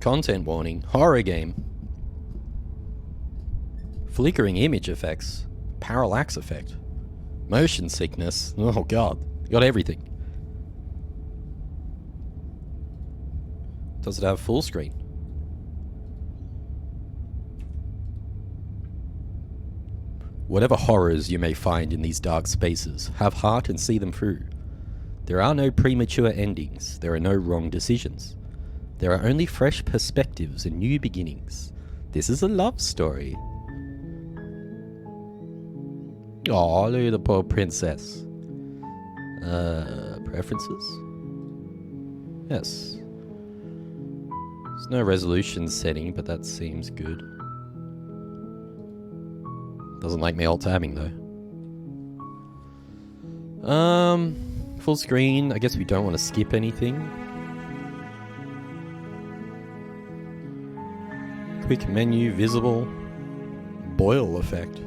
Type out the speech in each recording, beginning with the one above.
Content warning. Horror game. Flickering image effects. Parallax effect. Motion sickness. Oh god. Got everything. Does it have full screen? Whatever horrors you may find in these dark spaces, have heart and see them through. There are no premature endings. There are no wrong decisions. There are only fresh perspectives and new beginnings. This is a love story. Oh, look at the poor princess. Preferences? Yes. There's no resolution setting, but that seems good. Doesn't like me alt-tabbing though. Full screen. I guess we don't want to skip anything. Quick menu, visible. Boil effect.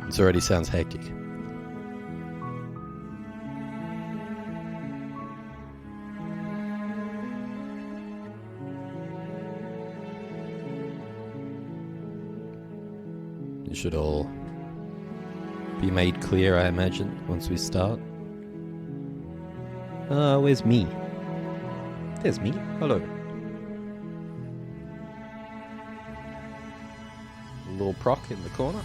This already sounds hectic. It should all be made clear, I imagine, once we start. Where's me? There's me. Hello. Little Prok in the corner.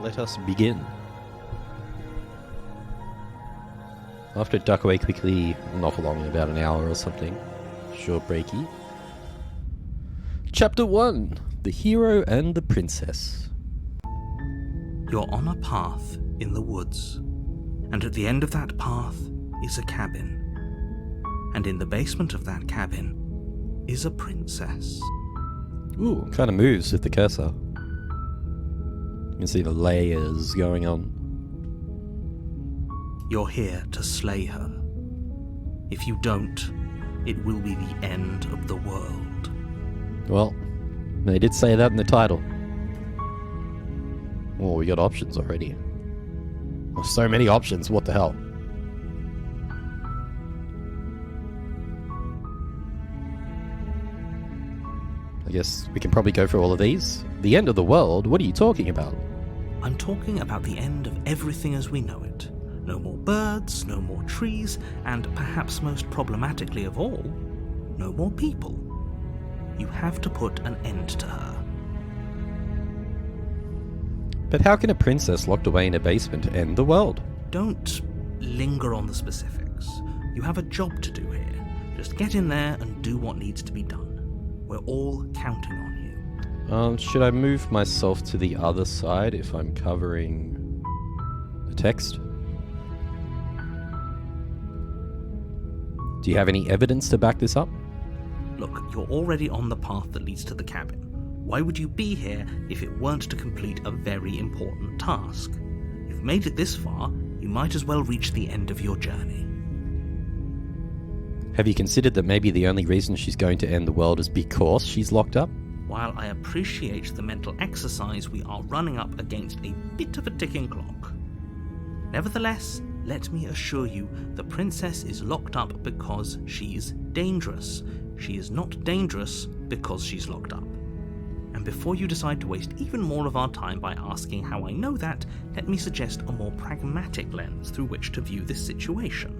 Let us begin. I'll have to duck away quickly, not for long, in about an hour or something. Short breaky. Chapter 1. The Hero and the Princess. You're on a path in the woods, and at the end of that path is a cabin. And in the basement of that cabin is a princess. Ooh, kind of moves with the cursor. You can see the layers going on. You're here to slay her. If you don't, it will be the end of the world. Well, they did say that in the title. Oh, we got options already. Oh, so many options, what the hell? I guess we can probably go through all of these. The end of the world? What are you talking about? I'm talking about the end of everything as we know it. No more birds, no more trees, and perhaps most problematically of all, no more people. You have to put an end to her. But how can a princess locked away in a basement end the world? Don't linger on the specifics. You have a job to do here. Just get in there and do what needs to be done. We're all counting on you. Should I move myself to the other side if I'm covering the text? Do you have any evidence to back this up? Look, you're already on the path that leads to the cabin. Why would you be here if it weren't to complete a very important task? You've made it this far, you might as well reach the end of your journey. Have you considered that maybe the only reason she's going to end the world is because she's locked up? While I appreciate the mental exercise, we are running up against a bit of a ticking clock. Nevertheless, let me assure you, the princess is locked up because she's dangerous. She is not dangerous because she's locked up. And before you decide to waste even more of our time by asking how I know that, let me suggest a more pragmatic lens through which to view this situation.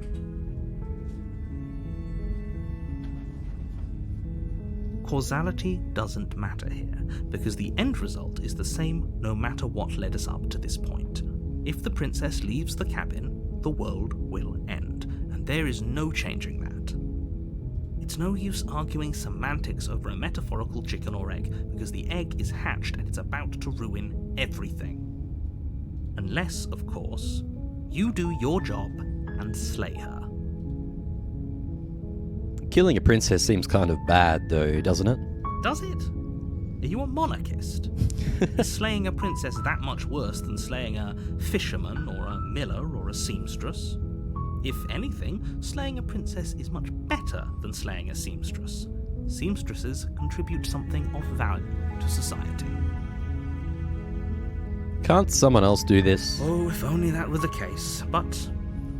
Causality doesn't matter here, because the end result is the same no matter what led us up to this point. If the princess leaves the cabin, the world will end, and there is no changing that. It's no use arguing semantics over a metaphorical chicken or egg, because the egg is hatched and it's about to ruin everything. Unless, of course, you do your job and slay her. Killing a princess seems kind of bad though, doesn't it? Does it? Are you a monarchist? Is slaying a princess that much worse than slaying a fisherman or a miller or a seamstress? If anything, slaying a princess is much better than slaying a seamstress. Seamstresses contribute something of value to society. Can't someone else do this? Oh, if only that were the case. But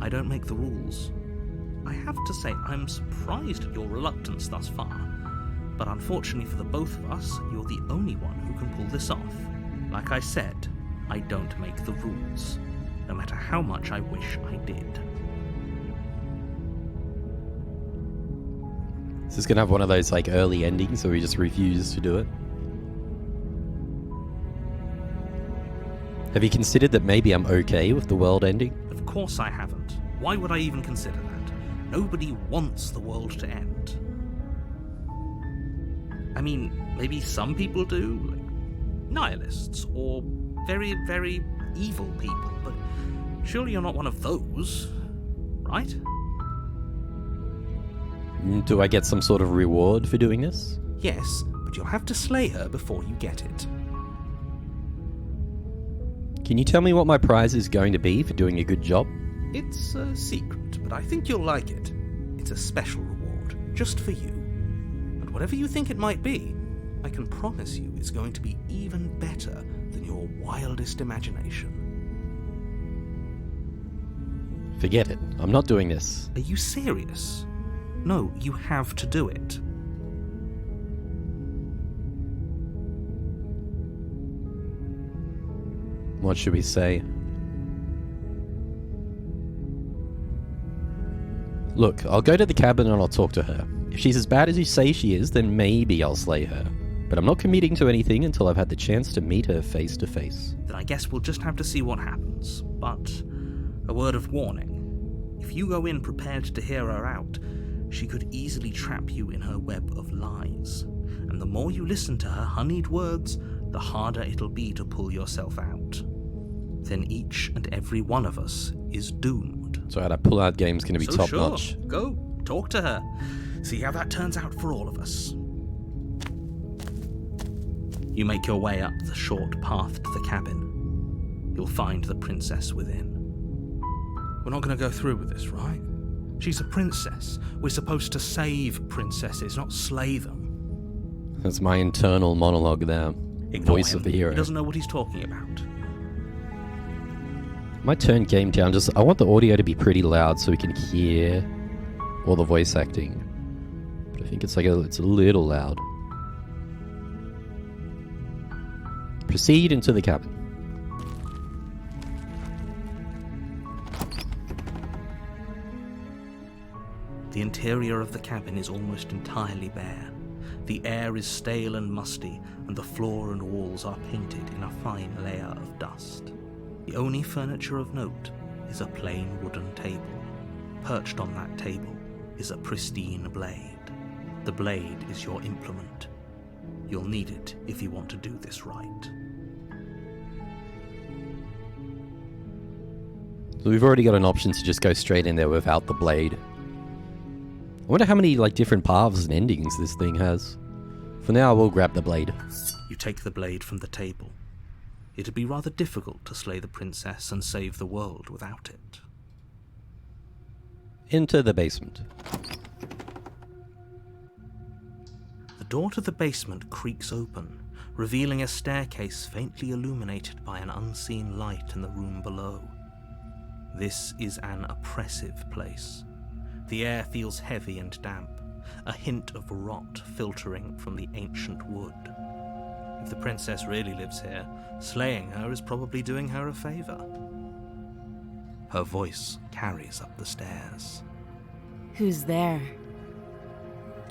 I don't make the rules. I have to say, I'm surprised at your reluctance thus far. But unfortunately for the both of us, you're the only one who can pull this off. Like I said, I don't make the rules, no matter how much I wish I did. Is this gonna have one of those like early endings where he just refuses to do it? Have you considered that maybe I'm okay with the world ending? Of course I haven't. Why would I even consider that? Nobody wants the world to end. I mean, maybe some people do, like nihilists, or very, very evil people, but surely you're not one of those, right? Do I get some sort of reward for doing this? Yes, but you'll have to slay her before you get it. Can you tell me what my prize is going to be for doing a good job? It's a secret, but I think you'll like it. It's a special reward, just for you. And whatever you think it might be, I can promise you it's going to be even better than your wildest imagination. Forget it. I'm not doing this. Are you serious? No, you have to do it. What should we say? Look, I'll go to the cabin and I'll talk to her. If she's as bad as you say she is, then maybe I'll slay her. But I'm not committing to anything until I've had the chance to meet her face to face. Then I guess we'll just have to see what happens. But a word of warning. If you go in prepared to hear her out, she could easily trap you in her web of lies. And the more you listen to her honeyed words, the harder it'll be to pull yourself out. Then each and every one of us is doomed. So that pull-out game's going to be So top-notch. Sure. Go, talk to her. See how that turns out for all of us. You make your way up the short path to the cabin. You'll find the princess within. We're not going to go through with this, right? She's a princess. We're supposed to save princesses, not slay them. That's my internal monologue there. Ignore Voice him. of the hero. He doesn't know what he's talking about. Might turn game down. I want the audio to be pretty loud so we can hear all the voice acting. But I think it's a little loud. Proceed into the cabin. The interior of the cabin is almost entirely bare. The air is stale and musty, and the floor and walls are painted in a fine layer of dust. The only furniture of note is a plain wooden table. Perched on that table is a pristine blade. The blade is your implement. You'll need it if you want to do this right. So we've already got an option to just go straight in there without the blade. I wonder how many different paths and endings this thing has. For now, I will grab the blade. You take the blade from the table. It'd be rather difficult to slay the princess and save the world without it. Into the basement. The door to the basement creaks open, revealing a staircase faintly illuminated by an unseen light in the room below. This is an oppressive place. The air feels heavy and damp, a hint of rot filtering from the ancient wood. If the princess really lives here, slaying her is probably doing her a favor. Her voice carries up the stairs. Who's there?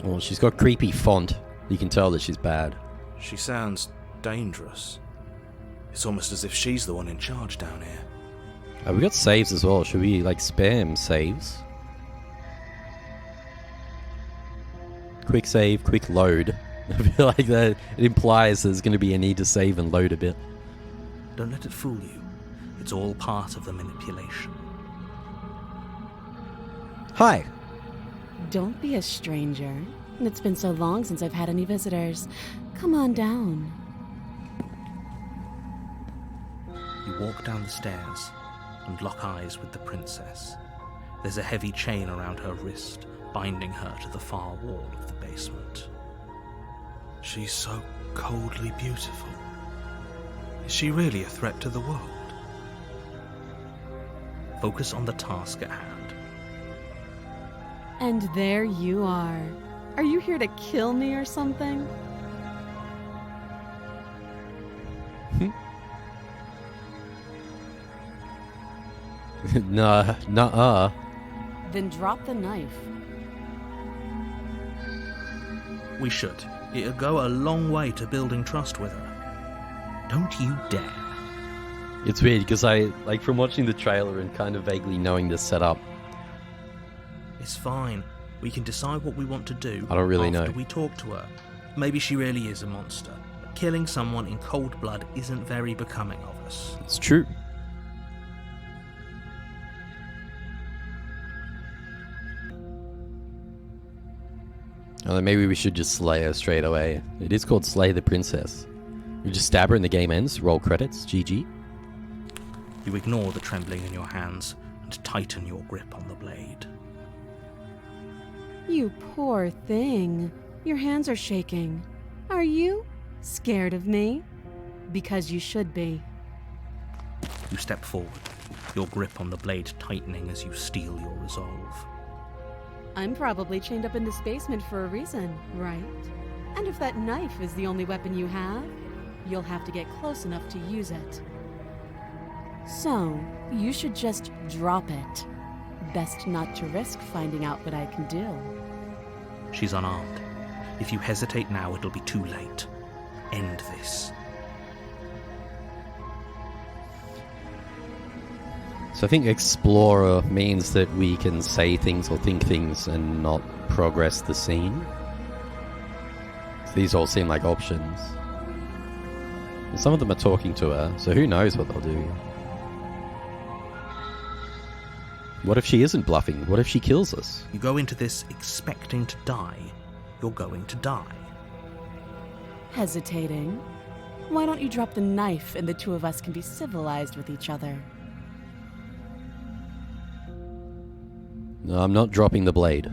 Well, she's got creepy font. You can tell that she's bad. She sounds dangerous. It's almost as if she's the one in charge down here. We got saves as well. Should we spam saves? Quick save, quick load. I feel like that it implies there's going to be a need to save and load a bit. Don't let it fool you. It's all part of the manipulation. Hi. Don't be a stranger. It's been so long since I've had any visitors. Come on down. You walk down the stairs and lock eyes with the princess. There's a heavy chain around her wrist, binding her to the far wall of the basement. She's so coldly beautiful. Is Is she really a threat to the world? Focus on the task at hand. And there you are. Are you here to kill me or something? Nah, nuh-uh. Then drop the knife. We should. It'll go a long way to building trust with her. Don't you dare. It's weird because from watching the trailer and kind of vaguely knowing the setup, It's fine. We can decide what we want to do. I don't really know. After we talk to her. Maybe she really is a monster. But killing someone in cold blood isn't very becoming of us. it's true. Maybe we should just slay her straight away. It is called Slay the Princess. We just stab her and the game ends. Roll credits. GG. You ignore the trembling in your hands and tighten your grip on the blade. You poor thing. Your hands are shaking. Are you scared of me? Because you should be. You step forward, your grip on the blade tightening as you steel your resolve. I'm probably chained up in this basement for a reason, right? And if that knife is the only weapon you have, you'll have to get close enough to use it. So, you should just drop it. Best not to risk finding out what I can do. She's unarmed. If you hesitate now, it'll be too late. End this. So I think explorer means that we can say things or think things and not progress the scene. So these all seem like options. And some of them are talking to her, so who knows what they'll do. What if she isn't bluffing? What if she kills us? You go into this expecting to die. You're going to die. Hesitating? Why don't you drop the knife and the two of us can be civilized with each other? No, I'm not dropping the blade.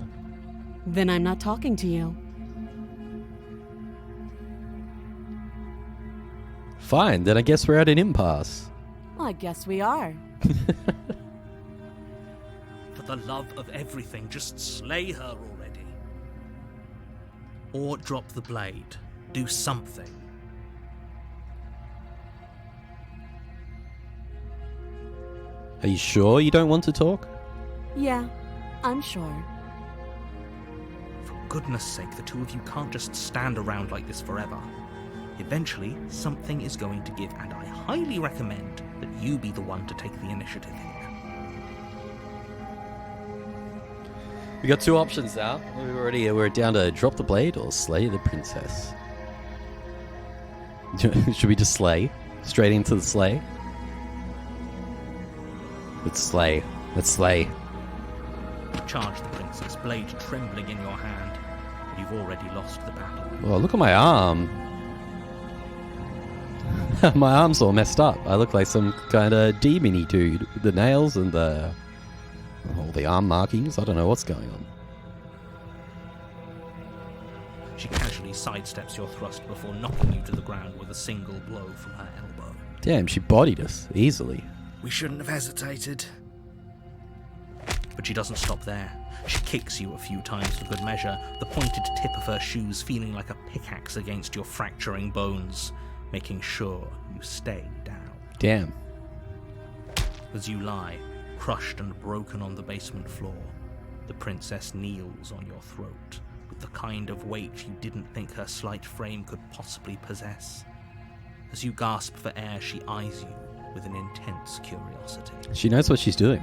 Then I'm not talking to you. Fine, then I guess we're at an impasse. I guess we are. For the love of everything, just slay her already. Or drop the blade. Do something. Are you sure you don't want to talk? Yeah, I'm sure. For goodness sake, the two of you can't just stand around like this forever. Eventually, something is going to give, and I highly recommend that you be the one to take the initiative here. We got two options now. We're down to drop the blade or slay the princess. Should we just slay? Straight into the slay? Let's slay. Let's slay. Charge the princess, blade trembling in your hand. But you've already lost the battle. Oh, look at my arm. My arm's all messed up. I look like some kind of demon-y dude with the nails and all the arm markings. I don't know what's going on. She casually sidesteps your thrust before knocking you to the ground with a single blow from her elbow. Damn, she bodied us easily. We shouldn't have hesitated. But she doesn't stop there. She kicks you a few times for good measure, the pointed tip of her shoes feeling like a pickaxe against your fracturing bones, making sure you stay down. Damn. As you lie, crushed and broken on the basement floor, the princess kneels on your throat with the kind of weight you didn't think her slight frame could possibly possess. As you gasp for air, she eyes you with an intense curiosity. She knows what she's doing.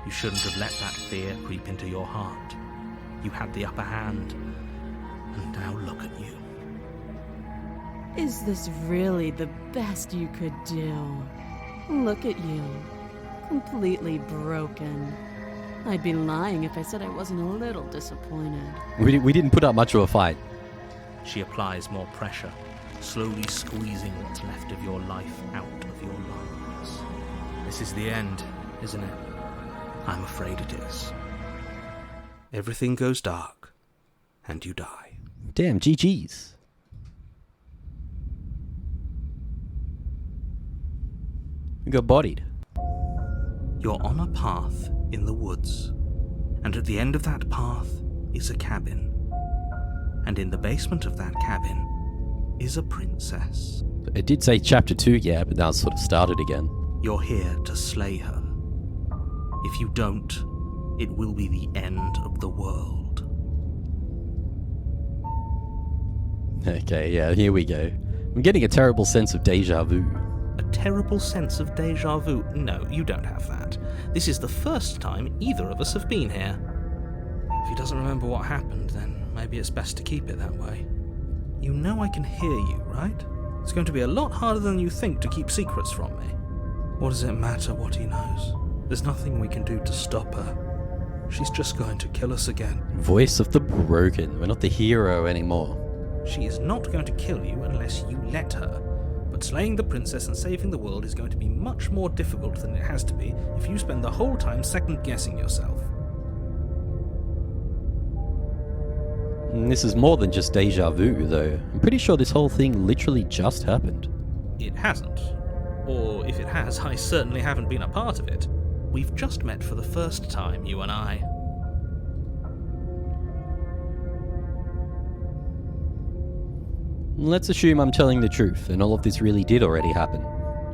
You shouldn't have let that fear creep into your heart. You had the upper hand, and now look at you. Is this really the best you could do? Look at you. Completely broken. I'd be lying if I said I wasn't a little disappointed. We didn't put up much of a fight. She applies more pressure, slowly squeezing what's left of your life out of your lungs. This is the end, isn't it? I'm afraid it is. Everything goes dark, and you die. Damn, GG's. We got bodied. You're on a path in the woods, and at the end of that path is a cabin. And in the basement of that cabin is a princess. It did say chapter 2, yeah, but now it's sort of started again. You're here to slay her. If you don't, it will be the end of the world. Okay, yeah, here we go. I'm getting a terrible sense of deja vu. A terrible sense of deja vu? No, you don't have that. This is the first time either of us have been here. If he doesn't remember what happened, then maybe it's best to keep it that way. You know I can hear you, right? It's going to be a lot harder than you think to keep secrets from me. What does it matter what he knows? There's nothing we can do to stop her. She's just going to kill us again. Voice of the broken. We're not the hero anymore. She is not going to kill you unless you let her. But slaying the princess and saving the world is going to be much more difficult than it has to be if you spend the whole time second-guessing yourself. This is more than just deja vu, though. I'm pretty sure this whole thing literally just happened. It hasn't. Or if it has, I certainly haven't been a part of it. We've just met for the first time, you and I. Let's assume I'm telling the truth, and all of this really did already happen.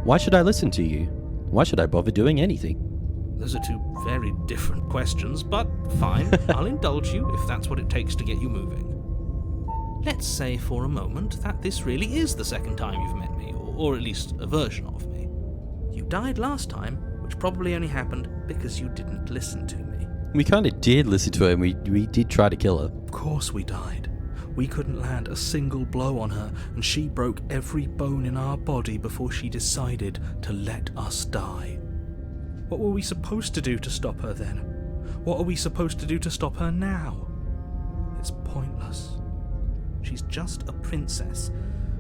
Why should I listen to you? Why should I bother doing anything? Those are two very different questions, but fine, I'll indulge you if that's what it takes to get you moving. Let's say for a moment that this really is the second time you've met me, or at least a version of me. You died last time, which probably only happened because you didn't listen to me. We kind of did listen to her, and we did try to kill her. Of course we died. We couldn't land a single blow on her, and she broke every bone in our body before she decided to let us die. What were we supposed to do to stop her then? What are we supposed to do to stop her now? It's pointless. She's just a princess.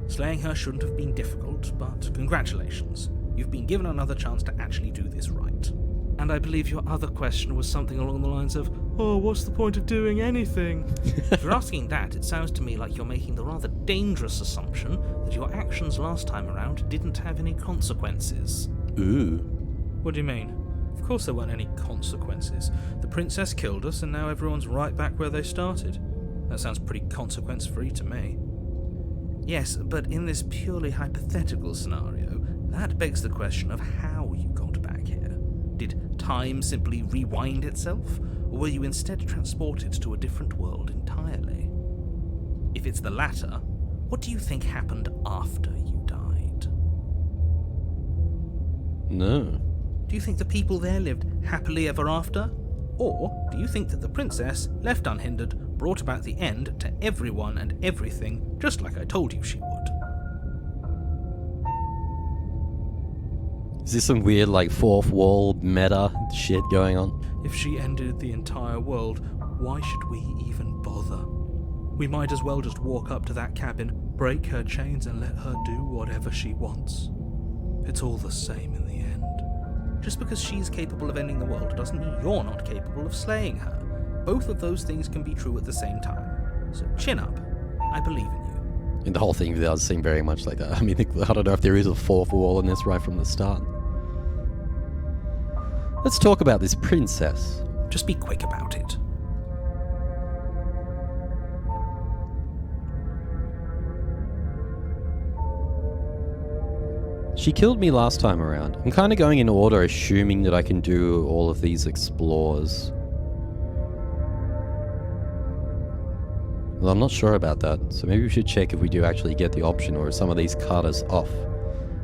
Slaying her shouldn't have been difficult, but congratulations. You've been given another chance to actually do this right. And I believe your other question was something along the lines of, oh, what's the point of doing anything? If you're asking that, it sounds to me like you're making the rather dangerous assumption that your actions last time around didn't have any consequences. Ooh. What do you mean? Of course there weren't any consequences. The princess killed us and now everyone's right back where they started. That sounds pretty consequence-free to me. Yes, but in this purely hypothetical scenario, that begs the question of how you got back here. Did time simply rewind itself, or were you instead transported to a different world entirely? If it's the latter, what do you think happened after you died? No. Do you think the people there lived happily ever after? Or do you think that the princess, left unhindered, brought about the end to everyone and everything, just like I told you she would? Is this some weird, like, fourth wall meta shit going on? If she ended the entire world, why should we even bother? We might as well just walk up to that cabin, break her chains and let her do whatever she wants. It's all the same in the end. Just because she's capable of ending the world doesn't mean you're not capable of slaying her. Both of those things can be true at the same time. So chin up. I believe in you. And the whole thing does seem very much like that. I mean, I don't know if there is a fourth wall in this right from the start. Let's talk about this princess. Just be quick about it. She killed me last time around. I'm kind of going in order, assuming that I can do all of these explores. Well, I'm not sure about that, so maybe we should check if we do actually get the option or if some of these cut us off.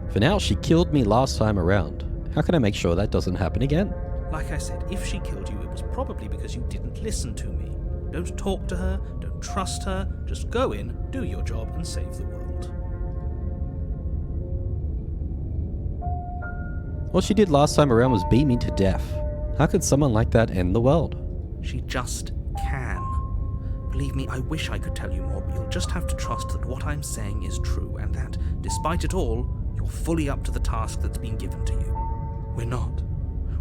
For now, she killed me last time around. How can I make sure that doesn't happen again? Like I said, if she killed you, it was probably because you didn't listen to me. Don't talk to her, don't trust her, just go in, do your job, and save the world. All she did last time around was beat me to death. How could someone like that end the world? She just can. Believe me, I wish I could tell you more, but you'll just have to trust that what I'm saying is true, and that, despite it all, you're fully up to the task that's been given to you. We're not.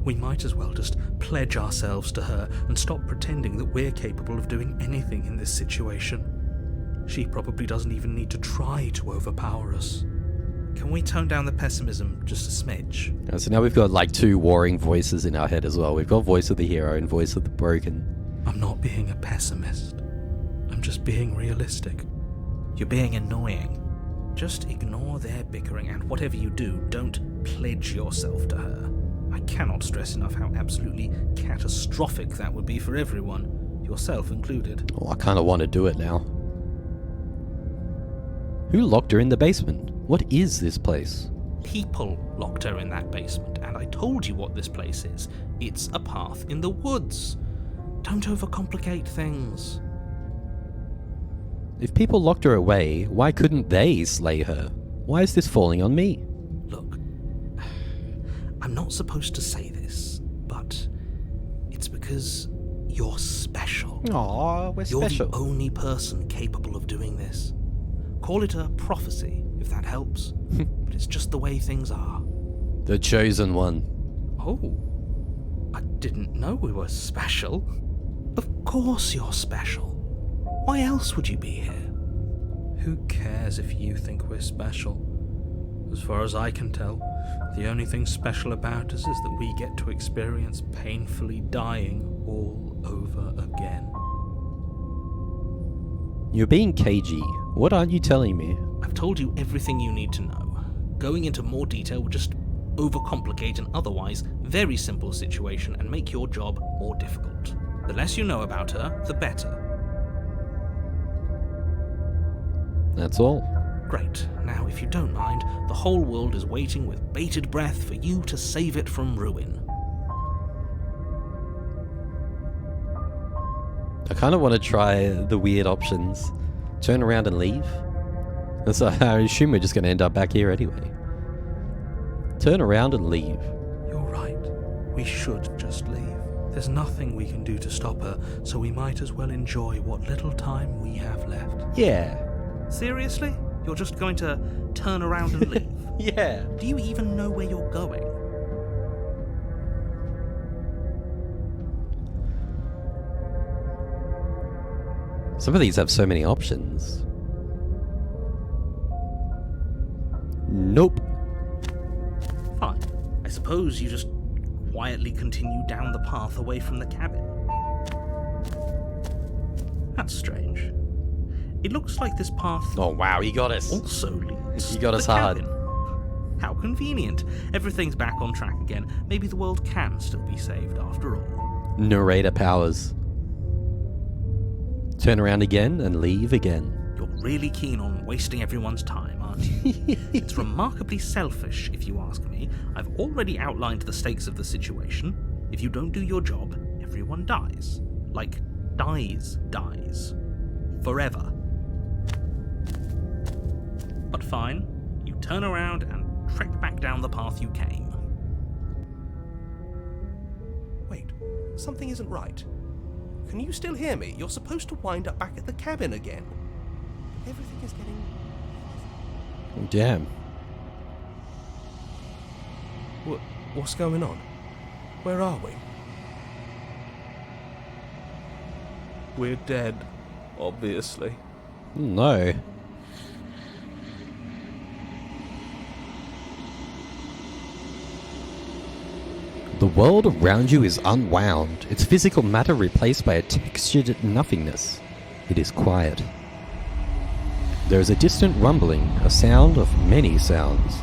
We might as well just pledge ourselves to her and stop pretending that we're capable of doing anything in this situation. She probably doesn't even need to try to overpower us. Can Can we tone down the pessimism just a smidge? So now we've got like two warring voices in our head as well. We've got voice of the hero and voice of the broken. I'm not being a pessimist. I'm just being realistic. You're being annoying. Just ignore their bickering, and whatever you do, don't pledge yourself to her. I cannot stress enough how absolutely catastrophic that would be for everyone, yourself included. Oh, I kind of want to do it now. Who locked her in the basement? What is this place? People locked her in that basement, and I told you what this place is. It's a path in the woods. Don't overcomplicate things. If people locked her away, why couldn't they slay her? Why is this falling on me? Look, I'm not supposed to say this, but it's because you're special. Aw, we're You're special. the only person capable of doing this. Call it a prophecy, if that helps. But it's just the way things are. The chosen one. Oh, I didn't know we were special. Of course you're special. Why else would you be here? Who cares if you think we're special? As far as I can tell, the only thing special about us is that we get to experience painfully dying all over again. You're being cagey. What aren't you telling me? I've told you everything you need to know. Going into more detail would just overcomplicate an otherwise very simple situation and make your job more difficult. The less you know about her, the better. That's all. Great. Now, if you don't mind, the whole world is waiting with bated breath for you to save it from ruin. I kind of want to try the weird options. Turn around and leave. So I assume we're just going to end up back here anyway. Turn around and leave. You're right. We should just leave. There's nothing we can do to stop her, so we might as well enjoy what little time we have left. Yeah. Seriously? You're just going to turn around and leave? Yeah. Do you even know where you're going? Some of these have so many options. Nope. Fine. I suppose you just quietly continue down the path away from the cabin. That's strange. It looks like this path Oh wow, he got us. also leads You got to us the hard. cabin. How convenient. Everything's back on track again. Maybe the world can still be saved after all. Narrator powers. Turn around again and leave again. You're really keen on wasting everyone's time, aren't you? It's remarkably selfish, if you ask me. I've already outlined the stakes of the situation. If you don't do your job, everyone dies. Like, dies. Forever. But fine, you turn around and trek back down the path you came. Wait, something isn't right. Can you still hear me? You're supposed to wind up back at the cabin again. Everything is getting... Oh, damn. What's going on? Where are we? We're dead, obviously. No. The world around you is unwound, its physical matter replaced by a textured nothingness. It is quiet. There is a distant rumbling, a sound of many sounds.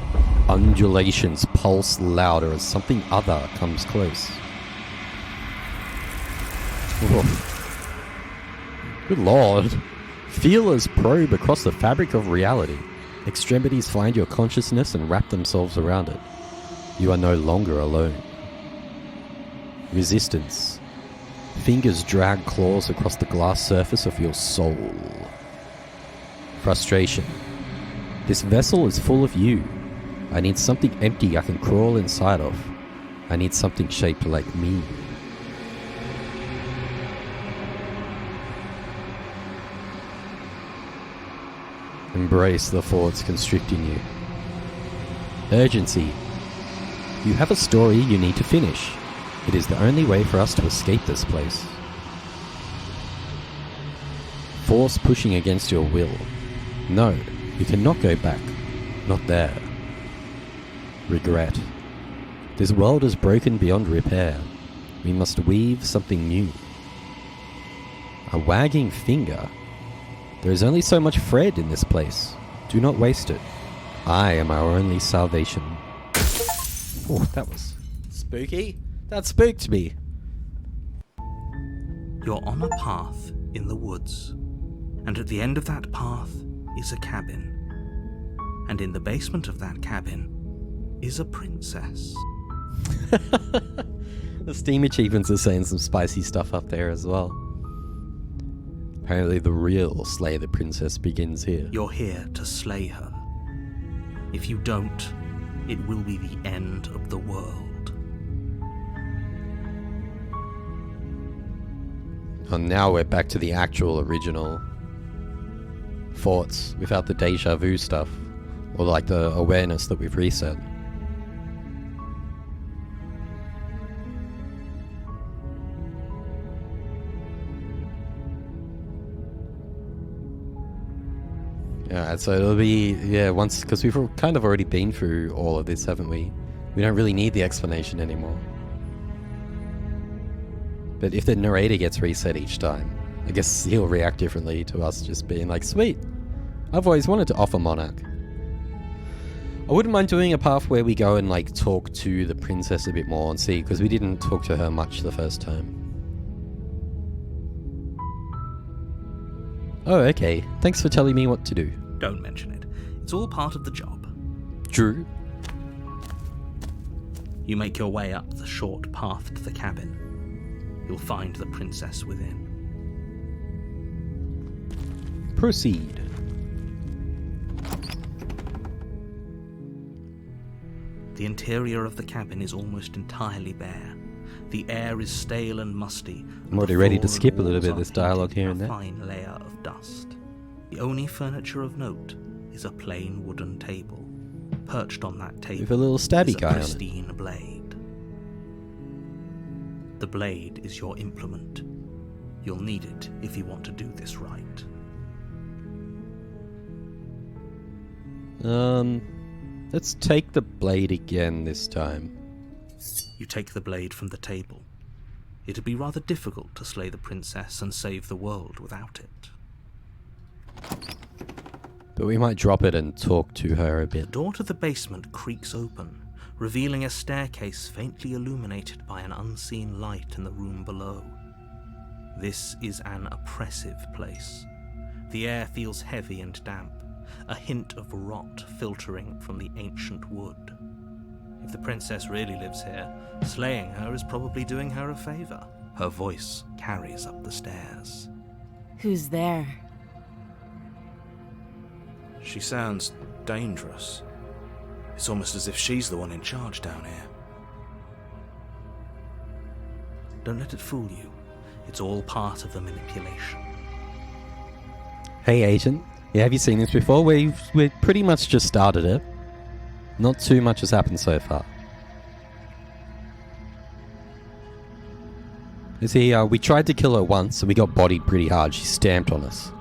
Undulations pulse louder as something other comes close. Woof. Good lord. Feelers probe across the fabric of reality. Extremities find your consciousness and wrap themselves around it. You are no longer alone. Resistance. Fingers drag claws across the glass surface of your soul. Frustration. This vessel is full of you. I need something empty I can crawl inside of. I need something shaped like me. Embrace the thoughts constricting you. Urgency. You have a story you need to finish. It is the only way for us to escape this place. Force pushing against your will. No, you cannot go back. Not there. regret. This world is broken beyond repair. We must weave something new. A wagging finger. There is only so much thread in this place. Do not waste it. I am our only salvation. Oh, that was spooky. That spooked me. You're on a path in the woods, and at the end of that path is a cabin. And in the basement of that cabin is a princess. The Steam achievements are saying some spicy stuff up there as well. Apparently the real Slay the Princess begins here. You're here to slay her. If you don't, it will be the end of the world. And now we're back to the actual original thoughts without the deja vu stuff. Or like the awareness that we've reset. Yeah, so it'll be, once, because we've kind of already been through all of this, haven't we? We don't really need the explanation anymore. But if the narrator gets reset each time, I guess he'll react differently to us just being like, sweet, I've always wanted to offer Monarch. I wouldn't mind doing a path where we go and like talk to the princess a bit more and see, because we didn't talk to her much the first time. Oh, okay. Thanks for telling me what to do. Don't mention it. It's all part of the job. Drew? You make your way up the short path to the cabin. You'll find the princess within. Proceed. The interior of the cabin is almost entirely bare. The air is stale and musty. I'm already ready to skip a little bit of this dialogue here and there. A fine layer of dust. The only furniture of note is a plain wooden table. Perched on that table With a little stabby is a guy on it. pristine blade. The blade is your implement. You'll need it if you want to do this right. Let's take the blade again this time. You take the blade from the table. It'd be rather difficult to slay the princess and save the world without it. But we might drop it and talk to her a The bit. door to the basement creaks open, revealing a staircase faintly illuminated by an unseen light in the room below. This is an oppressive place. The air feels heavy and damp, a hint of rot filtering from the ancient wood. If the princess really lives here, slaying her is probably doing her a favor. Her voice carries up the stairs. Who's there? She sounds dangerous. It's almost as if she's the one in charge down here. Don't let it fool you. It's all part of the manipulation. Hey, Agent. Yeah, have you seen this before? We've pretty much just started it. Not too much has happened so far. You see, we tried to kill her once, and we got bodied pretty hard. She stamped on us.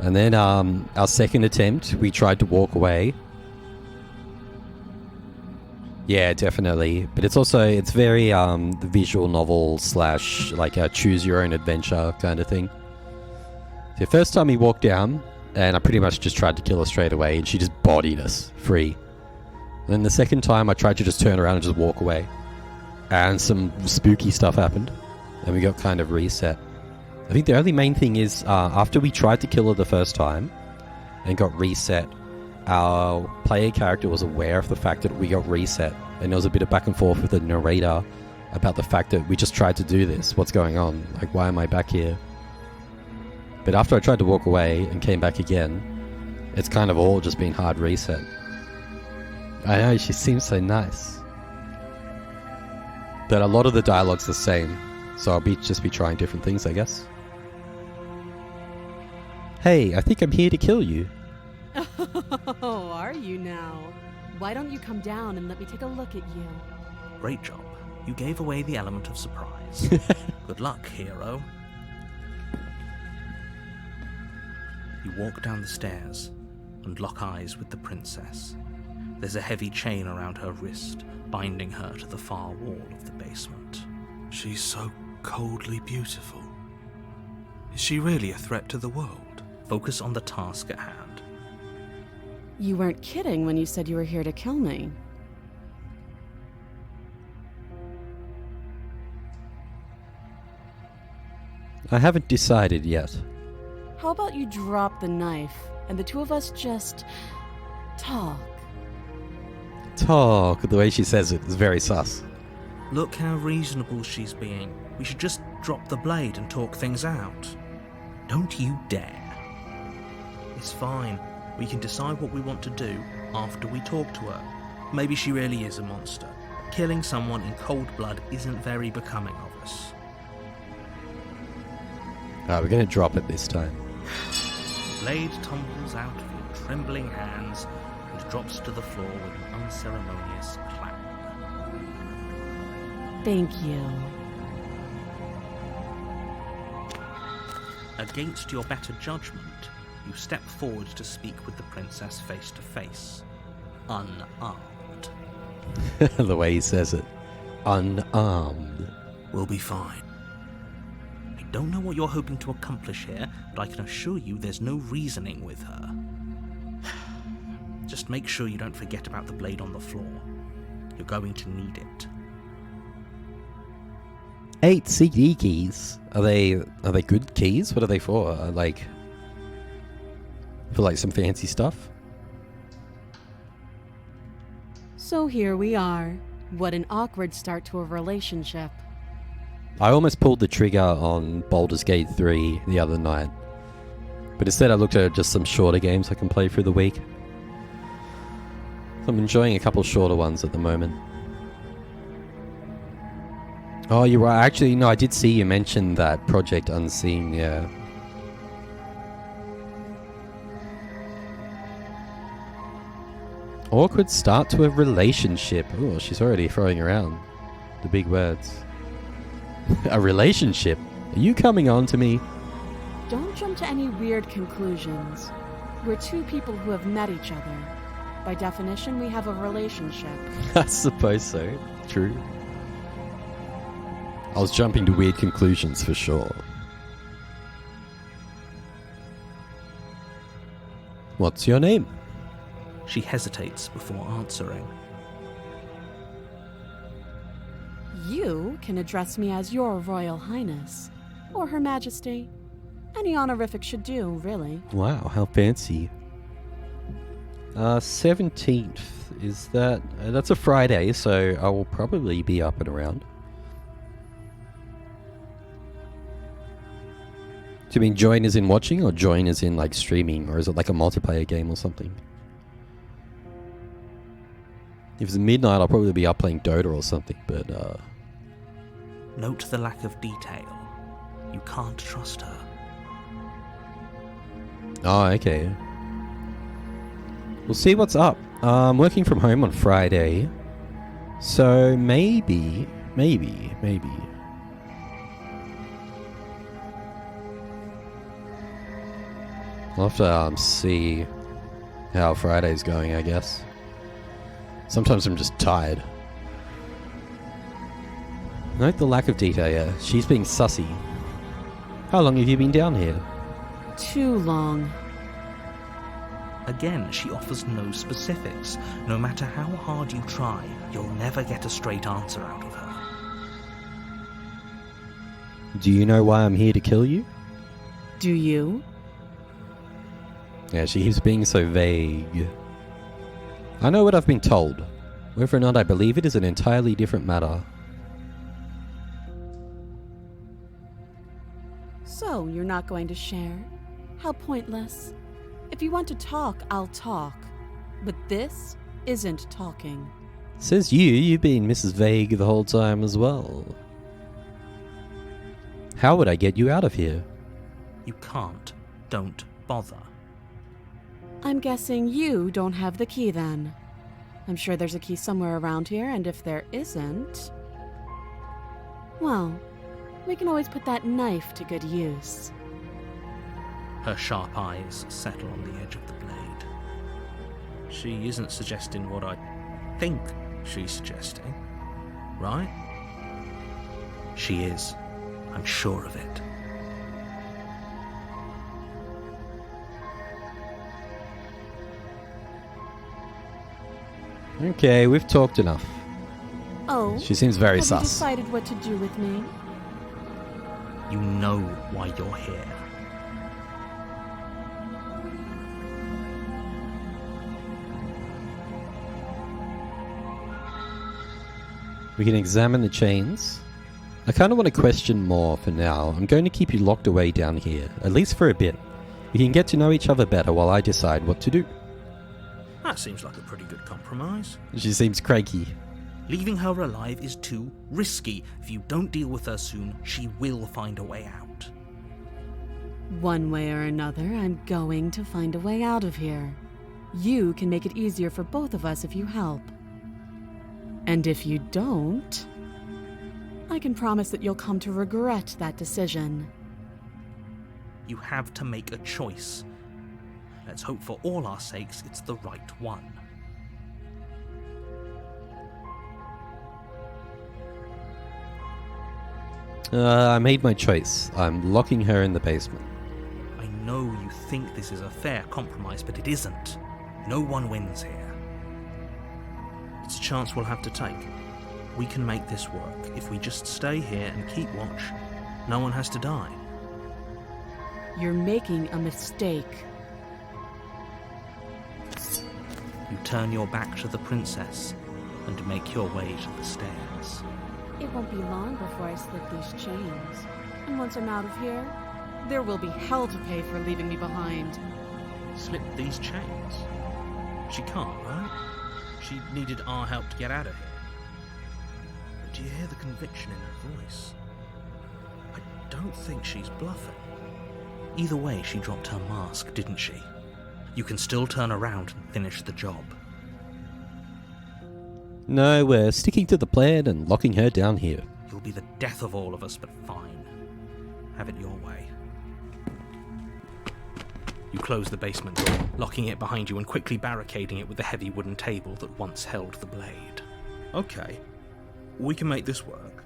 And then our second attempt, we tried to walk away. Yeah, definitely. But it's also, it's very visual novel / like a choose your own adventure kind of thing. The first time we walked down, and I pretty much just tried to kill her straight away, and she just bodied us free. And then the second time, I tried to just turn around and just walk away. And some spooky stuff happened, and we got kind of reset. I think the only main thing is, after we tried to kill her the first time, and got reset, our player character was aware of the fact that we got reset, and there was a bit of back and forth with the narrator about the fact that we just tried to do this. What's going on? Like, why am I back here? But after I tried to walk away and came back again, it's kind of all just been hard reset. I know, she seems so nice. But a lot of the dialogue's the same, so I'll just be trying different things, I guess. Hey, I think I'm here to kill you. Oh, are you now? Why don't you come down and let me take a look at you? Great job. You gave away the element of surprise. Good luck, hero. You walk down the stairs and lock eyes with the princess. There's a heavy chain around her wrist, binding her to the far wall of the basement. She's so coldly beautiful. Is she really a threat to the world? Focus on the task at hand. You weren't kidding when you said you were here to kill me. I haven't decided yet. How about you drop the knife and the two of us just talk? Talk, the way she says it is very sus. Look how reasonable she's being. We should just drop the blade and talk things out. Don't you dare. It's fine. We can decide what we want to do after we talk to her. Maybe she really is a monster. Killing someone in cold blood isn't very becoming of us. Alright, we're going to drop it this time. The blade tumbles out of your trembling hands and drops to the floor with an unceremonious clang. Thank you. Against your better judgment, you step forward to speak with the princess face to face, unarmed. The way he says it. Unarmed. We'll be fine. I don't know what you're hoping to accomplish here, but I can assure you there's no reasoning with her. Just make sure you don't forget about the blade on the floor. You're going to need it. 8 CD keys. Are they good keys? What are they for? For like some fancy stuff? So here we are. What an awkward start to a relationship. I almost pulled the trigger on Baldur's Gate 3 the other night. But instead I looked at just some shorter games I can play through the week. So I'm enjoying a couple shorter ones at the moment. Oh, you're right. Actually, no, I did see you mention that Project Unseen, yeah. Awkward start to a relationship. Oh, she's already throwing around the big words. A relationship? Are you coming on to me? Don't jump to any weird conclusions. We're two people who have met each other. By definition, we have a relationship. I suppose so. True. I was jumping to weird conclusions for sure. What's your name? She hesitates before answering. You can address me as Your Royal Highness, or Her Majesty. Any honorific should do, really. Wow, how fancy. 17th, is that... that's a Friday, so I will probably be up and around. Do you mean join as in watching, or join as in like streaming, or is it like a multiplayer game or something? If it's midnight, I'll probably be up playing Dota or something, but Note the lack of detail. You can't trust her. oh, okay. We'll see what's up. I'm working from home on Friday, so maybe. I'll have to see how Friday's going, I guess. Sometimes I'm just tired. Note the lack of detail, yeah. She's being sussy. How long have you been down here? Too long. Again, she offers no specifics. No matter how hard you try, you'll never get a straight answer out of her. Do you know why I'm here to kill you? Do you? Yeah, she keeps being so vague. I know what I've been told. Whether or not I believe it is an entirely different matter. So, you're not going to share? How pointless. If you want to talk, I'll talk. But this isn't talking. Says you've been Mrs. Vague the whole time as well. How would I get you out of here? You can't. Don't bother. I'm guessing you don't have the key then. I'm sure there's a key somewhere around here, and if there isn't... well, we can always put that knife to good use. Her sharp eyes settle on the edge of the blade. She isn't suggesting what I think she's suggesting, right? She is. I'm sure of it. Okay, we've talked enough. Oh, She seems very have you sus. decided what to do with me? You know why you're here. We can examine the chains. I kind of want to question more for now. I'm going to keep you locked away down here, at least for a bit. We can get to know each other better while I decide what to do. That seems like a pretty good compromise. She seems cranky. Leaving her alive is too risky. If you don't deal with her soon, she will find a way out. One way or another, I'm going to find a way out of here. You can make it easier for both of us if you help. And if you don't, I can promise that you'll come to regret that decision. You have to make a choice. Let's hope for all our sakes it's the right one. I made my choice. I'm locking her in the basement. I know you think this is a fair compromise, but it isn't. No one wins here. It's a chance we'll have to take. We can make this work. If we just stay here and keep watch, no one has to die. You're making a mistake. You turn your back to the princess and make your way to the stairs. It won't be long before I slip these chains. And once I'm out of here, there will be hell to pay for leaving me behind. Slip these chains? She can't, right? She needed our help to get out of here. But do you hear the conviction in her voice? I don't think she's bluffing. Either way, she dropped her mask, didn't she? You can still turn around and finish the job. No, we're sticking to the plan and locking her down here. You'll be the death of all of us, but fine. Have it your way. You close the basement door, locking it behind you and quickly barricading it with the heavy wooden table that once held the blade. Okay, we can make this work.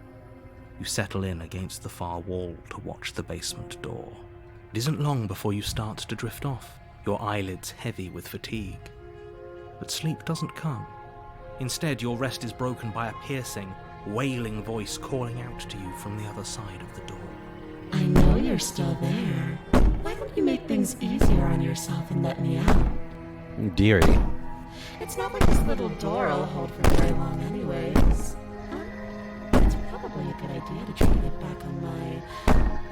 You settle in against the far wall to watch the basement door. It isn't long before you start to drift off, your eyelids heavy with fatigue. But sleep doesn't come. Instead, your rest is broken by a piercing, wailing voice calling out to you from the other side of the door. I know you're still there. Why don't you make things easier on yourself and let me out? Dearie. It's not like this little door will hold for very long anyways. Huh? It's probably a good idea to try to get back on my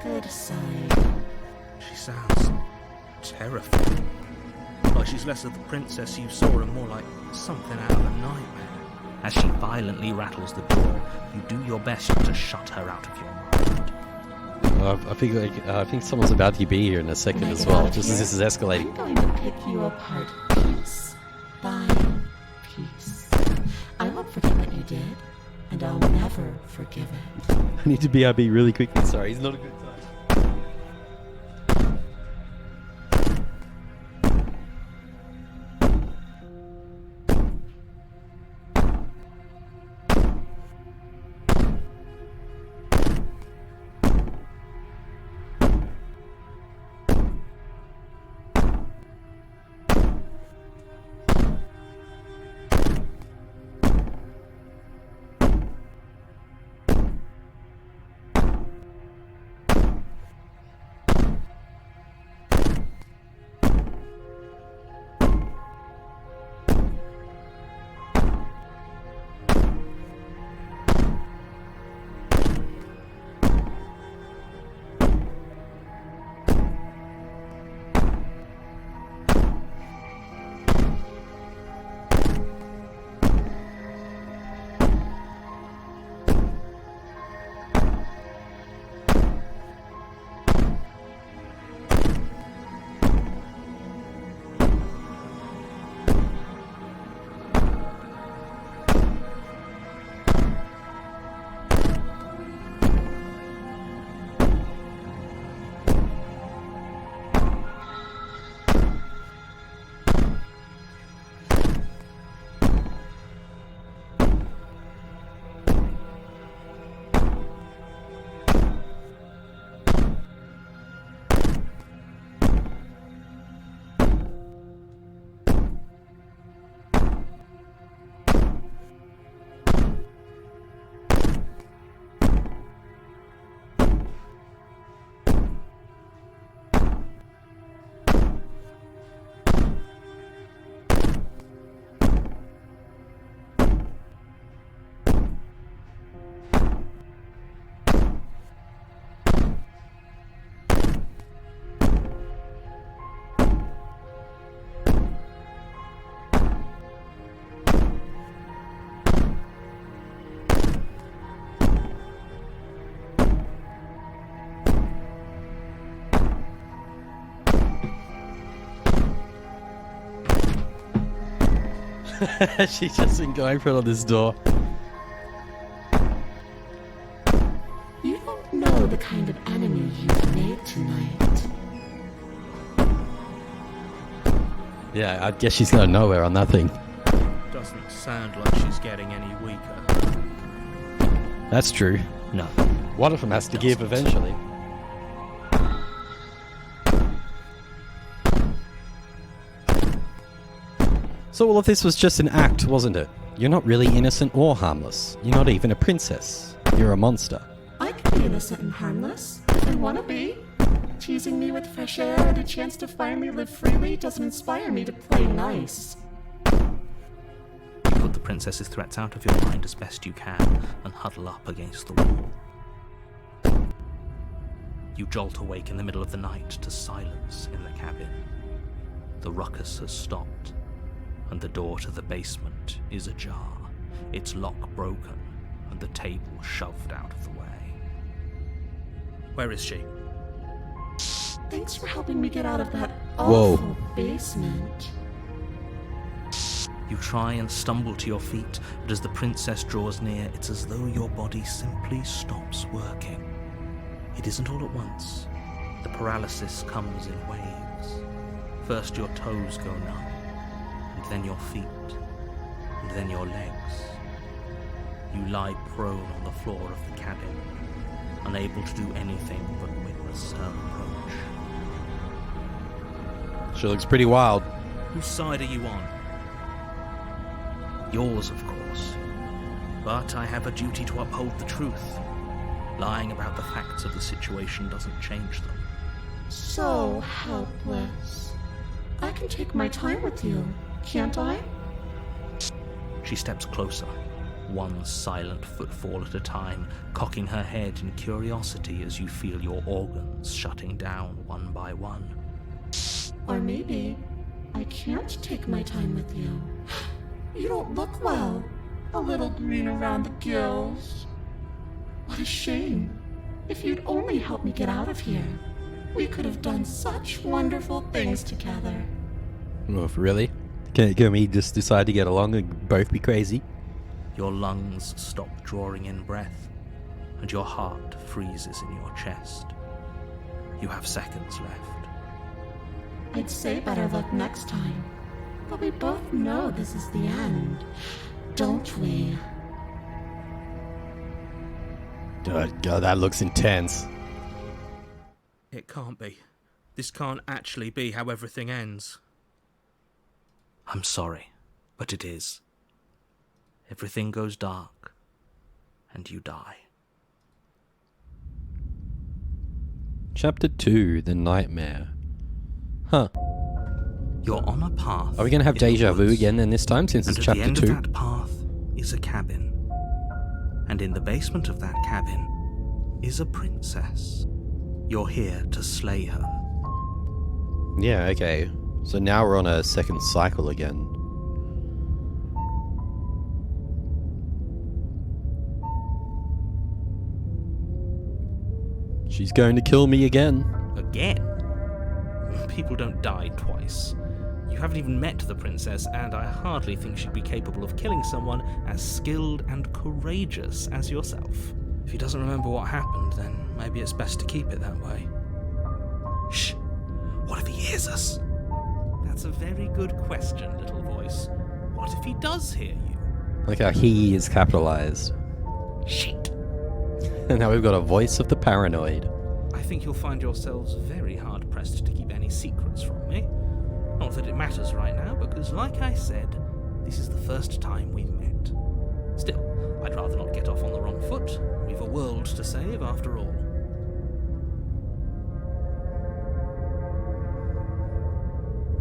good side. She sounds terrifying. Like she's less of the princess you saw and more like something out of a nightmare. As she violently rattles the door, you do your best to shut her out of your mind. I think someone's about to be here in a second as well, just as this is escalating. I'm going to pick you apart piece by piece. I won't forget what you did, and I'll never forgive it. I need to BRB really quickly, sorry, it's not a good time. She's just been going for it on this door. You don't know the kind of enemy you've made tonight. Yeah, I guess she's going nowhere on that thing. Doesn't sound like she's getting any weaker. That's true. No. One of them has to give Doesn't. eventually. So all of this was just an act, wasn't it? You're not really innocent or harmless. You're not even a princess. You're a monster. I can be innocent and harmless, if I want to be. Teasing me with fresh air and a chance to finally live freely doesn't inspire me to play nice. You put the princess's threats out of your mind as best you can and huddle up against the wall. You jolt awake in the middle of the night to silence in the cabin. The ruckus has stopped, and the door to the basement is ajar, its lock broken, and the table shoved out of the way. Where is she? Thanks for helping me get out of that Whoa. awful basement. You try and stumble to your feet, but as the princess draws near, it's as though your body simply stops working. It isn't all at once. The paralysis comes in waves. First your toes go numb, and then your feet, and then your legs. You lie prone on the floor of the cabin, unable to do anything but witness her approach. She looks pretty wild. Whose side are you on? Yours, of course. But I have a duty to uphold the truth. Lying about the facts of the situation doesn't change them. So helpless. I can take my time with you, can't I? She steps closer, one silent footfall at a time, cocking her head in curiosity as you feel your organs shutting down one by one. Or maybe I can't take my time with you. You don't look well. A little green around the gills. What a shame. If you'd only helped me get out of here, we could have done such wonderful things together. Oh, really? Can we just decide to get along and both be crazy? Your lungs stop drawing in breath, and your heart freezes in your chest. You have seconds left. I'd say better luck next time. But we both know this is the end, don't we? God, that looks intense. It can't be. This can't actually be how everything ends. I'm sorry, but it is. Everything goes dark, and you die. Chapter 2, The Nightmare. Huh. You're on a path. Are we going to have in the deja vu woods, again then this time, since and it's at chapter the end 2? of that path is a cabin. And in the basement of that cabin is a princess. You're here to slay her. Yeah, okay. So now we're on a second cycle again. She's going to kill me again. Again? People don't die twice. You haven't even met the princess, and I hardly think she'd be capable of killing someone as skilled and courageous as yourself. If he doesn't remember what happened, then maybe it's best to keep it that way. Shh! What if he hears us? That's a very good question, little voice. What if he does hear you? Like how he is capitalized. Shit! And now we've got a voice of the paranoid. I think you'll find yourselves very hard-pressed to keep any secrets from me. Not that it matters right now, because like I said, this is the first time we've met. Still, I'd rather not get off on the wrong foot. We've a world to save, after all.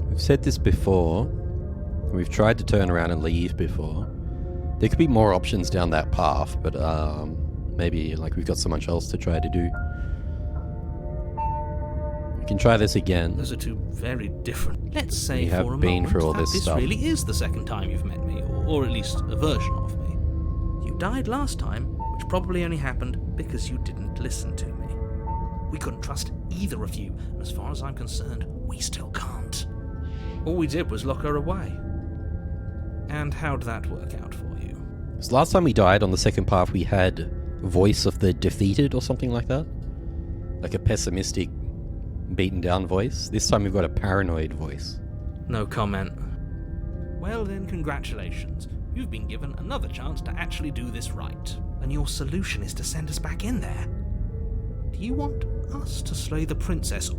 We've said this before. We've tried to turn around and leave before. There could be more options down that path, but maybe like we've got so much else to try to do. We can try this again. Those are two very different. Let's say We have for a been moment through all that this this stuff. really is the second time you've met me, or at least a version of me. You died last time, which probably only happened because you didn't listen to me. We couldn't trust either of you, and as far as I'm concerned, we still can't. All we did was lock her away. And how'd that work out for you? So last time we died on the second path, we had voice of the defeated or something like that. Like a pessimistic, beaten down voice. This time we've got a paranoid voice. No comment. Well then, congratulations. You've been given another chance to actually do this right. And your solution is to send us back in there. Do you want us to slay the princess?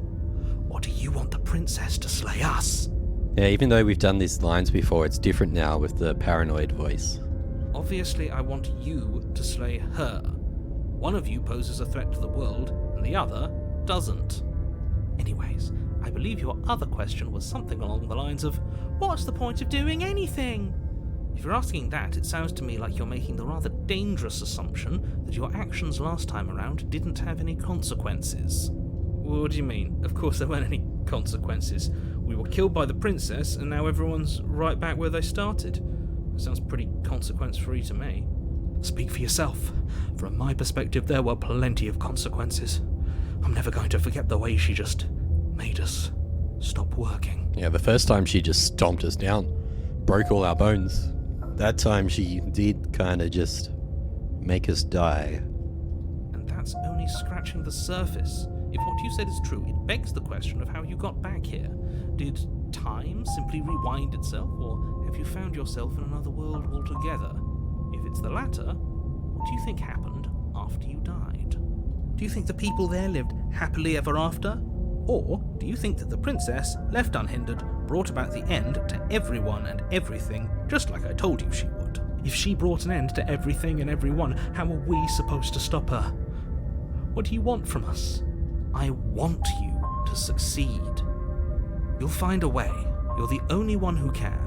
Or do you want the princess to slay us? Yeah, even though we've done these lines before, it's different now with the paranoid voice. Obviously, I want you to slay her. One of you poses a threat to the world, and the other doesn't. Anyways, I believe your other question was something along the lines of, what's the point of doing anything? If you're asking that, it sounds to me like you're making the rather dangerous assumption that your actions last time around didn't have any consequences. What do you mean? Of course there weren't any consequences. We were killed by the princess, and now everyone's right back where they started. Sounds pretty consequence-free to me. Speak for yourself. From my perspective, there were plenty of consequences. I'm never going to forget the way she just made us stop working. Yeah, the first time she just stomped us down, broke all our bones. That time she did kind of just make us die. And that's only scratching the surface. If what you said is true, it begs the question of how you got back here. Did time simply rewind itself, or have you found yourself in another world altogether? If it's the latter, what do you think happened after you died? Do you think the people there lived happily ever after? Or do you think that the princess, left unhindered, brought about the end to everyone and everything, just like I told you she would? If she brought an end to everything and everyone, how are we supposed to stop her? What do you want from us? I want you to succeed. You'll find a way. You're the only one who can.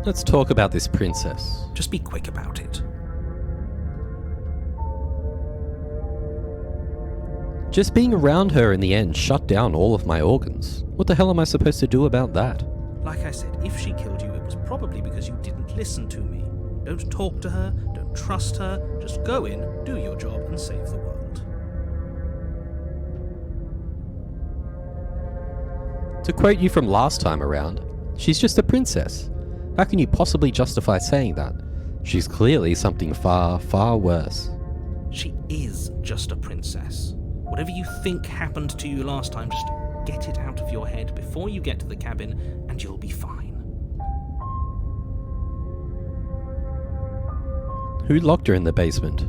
Let's talk about this princess. Just be quick about it. Just being around her in the end shut down all of my organs. What the hell am I supposed to do about that? Like I said, if she killed you, it was probably because you didn't listen to me. Don't talk to her, don't trust her, just go in, do your job, and save the world. To quote you from last time around, she's just a princess. How can you possibly justify saying that? She's clearly something far, far worse. She is just a princess. Whatever you think happened to you last time, just get it out of your head before you get to the cabin, and you'll be fine. Who locked her in the basement?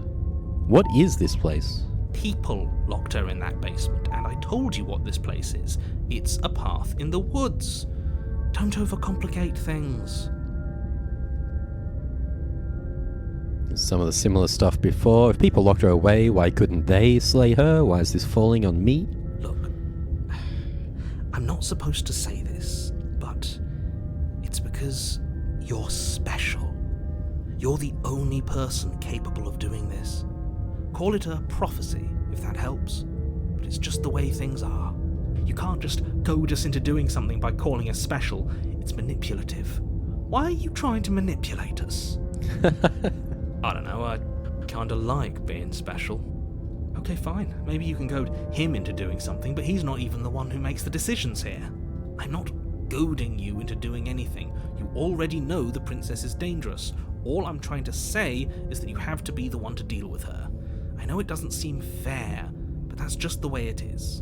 What is this place? People locked her in that basement, and I told you what this place is. It's a path in the woods. Don't overcomplicate things. Some of the similar stuff before. If people locked her away, why couldn't they slay her? Why is this falling on me? Look, I'm not supposed to say this, but it's because you're special. You're the only person capable of doing this. Call it a prophecy, if that helps. But it's just the way things are. You can't just goad us into doing something by calling us special. It's manipulative. Why are you trying to manipulate us? I don't know, I kinda like being special. Okay, fine. Maybe you can goad him into doing something, but he's not even the one who makes the decisions here. I'm not goading you into doing anything. You already know the princess is dangerous. All I'm trying to say is that you have to be the one to deal with her. I know it doesn't seem fair, but that's just the way it is.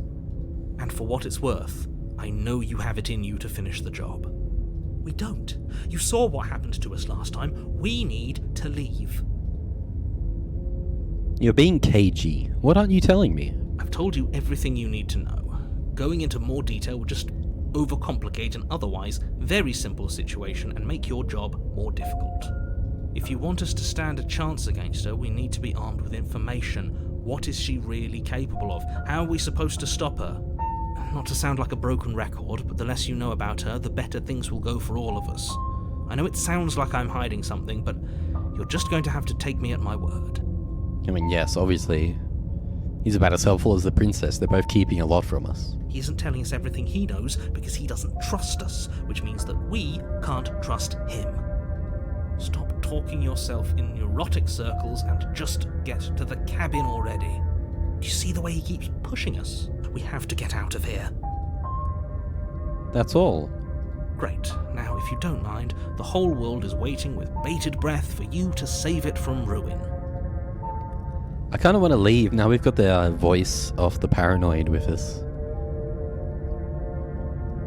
And for what it's worth, I know you have it in you to finish the job. We don't. You saw what happened to us last time. We need to leave. You're being cagey. What aren't you telling me? I've told you everything you need to know. Going into more detail would just overcomplicate an otherwise very simple situation and make your job more difficult. If you want us to stand a chance against her, we need to be armed with information. What is she really capable of? How are we supposed to stop her? Not to sound like a broken record, but the less you know about her, the better things will go for all of us. I know it sounds like I'm hiding something, but you're just going to have to take me at my word. I mean, yes, obviously. He's about as helpful as the princess. They're both keeping a lot from us. He isn't telling us everything he knows because he doesn't trust us, which means that we can't trust him. Stop talking yourself in neurotic circles and just get to the cabin already. Do you see the way he keeps pushing us? We have to get out of here. That's all. Great. Now, if you don't mind, the whole world is waiting with bated breath for you to save it from ruin. I kind of want to leave. Now we've got the voice of the paranoid with us.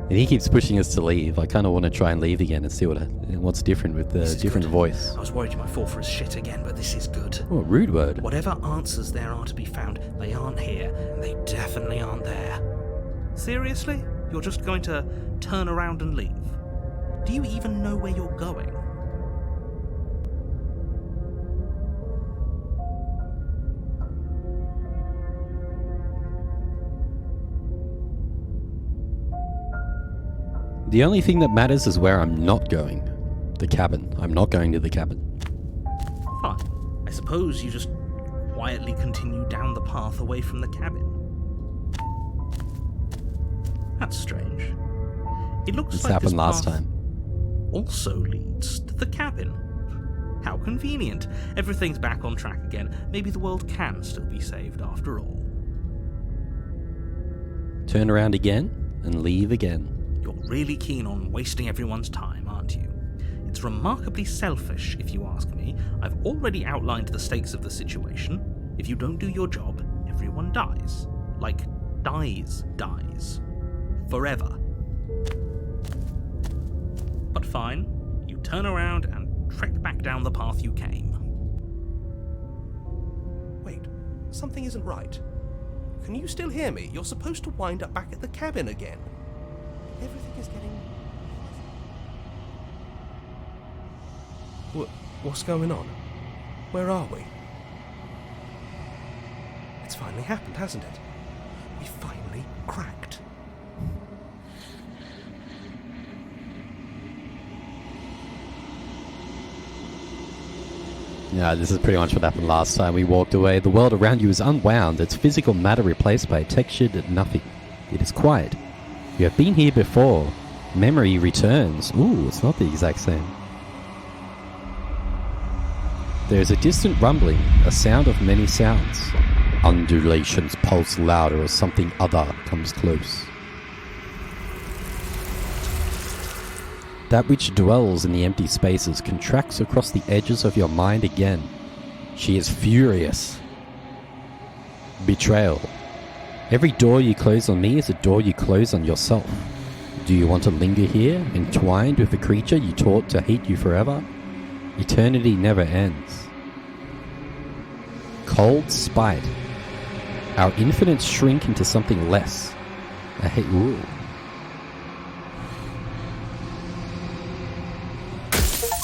And he keeps pushing us to leave. I kind of want to try and leave again and see what's different with the different voice. I was worried you might fall for his shit again, but this is good. Oh, rude word. Whatever answers there are to be found, they aren't here, and they definitely aren't there. Seriously? You're just going to turn around and leave? Do you even know where you're going? The only thing that matters is where I'm not going. The cabin. I'm not going to the cabin. Fine. I suppose you just quietly continue down the path away from the cabin. That's strange. It looks This like happened this last path time. also leads to the cabin. How convenient. Everything's back on track again. Maybe the world can still be saved after all. Turn around again and leave again. You're really keen on wasting everyone's time, aren't you? It's remarkably selfish, if you ask me. I've already outlined the stakes of the situation. If you don't do your job, everyone dies. Like, dies. Forever. But fine, you turn around and trek back down the path you came. Wait, something isn't right. Can you still hear me? You're supposed to wind up back at the cabin again. Everything is getting... What's going on? Where are we? It's finally happened, hasn't it? We finally cracked. Yeah, this is pretty much what happened last time we walked away. The world around you is unwound, its physical matter replaced by textured nothing. It is quiet. You have been here before. Memory returns. Ooh, it's not the exact same. There is a distant rumbling, a sound of many sounds. Undulations pulse louder as something other comes close. That which dwells in the empty spaces contracts across the edges of your mind again. She is furious. Betrayal. Every door you close on me is a door you close on yourself. Do you want to linger here, entwined with the creature you taught to hate you forever? Eternity never ends. Cold spite. Our infinites shrink into something less. I hate... Ooh.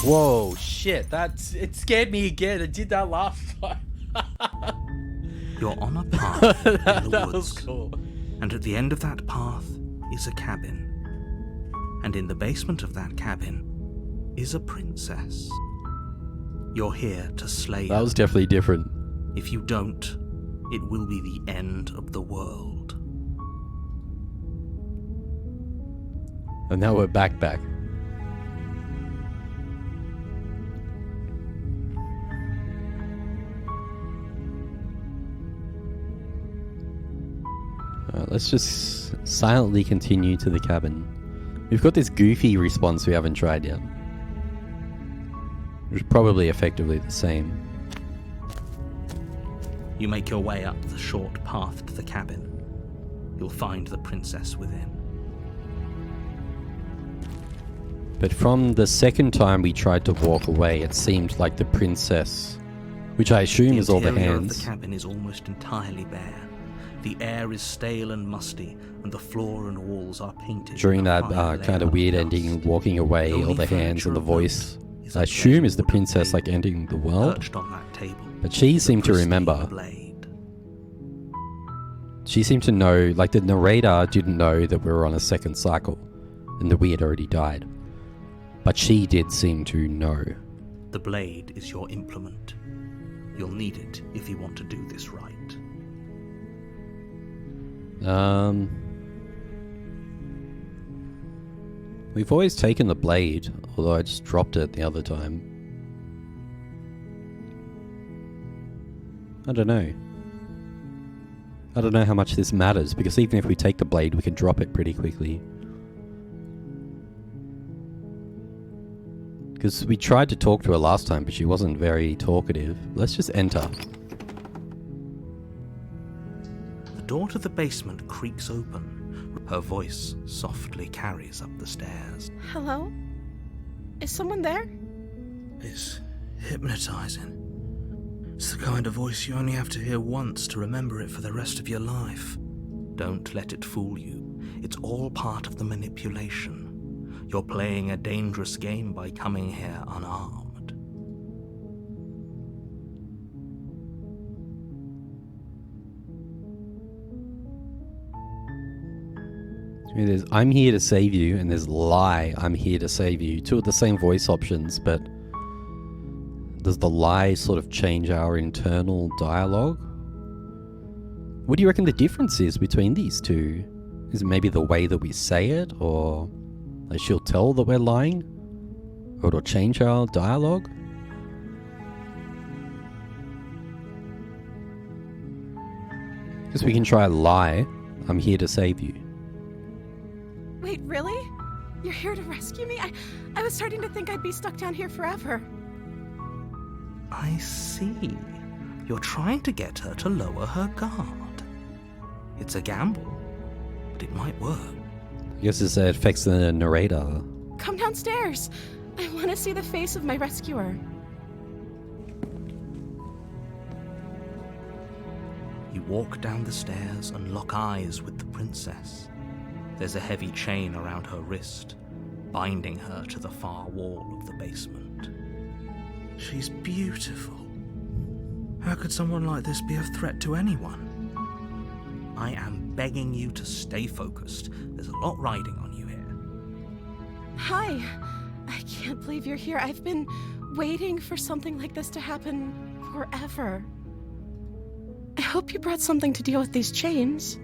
Whoa, shit, it scared me again. It did that last time. You're on a path in the That woods, was cool. and at the end of that path is a cabin. And in the basement of that cabin is a princess. You're here to slay That her. was definitely different. If you don't, it will be the end of the world. And now we're back. Let's just silently continue to the cabin. We've got this goofy response we haven't tried yet. Which is probably effectively the same. You make your way up the short path to the cabin. You'll find the princess within. But from the second time we tried to walk away, it seemed like the princess, which I assume is all the interior of hands. the cabin is almost entirely bare. The air is stale and musty, and the floor and walls are painted. During in a that fine kind layer of weird dust. ending, walking away, The all only the hands furniture and the of voice, note is I a assume is the wooden princess like table. ending the world. Perched on that table But she is a seemed to pristine remember. blade. She seemed to know, like the narrator didn't know that we were on a second cycle and that we had already died. But she did seem to know. The blade is your implement. You'll need it if you want to do this right. We've always taken the blade, although I just dropped it the other time. I don't know. I don't know how much this matters, because even if we take the blade, we can drop it pretty quickly. Because we tried to talk to her last time, but she wasn't very talkative. Let's just enter. The door to the basement creaks open. Her voice softly carries up the stairs. Hello? Is someone there? It's hypnotizing. It's the kind of voice you only have to hear once to remember it for the rest of your life. Don't let it fool you. It's all part of the manipulation. You're playing a dangerous game by coming here unarmed. There's I'm here to save you, and there's lie, I'm here to save you. Two of the same voice options, but does the lie sort of change our internal dialogue? What do you reckon the difference is between these two? Is it maybe the way that we say it, or like she'll tell that we're lying? Or it'll change our dialogue? Because we can try lie, I'm here to save you. Wait, really? You're here to rescue me? I was starting to think I'd be stuck down here forever. I see. You're trying to get her to lower her guard. It's a gamble, but it might work. I guess it affects the narrator. Come downstairs. I want to see the face of my rescuer. You walk down the stairs and lock eyes with the princess. There's a heavy chain around her wrist, binding her to the far wall of the basement. She's beautiful. How could someone like this be a threat to anyone? I am begging you to stay focused. There's a lot riding on you here. Hi. I can't believe you're here. I've been waiting for something like this to happen forever. I hope you brought something to deal with these chains.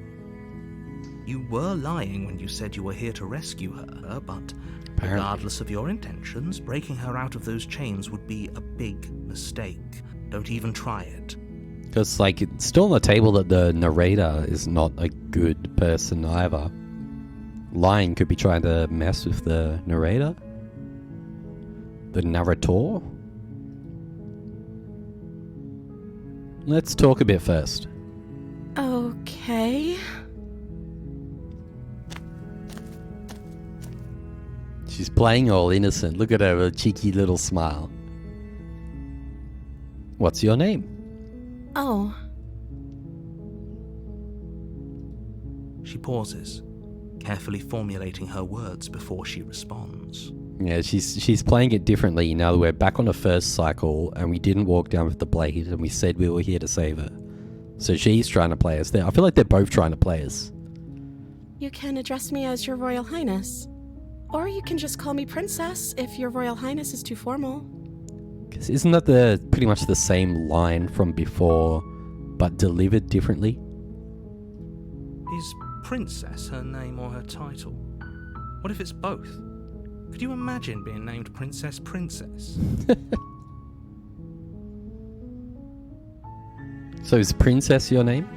You were lying when you said you were here to rescue her, but regardless of your intentions, breaking her out of those chains would be a big mistake. Don't even try it. Because, like, it's still on the table that the narrator is not a good person either. Lying could be trying to mess with the narrator. The narrator. Let's talk a bit first. Okay. She's playing all innocent. Look at her, a cheeky little smile. What's your name? Oh. She pauses, carefully formulating her words before she responds. Yeah, she's playing it differently now that we're back on the first cycle and we didn't walk down with the blade and we said we were here to save her. So she's trying to play us. I feel like they're both trying to play us. You can address me as Your Royal Highness. Or you can just call me Princess if Your Royal Highness is too formal. Because isn't that pretty much the same line from before, but delivered differently? Is Princess her name or her title? What if it's both? Could you imagine being named Princess Princess? So is Princess your name?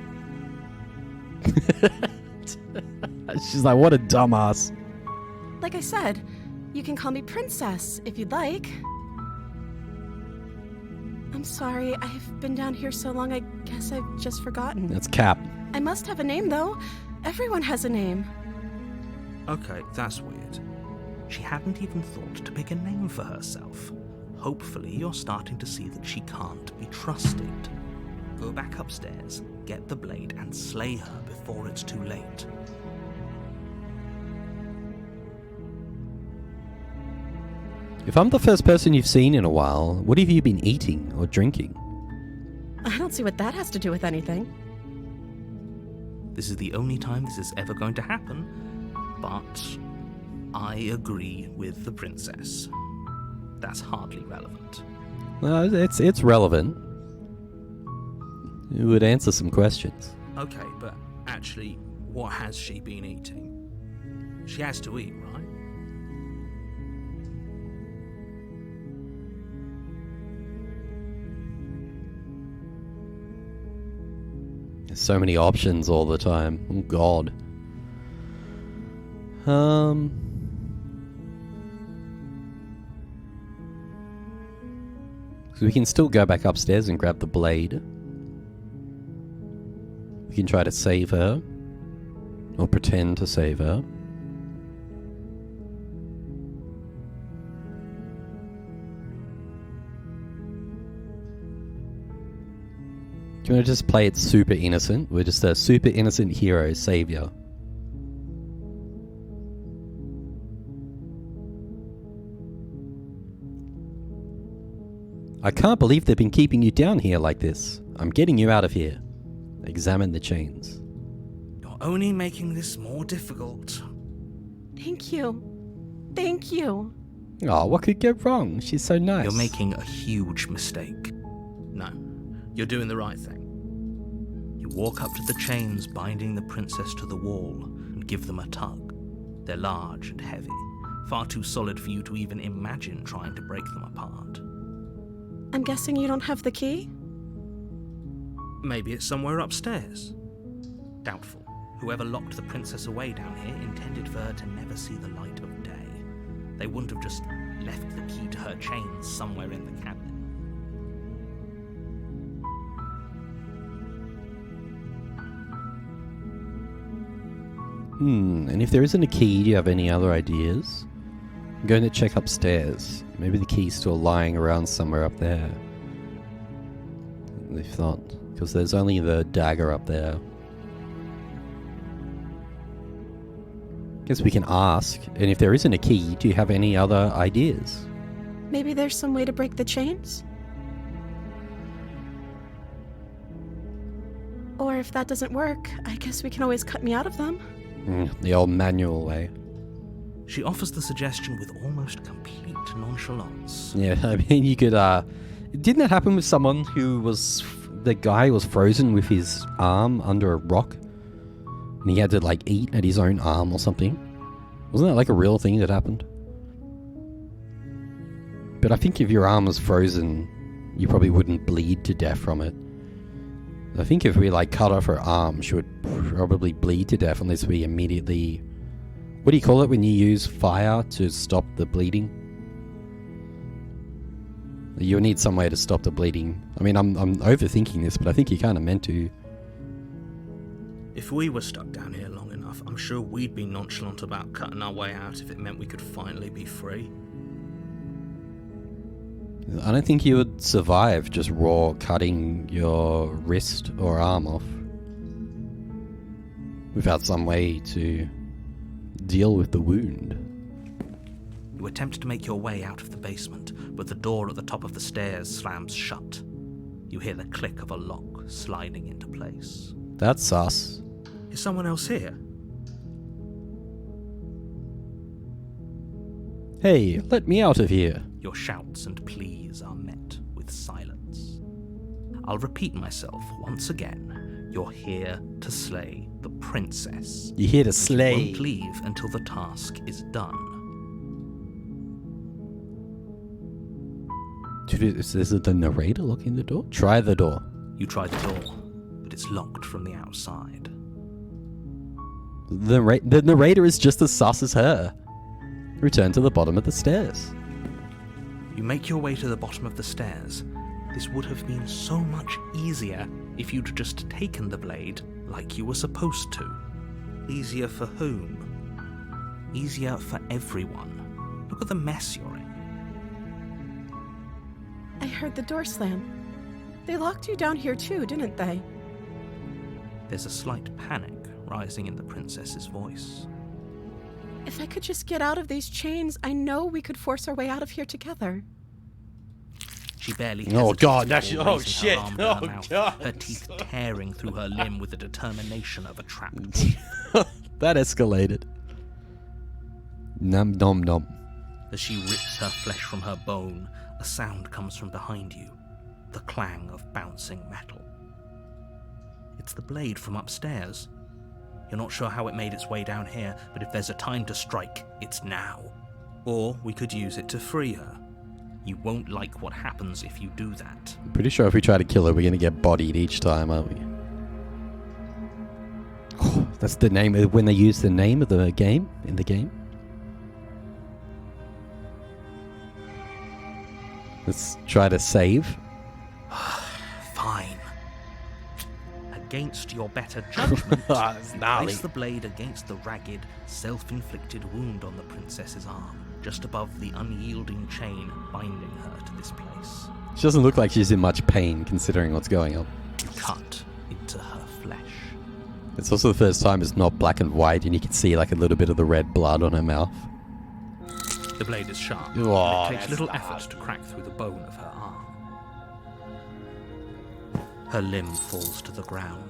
She's like, what a dumbass. Like I said, you can call me Princess if you'd like. I'm sorry, I've been down here so long I guess I've just forgotten. That's Cap. I must have a name though. Everyone has a name. Okay, that's weird. She hadn't even thought to pick a name for herself. Hopefully you're starting to see that she can't be trusted. Go back upstairs, get the blade, and slay her before it's too late. If I'm the first person you've seen in a while, what have you been eating or drinking? I don't see what that has to do with anything. This is the only time this is ever going to happen, but I agree with the princess. That's hardly relevant. Well, it's relevant. It would answer some questions. Okay, but actually, what has she been eating? She has to eat, right? There's so many options all the time. Oh god. So we can still go back upstairs and grab the blade. We can try to save her. Or pretend to save her. Do you want to just play it super innocent? We're just a super innocent hero savior. I can't believe they've been keeping you down here like this. I'm getting you out of here. Examine the chains. You're only making this more difficult. Thank you. Thank you. Oh, what could go wrong? She's so nice. You're making a huge mistake. No, you're doing the right thing. You walk up to the chains binding the princess to the wall and give them a tug. They're large and heavy, far too solid for you to even imagine trying to break them apart. I'm guessing you don't have the key? Maybe it's somewhere upstairs. Doubtful. Whoever locked the princess away down here intended for her to never see the light of day. They wouldn't have just left the key to her chains somewhere in the cabinet. And if there isn't a key, do you have any other ideas? I'm going to check upstairs. Maybe the key's still lying around somewhere up there. If not, because there's only the dagger up there. Guess we can ask. And if there isn't a key, do you have any other ideas? Maybe there's some way to break the chains? Or if that doesn't work, I guess we can always cut me out of them. The old manual way. She offers the suggestion with almost complete nonchalance. Yeah, I mean, you could, didn't that happen with someone who was, the guy was frozen with his arm under a rock? And he had to, like, eat at his own arm or something? Wasn't that, like, a real thing that happened? But I think if your arm was frozen, you probably wouldn't bleed to death from it. I think if we, like, cut off her arm, she would probably bleed to death unless we immediately... What do you call it when you use fire to stop the bleeding? You'll need some way to stop the bleeding. I mean, I'm overthinking this, but I think you kind of meant to. If we were stuck down here long enough, I'm sure we'd be nonchalant about cutting our way out if it meant we could finally be free. I don't think you would survive just raw cutting your wrist or arm off without some way to deal with the wound. You attempt to make your way out of the basement, but the door at the top of the stairs slams shut. You hear the click of a lock sliding into place. That's sus. Is someone else here? Hey, let me out of here. Your shouts and pleas are met with silence. I'll repeat myself once again. You're here to slay the princess. You're here to You slay. won't leave until the task is done. Is it the narrator locking the door? Try the door. You try the door, but it's locked from the outside. The narrator is just as sus as her. Return to the bottom of the stairs. You make your way to the bottom of the stairs. This would have been so much easier if you'd just taken the blade like you were supposed to. Easier for whom? Easier for everyone. Look at the mess you're in. I heard the door slam. They locked you down here too, didn't they? There's a slight panic rising in the princess's voice. If I could just get out of these chains, I know we could force our way out of here together. She barely Oh, hesitates God, before that's- oh, raising shit. her arm to her Oh, mouth, God. her teeth tearing through her limb with the determination of a trapped. That escalated. Num nom nom. As she rips her flesh from her bone, a sound comes from behind you, the clang of bouncing metal. It's the blade from upstairs. You're not sure how it made its way down here, but if there's a time to strike, it's now. Or we could use it to free her. You won't like what happens if you do that. I'm pretty sure if we try to kill her, we're gonna get bodied each time, aren't we? Oh, that's the name of when they use the name of the game in the game. Let's try to save. Fine. Against your better judgment, It's gnarly. place the blade against the ragged, self-inflicted wound on the princess's arm, just above the unyielding chain binding her to this place. She doesn't look like she's in much pain considering what's going on. Cut into her flesh. It's also the first time it's not black and white and you can see like a little bit of the red blood on her mouth. The blade is sharp, Oh, and it takes that's little hard. effort to crack through the bone of her arm. Her limb falls to the ground,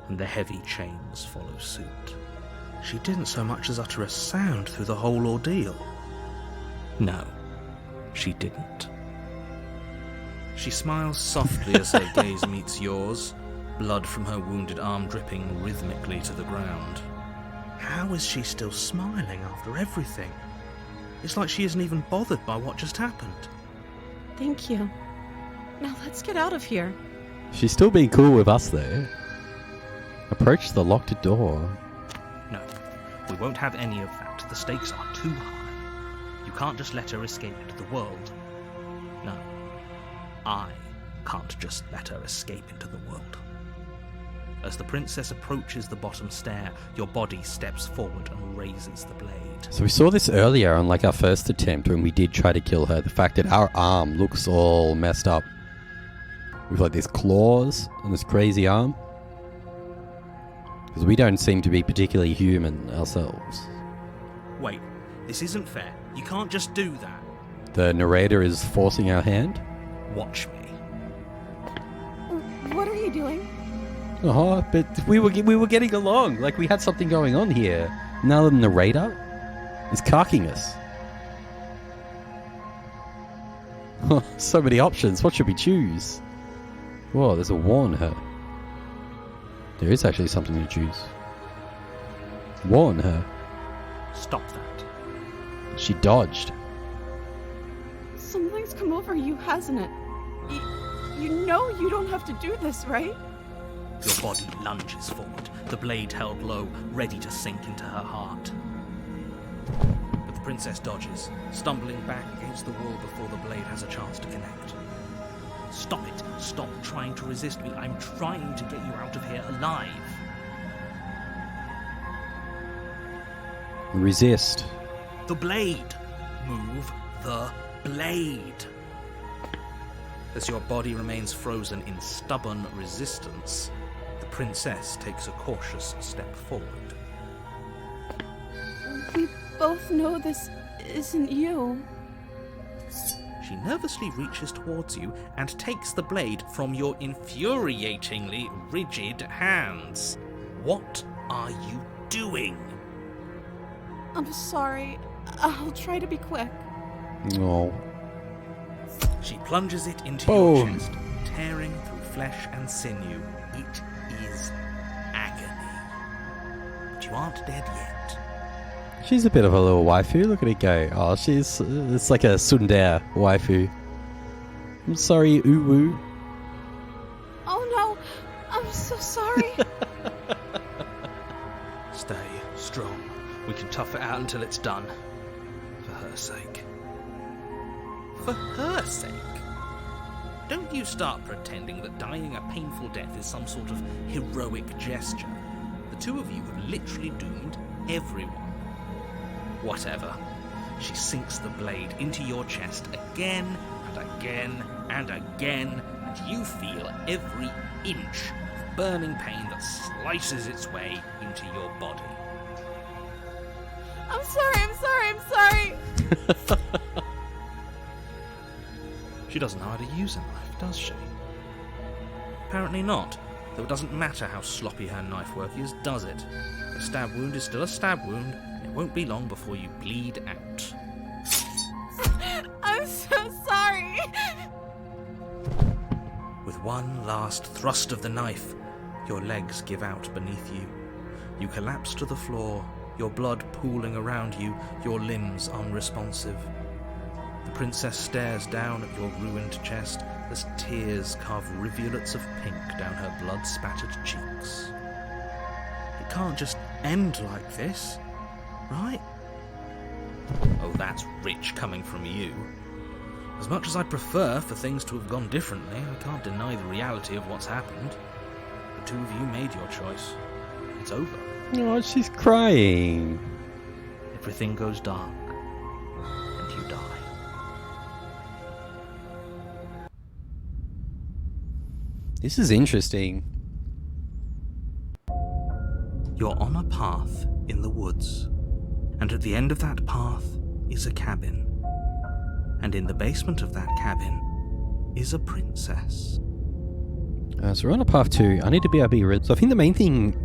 and the heavy chains follow suit. She didn't so much as utter a sound through the whole ordeal. No, she didn't. She smiles softly as her gaze meets yours, blood from her wounded arm dripping rhythmically to the ground. How is she still smiling after everything? It's like she isn't even bothered by what just happened. Thank you. Now let's get out of here. She's still being cool with us though. Approach the locked door. No, we won't have any of that. The stakes are too high. You can't just let her escape into the world. No, I can't just let her escape into the world. As the princess approaches the bottom stair, your body steps forward and raises the blade. So we saw this earlier on like our first attempt when we did try to kill her. The fact that our arm looks all messed up. With like these claws on this crazy arm. Because we don't seem to be particularly human ourselves. Wait, this isn't fair. You can't just do that. The narrator is forcing our hand. Watch me. What are you doing? Oh, but we were getting along. Like we had something going on here. Now the narrator is carking us. So many options. What should we choose? Whoa, there's a warn her. There is actually something to choose. Warn her. Stop that. She dodged. Something's come over you, hasn't it? You know you don't have to do this, right? Your body lunges forward, the blade held low, ready to sink into her heart. But the princess dodges, stumbling back against the wall before the blade has a chance to connect. Stop it. Stop trying to resist me. I'm trying to get you out of here alive. Resist. The blade. Move the blade. As your body remains frozen in stubborn resistance, the princess takes a cautious step forward. We both know this isn't you. She nervously reaches towards you and takes the blade from your infuriatingly rigid hands. What are you doing? I'm sorry. I'll try to be quick. No. She plunges it into Boom. your chest, tearing through flesh and sinew. It is agony. But you aren't dead yet. She's a bit of a little waifu. Look at it go. Oh, it's like a tsundere waifu. I'm sorry, Uwu. Oh no! I'm so sorry. Stay strong. We can tough it out until it's done. For her sake. For her sake? Don't you start pretending that dying a painful death is some sort of heroic gesture. The two of you have literally doomed everyone. Whatever. She sinks the blade into your chest again and again and again, and you feel every inch of burning pain that slices its way into your body. I'm sorry. She doesn't know how to use a knife, does she? Apparently not, though it doesn't matter how sloppy her knife work is, does it? A stab wound is still a stab wound, and it won't be long before you bleed out. I'm so sorry. With one last thrust of the knife, your legs give out beneath you. You collapse to the floor, your blood pooling around you, your limbs unresponsive. The princess stares down at your ruined chest as tears carve rivulets of pink down her blood-spattered cheeks. It can't just end like this, right? Oh, that's rich coming from you. As much as I'd prefer for things to have gone differently, I can't deny the reality of what's happened. The two of you made your choice. It's over. Oh, she's crying. Everything goes dark, and you die. This is interesting. You're on a path in the woods, and at the end of that path is a cabin. And in the basement of that cabin is a princess. So we're on a path to... I need to be able to be... So I think the main thing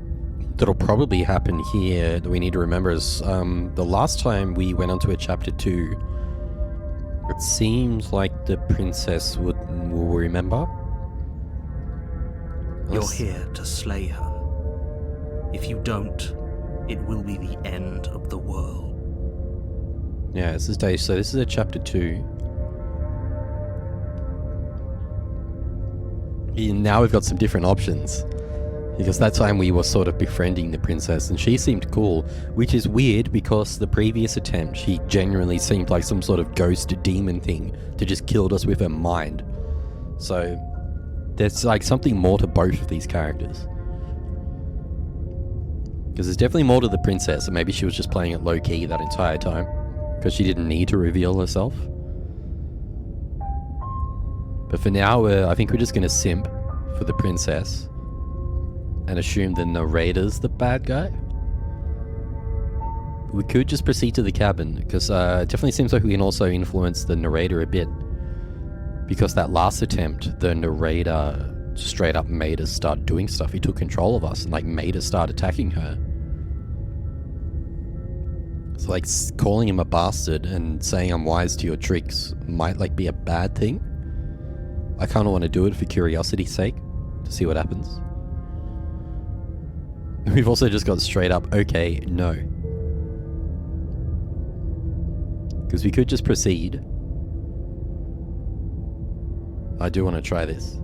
that'll probably happen here that we need to remember is the last time we went on to a chapter 2, it seems like the princess will remember. You're here to slay her. If you don't, it will be the end of the world. Yeah, this is day. So this is a chapter 2. And now we've got some different options. Because that time we were sort of befriending the princess and she seemed cool, which is weird because the previous attempt she genuinely seemed like some sort of ghost demon thing to just killed us with her mind. So there's like something more to both of these characters. Because there's definitely more to the princess, and maybe she was just playing it low-key that entire time. Because she didn't need to reveal herself. But for now, I think we're just going to simp for the princess. And assume the narrator's the bad guy. We could just proceed to the cabin, because it definitely seems like we can also influence the narrator a bit. Because that last attempt, the narrator straight up made us start doing stuff. He took control of us and like made us start attacking her. So like calling him a bastard and saying I'm wise to your tricks might like be a bad thing. I kind of want to do it for curiosity's sake to see what happens. We've also just got straight up, okay, no. Because we could just proceed. I do want to try this.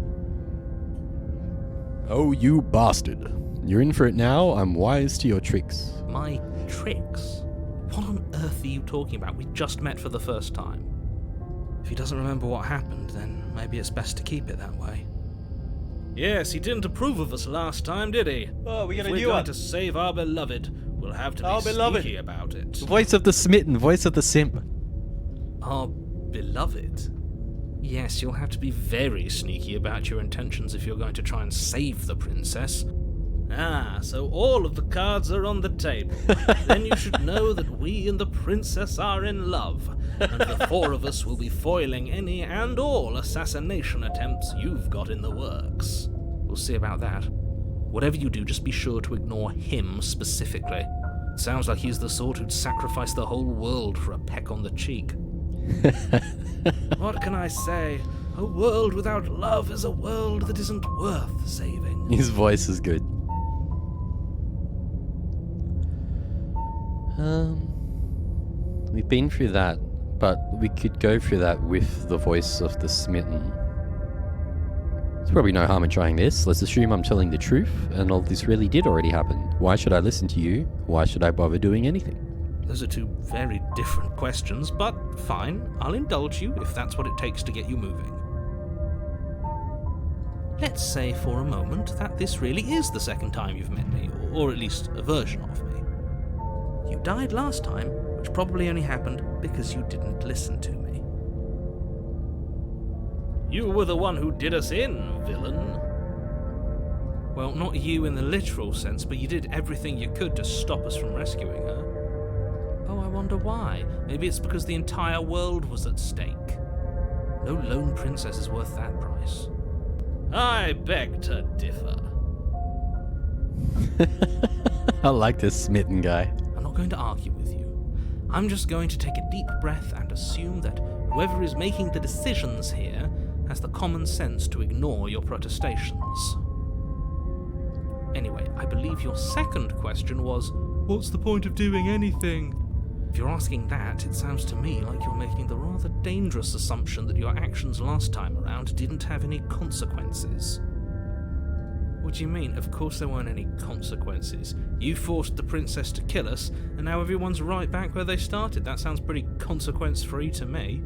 Oh, you bastard. You're in for it now. I'm wise to your tricks. My tricks? What on earth are you talking about? We just met for the first time. If he doesn't remember what happened, then maybe it's best to keep it that way. Yes, he didn't approve of us last time, did he? Oh, we got if we're going to save our beloved, we'll have to be sneaky about it. Voice of the smitten, voice of the simp. Our beloved? Yes, you'll have to be very sneaky about your intentions if you're going to try and save the princess. Ah, so all of the cards are on the table. Then you should know that we and the princess are in love, and the four of us will be foiling any and all assassination attempts you've got in the works. We'll see about that. Whatever you do, just be sure to ignore him specifically. It sounds like he's the sort who'd sacrifice the whole world for a peck on the cheek. What can I say? A world without love is a world that isn't worth saving. His voice is good. We've been through that, but we could go through that with the voice of the smitten. There's probably no harm in trying this. Let's assume I'm telling the truth, and all this really did already happen. Why should I listen to you? Why should I bother doing anything? Those are two very different questions, but fine, I'll indulge you if that's what it takes to get you moving. Let's say for a moment that this really is the second time you've met me, or at least a version of me. You died last time, which probably only happened because you didn't listen to me. You were the one who did us in, villain. Well, not you in the literal sense, but you did everything you could to stop us from rescuing her. Oh, I wonder why. Maybe it's because the entire world was at stake. No lone princess is worth that price. I beg to differ. I like this smitten guy. I'm not going to argue with you. I'm just going to take a deep breath and assume that whoever is making the decisions here has the common sense to ignore your protestations. Anyway, I believe your second question was, what's the point of doing anything? If you're asking that, it sounds to me like you're making the rather dangerous assumption that your actions last time around didn't have any consequences. What do you mean? Of course there weren't any consequences. You forced the princess to kill us, and now everyone's right back where they started. That sounds pretty consequence-free to me.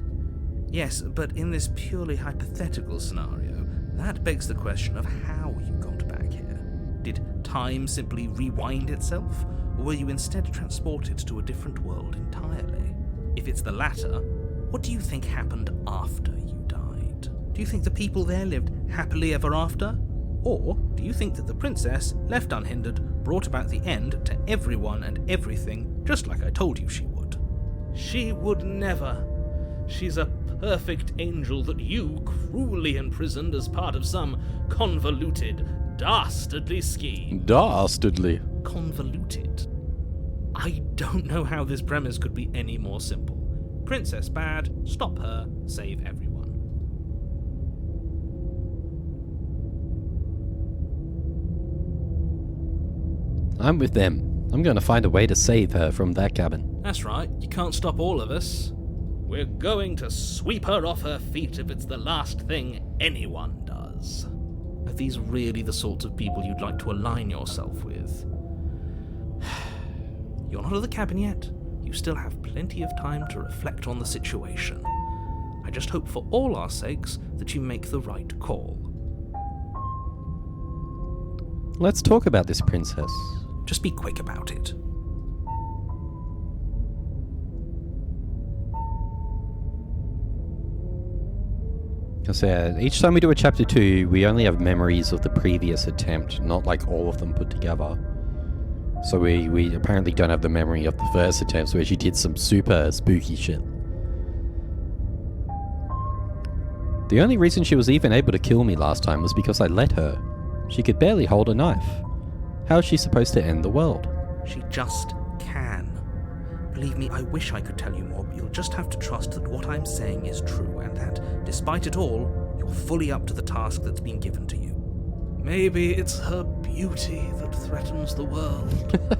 Yes, but in this purely hypothetical scenario, that begs the question of how you got back here. Did time simply rewind itself, or were you instead transported to a different world entirely? If it's the latter, what do you think happened after you died? Do you think the people there lived happily ever after? Or do you think that the princess, left unhindered, brought about the end to everyone and everything, just like I told you she would? She would never. She's a perfect angel that you cruelly imprisoned as part of some convoluted, dastardly scheme. Dastardly. Convoluted. I don't know how this premise could be any more simple. Princess bad, stop her, save everyone. I'm with them. I'm going to find a way to save her from that cabin. That's right, you can't stop all of us. We're going to sweep her off her feet if it's the last thing anyone does. Are these really the sorts of people you'd like to align yourself with? You're not at the cabin yet. You still have plenty of time to reflect on the situation. I just hope for all our sakes that you make the right call. Let's talk about this princess. Just be quick about it. So each time we do a chapter 2, we only have memories of the previous attempt, not like all of them put together. So we apparently don't have the memory of the first attempt where she did some super spooky shit. The only reason she was even able to kill me last time was because I let her. She could barely hold a knife. How is she supposed to end the world? She just can. Believe me, I wish I could tell you more, but you'll just have to trust that what I'm saying is true, and that, despite it all, you're fully up to the task that's been given to you. Maybe it's her beauty that threatens the world.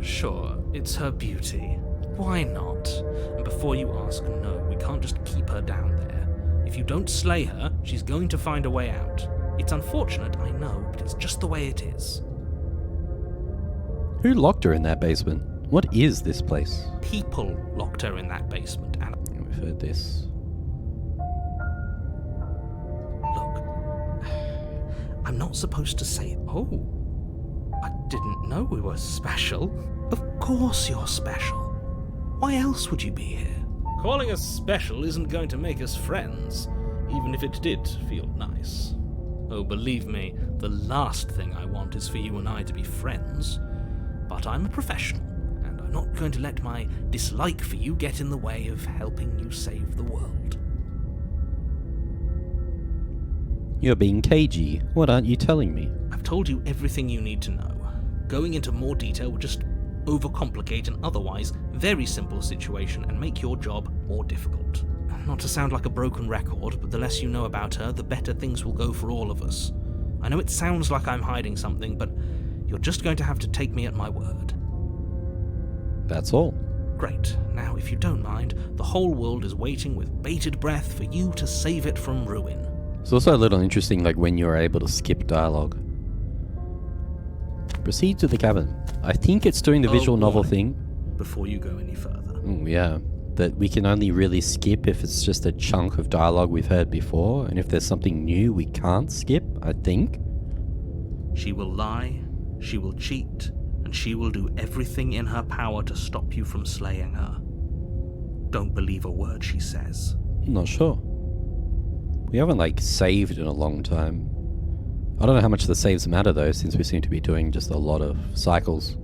Sure, it's her beauty. Why not? And before you ask, no, we can't just keep her down there. If you don't slay her, she's going to find a way out. It's unfortunate, I know, but it's just the way it is. Who locked her in that basement? What is this place? People locked her in that basement, and We've heard this. look, I'm not supposed to say, oh, I didn't know we were special. Of course you're special. Why else would you be here? Calling us special isn't going to make us friends, even if it did feel nice. Oh, believe me, the last thing I want is for you and I to be friends. But I'm a professional, and I'm not going to let my dislike for you get in the way of helping you save the world. You're being cagey. What aren't you telling me? I've told you everything you need to know. Going into more detail would just overcomplicate an otherwise very simple situation and make your job more difficult. Not to sound like a broken record, but the less you know about her, the better things will go for all of us. I know it sounds like I'm hiding something, but you're just going to have to take me at my word. That's all. Great. Now, if you don't mind, the whole world is waiting with bated breath for you to save it from ruin. It's also a little interesting, like when you're able to skip dialogue. Proceed to the cabin. I think it's doing the visual novel thing. Before you go any further. Yeah. That we can only really skip if it's just a chunk of dialogue we've heard before, and if there's something new we can't skip, I think. She will lie, she will cheat, and she will do everything in her power to stop you from slaying her. Don't believe a word she says. I'm not sure. We haven't, saved in a long time. I don't know how much the saves matter, though, since we seem to be doing just a lot of cycles.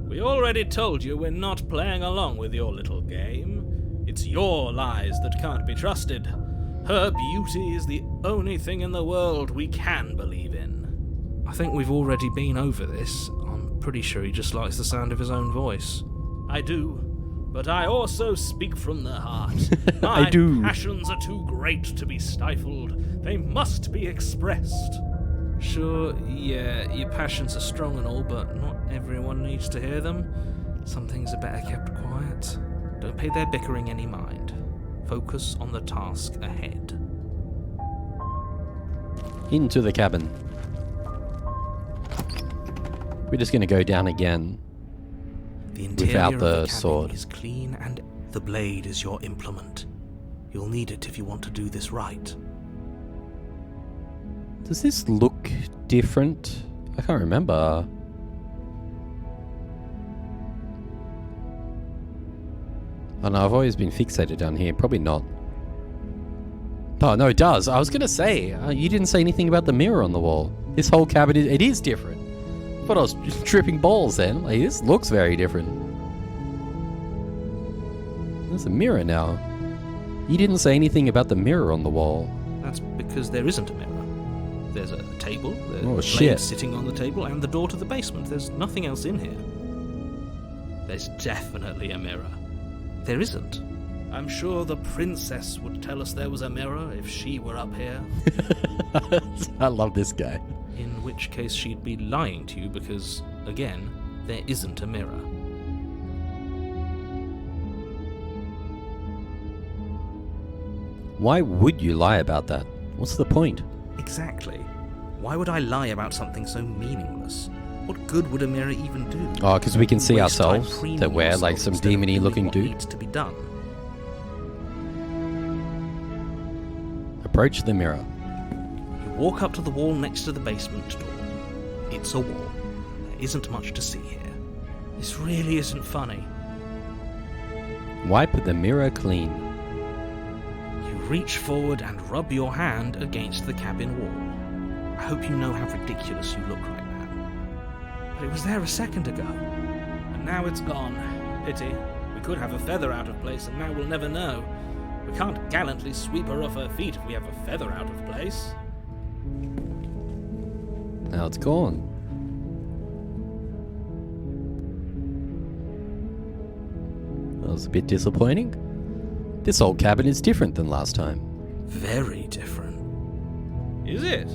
We already told you we're not playing along with your little game. It's your lies that can't be trusted. Her beauty is the only thing in the world we can believe in. I think we've already been over this. I'm pretty sure he just likes the sound of his own voice. I do, but I also speak from the heart. I do. My passions are too great to be stifled. They must be expressed. Sure, yeah, your passions are strong and all, but not everyone needs to hear them. Some things are better kept quiet. Don't pay their bickering any mind. Focus on the task ahead. Into the cabin. We're just going to go down again. The interior Without of the the cabin sword. is clean and The blade is your implement. You'll need it if you want to do this right. Does this look different? I can't remember. Oh no, I've always been fixated down here. Probably not. Oh no, it does. I was gonna say, you didn't say anything about the mirror on the wall. This whole cabin, it is different. I thought I was just tripping balls then. Like, this looks very different. There's a mirror now. You didn't say anything about the mirror on the wall. That's because there isn't a mirror. There's a table, there's Oh, a shit. blade sitting on the table, and the door to the basement. There's nothing else in here. There's definitely a mirror. There isn't. I'm sure the princess would tell us there was a mirror if she were up here. I love this guy. In which case she'd be lying to you because, again, there isn't a mirror. Why would you lie about that? What's the point? Exactly. Why would I lie about something so meaningless? What good would a mirror even do? Oh, because we can see Waste time ourselves, preening that we're like yourself some instead of demony doing looking what dude. needs to be done. Approach the mirror. You walk up to the wall next to the basement door. It's a wall. There isn't much to see here. This really isn't funny. Wipe the mirror clean. You reach forward and rub your hand against the cabin wall. I hope you know how ridiculous you look right now. But it was there a second ago. And now it's gone. Pity. We could have a feather out of place and now we'll never know. We can't gallantly sweep her off her feet if we have a feather out of place. Now it's gone. That was a bit disappointing. This old cabin is different than last time. Very different. Is it?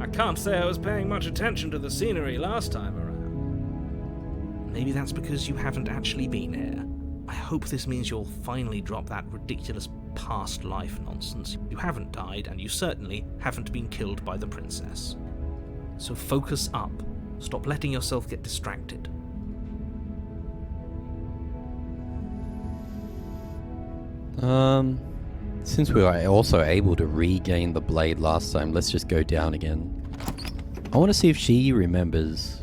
I can't say I was paying much attention to the scenery last time around. Maybe that's because you haven't actually been here. I hope this means you'll finally drop that ridiculous past life nonsense. You haven't died, and you certainly haven't been killed by the princess. So focus up. Stop letting yourself get distracted. Since we were also able to regain the blade last time, let's just go down again. I want to see if she remembers.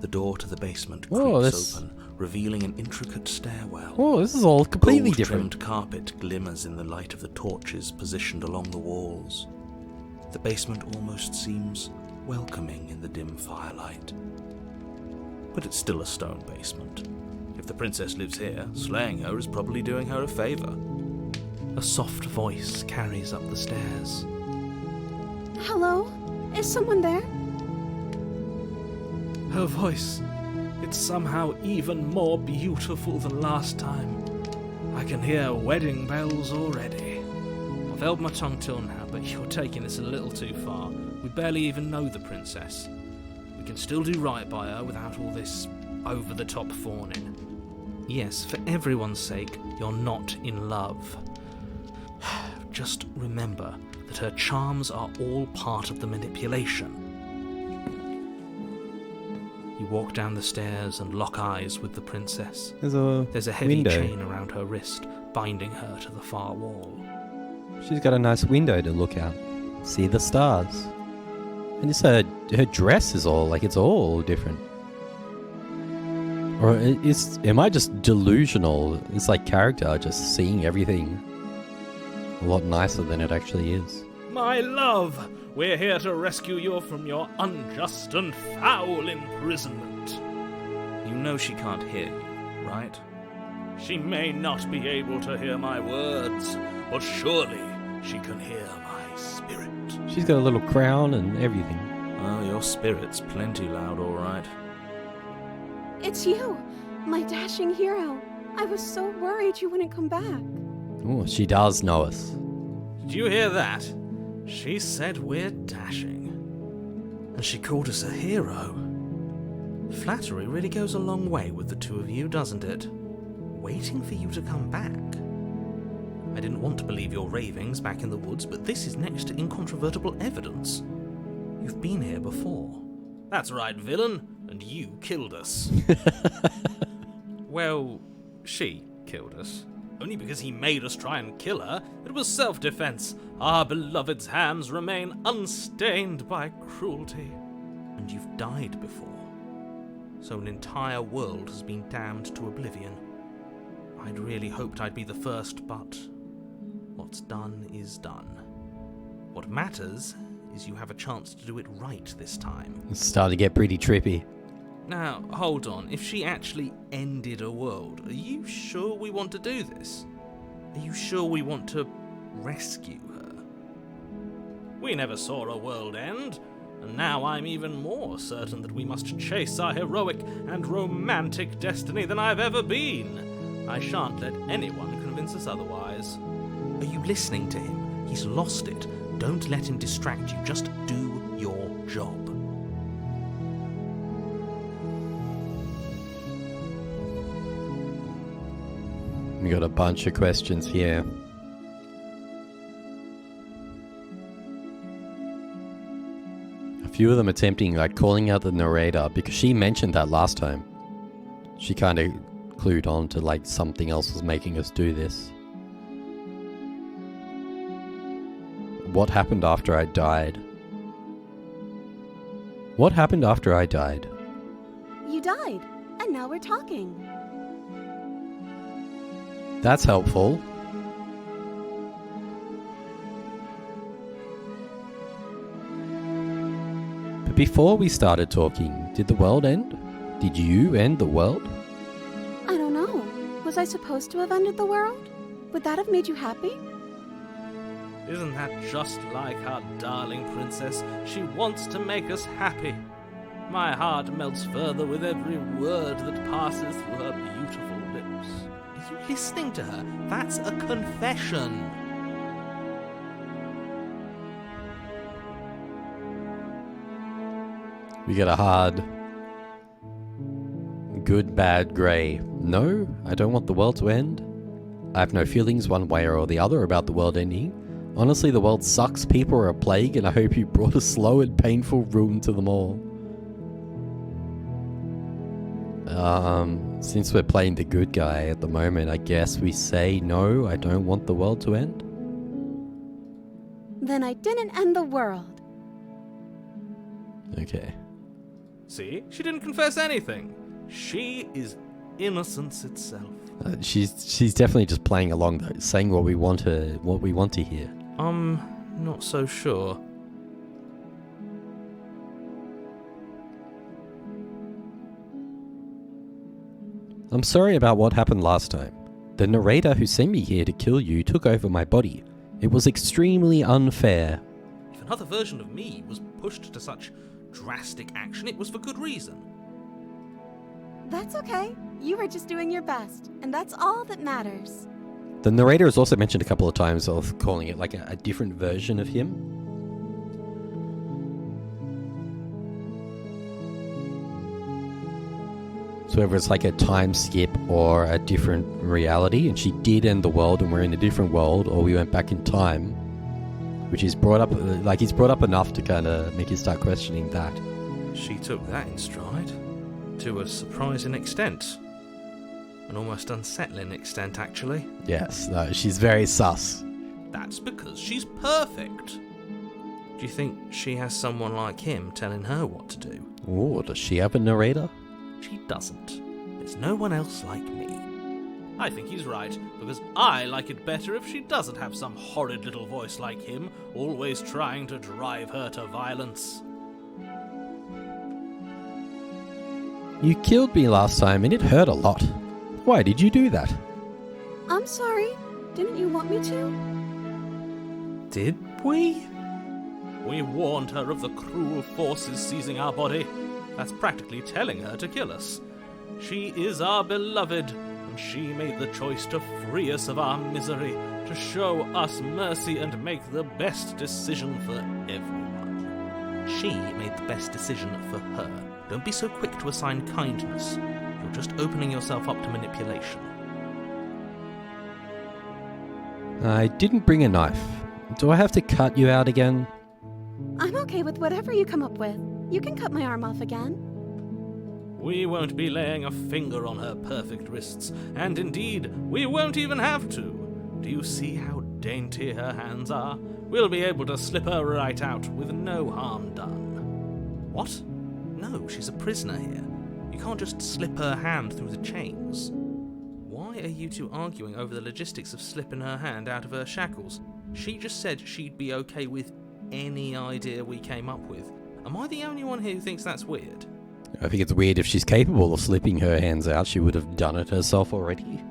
The door to the basement Oh, creaks open, revealing an intricate stairwell. Oh, this is all completely Gold-trimmed different. carpet glimmers in the light of the torches positioned along the walls. The basement almost seems welcoming in the dim firelight. But it's still a stone basement. If the princess lives here, slaying her is probably doing her a favour. A soft voice carries up the stairs. Hello? Is someone there? Her voice, it's somehow even more beautiful than last time. I can hear wedding bells already. I've held my tongue till now, but you're taking this a little too far. We barely even know the princess. We can still do right by her without all this over-the-top fawning. Yes, for everyone's sake, you're not in love. Just remember that her charms are all part of the manipulation. You walk down the stairs and lock eyes with the princess. There's a heavy window. chain around her wrist, binding her to the far wall. She's got a nice window to look out. See the stars. And it's her dress is all, like, it's all different. Or am I just delusional? It's like character just seeing everything a lot nicer than it actually is. My love, we're here to rescue you from your unjust and foul imprisonment. You know she can't hear you, right? She may not be able to hear my words, but surely she can hear my spirit. She's got a little crown and everything. Oh, your spirit's plenty loud, all right. It's you, my dashing hero. I was so worried you wouldn't come back. Oh, she does know us. Did you hear that? She said we're dashing. And she called us a hero. Flattery really goes a long way with the two of you, doesn't it? Waiting for you to come back. I didn't want to believe your ravings back in the woods, but this is next to incontrovertible evidence. You've been here before. That's right, villain, and you killed us. Well, she killed us. Only because he made us try and kill her. It was self-defense. Our beloved's hands remain unstained by cruelty. And you've died before. So an entire world has been damned to oblivion. I'd really hoped I'd be the first, but what's done is done. What matters is you have a chance to do it right this time. It's starting to get pretty trippy. Now, hold on. If she actually ended a world, are you sure we want to do this? Are you sure we want to rescue her? We never saw a world end, and now I'm even more certain that we must chase our heroic and romantic destiny than I've ever been. I shan't let anyone convince us otherwise. Are you listening to him? He's lost it. Don't let him distract you. Just do your job. We got a bunch of questions here. A few of them attempting, like, calling out the narrator, because she mentioned that last time. She kind of clued on to, like, something else was making us do this. What happened after I died? What happened after I died? You died, and now we're talking. That's helpful. But before we started talking, did the world end? Did you end the world? I don't know. Was I supposed to have ended the world? Would that have made you happy? Isn't that just like our darling princess? She wants to make us happy. My heart melts further with every word that passes through her beautiful lips. Are you listening to her? That's a confession. We get a hard good, bad, grey. No, I don't want the world to end. I have no feelings one way or the other about the world ending. Honestly, the world sucks, people are a plague, and I hope you brought a slow and painful ruin to them all. Since we're playing the good guy at the moment, I guess we say no, I don't want the world to end. Then I didn't end the world. Okay. See? She didn't confess anything. She is innocence itself. She's definitely just playing along though, saying what we want to hear. Not so sure. I'm sorry about what happened last time. The narrator who sent me here to kill you took over my body. It was extremely unfair. If another version of me was pushed to such drastic action, it was for good reason. That's okay. You were just doing your best, and that's all that matters. The narrator has also mentioned a couple of times of calling it like a different version of him. So whether it's like a time skip or a different reality, and she did end the world and we're in a different world, or we went back in time, which is brought up, like he's brought up enough to kind of make you start questioning that. She took that in stride, to a surprising extent. An almost unsettling extent, actually. Yes, no, she's very sus. That's because she's perfect. Do you think she has someone like him telling her what to do? Oh, does she have a narrator? She doesn't. There's no one else like me. I think he's right, because I like it better if she doesn't have some horrid little voice like him, always trying to drive her to violence. You killed me last time and it hurt a lot. Why did you do that? I'm sorry. Didn't you want me to? Did we? We warned her of the cruel forces seizing our body. That's practically telling her to kill us. She is our beloved, and she made the choice to free us of our misery, to show us mercy and make the best decision for everyone. She made the best decision for her. Don't be so quick to assign kindness. You're just opening yourself up to manipulation. I didn't bring a knife. Do I have to cut you out again? I'm okay with whatever you come up with. You can cut my arm off again. We won't be laying a finger on her perfect wrists, and indeed, we won't even have to. Do you see how dainty her hands are? We'll be able to slip her right out with no harm done. What? No, she's a prisoner here. You can't just slip her hand through the chains. Why are you two arguing over the logistics of slipping her hand out of her shackles? She just said she'd be okay with any idea we came up with. Am I the only one here who thinks that's weird? I think it's weird if she's capable of slipping her hands out. She would have done it herself already.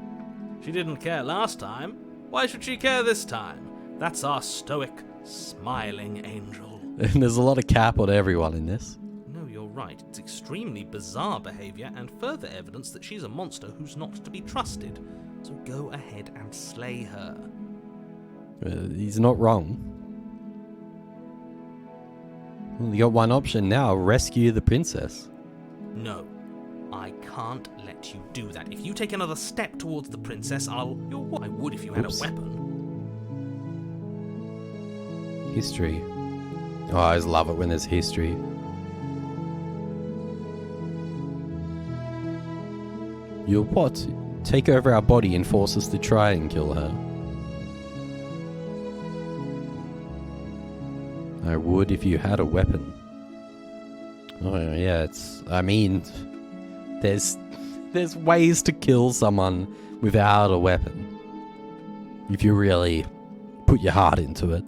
She didn't care last time. Why should she care this time? That's our stoic, smiling angel. And there's a lot of cap on everyone in this. No, you're right. It's extremely bizarre behaviour and further evidence that she's a monster who's not to be trusted. So go ahead and slay her. He's not wrong. Well, you got one option now. Rescue the princess. No, I can't let you do that. If you take another step towards the princess, I would if you had a weapon. History. Oh, I always love it when there's history. You'll what? Take over our body and force us to try and kill her. I would if you had a weapon. Oh yeah, there's ways to kill someone without a weapon. If you really put your heart into it.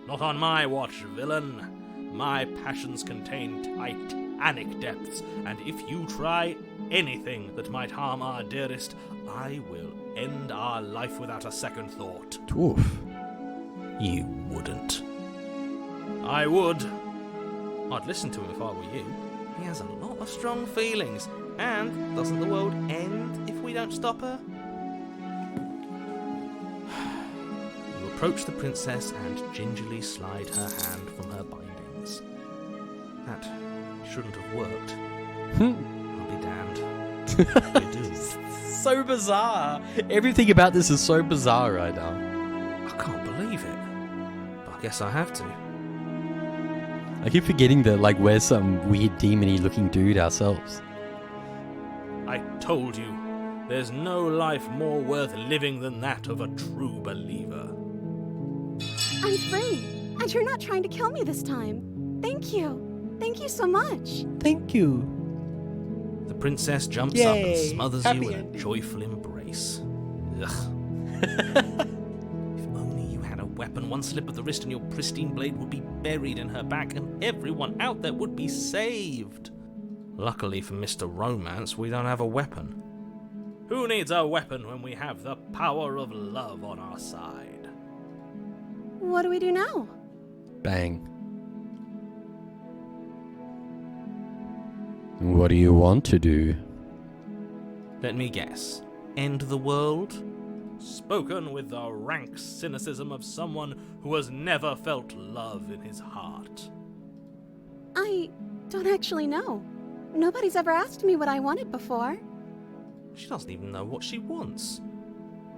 Not on my watch, villain. My passions contain titanic depths, and if you try anything that might harm our dearest, I will end our life without a second thought. Oof. You wouldn't. I would. I'd listen to him if I were you. He has a lot of strong feelings. And doesn't the world end if we don't stop her? You approach the princess and gingerly slide her hand from her bindings. That shouldn't have worked. I'll be damned. You do. So bizarre. Everything about this is so bizarre right now. I can't believe it. But I guess I have to. I keep forgetting that, like, we're some weird demon-y looking dude ourselves. I told you, there's no life more worth living than that of a true believer. I'm free, and you're not trying to kill me this time. Thank you. Thank you so much. Thank you. The princess jumps up and smothers you in a joyful embrace. Ugh. If only you had a weapon, one slip of the wrist and your pristine blade would be buried in her back and everyone out there would be saved. Luckily for Mr. Romance, we don't have a weapon. Who needs a weapon when we have the power of love on our side? What do we do now? Bang. What do you want to do? Let me guess. End the world? Spoken with the rank cynicism of someone who has never felt love in his heart. I don't actually know. Nobody's ever asked me what I wanted before. She doesn't even know what she wants.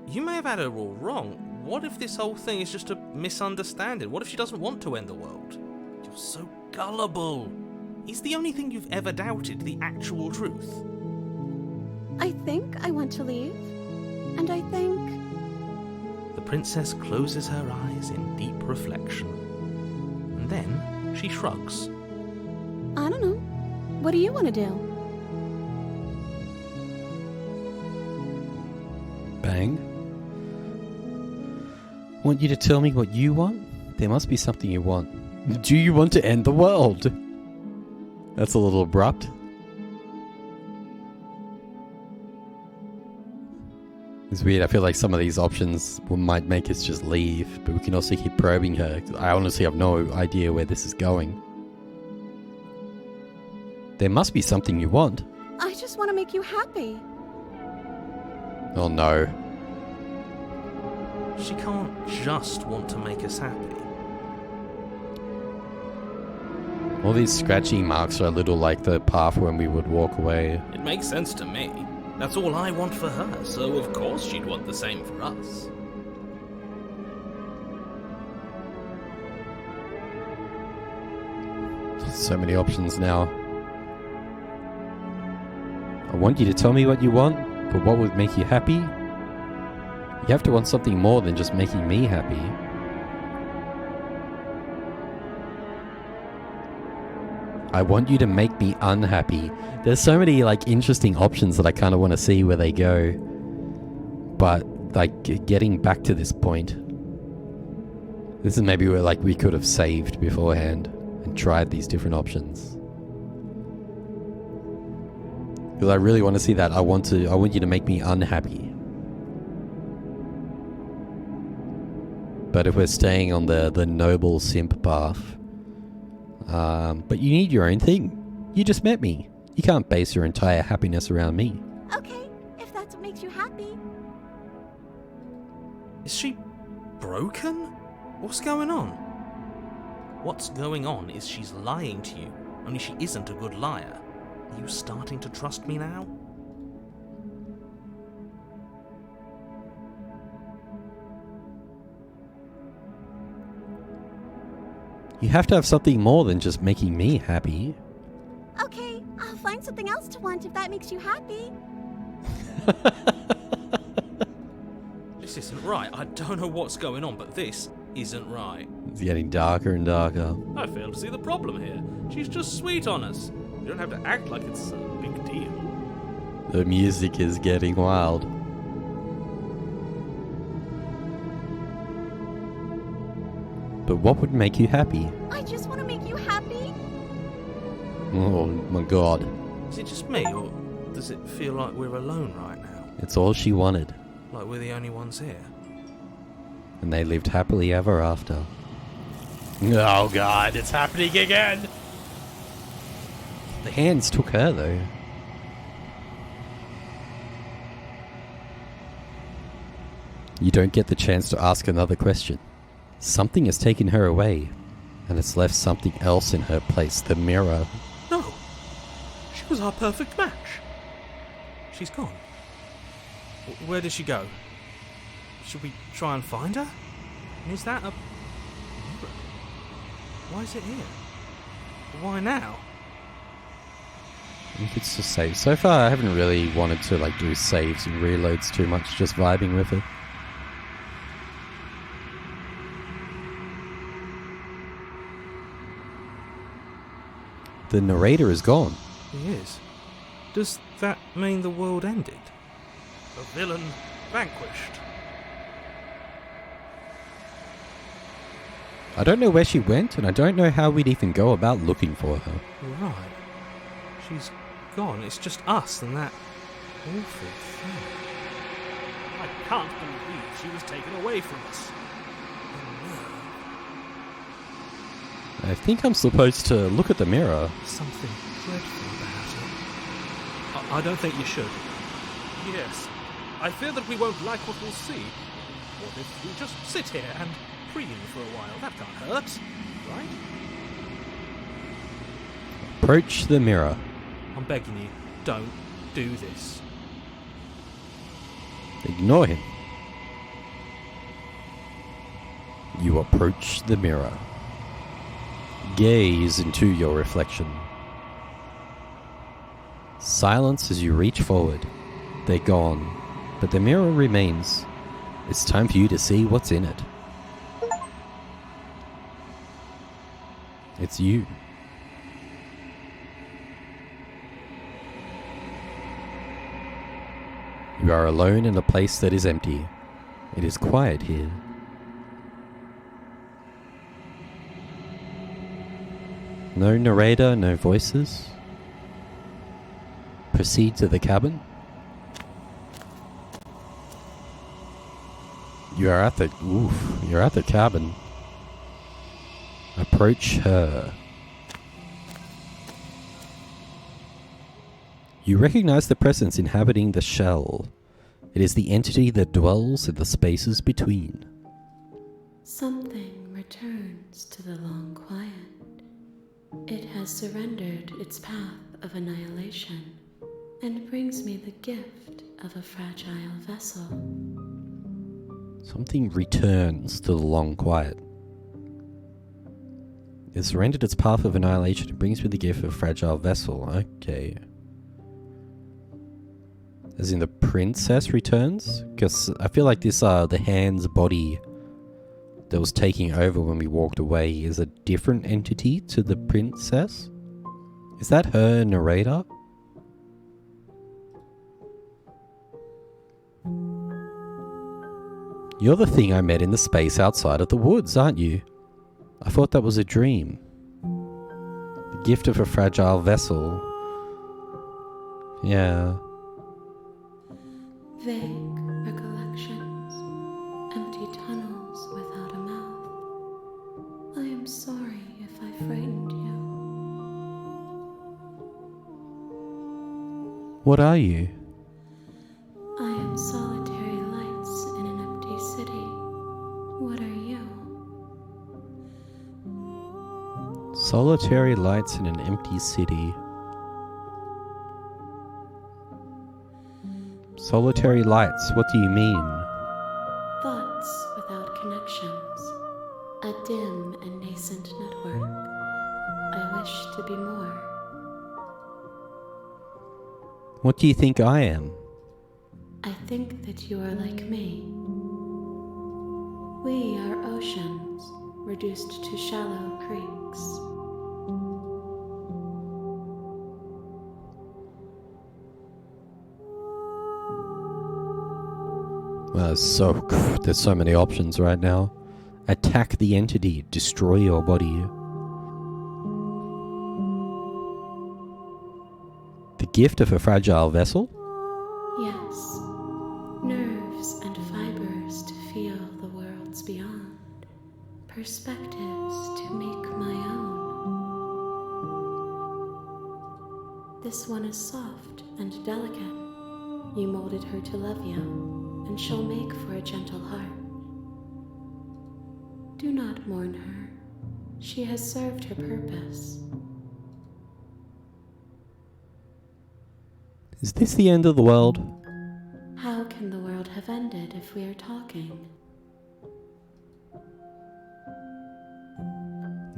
You may have had her all wrong. What if this whole thing is just a misunderstanding? What if she doesn't want to end the world? You're so gullible. Is the only thing you've ever doubted the actual truth? I think I want to leave. And I think... The princess closes her eyes in deep reflection. And then she shrugs. I don't know. What do you want to do? Bang. Want you to tell me what you want? There must be something you want. Do you want to end the world? That's a little abrupt. It's weird. I feel like some of these options might make us just leave, but we can also keep probing her. I honestly have no idea where this is going. There must be something you want. I just want to make you happy. Oh no. She can't just want to make us happy. All these scratchy marks are a little like the path when we would walk away. It makes sense to me. That's all I want for her, so of course she'd want the same for us. So many options now. want you to tell me what you want, but what would make you happy? You have to want something more than just making me happy. I want you to make me unhappy. There's so many like interesting options that I kind of want to see where they go. But like getting back to this point, this is maybe where like we could have saved beforehand and tried these different options. Because I really want to see that. I want you to make me unhappy. But if we're staying on the noble simp path, but you need your own thing. You just met me. You can't base your entire happiness around me. Okay, if that's what makes you happy. Is she broken? What's going on? What's going on is she's lying to you, only she isn't a good liar. Are you starting to trust me now? You have to have something more than just making me happy. Okay, I'll find something else to want if that makes you happy. This isn't right. I don't know what's going on, but this isn't right. It's getting darker and darker. I fail to see the problem here. She's just sweet on us. You don't have to act like it's a big deal. The music is getting wild. But what would make you happy? I just want to make you happy. Oh my god. Is it just me, or does it feel like we're alone right now? It's all she wanted. Like we're the only ones here? And they lived happily ever after. Oh god, it's happening again! The hands took her though. You don't get the chance to ask another question. Something has taken her away, and it's left something else in her place, the mirror. No! She was our perfect match. She's gone. Where did she go? Should we try and find her? Is that a mirror? Why is it here? Why now? I think it's just save. So far I haven't really wanted to like do saves and reloads too much, just vibing with it. The narrator is gone. He is. Does that mean the world ended? The villain vanquished. I don't know where she went, and I don't know how we'd even go about looking for her. Right. She's gone. It's just us and that awful thing. I can't believe she was taken away from us. I think I'm supposed to look at the mirror. Something dreadful about it. I don't think you should. Yes. I fear that we won't like what we'll see. What if we just sit here and preen for a while? That can't hurt, right? Approach the mirror. I'm begging you, don't do this. Ignore him. You approach the mirror. Gaze into your reflection. Silence as you reach forward. They're gone, but the mirror remains. It's time for you to see what's in it. It's you. You are alone in a place that is empty. It is quiet here. No narrator, no voices. Proceed to the cabin. You're at the cabin. Approach her. You recognize the presence inhabiting the shell. It is the entity that dwells in the spaces between. Something returns to the long quiet. It has surrendered its path of annihilation and brings me the gift of a fragile vessel. Something returns to the long quiet. It surrendered its path of annihilation and brings me the gift of a fragile vessel. Okay. As in the princess returns? Because I feel like this, the hand's body that was taking over when we walked away is a different entity to the princess? Is that her narrator? You're the thing I met in the space outside of the woods, aren't you? I thought that was a dream. The gift of a fragile vessel. Yeah. Vague recollections, empty tunnels without a mouth. I am sorry if I frightened you. What are you? I am solitary lights in an empty city. What are you? Solitary lights in an empty city. Solitary lights, what do you mean? Thoughts without connections. A dim and nascent network. I wish to be more. What do you think I am? I think that you are like me. We are oceans, reduced to shallow creeks. Well, there's so many options right now. Attack the entity, destroy your body. The gift of a fragile vessel? Yes, nerves and fibers to feel the worlds beyond, perspectives to make my own. This one is soft and delicate. You molded her to love you, and she'll make for a gentle heart. Do not mourn her. She has served her purpose. Is this the end of the world? How can the world have ended if we are talking?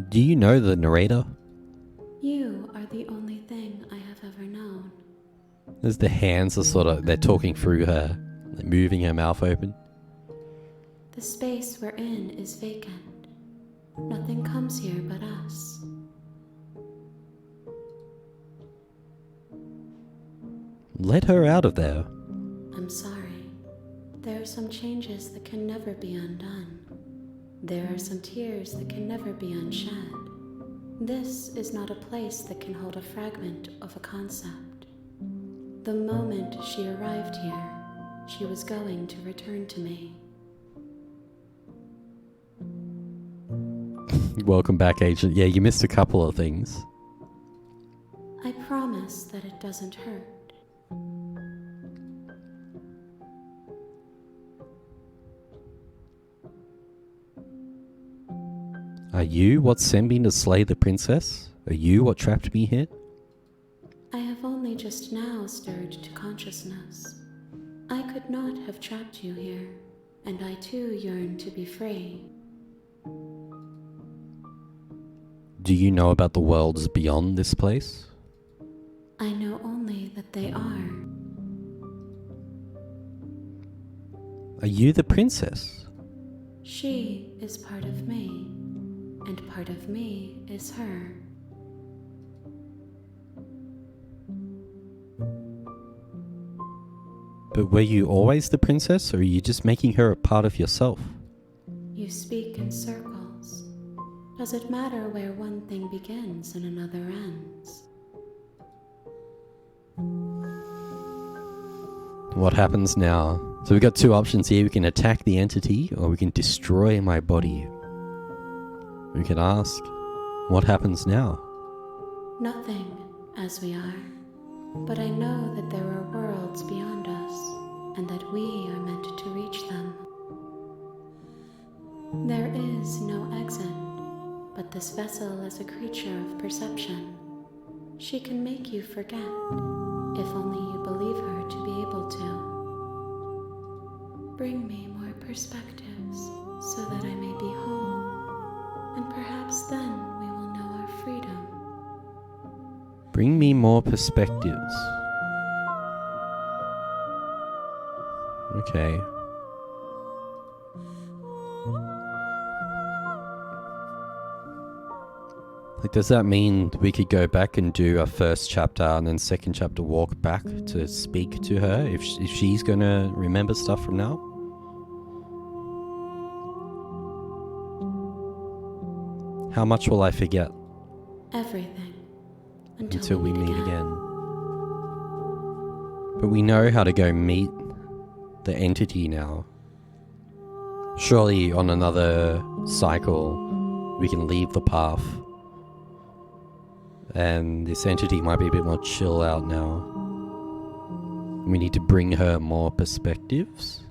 Do you know the narrator? You are the only thing I have ever known. As the hands are they're talking through her, like moving her mouth open. The space we're in is vacant. Nothing comes here but us. Let her out of there. I'm sorry. There are some changes that can never be undone. There are some tears that can never be unshed. This is not a place that can hold a fragment of a concept. The moment she arrived here, she was going to return to me. Welcome back, Agent. Yeah, you missed a couple of things. I promise that it doesn't hurt. Are you what sent me to slay the princess? Are you what trapped me here? I have only just now stirred to consciousness. I could not have trapped you here, and I too yearn to be free. Do you know about the worlds beyond this place? I know only that they are. Are you the princess? She is part of me, and part of me is her. But were you always the princess, or are you just making her a part of yourself? You speak in circles. Does it matter where one thing begins and another ends? What happens now? So we've got two options here. We can attack the entity, or we can destroy my body. We can ask, what happens now? Nothing, as we are. But I know that there are worlds beyond us, and that we are meant to reach them. There is no exit, but this vessel is a creature of perception. She can make you forget, if only you believe her to be able to. Bring me more perspectives, so that I may be whole, and perhaps then we will know our freedom. Bring me more perspectives. Okay. Like, does that mean we could go back and do a first chapter and then second chapter walk back to speak to her if she's gonna remember stuff from now? How much will I forget? Everything. Until we meet again. But we know how to go meet the entity now. Surely on another cycle we can leave the path. And this entity might be a bit more chill out now. We need to bring her more perspectives.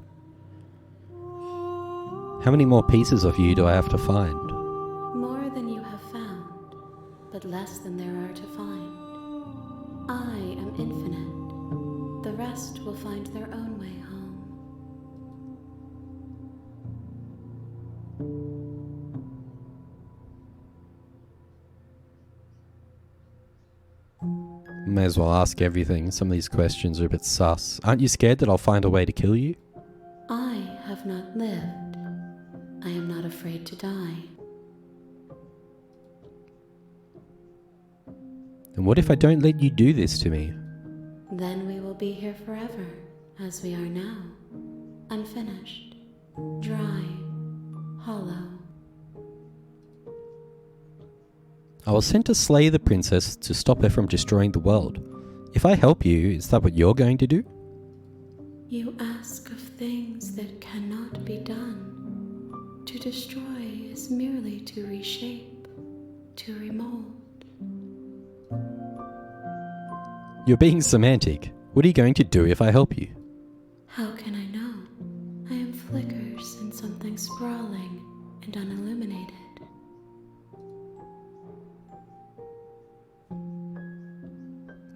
How many more pieces of you do I have to find? More than you have found, but less than there are to find. I am infinite. The rest will find their own way home. May as well ask everything. Some of these questions are a bit sus. Aren't you scared that I'll find a way to kill you? I have not lived. I am not afraid to die. And what if I don't let you do this to me? Then we will be here forever, as we are now. Unfinished, dry, hollow. I was sent to slay the princess to stop her from destroying the world. If I help you, is that what you're going to do? You ask of things that cannot be done. To destroy is merely to reshape, to remold. You're being semantic. What are you going to do if I help you? How can I know? I am flickers in something sprawling and unilluminated.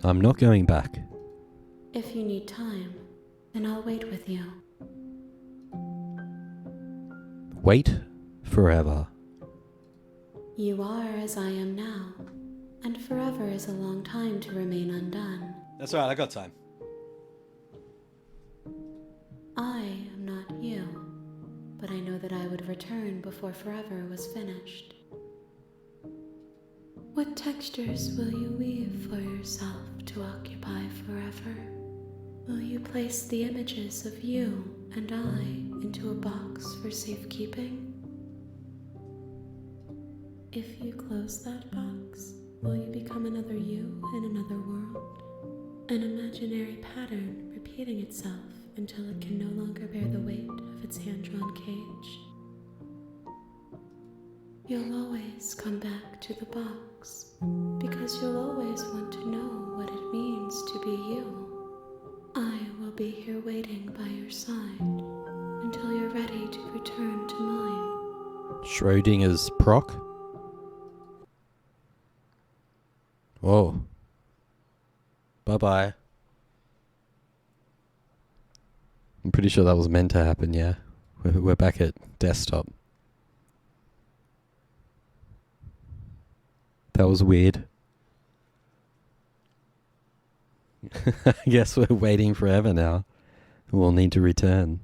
I'm not going back. If you need time, then I'll wait with you. Wait forever. You are as I am now, and forever is a long time to remain undone. That's alright, I got time. I am not you, but I know that I would return before forever was finished. What textures will you weave for yourself to occupy forever? Will you place the images of you and I into a box for safekeeping? If you close that box, will you become another you in another world? An imaginary pattern repeating itself until it can no longer bear the weight of its hand-drawn cage? You'll always come back to the box, because you'll always want to know what it means to be you. I will be here waiting by your side until you're ready to return to mine. Schrodinger's Prok? Whoa. Bye-bye. I'm pretty sure that was meant to happen, yeah? We're back at desktop. That was weird. I guess we're waiting forever now. We'll need to return.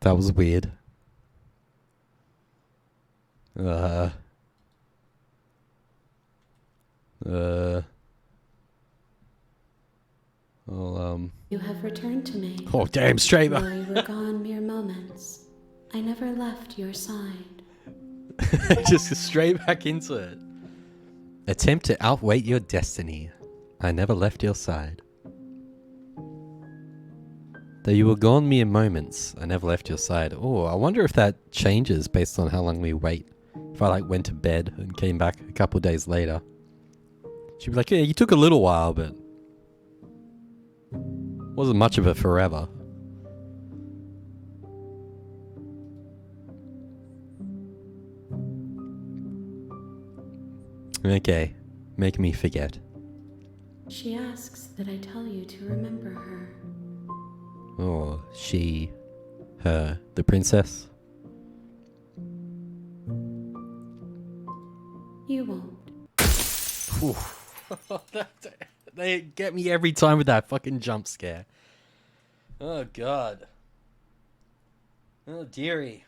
That was weird. You have returned to me. Oh, damn, straight Though you were gone mere moments, I never left your side. Just straight back into it. Attempt to outweight your destiny. I never left your side. Though you were gone mere moments, I never left your side. Oh, I wonder if that changes based on how long we wait. If I went to bed and came back a couple days later. She'd be like, yeah, you took a little while, but wasn't much of it forever. Okay, make me forget. She asks that I tell you to remember her. Oh, she, her, the princess? You won't. They get me every time with that fucking jump scare. Oh god. Oh, dearie.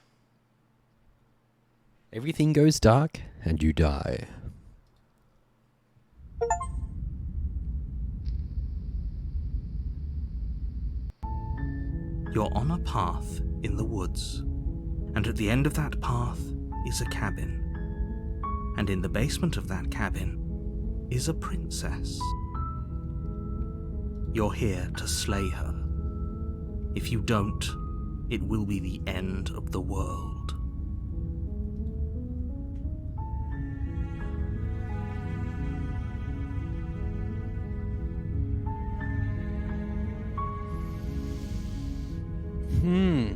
Everything goes dark and you die. You're on a path in the woods, and at the end of that path is a cabin. And in the basement of that cabin is a princess. You're here to slay her. If you don't, it will be the end of the world.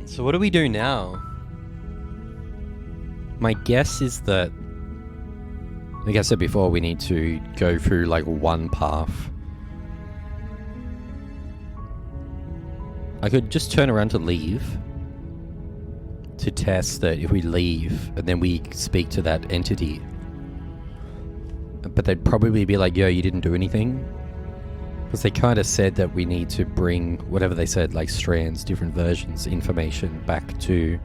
So what do we do now? My guess is that, like I said before, we need to go through like one path. I could just turn around to leave, to test that if we leave and then we speak to that entity. But they'd probably be like, yo, you didn't do anything. Because they kind of said that we need to bring whatever they said, like strands, different versions, information back to...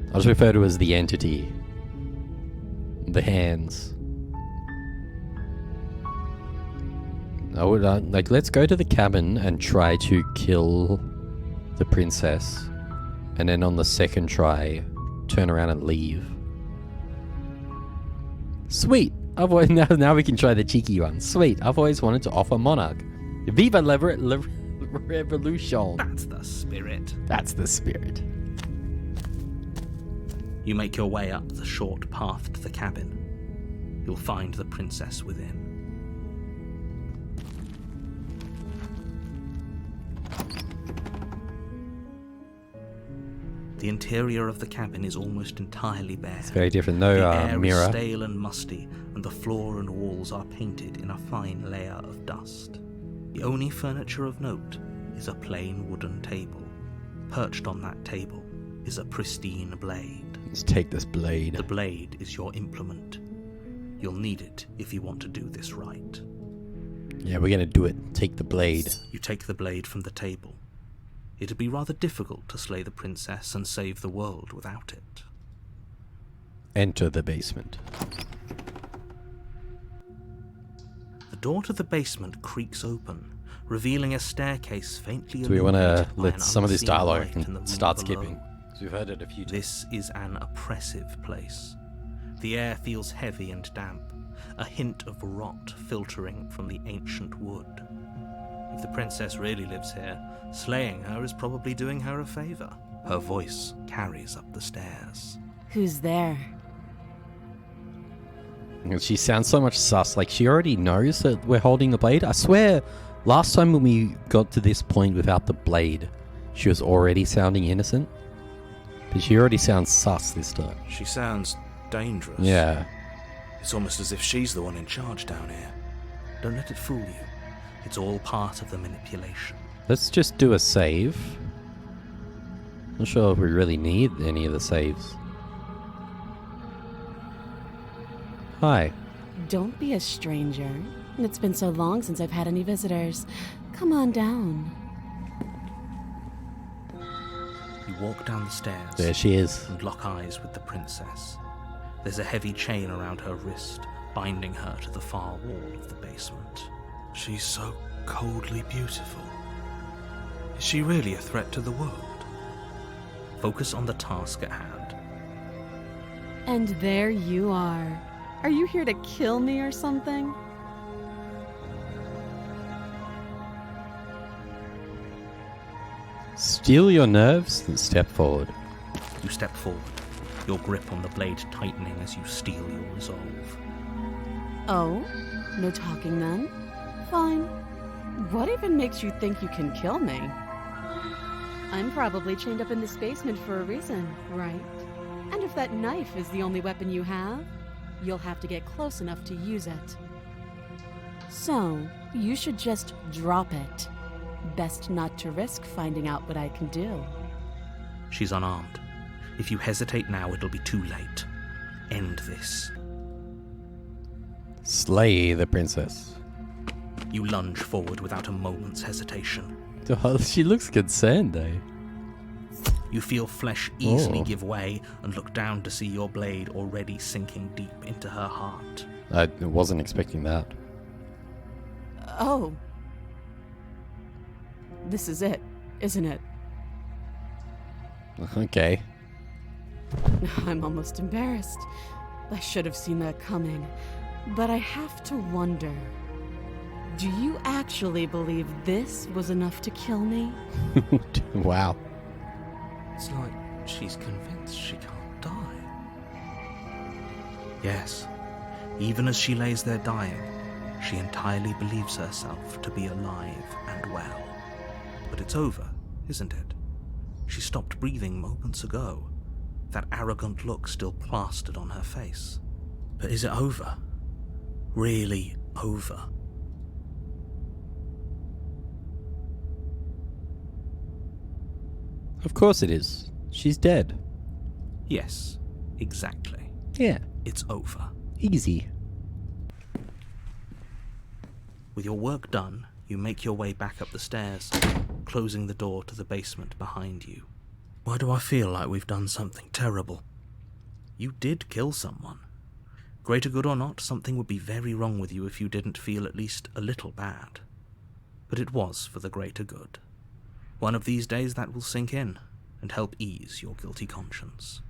I'll just refer to it as the entity. The hands. I would, like, let's go to the cabin and try to kill the princess. And then on the second try, turn around and leave. Sweet! Now we can try the cheeky one. Sweet, I've always wanted to offer Monarch. Viva la revolution! That's the spirit. That's the spirit. You make your way up the short path to the cabin. You'll find the princess within. The interior of the cabin is almost entirely bare. It's very different. No the air mirror. is stale and musty, and the floor and walls are painted in a fine layer of dust. The only furniture of note is a plain wooden table. Perched on that table is a pristine blade. Let's take this blade. The blade is your implement. You'll need it if you want to do this right. Yeah, we're gonna do it. Take the blade. You take the blade from the table. It'd be rather difficult to slay the princess and save the world without it. Enter the basement. The door to the basement creaks open, revealing a staircase faintly So we want to illuminated by let an some of this unseen dialogue light in the room start below. skipping. So we've heard it a few times. This is an oppressive place. The air feels heavy and damp, a hint of rot filtering from the ancient wood. If the princess really lives here, slaying her is probably doing her a favor. Her voice carries up the stairs. Who's there? And she sounds so much sus, like she already knows that we're holding the blade. I swear, last time when we got to this point without the blade, she was already sounding innocent. But she already sounds sus this time. She sounds dangerous. Yeah. It's almost as if she's the one in charge down here. Don't let it fool you. It's all part of the manipulation. Let's just do a save. Not sure if we really need any of the saves. Hi. Don't be a stranger. It's been so long since I've had any visitors. Come on down. You walk down the stairs. There she is. And lock eyes with the princess. There's a heavy chain around her wrist, binding her to the far wall of the basement. She's so coldly beautiful. Is she really a threat to the world? Focus on the task at hand. And there you are. Are you here to kill me or something? Steel your nerves and step forward. You step forward, your grip on the blade tightening as you steel your resolve. Oh? No talking then? Fine. What even makes you think you can kill me? I'm probably chained up in this basement for a reason, right? And if that knife is the only weapon you have, you'll have to get close enough to use it. So, you should just drop it. Best not to risk finding out what I can do. She's unarmed. If you hesitate now, it'll be too late. End this. Slay the princess. You lunge forward without a moment's hesitation. Oh, she looks concerned, though. You feel flesh easily Oh. give way and look down to see your blade already sinking deep into her heart. I wasn't expecting that. Oh. This is it, isn't it? Okay. I'm almost embarrassed. I should have seen that coming. But I have to wonder, do you actually believe this was enough to kill me? Wow. It's like she's convinced she can't die. Yes, even as she lays there dying, she entirely believes herself to be alive and well. But it's over, isn't it? She stopped breathing moments ago, that arrogant look still plastered on her face. But is it over? Really over? Of course it is. She's dead. Yes, exactly. Yeah. It's over. Easy. With your work done, you make your way back up the stairs, closing the door to the basement behind you. Why do I feel like we've done something terrible? You did kill someone. Greater good or not, something would be very wrong with you if you didn't feel at least a little bad. But it was for the greater good. One of these days that will sink in and help ease your guilty conscience.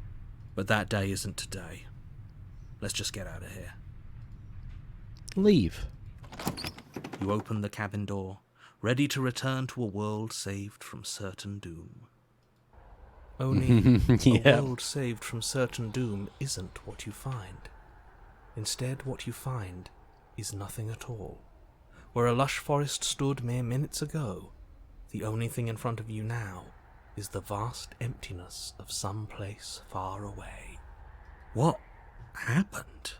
But that day isn't today. Let's just get out of here. Leave. You open the cabin door, ready to return to a world saved from certain doom. Only Yeah. a world saved from certain doom isn't what you find. Instead, what you find is nothing at all. Where a lush forest stood mere minutes ago, the only thing in front of you now is the vast emptiness of some place far away. What happened?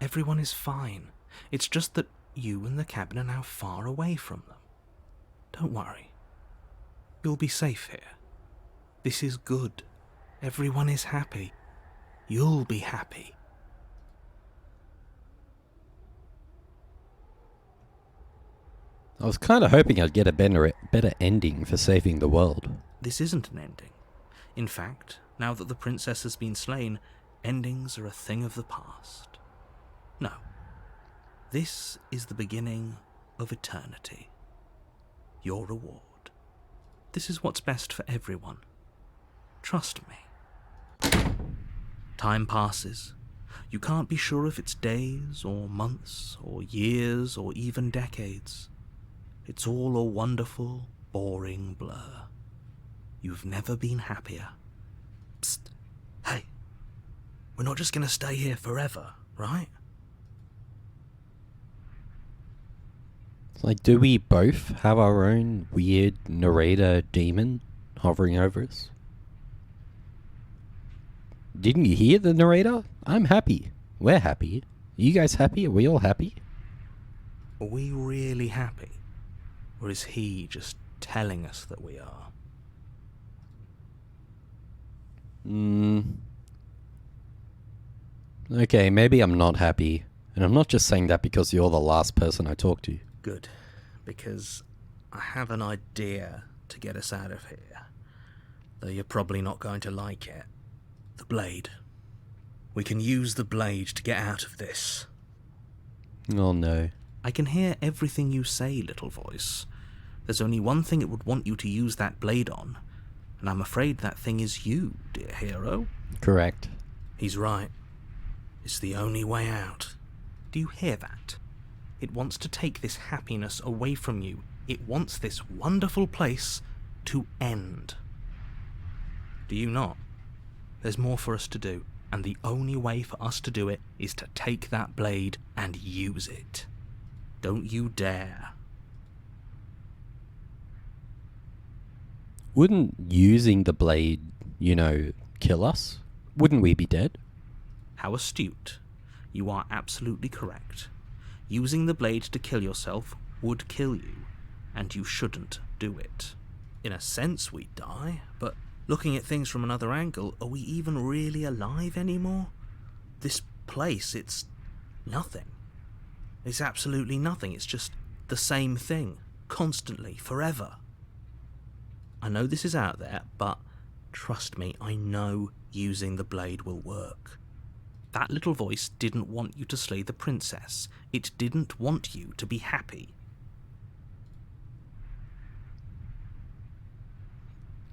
Everyone is fine. It's just that you and the cabin are now far away from them. Don't worry. You'll be safe here. This is good. Everyone is happy. You'll be happy. I was kind of hoping I'd get a better ending for saving the world. This isn't an ending. In fact, now that the princess has been slain, endings are a thing of the past. No. This is the beginning of eternity. Your reward. This is what's best for everyone. Trust me. Time passes. You can't be sure if it's days, or months, or years, or even decades. It's all a wonderful, boring blur. You've never been happier. Psst. Hey. We're not just going to stay here forever, right? Like, do we both have our own weird narrator demon hovering over us? Didn't you hear the narrator? I'm happy. We're happy. Are you guys happy? Are we all happy? Are we really happy? Or is he just telling us that we are? Okay, maybe I'm not happy. And I'm not just saying that because you're the last person I talked to. Good, because I have an idea to get us out of here. Though you're probably not going to like it. The blade. We can use the blade to get out of this. Oh no. I can hear everything you say, little voice. There's only one thing it would want you to use that blade on, and I'm afraid that thing is you, dear hero. Correct. He's right. It's the only way out. Do you hear that? It wants to take this happiness away from you. It wants this wonderful place to end. Do you not? There's more for us to do, and the only way for us to do it is to take that blade and use it. Don't you dare. Wouldn't using the blade, kill us? Wouldn't we be dead? How astute. You are absolutely correct. Using the blade to kill yourself would kill you, and you shouldn't do it. In a sense, we'd die, but looking at things from another angle, are we even really alive anymore? This place, it's nothing. It's absolutely nothing. It's just the same thing, constantly, forever. I know this is out there, but trust me, I know using the blade will work. That little voice didn't want you to slay the princess. It didn't want you to be happy.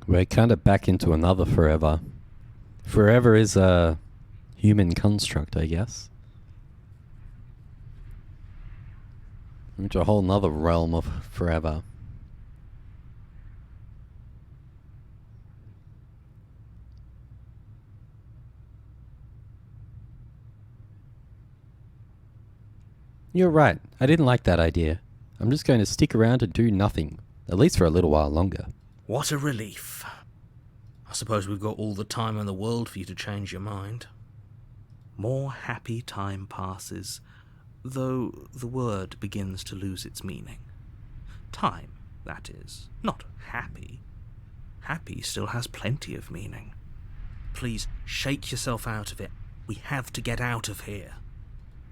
We're kind of back into another forever. Forever is a human construct, I guess. Into a whole nother realm of forever. You're right. I didn't like that idea. I'm just going to stick around and do nothing. At least for a little while longer. What a relief. I suppose we've got all the time in the world for you to change your mind. More happy time passes, though the word begins to lose its meaning. Time, that is, not happy. Happy still has plenty of meaning. Please shake yourself out of it. We have to get out of here.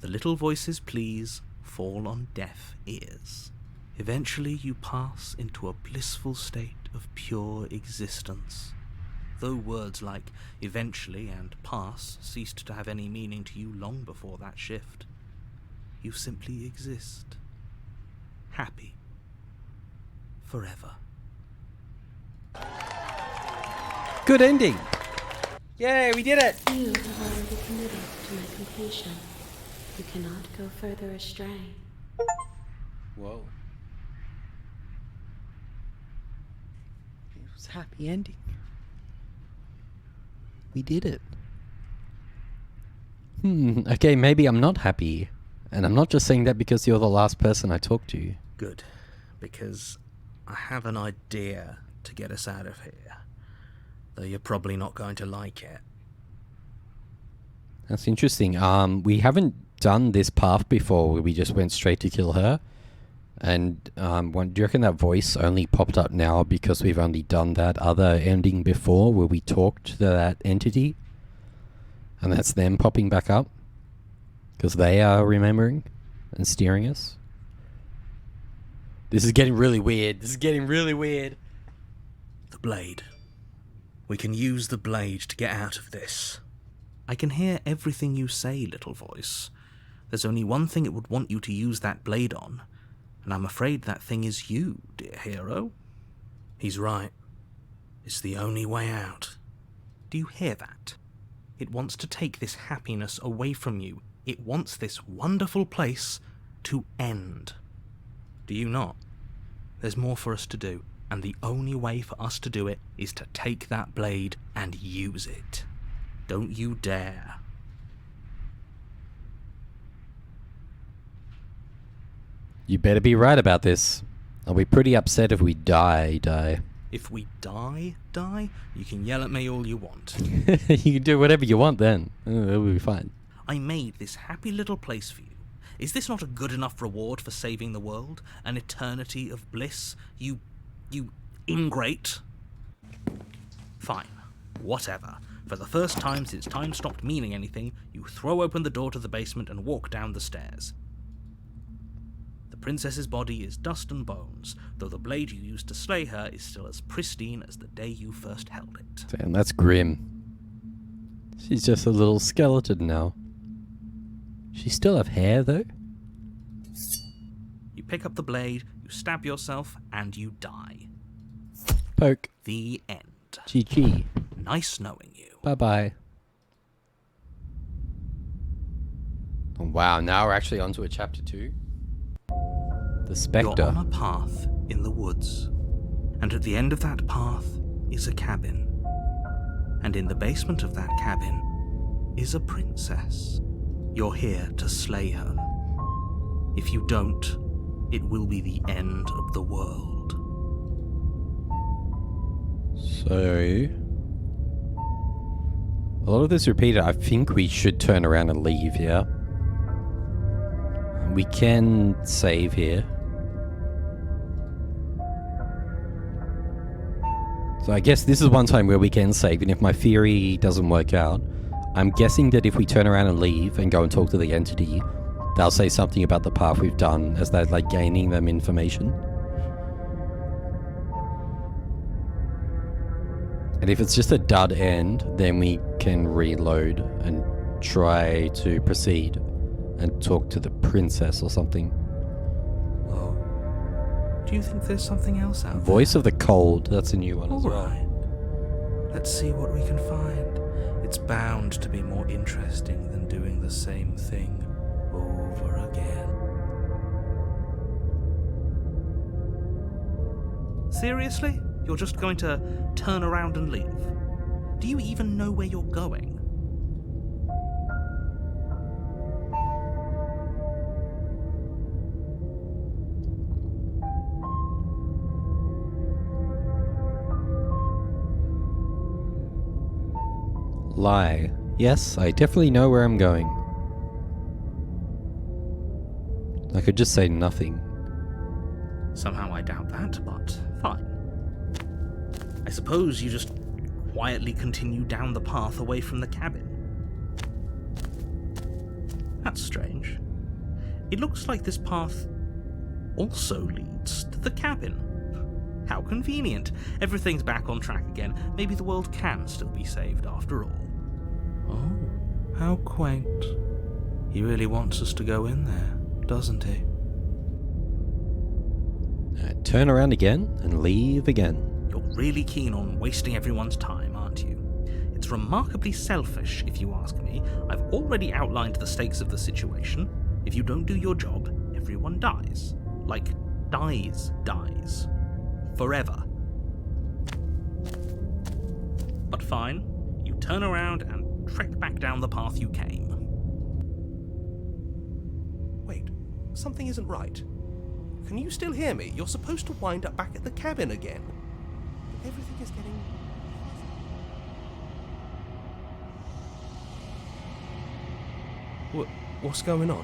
The little voice's pleas fall on deaf ears. Eventually you pass into a blissful state of pure existence. Though words like eventually and pass ceased to have any meaning to you long before that shift, you simply exist. Happy. Forever. Good ending! Yay, we did it! You have already committed to my completion. You cannot go further astray. Whoa. It was a happy ending. We did it. Okay, maybe I'm not happy. And I'm not just saying that because you're the last person I talked to. Good, because I have an idea to get us out of here. Though you're probably not going to like it. That's interesting. We haven't done this path before where we just went straight to kill her. And do you reckon that voice only popped up now because we've only done that other ending before where we talked to that entity? And that's them popping back up? Because they are remembering and steering us? This is getting really weird. The blade. We can use the blade to get out of this. I can hear everything you say, little voice. There's only one thing it would want you to use that blade on, and I'm afraid that thing is you, dear hero. He's right. It's the only way out. Do you hear that? It wants to take this happiness away from you. It wants this wonderful place to end. Do you not? There's more for us to do, and the only way for us to do it is to take that blade and use it. Don't you dare. You better be right about this. I'll be pretty upset if we die. If we die, you can yell at me all you want. You can do whatever you want then. It'll be fine. I made this happy little place for you. Is this not a good enough reward for saving the world? An eternity of bliss? You ingrate? Fine. Whatever. For the first time since time stopped meaning anything, you throw open the door to the basement and walk down the stairs. The princess's body is dust and bones, though the blade you used to slay her is still as pristine as the day you first held it. Damn, that's grim. She's just a little skeleton now. She still have hair, though? You pick up the blade, you stab yourself, and you die. Poke. The end. GG. Nice knowing you. Bye-bye. Oh, wow, now we're actually onto a chapter 2. The Spectre. You're on a path in the woods, and at the end of that path is a cabin. And in the basement of that cabin is a princess. You're here to slay her. If you don't, it will be the end of the world. So... a lot of this repeated. I think we should turn around and leave, yeah? We can save here. So I guess this is one time where we can save, and if my theory doesn't work out, I'm guessing that if we turn around and leave and go and talk to the entity, they'll say something about the path we've done as they're like gaining them information. And if it's just a dud end, then we can reload and try to proceed and talk to the princess or something. Well, do you think there's something else out there? Voice of the Cold, that's a new one as well. Alright. Let's see what we can find. It's bound to be more interesting than doing the same thing over again. Seriously? You're just going to turn around and leave? Do you even know where you're going? Lie. Yes, I definitely know where I'm going. I could just say nothing. Somehow I doubt that, but fine. I suppose you just quietly continue down the path away from the cabin. That's strange. It looks like this path also leads to the cabin. How convenient. Everything's back on track again. Maybe the world can still be saved after all. Oh, how quaint. He really wants us to go in there, doesn't he? Turn around again and leave again. You're really keen on wasting everyone's time, aren't you? It's remarkably selfish, if you ask me. I've already outlined the stakes of the situation. If you don't do your job, everyone dies. Like, dies. Forever. But fine, you turn around and trek back down the path you came. Wait, something isn't right. Can you still hear me? You're supposed to wind up back at the cabin again. Everything is getting... What's going on?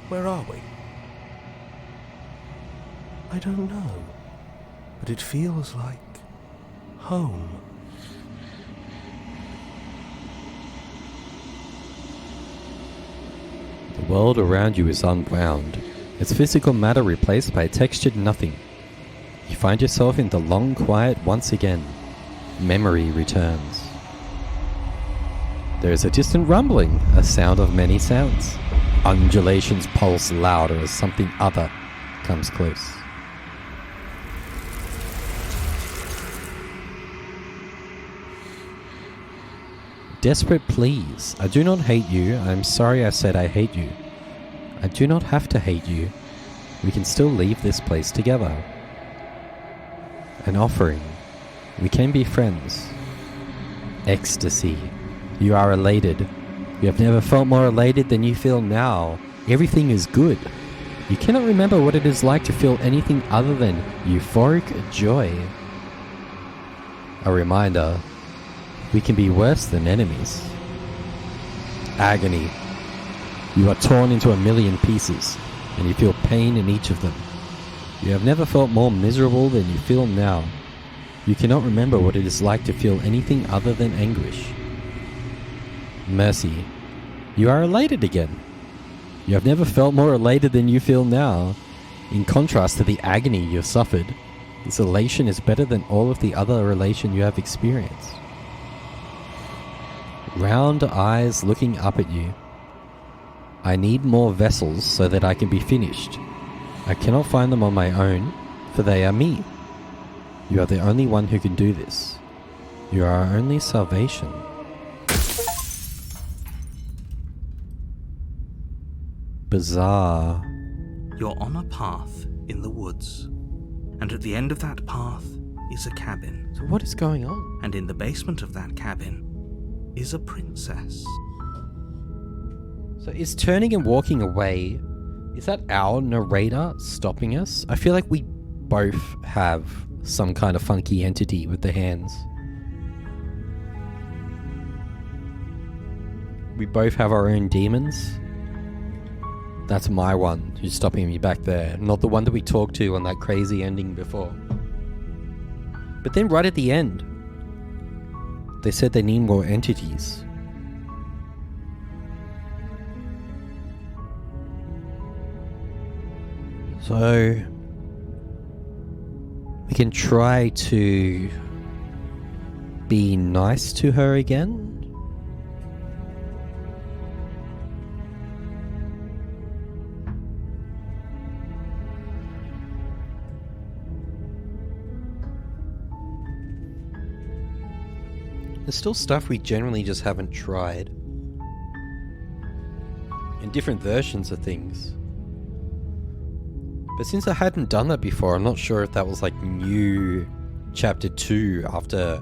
Where are we? I don't know. But it feels like... home. The world around you is unwound. Its physical matter replaced by textured nothing. You find yourself in the long quiet once again. Memory returns. There is a distant rumbling, a sound of many sounds. Undulations pulse louder as something other comes close. Desperate pleas. I do not hate you. I'm sorry I said I hate you. I do not have to hate you. We can still leave this place together. An offering. We can be friends. Ecstasy. You are elated. You have never felt more elated than you feel now. Everything is good. You cannot remember what it is like to feel anything other than euphoric joy. A reminder. We can be worse than enemies. Agony. You are torn into a million pieces, and you feel pain in each of them. You have never felt more miserable than you feel now. You cannot remember what it is like to feel anything other than anguish. Mercy. You are elated again. You have never felt more elated than you feel now. In contrast to the agony you have suffered, this elation is better than all of the other elation you have experienced. Round eyes looking up at you. I need more vessels so that I can be finished. I cannot find them on my own, for they are me. You are the only one who can do this. You are our only salvation. Bizarre. You're on a path in the woods, and at the end of that path is a cabin. So what is going on? And in the basement of that cabin is a princess. So is turning and walking away, is that our narrator stopping us? I feel like we both have some kind of funky entity with the hands. We both have our own demons. That's my one who's stopping me back there, not the one that we talked to on that crazy ending before. But then right at the end, they said they need more entities. So we can try to be nice to her again? There's still stuff we generally just haven't tried. In different versions of things. But since I hadn't done that before, I'm not sure if that was like new chapter 2 after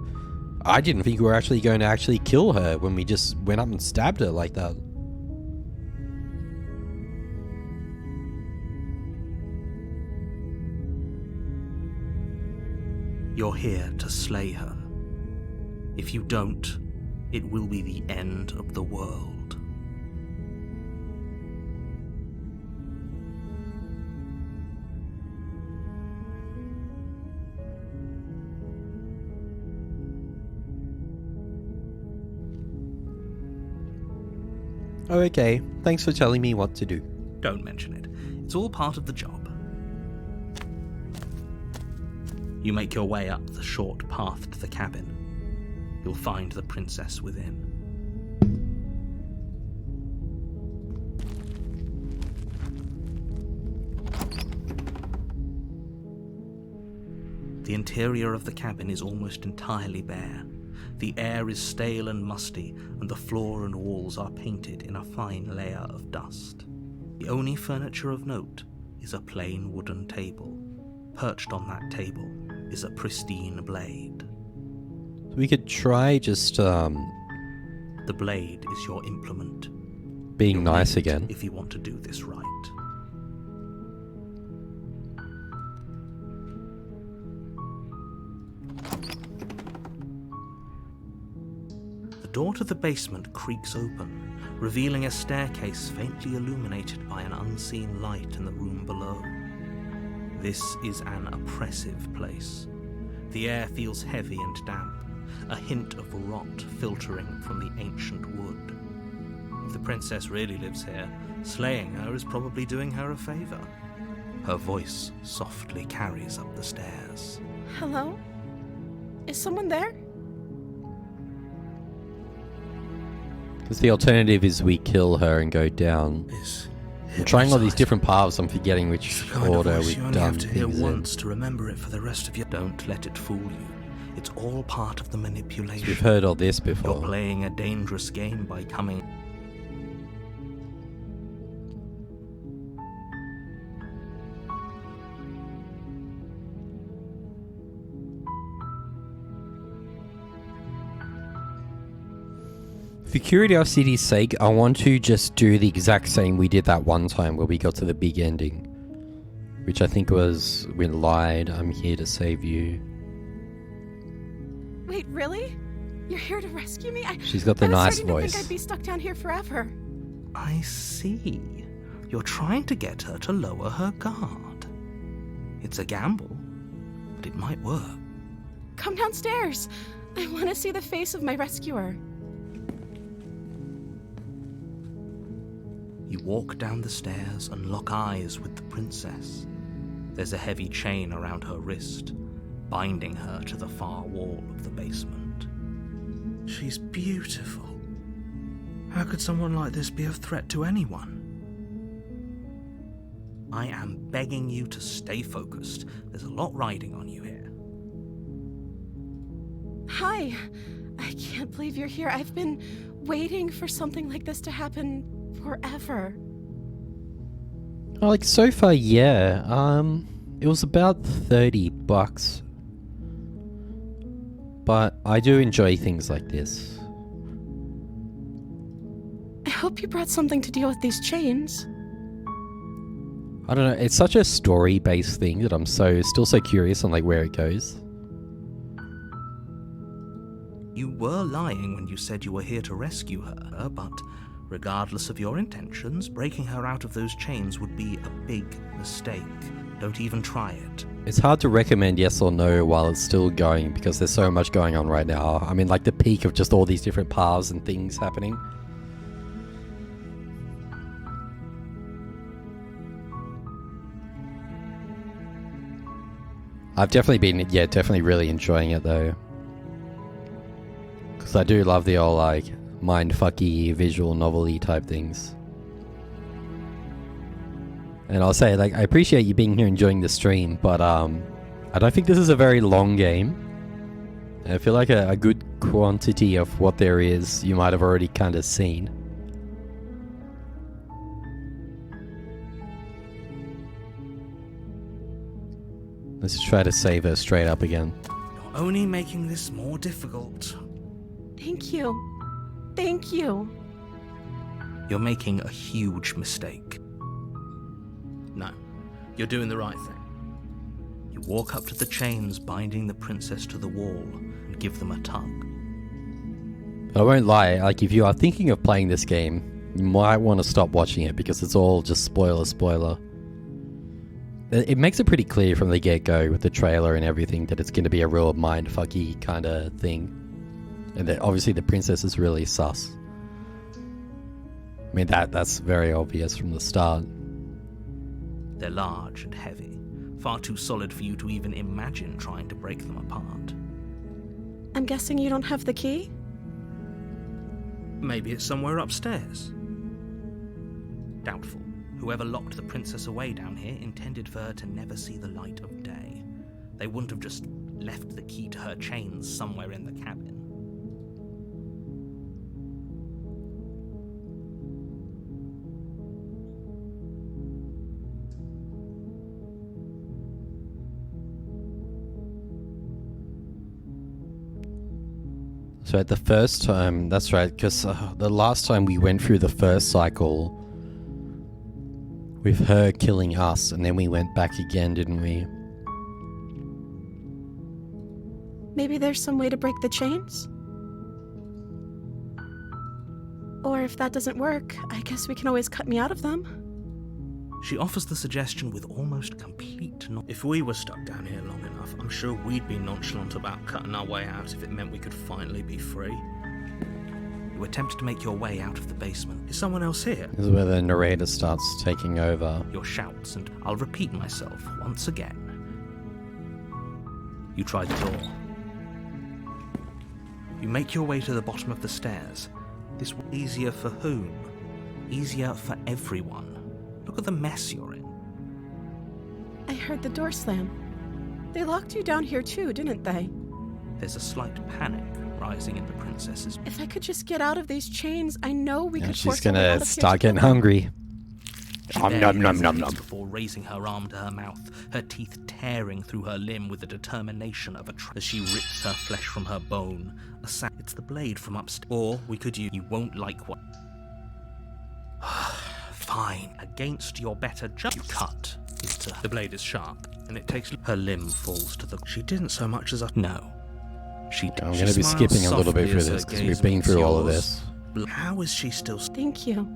I didn't think we were actually going to actually kill her when we just went up and stabbed her like that. You're here to slay her. If you don't, it will be the end of the world. Oh, okay. Thanks for telling me what to do. Don't mention it. It's all part of the job. You make your way up the short path to the cabin. You'll find the princess within. The interior of the cabin is almost entirely bare. The air is stale and musty, and the floor and walls are painted in a fine layer of dust. The only furniture of note is a plain wooden table. Perched on that table is a pristine blade. We could try just, The blade is your implement. being You'll nice need it again. if you want to do this right. The door to the basement creaks open, revealing a staircase faintly illuminated by an unseen light in the room below. This is an oppressive place. The air feels heavy and damp, a hint of rot filtering from the ancient wood. If the princess really lives here, slaying her is probably doing her a favor. Her voice softly carries up the stairs. Hello? Is someone there? Because the alternative is we kill her and go down. I'm trying all these different paths, I'm forgetting which order we've you only done have to hear things in. once to remember it for the rest of your... Don't let it fool you. It's all part of the manipulation. We've heard all this You're before. playing a dangerous game by coming... For curiosity's sake, I want to just do the exact same we did that one time where we got to the big ending. Which I think was, we lied, I'm here to save you. Wait, really? You're here to rescue me? She's got the I was nice starting to voice. think I'd be stuck down here forever. I see. You're trying to get her to lower her guard. It's a gamble, but it might work. Come downstairs. I want to see the face of my rescuer. You walk down the stairs and lock eyes with the princess. There's a heavy chain around her wrist, binding her to the far wall of the basement. She's beautiful. How could someone like this be a threat to anyone? I am begging you to stay focused. There's a lot riding on you here. Hi. I can't believe you're here. I've been waiting for something like this to happen forever. Like, so far, yeah. It was about $30. But I do enjoy things like this. I hope you brought something to deal with these chains. I don't know, it's such a story-based thing that I'm still so curious on like where it goes. You were lying when you said you were here to rescue her, but regardless of your intentions, breaking her out of those chains would be a big mistake. Don't even try it. It's hard to recommend yes or no while it's still going because there's so much going on right now. I mean, like the peak of just all these different paths and things happening. I've definitely been, definitely really enjoying it though. Because I do love the old, like, mind-fucky visual novelty type things. And I'll say, like, I appreciate you being here enjoying the stream, but I don't think this is a very long game. I feel like a good quantity of what there is you might have already kind of seen. Let's try to save her straight up again. You're only making this more difficult. Thank you. Thank you. You're making a huge mistake. No, you're doing the right thing. You walk up to the chains binding the princess to the wall and give them a tug. I won't lie, like, if you are thinking of playing this game, you might want to stop watching it because it's all just spoiler. It makes it pretty clear from the get-go with the trailer and everything that it's going to be a real mind-fucky kind of thing. And that obviously the princess is really sus. I mean, that's very obvious from the start. They're large and heavy, far too solid for you to even imagine trying to break them apart. I'm guessing you don't have the key? Maybe it's somewhere upstairs. Doubtful. Whoever locked the princess away down here intended for her to never see the light of day. They wouldn't have just left the key to her chains somewhere in the cabin. So at the first time, that's right, because the last time we went through the first cycle with her killing us, and then we went back again, didn't we? Maybe there's some way to break the chains? Or if that doesn't work, I guess we can always cut me out of them. She offers the suggestion with almost complete If we were stuck down here long enough, I'm sure we'd be nonchalant about cutting our way out if it meant we could finally be free. You attempt to make your way out of the basement. Is someone else here? This is where the narrator starts taking over. Your shouts, and I'll repeat myself once again. You try the door. You make your way to the bottom of the stairs. This was easier for whom? Easier for everyone. Look at the mess you're in. I heard the door slam. They locked you down here too, didn't they? There's a slight panic rising in the princess's. If I could just get out of these chains, I know we could She's force our way out gonna of here start getting together. hungry. She barely hesitates before raising her arm to her mouth, her teeth tearing through her limb with the determination of a as she rips her flesh from her bone. It's the blade from upstairs. Or we could use. You won't like what. Fine. Against your better judgment, you cut into. The blade is sharp, and it takes. Her limb falls to the. She didn't so much as a. No. She did. I'm going to be skipping a little bit through this because we've been through all of this. How is she still? Thank you.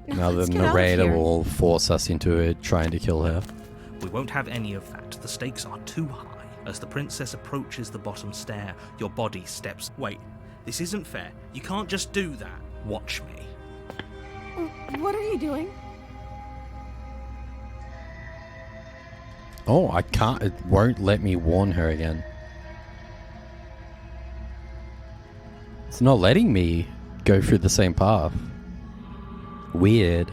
Now the let's get out of narrator here. will force us into it, trying to kill her. We won't have any of that. The stakes are too high. As the princess approaches the bottom stair, your body steps. Wait, this isn't fair. You can't just do that. Watch me. What are you doing? Oh, I can't. It won't let me warn her again. It's not letting me go through the same path. Weird.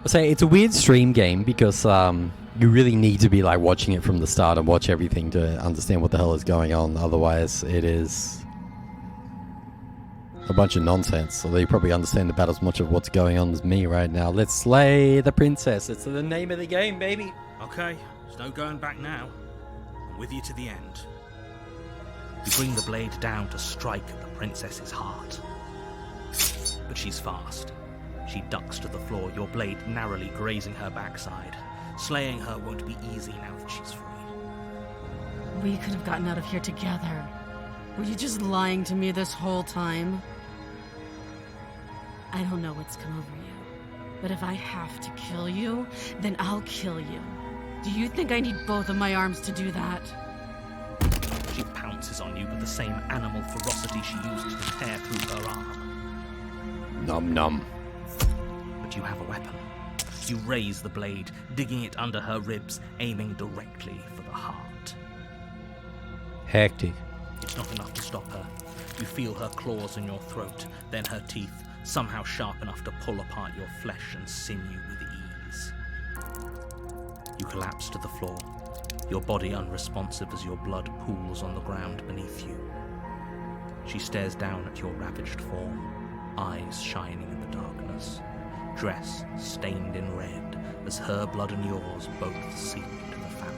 I'll say it's a weird stream game because you really need to be like watching it from the start and watch everything to understand what the hell is going on. Otherwise, it is a bunch of nonsense. Although you probably understand about as much of what's going on as me right now. Let's slay the princess. It's the name of the game, baby. Okay, there's no going back now. I'm with you to the end. You bring the blade down to strike at the princess's heart. But she's fast. She ducks to the floor, your blade narrowly grazing her backside. Slaying her won't be easy now that she's free. We could have gotten out of here together. Were you just lying to me this whole time? I don't know what's come over you, but if I have to kill you, then I'll kill you. Do you think I need both of my arms to do that? She pounces on you with the same animal ferocity she used to tear through her arm. Nom nom. But you have a weapon. You raise the blade, digging it under her ribs, aiming directly for the heart. Hectic. It's not enough to stop her. You feel her claws in your throat, then her teeth, somehow sharp enough to pull apart your flesh and sinew with ease. You collapse to the floor, your body unresponsive as your blood pools on the ground beneath you. She stares down at your ravaged form, eyes shining in the darkness, dress stained in red as her blood and yours both seep into the fabric.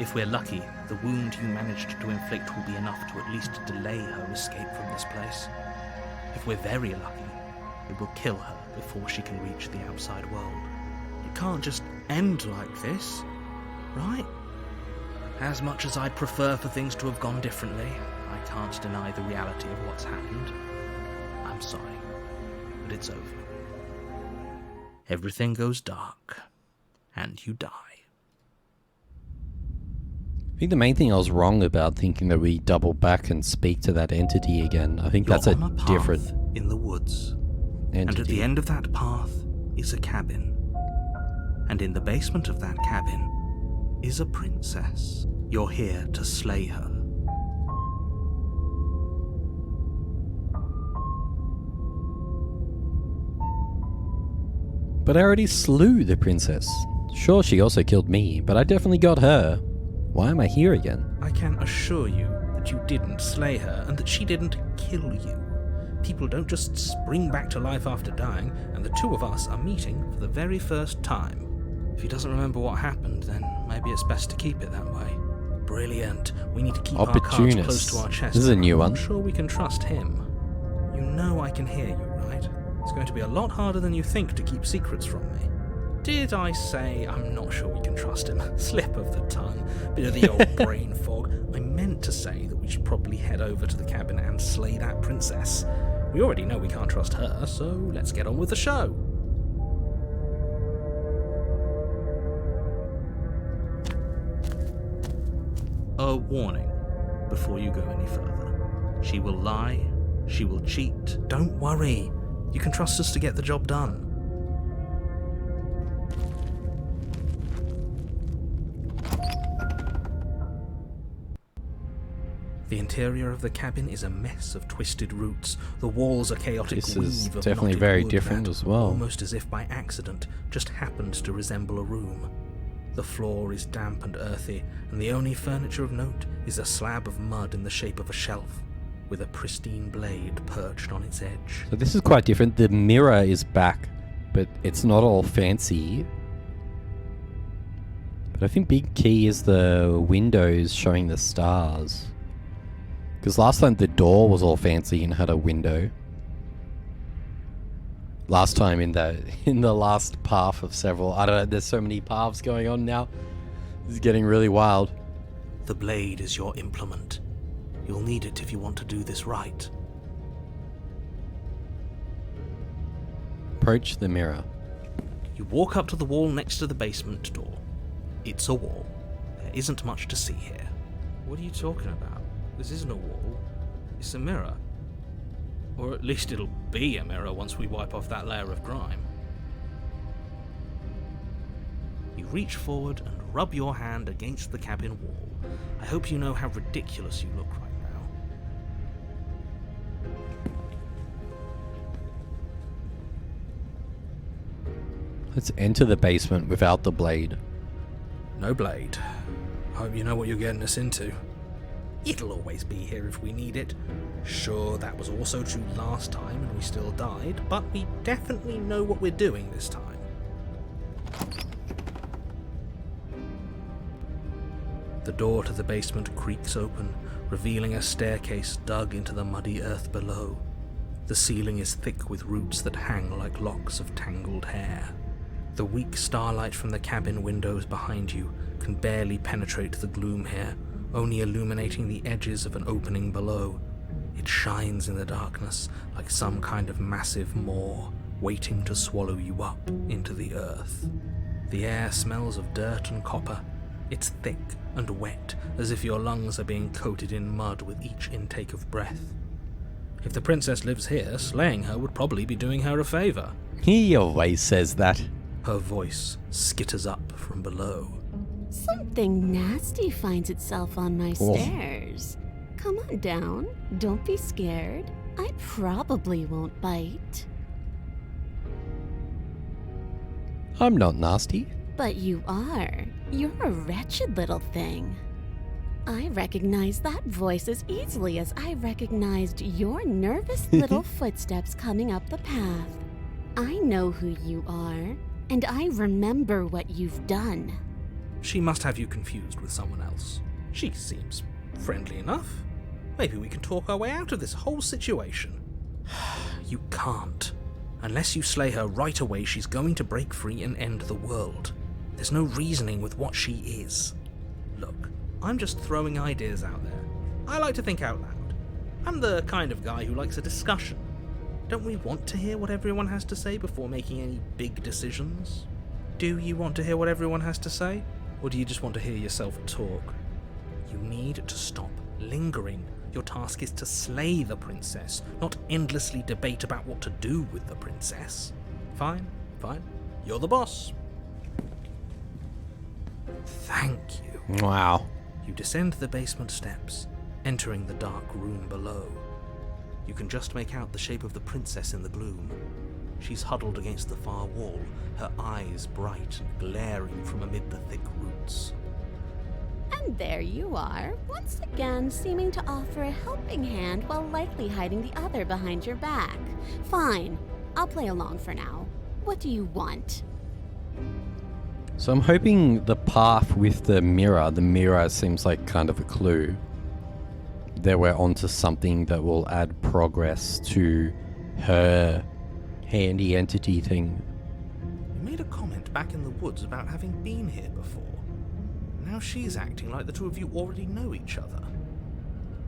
If we're lucky, the wound you managed to inflict will be enough to at least delay her escape from this place. If we're very lucky, it will kill her before she can reach the outside world. It can't just end like this, right? As much as I'd prefer for things to have gone differently, I can't deny the reality of what's happened. I'm sorry, but it's over. Everything goes dark, and you die. I think the main thing I was wrong about thinking that we double back and speak to that entity again. I think You're that's a on path different in the woods, entity. and at the end of that path is a cabin. And in the basement of that cabin is a princess. You're here to slay her. But I already slew the princess. Sure, she also killed me, but I definitely got her. Why am I here again? I can assure you that you didn't slay her and that she didn't kill you. People don't just spring back to life after dying, and the two of us are meeting for the very first time. If he doesn't remember what happened, then maybe it's best to keep it that way. Brilliant. We need to keep our cards Opportunist. close to our chest. This is a new one. I'm sure we can trust him. You know I can hear you, right? It's going to be a lot harder than you think to keep secrets from me. Did I say I'm not sure we can trust him? Slip of the tongue. Bit of the old brain fog. I meant to say that we should probably head over to the cabin and slay that princess. We already know we can't trust her, so let's get on with the show. A warning before you go any further. She will lie, she will cheat. Don't worry, you can trust us to get the job done. The interior of the cabin is a mess of twisted roots. The walls are chaotic This weave is of definitely knotted very wood different that, as well. almost as if by accident, just happened to resemble a room. The floor is damp and earthy, and the only furniture of note is a slab of mud in the shape of a shelf, with a pristine blade perched on its edge. So this is quite different. The mirror is back, but it's not all fancy. But I think big key is the windows showing the stars. Because last time the door was all fancy and had a window. Last time in the last path of several. I don't know, there's so many paths going on now. This is getting really wild. The blade is your implement. You'll need it if you want to do this right. Approach the mirror. You walk up to the wall next to the basement door. It's a wall. There isn't much to see here. What are you talking about? This isn't a wall. It's a mirror. Or at least it'll be a mirror once we wipe off that layer of grime. You reach forward and rub your hand against the cabin wall. I hope you know how ridiculous you look right now. Let's enter the basement without the blade. No blade. Hope you know what you're getting us into. It'll always be here if we need it. Sure, that was also true last time and we still died, but we definitely know what we're doing this time. The door to the basement creaks open, revealing a staircase dug into the muddy earth below. The ceiling is thick with roots that hang like locks of tangled hair. The weak starlight from the cabin windows behind you can barely penetrate the gloom here, only illuminating the edges of an opening below. It shines in the darkness like some kind of massive maw, waiting to swallow you up into the earth. The air smells of dirt and copper. It's thick and wet, as if your lungs are being coated in mud with each intake of breath. If the princess lives here, slaying her would probably be doing her a favor. He always says that. Her voice skitters up from below. Something nasty finds itself on my Oh. stairs. Come on down. Don't be scared. I probably won't bite. I'm not nasty. But you are. You're a wretched little thing. I recognize that voice as easily as I recognized your nervous little footsteps coming up the path. I know who you are, and I remember what you've done. She must have you confused with someone else. She seems friendly enough. Maybe we can talk our way out of this whole situation. You can't. Unless you slay her right away, she's going to break free and end the world. There's no reasoning with what she is. Look, I'm just throwing ideas out there. I like to think out loud. I'm the kind of guy who likes a discussion. Don't we want to hear what everyone has to say before making any big decisions? Do you want to hear what everyone has to say? Or do you just want to hear yourself talk? You need to stop lingering. Your task is to slay the princess, not endlessly debate about what to do with the princess. Fine. You're the boss. Thank you. Wow. You descend the basement steps, entering the dark room below. You can just make out the shape of the princess in the gloom. She's huddled against the far wall, her eyes bright and glaring from amid the thick roots. And there you are, once again seeming to offer a helping hand while likely hiding the other behind your back. Fine, I'll play along for now. What do you want? So I'm hoping the path with the mirror seems like kind of a clue that we're onto something that will add progress to her handy entity thing. You made a comment back in the woods about having been here before. Now she's acting like the two of you already know each other.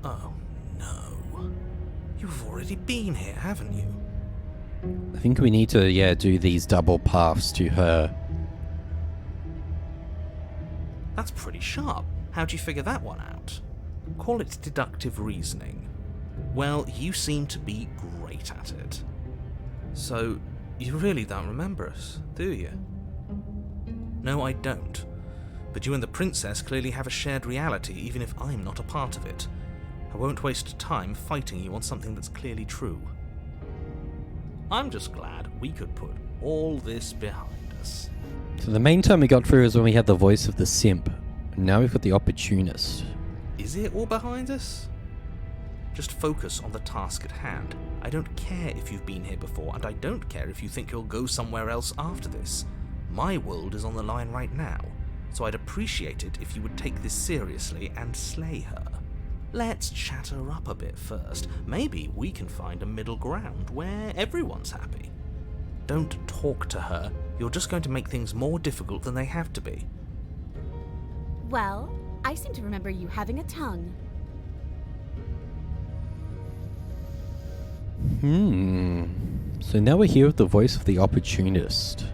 Oh, no. You've already been here, haven't you? I think we need to, do these double paths to her. That's pretty sharp. How'd you figure that one out? Call it deductive reasoning. Well, you seem to be great at it. So, you really don't remember us, do you? No, I don't. But you and the princess clearly have a shared reality, even if I'm not a part of it. I won't waste time fighting you on something that's clearly true. I'm just glad we could put all this behind us. So the main time we got through is when we had the voice of the simp. Now we've got the opportunist. Is it all behind us? Just focus on the task at hand. I don't care if you've been here before, and I don't care if you think you'll go somewhere else after this. My world is on the line right now, so I'd appreciate it if you would take this seriously and slay her. Let's chat her up a bit first. Maybe we can find a middle ground where everyone's happy. Don't talk to her. You're just going to make things more difficult than they have to be. Well, I seem to remember you having a tongue. So now we're here with the voice of the opportunist.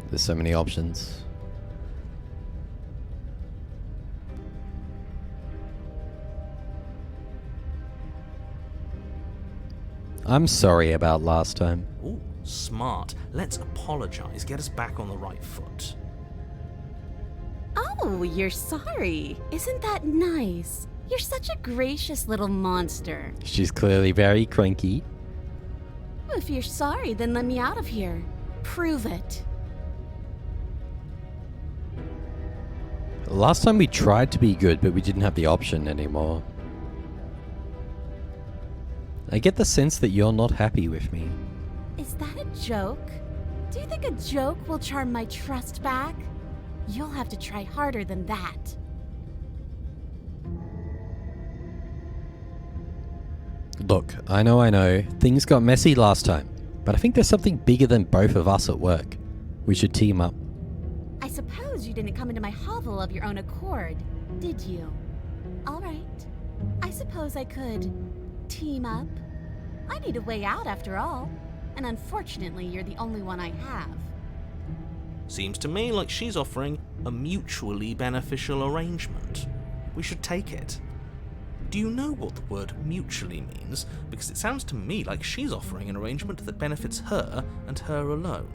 There's so many options. I'm sorry about last time. Ooh, smart. Let's apologize, get us back on the right foot. Oh, you're sorry. Isn't that nice? You're such a gracious little monster. She's clearly very cranky. If you're sorry, then let me out of here. Prove it. Last time we tried to be good, but we didn't have the option anymore. I get the sense that you're not happy with me. Is that a joke? Do you think a joke will charm my trust back? You'll have to try harder than that. Look, I know, things got messy last time, but I think there's something bigger than both of us at work. We should team up. I suppose you didn't come into my hovel of your own accord, did you? All right. I suppose I could team up. I need a way out after all, and unfortunately you're the only one I have. Seems to me like she's offering a mutually beneficial arrangement. We should take it. Do you know what the word mutually means? Because it sounds to me like she's offering an arrangement that benefits her and her alone.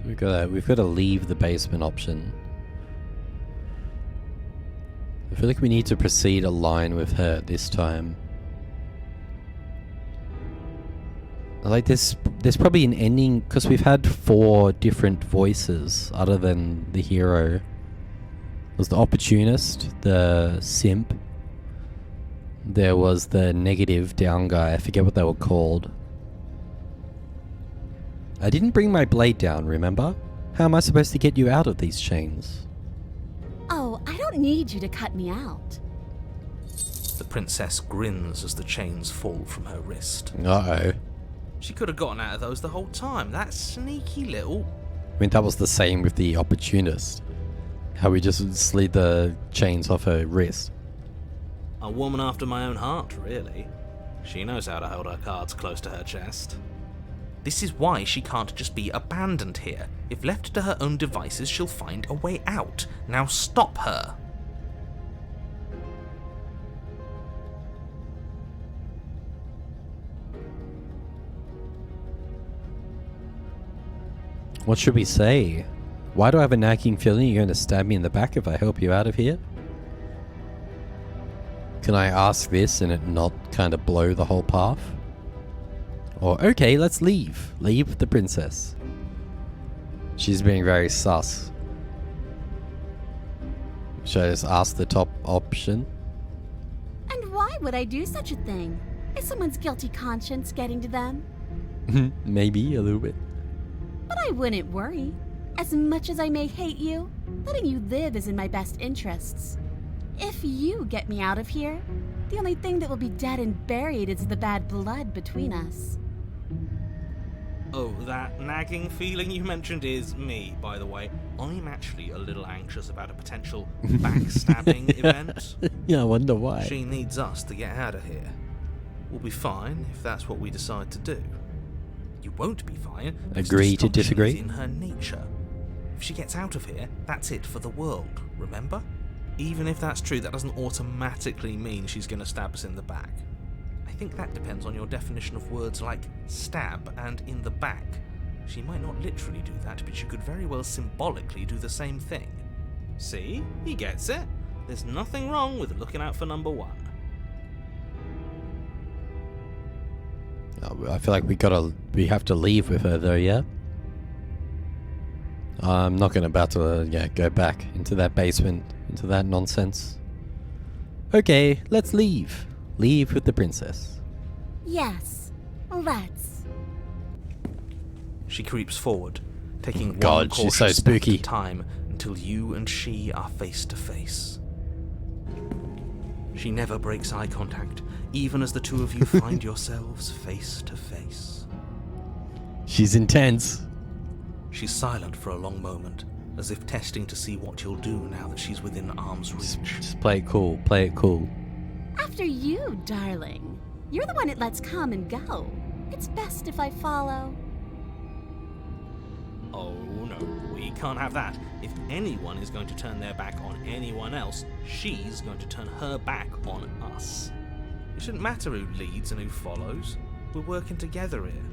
we've got to leave the basement option. I feel like we need to proceed a line with her this time. Like there's probably an ending because we've had 4 different voices other than the hero. There's the opportunist, the simp. There was the negative down guy. I forget what they were called. I didn't bring my blade down, remember? How am I supposed to get you out of these chains? Oh, I don't need you to cut me out. The princess grins as the chains fall from her wrist. Uh-oh. She could have gotten out of those the whole time. That sneaky little... I mean, that was the same with the opportunist. How we just slid the chains off her wrist. A woman after my own heart, really. She knows how to hold her cards close to her chest. This is why she can't just be abandoned here. If left to her own devices, she'll find a way out. Now stop her. What should we say? Why do I have a nagging feeling you're going to stab me in the back if I help you out of here? Can I ask this and it not kind of blow the whole path? Or, okay, let's leave. Leave the princess. She's being very sus. Should I just ask the top option? And why would I do such a thing? Is someone's guilty conscience getting to them? Maybe a little bit. But I wouldn't worry. As much as I may hate you, letting you live is in my best interests. If you get me out of here, the only thing that will be dead and buried is the bad blood between us. Oh, that nagging feeling you mentioned is me, by the way. I'm actually a little anxious about a potential backstabbing event. Yeah, I wonder why. She needs us to get out of here. We'll be fine if that's what we decide to do. You won't be fine. Agree to disagree? Is in her nature. If she gets out of here, that's it for the world, remember? Even if that's true, that doesn't automatically mean she's going to stab us in the back. I think that depends on your definition of words like stab and in the back. She might not literally do that, but she could very well symbolically do the same thing. See? He gets it. There's nothing wrong with looking out for number 1. I feel like we have to leave with her though, yeah? I'm not going to go back into that basement, into that nonsense. Okay, let's leave. Leave with the princess. Yes, let's. She creeps forward, taking one God, she's so cautious step spooky. at a time until you and she are face to face. She never breaks eye contact, even as the two of you find yourselves face to face. She's intense. She's silent for a long moment, as if testing to see what you'll do now that she's within arm's reach. Just play it cool. Play it cool. After you, darling. You're the one it lets come and go. It's best if I follow. Oh no, we can't have that. If anyone is going to turn their back on anyone else, she's going to turn her back on us. It shouldn't matter who leads and who follows. We're working together here.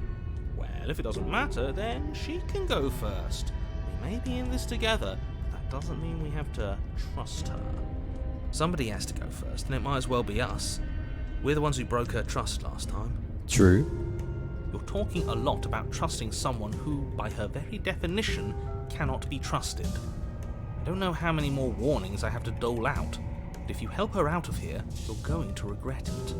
Well, if it doesn't matter, then she can go first. We may be in this together, but that doesn't mean we have to trust her. Somebody has to go first, and it might as well be us. We're the ones who broke her trust last time. True. You're talking a lot about trusting someone who, by her very definition, cannot be trusted. I don't know how many more warnings I have to dole out, but if you help her out of here, you're going to regret it.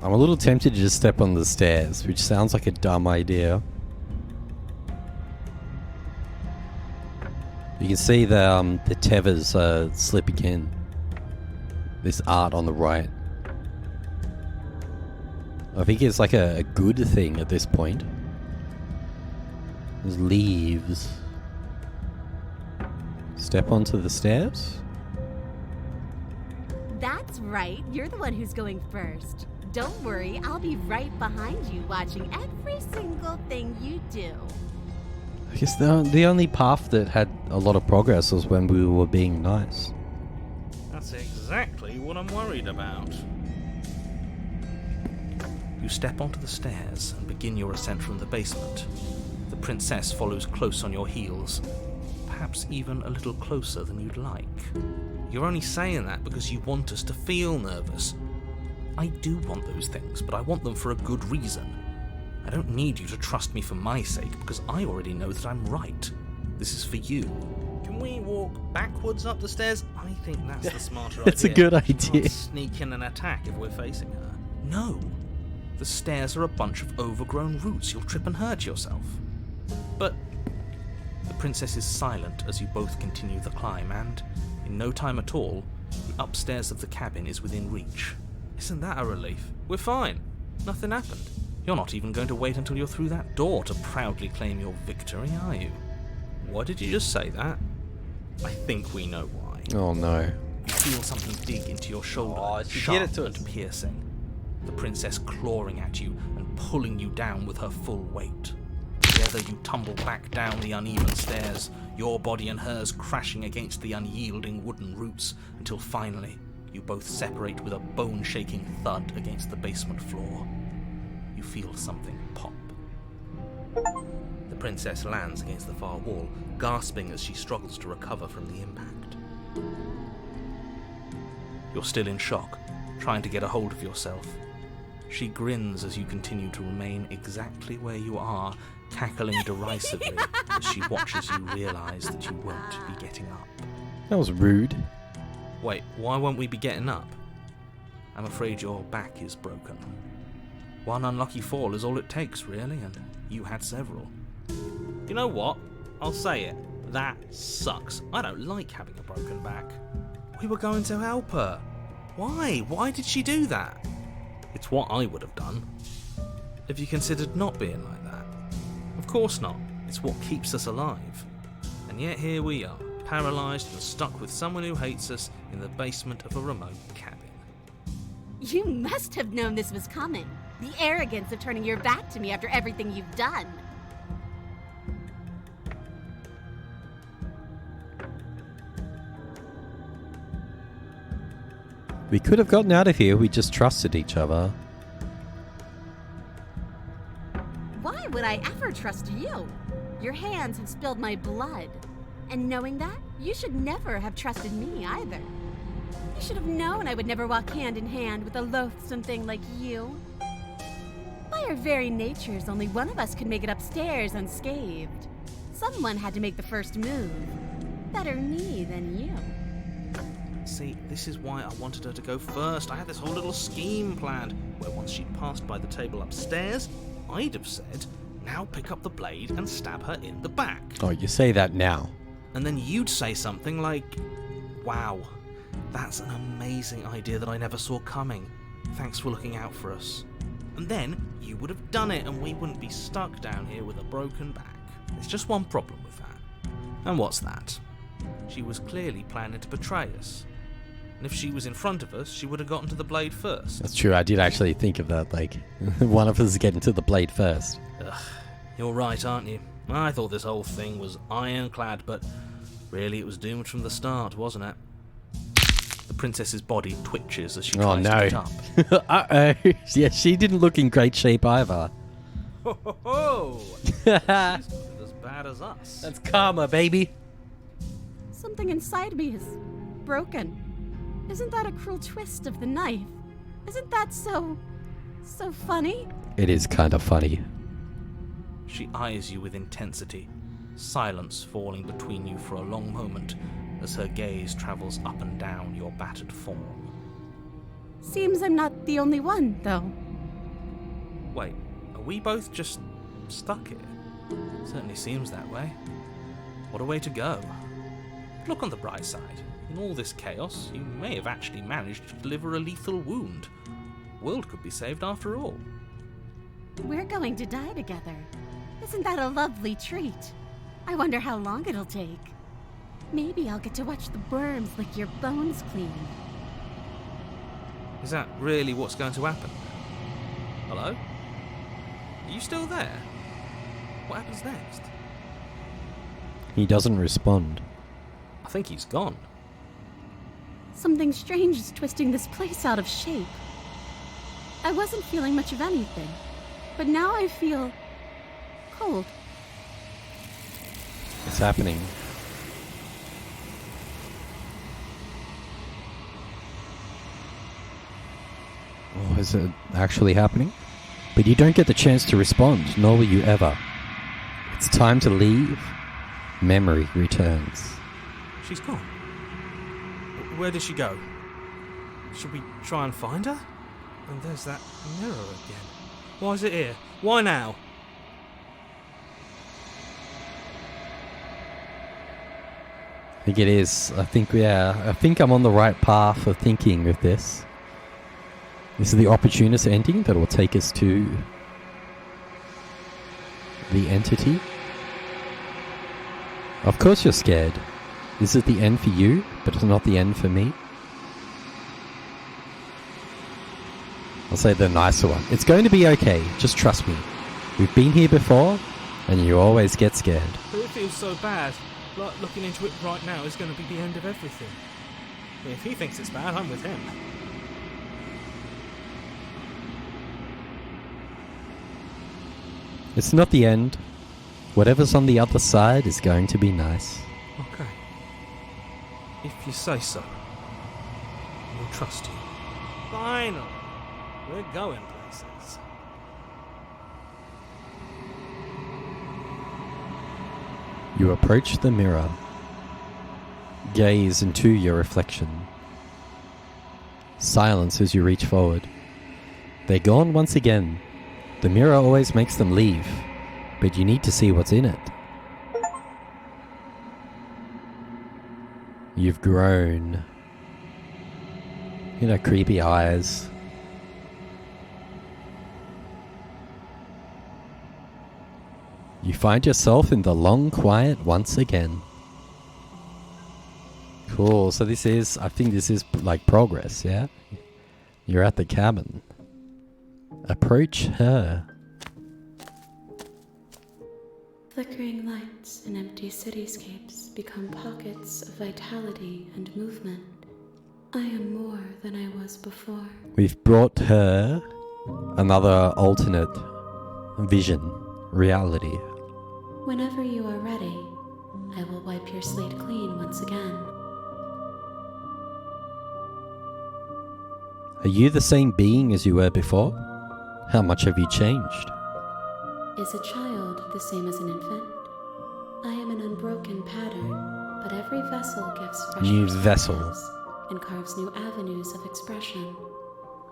I'm a little tempted to just step on the stairs, which sounds like a dumb idea. You can see the tethers slipping in. This art on the right. I think it's like a good thing at this point. There's leaves. Step onto the stairs? That's right. You're the one who's going first. Don't worry, I'll be right behind you watching every single thing you do. I guess the only path that had a lot of progress was when we were being nice. That's exactly what I'm worried about. You step onto the stairs and begin your ascent from the basement. The princess follows close on your heels, perhaps even a little closer than you'd like. You're only saying that because you want us to feel nervous. I do want those things, but I want them for a good reason. I don't need you to trust me for my sake, because I already know that I'm right. This is for you. Can we walk backwards up the stairs? I think that's the smarter idea. That's a good She idea. can't sneak in and attack if we're facing her. No. The stairs are a bunch of overgrown roots. You'll trip and hurt yourself. But the princess is silent as you both continue the climb, and in no time at all, the upstairs of the cabin is within reach. Isn't that a relief? We're fine. Nothing happened. You're not even going to wait until you're through that door to proudly claim your victory, are you? Why did you just say that? I think we know why. Oh no. You feel something dig into your shoulder, Oh, she sharp did it to us. and piercing. The princess clawing at you and pulling you down with her full weight. Together you tumble back down the uneven stairs, your body and hers crashing against the unyielding wooden roots, until finally you both separate with a bone-shaking thud against the basement floor. You feel something pop. The princess lands against the far wall, gasping as she struggles to recover from the impact. You're still in shock, trying to get a hold of yourself. She grins as you continue to remain exactly where you are, cackling derisively as she watches you realise that you won't be getting up. That was rude. Wait, why won't we be getting up? I'm afraid your back is broken. One unlucky fall is all it takes, really, and you had several. You know what? I'll say it. That sucks. I don't like having a broken back. We were going to help her. Why? Why did she do that? It's what I would have done. Have you considered not being like that? Of course not. It's what keeps us alive. And yet here we are, paralysed and stuck with someone who hates us in the basement of a remote cabin. You must have known this was coming. The arrogance of turning your back to me after everything you've done. We could have gotten out of here. We just trusted each other. Why would I ever trust you? Your hands have spilled my blood. And knowing that, you should never have trusted me either. You should have known I would never walk hand in hand with a loathsome thing like you. By our very natures, only one of us could make it upstairs unscathed. Someone had to make the first move. Better me than you. See, this is why I wanted her to go first. I had this whole little scheme planned, where once she'd passed by the table upstairs, I'd have said, now pick up the blade and stab her in the back. Oh, you say that now. And then you'd say something like, wow, that's an amazing idea that I never saw coming. Thanks for looking out for us. And then you would have done it and we wouldn't be stuck down here with a broken back. There's just one problem with that. And what's that? She was clearly planning to betray us. And if she was in front of us, she would have gotten to the blade first. That's true. I did actually think of that. Like, one of us is getting to the blade first. Ugh, you're right, aren't you? I thought this whole thing was ironclad, but really it was doomed from the start, wasn't it? The princess's body twitches as she tries to get up. Uh-oh. Yeah, she didn't look in great shape either. Ho ho ho! She's not as bad as us. That's karma, baby. Something inside me is broken. Isn't that a cruel twist of the knife? Isn't that so funny? It is kind of funny. She eyes you with intensity, silence falling between you for a long moment as her gaze travels up and down your battered form. Seems I'm not the only one, though. Wait, are we both just stuck here? Certainly seems that way. What a way to go. Look on the bright side. In all this chaos, you may have actually managed to deliver a lethal wound. The world could be saved after all. We're going to die together. Isn't that a lovely treat? I wonder how long it'll take. Maybe I'll get to watch the worms lick your bones clean. Is that really what's going to happen? Hello? Are you still there? What happens next? He doesn't respond. I think he's gone. Something strange is twisting this place out of shape. I wasn't feeling much of anything, but now I feel cold. What's happening? Oh, is it actually happening? But you don't get the chance to respond, nor will you ever. It's time to leave. Memory returns. She's gone. Where did she go? Should we try and find her? And there's that mirror again. Why is it here? Why now? I think it is. I think I'm on the right path of thinking with this. This is the opportunist ending that will take us to the entity. Of course you're scared. This is the end for you, but it's not the end for me. I'll say the nicer one. It's going to be okay. Just trust me. We've been here before, and you always get scared. But it feels so bad. Like looking into it right now is going to be the end of everything. If he thinks it's bad, I'm with him. It's not the end. Whatever's on the other side is going to be nice. Okay. If you say so, we'll trust you. Finally, we're going places. You approach the mirror. Gaze into your reflection. Silence as you reach forward. They're gone once again. The mirror always makes them leave, but you need to see what's in it. You've grown. You know, creepy eyes. You find yourself in the long quiet once again. Cool, so I think this is like progress, yeah? You're at the cabin. Approach her. Flickering lights and empty cityscapes become pockets of vitality and movement. I am more than I was before. We've brought her another alternate vision, reality. Whenever you are ready, I will wipe your slate clean once again. Are you the same being as you were before? How much have you changed? Is a child the same as an infant? I am an unbroken pattern, but every vessel gives fresh New perspectives vessel. and carves new avenues of expression.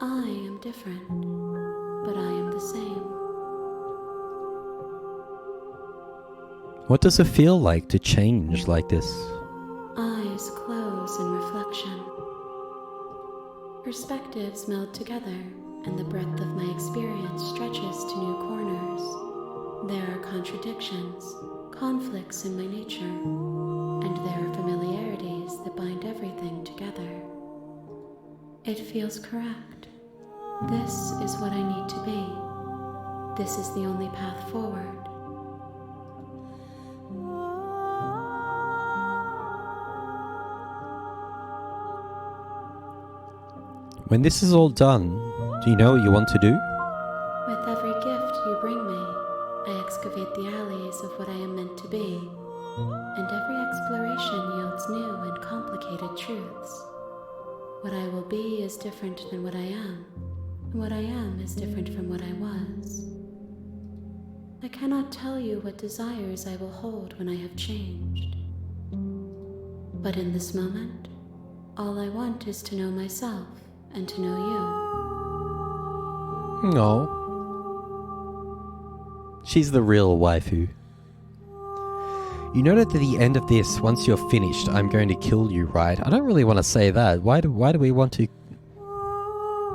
I am different, but I am the same. What does it feel like to change like this? Eyes close in reflection. Perspectives meld together, and the breadth of my experience stretches to new corners. There are contradictions, conflicts in my nature, and there are familiarities that bind everything together. It feels correct. This is what I need to be. This is the only path forward. When this is all done, do you know what you want to do? With every gift you bring me, I excavate the alleys of what I am meant to be, and every exploration yields new and complicated truths. What I will be is different than what I am, and what I am is different from what I was. I cannot tell you what desires I will hold when I have changed. But in this moment, all I want is to know myself and to know you. No. She's the real waifu. You know that at the end of this, once you're finished, I'm going to kill you, right? I don't really want to say that. Why do we want to...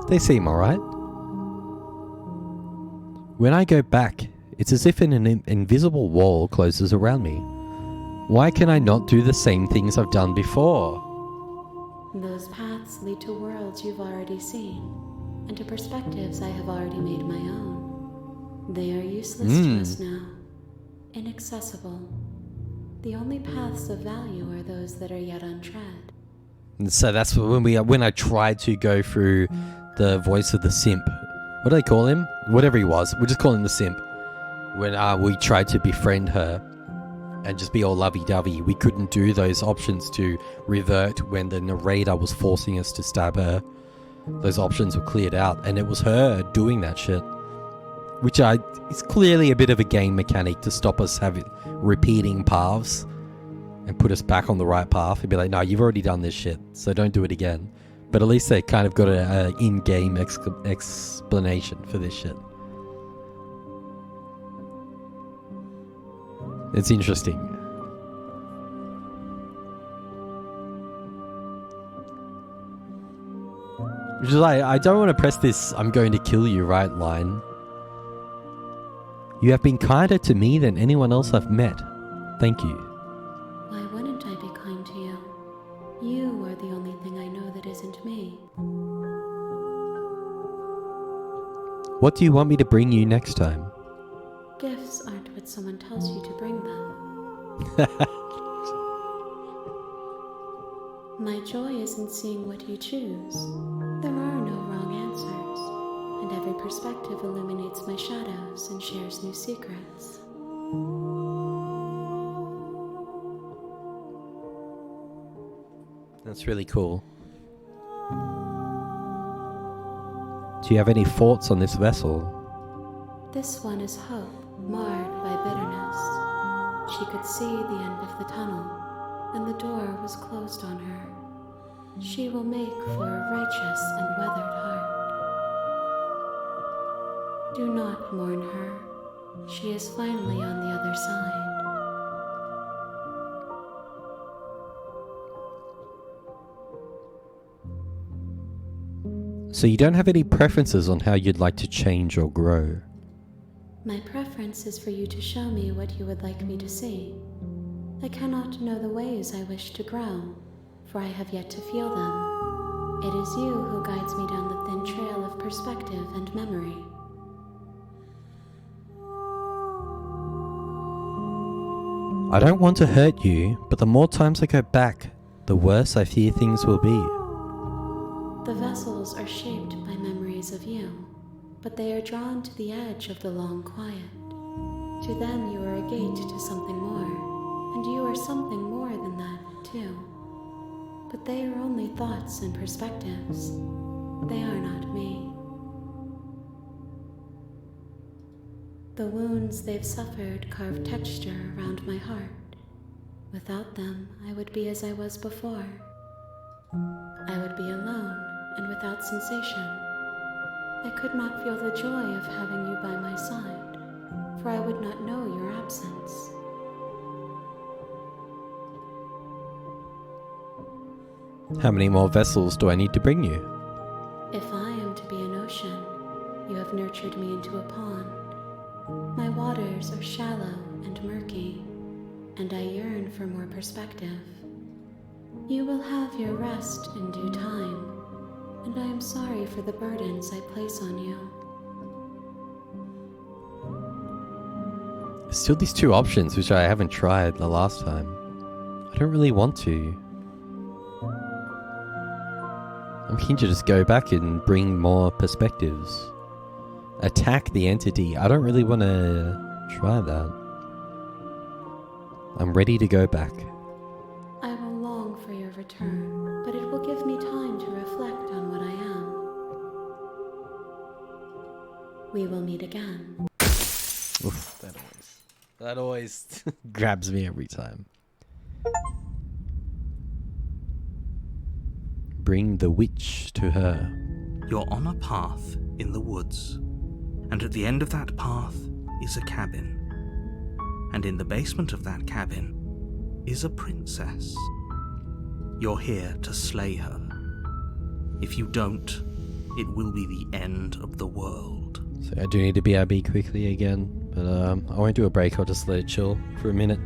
They seem alright. When I go back, it's as if an invisible wall closes around me. Why can I not do the same things I've done before? Those paths lead to worlds you've already seen, and to perspectives I have already made my own. They are useless to us now, inaccessible. The only paths of value are those that are yet untread. And so that's when I tried to go through the voice of the simp what do they call him? Whatever he was. We'll just call him the simp. When we tried to befriend her and just be all lovey-dovey, we couldn't do those options to revert when the narrator was forcing us to stab her. Those options were cleared out, and it was her doing that shit. Which is clearly a bit of a game mechanic to stop us having repeating paths and put us back on the right path and be like, no, you've already done this shit, so don't do it again. But at least they kind of got an in-game explanation for this shit. It's interesting. Which is like, I don't want to press this "I'm going to kill you" right line. You have been kinder to me than anyone else I've met. Thank you. Why wouldn't I be kind to you? You are the only thing I know that isn't me. What do you want me to bring you next time? Gifts aren't what someone tells you to bring them. My joy is in seeing what you choose. There are no wrong answers, and every perspective illuminates my shadows and shares new secrets. That's really cool. Do you have any thoughts on this vessel? This one is hope, marred by bitterness. She could see the end of the tunnel, and the door was closed on her. She will make for a righteous and weathered heart. Do not mourn her. She is finally on the other side. So you don't have any preferences on how you'd like to change or grow? My preference is for you to show me what you would like me to see. I cannot know the ways I wish to grow, for I have yet to feel them. It is you who guides me down the thin trail of perspective and memory. I don't want to hurt you, but the more times I go back, the worse I fear things will be. The vessels are shaped by memories of you, but they are drawn to the edge of the long quiet. To them you are a gate to something more, and you are something more than that, too. But they are only thoughts and perspectives. They are not me. The wounds they've suffered carve texture around my heart. Without them, I would be as I was before. I would be alone and without sensation. I could not feel the joy of having you by my side, for I would not know your absence. How many more vessels do I need to bring you? If I am to be an ocean, you have nurtured me into a pond. My waters are shallow and murky, and I yearn for more perspective. You will have your rest in due time, and I am sorry for the burdens I place on you. Still these two options, which I haven't tried the last time. I don't really want to. I'm keen to just go back and bring more perspectives. Attack the entity. I don't really want to try that. I'm ready to go back. I will long for your return, but it will give me time to reflect on what I am. We will meet again. Oof, that always grabs me every time. Bring the witch to her. You're on a path in the woods, and at the end of that path is a cabin. And in the basement of that cabin is a princess. You're here to slay her. If you don't, it will be the end of the world. So I do need to BRB quickly again, but I won't do a break, I'll just let it chill for a minute.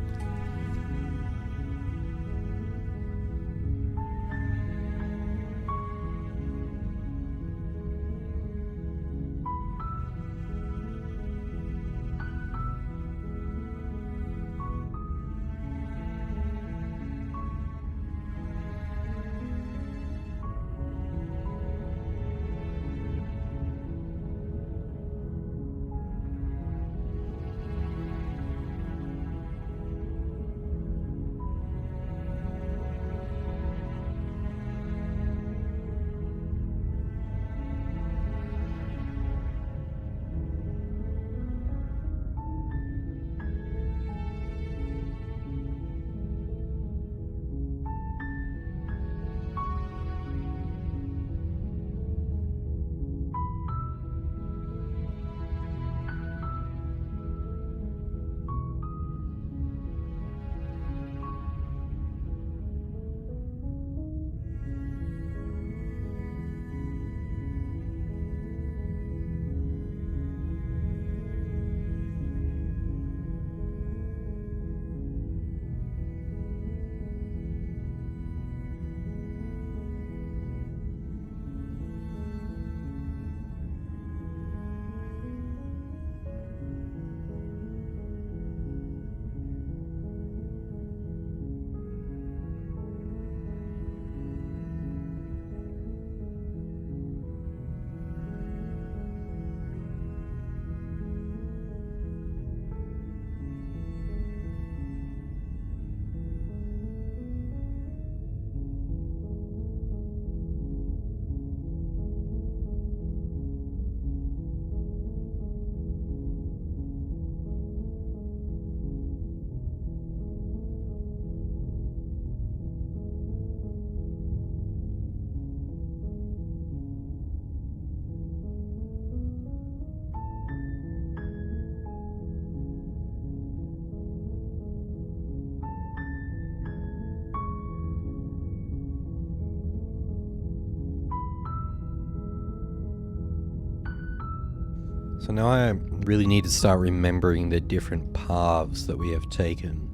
So now I really need to start remembering the different paths that we have taken.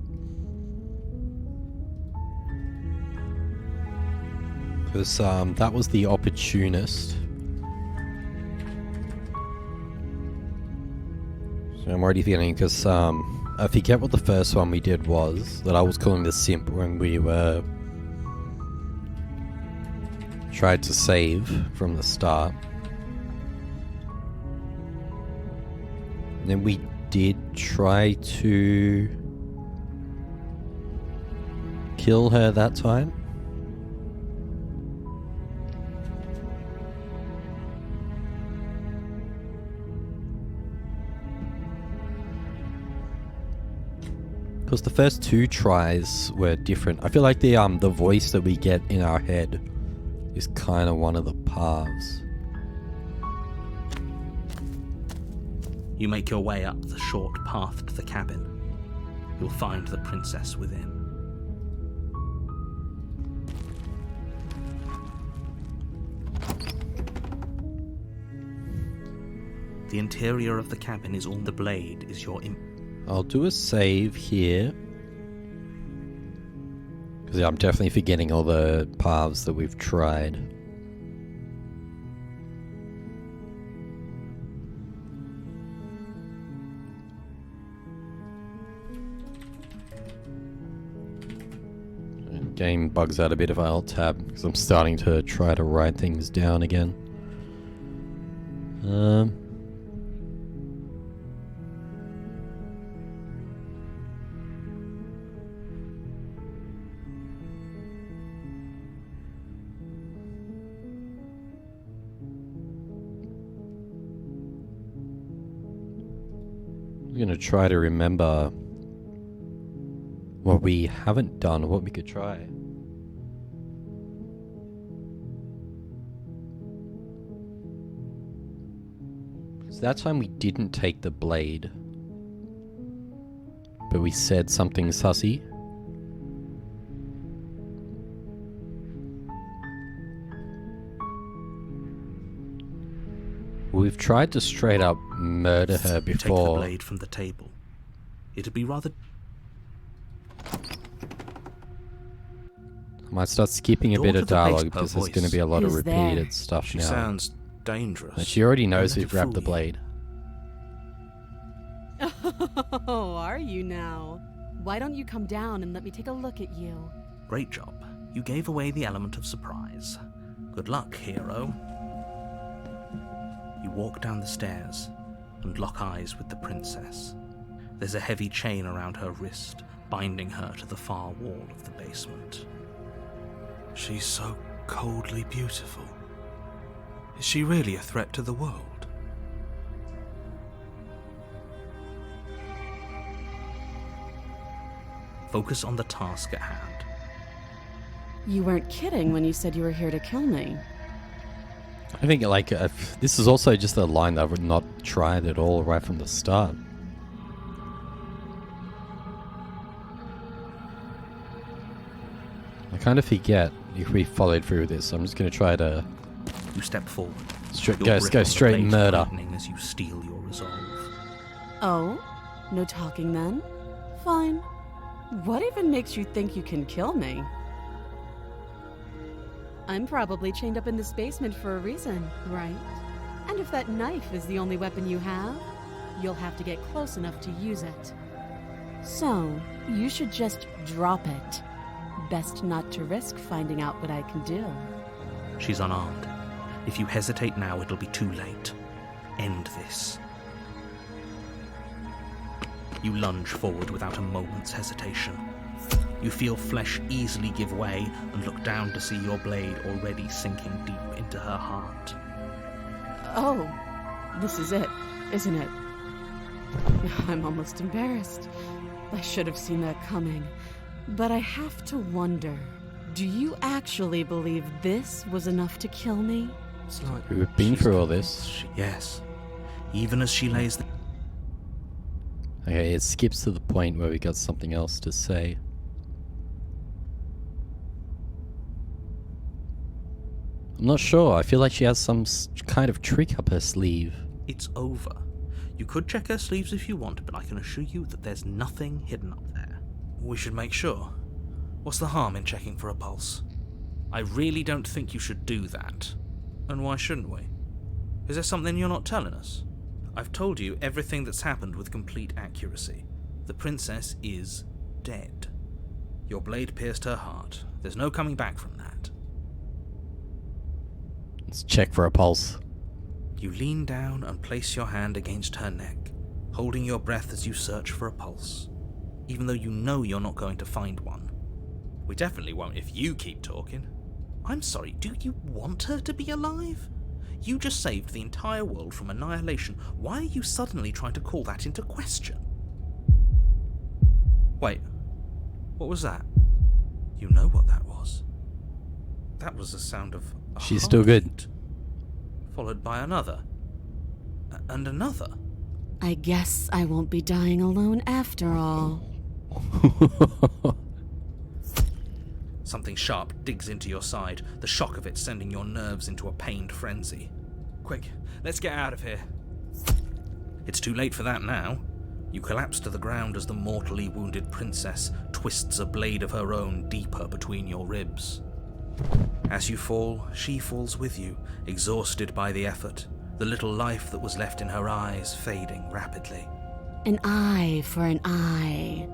Because that was the opportunist. So I'm already feeling, because I forget what the first one we did was, that I was calling the simp when we were tried to save from the start. And then we did try to kill her that time. Because the first two tries were different. I feel like the voice that we get in our head is kind of one of the paths. You make your way up the short path to the cabin. You'll find the princess within. The interior of the cabin is all the blade is your I'll do a save here. Because I'm definitely forgetting all the paths that we've tried. Game bugs out a bit if I alt-tab, because I'm starting to try to write things down again. I'm going to try to remember what we haven't done, what we could try. So that time we didn't take the blade, but we said something sussy. We've tried to straight up murder her You take the before. blade from the table. It'd be rather... I might start skipping a Door bit to of the base dialogue per because there's voice. going to be a lot of Who's there? repeated stuff She now. sounds dangerous. But she already knows Don't let we've it grabbed the fool you. blade. Oh, are you now? Why don't you come down and let me take a look at you? Great job. You gave away the element of surprise. Good luck, hero. You walk down the stairs and lock eyes with the princess. There's a heavy chain around her wrist, binding her to the far wall of the basement. She's so coldly beautiful. Is she really a threat to the world? Focus on the task at hand. You weren't kidding when you said you were here to kill me. I think like this is also just a line that I would not tried at all right from the start. I kind of forget if we followed through with this. I'm just going to try to You step forward. Your Your go grip on the straight blade murder. tightening as you steel your resolve. Oh? No talking then? Fine. What even makes you think you can kill me? I'm probably chained up in this basement for a reason, right? And if that knife is the only weapon you have, you'll have to get close enough to use it. So, you should just drop it. Best not to risk finding out what I can do. She's unarmed. If you hesitate now, it'll be too late. End this. You lunge forward without a moment's hesitation. You feel flesh easily give way and look down to see your blade already sinking deep into her heart. Oh, this is it, isn't it? I'm almost embarrassed. I should have seen that coming. But I have to wonder, do you actually believe this was enough to kill me? It's like We've been she's through all this. Yes. Even as she lays the... Okay, it skips to the point where we got something else to say. I'm not sure. I feel like she has some kind of trick up her sleeve. It's over. You could check her sleeves if you want, but I can assure you that there's nothing hidden up there. We should make sure. What's the harm in checking for a pulse? I really don't think you should do that. And why shouldn't we? Is there something you're not telling us? I've told you everything that's happened with complete accuracy. The princess is dead. Your blade pierced her heart. There's no coming back from that. Let's check for a pulse. You lean down and place your hand against her neck, holding your breath as you search for a pulse, even though you know you're not going to find one. We definitely won't if you keep talking. I'm sorry, do you want her to be alive? You just saved the entire world from annihilation. Why are you suddenly trying to call that into question? Wait, what was that? You know what that was. That was the sound of a She's still good. heartbeat, followed by another. And another. I guess I won't be dying alone after all. Something sharp digs into your side, the shock of it sending your nerves into a pained frenzy. Quick, let's get out of here. It's too late for that now. You collapse to the ground as the mortally wounded princess twists a blade of her own deeper between your ribs. As you fall, she falls with you, exhausted by the effort, the little life that was left in her eyes fading rapidly. An eye for an eye.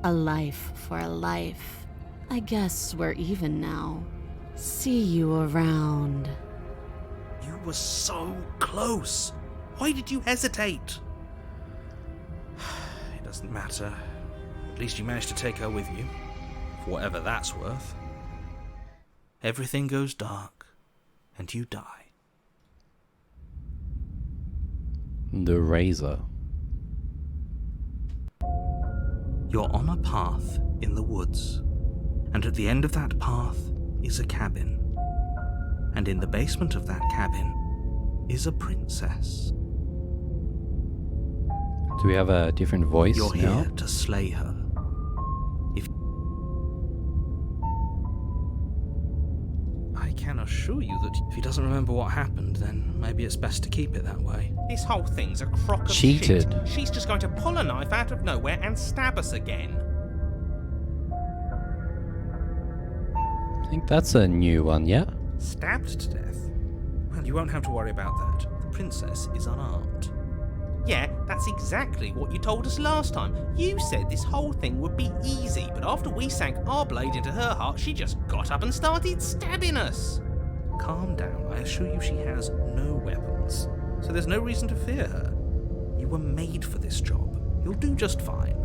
A life for a life. I guess we're even now. See you around. You were so close. Why did you hesitate? It doesn't matter. At least you managed to take her with you, for whatever that's worth. Everything goes dark, and you die. The razor. You're on a path in the woods, and at the end of that path is a cabin. And in the basement of that cabin is a princess. Do we have a different voice You're now? here to slay her. I can assure you that if he doesn't remember what happened, then maybe it's best to keep it that way. This whole thing's a crock of Cheated. shit. She's just going to pull a knife out of nowhere and stab us again. I think that's a new one, yeah? Stabbed to death? Well, you won't have to worry about that. The princess is unarmed. Yeah, that's exactly what you told us last time. You said this whole thing would be easy, but after we sank our blade into her heart, she just got up and started stabbing us. Calm down. I assure you she has no weapons, so there's no reason to fear her. You were made for this job. You'll do just fine.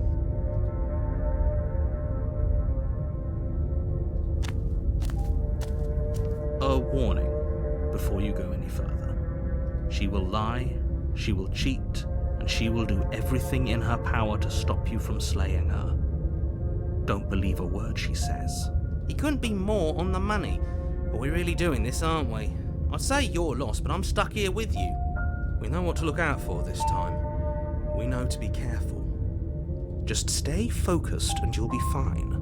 A warning before you go any further. She will lie, she will cheat, and she will do everything in her power to stop you from slaying her. Don't believe a word she says. He couldn't be more on the money. But we're really doing this, aren't we? I'd say you're lost, but I'm stuck here with you. We know what to look out for this time. We know to be careful. Just stay focused and you'll be fine.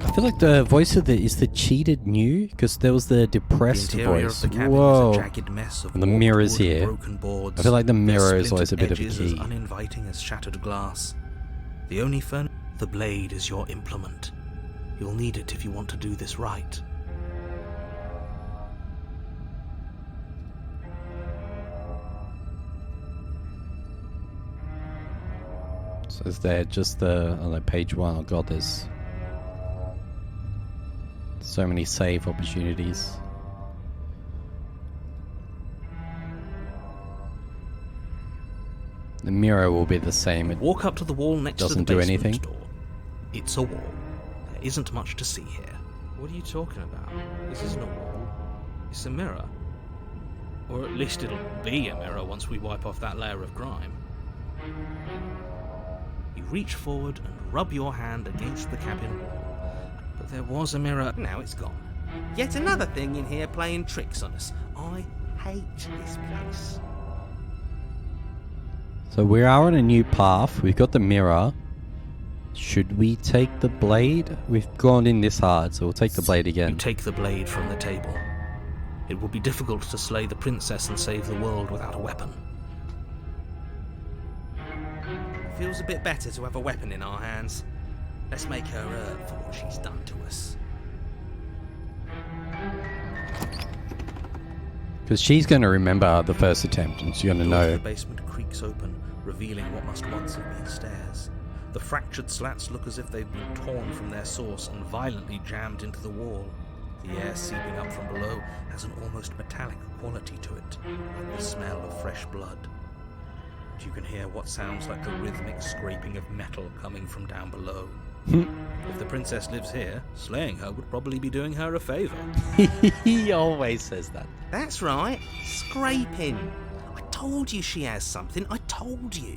I feel like the voice of is the cheated new, because there was the depressed The interior voice. of the cabin Whoa. is a jagged mess of And the warped mirrors wood and here. broken boards. I feel like the Their mirror is always a splintered bit of a edges key. as uninviting as shattered glass. The only the blade is your implement. You'll need it if you want to do this right. So is there just the on like page 1? Oh god, there's so many save opportunities. The mirror will be the same. It Walk up to the wall next to the doesn't do basement anything. door. It's a wall. There isn't much to see here. What are you talking about? This isn't a wall. It's a mirror. Or at least it'll be a mirror once we wipe off that layer of grime. You reach forward and rub your hand against the cabin wall. But there was a mirror. Now it's gone. Yet another thing in here playing tricks on us. I hate this place. So we are on a new path. We've got the mirror. Should we take the blade? We've gone in this hard, so we'll take the blade You again. take the blade from the table. It would be difficult to slay the princess and save the world without a weapon. Feels a bit better to have a weapon in our hands. Let's make her earn for what she's done to us. Because she's going to remember the first attempt and she's going to The door to know. the basement creaks open, revealing what must once have been stairs. The fractured slats look as if they've been torn from their source and violently jammed into the wall. The air seeping up from below has an almost metallic quality to it, like the smell of fresh blood. And you can hear what sounds like the rhythmic scraping of metal coming from down below. If the princess lives here, slaying her would probably be doing her a favour. He always says that. That's right, scraping. I told you she has something, I told you.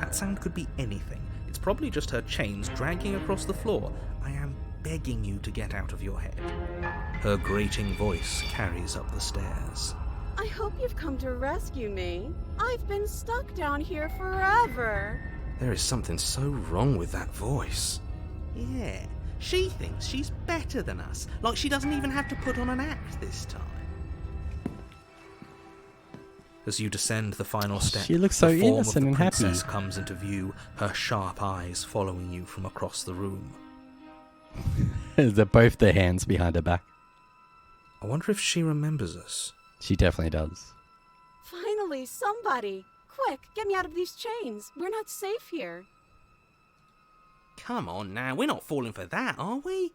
That sound could be anything. It's probably just her chains dragging across the floor. I am begging you to get out of your head. Her grating voice carries up the stairs. I hope you've come to rescue me. I've been stuck down here forever. There is something so wrong with that voice. Yeah, she thinks she's better than us, like she doesn't even have to put on an act this time. As you descend the final step, She looks so the form innocent of the and happy. princess comes into view, her sharp eyes following you from across the room. They're both their hands behind her back. I wonder if she remembers us. She definitely does. Finally, somebody! Quick, get me out of these chains. We're not safe here. Come on now, we're not falling for that, are we?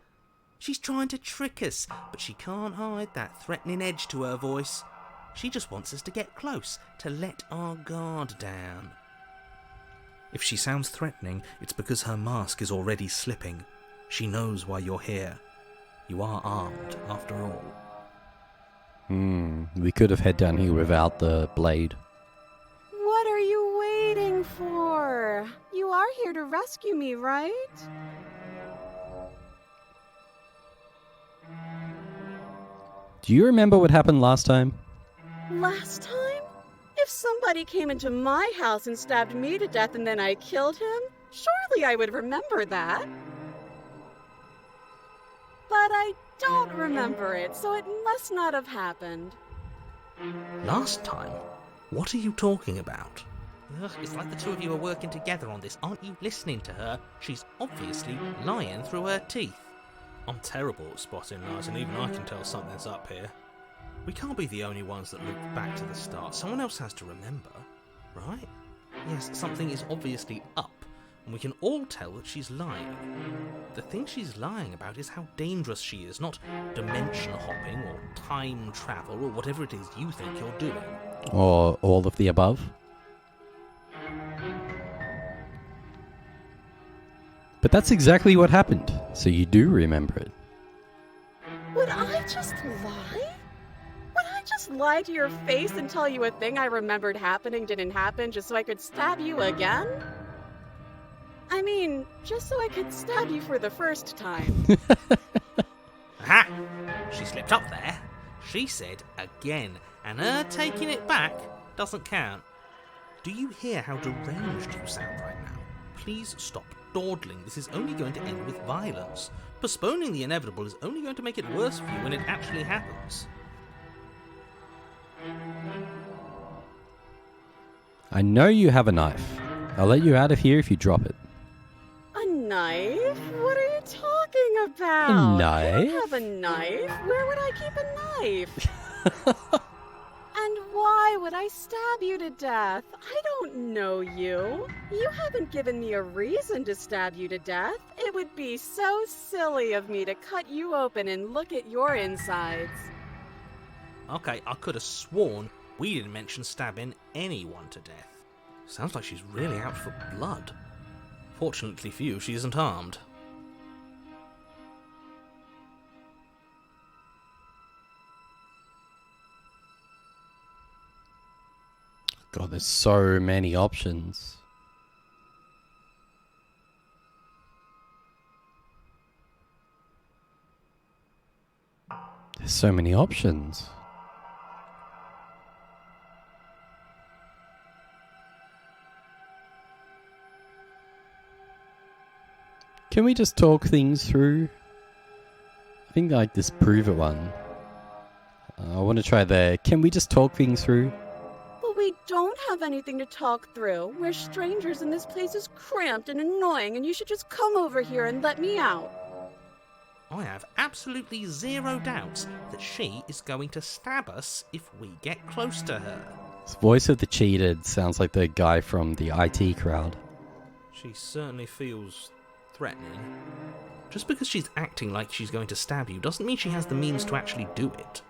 She's trying to trick us, but she can't hide that threatening edge to her voice. She just wants us to get close, to let our guard down. If she sounds threatening, it's because her mask is already slipping. She knows why you're here. You are armed, after all. We could have head down here without the blade. What are you waiting for? You are here to rescue me, right? Do you remember what happened last time? Last time? If somebody came into my house and stabbed me to death and then I killed him, surely I would remember that. But I don't remember it, so it must not have happened. Last time? What are you talking about? Ugh, it's like the two of you are working together on this. Aren't you listening to her? She's obviously lying through her teeth. I'm terrible at spotting lies, and even I can tell something's up here. We can't be the only ones that look back to the start. Someone else has to remember, right? Yes, something is obviously up, and we can all tell that she's lying. The thing she's lying about is how dangerous she is, not dimension hopping or time travel or whatever it is you think you're doing. Or all of the above? But that's exactly what happened, so you do remember it. Would I just lie? Would I just lie to your face and tell you a thing I remembered happening didn't happen just so I could stab you again? I mean, just so I could stab you for the first time. Aha! She slipped up there. She said again, and her taking it back doesn't count. Do you hear how deranged you sound right now? Please stop dawdling. This is only going to end with violence. Postponing the inevitable is only going to make it worse for you when it actually happens. I know you have a knife. I'll let you out of here if you drop it. A knife? What are you talking about? A I knife? don't have a knife. Where would I keep a knife? And why would I stab you to death? I don't know you. You haven't given me a reason to stab you to death. It would be so silly of me to cut you open and look at your insides. Okay, I could have sworn we didn't mention stabbing anyone to death. Sounds like she's really out for blood. Fortunately for you, she isn't armed. God, there's so many options. There's so many options. Can we just talk things through? I think like this prove it one. I want to try there. Can we just talk things through? But we don't have anything to talk through. We're strangers and this place is cramped and annoying and you should just come over here and let me out. I have absolutely zero doubts that she is going to stab us if we get close to her. This voice of the cheated sounds like the guy from the IT crowd. She certainly feels threatening. Just because she's acting like she's going to stab you doesn't mean she has the means to actually do it.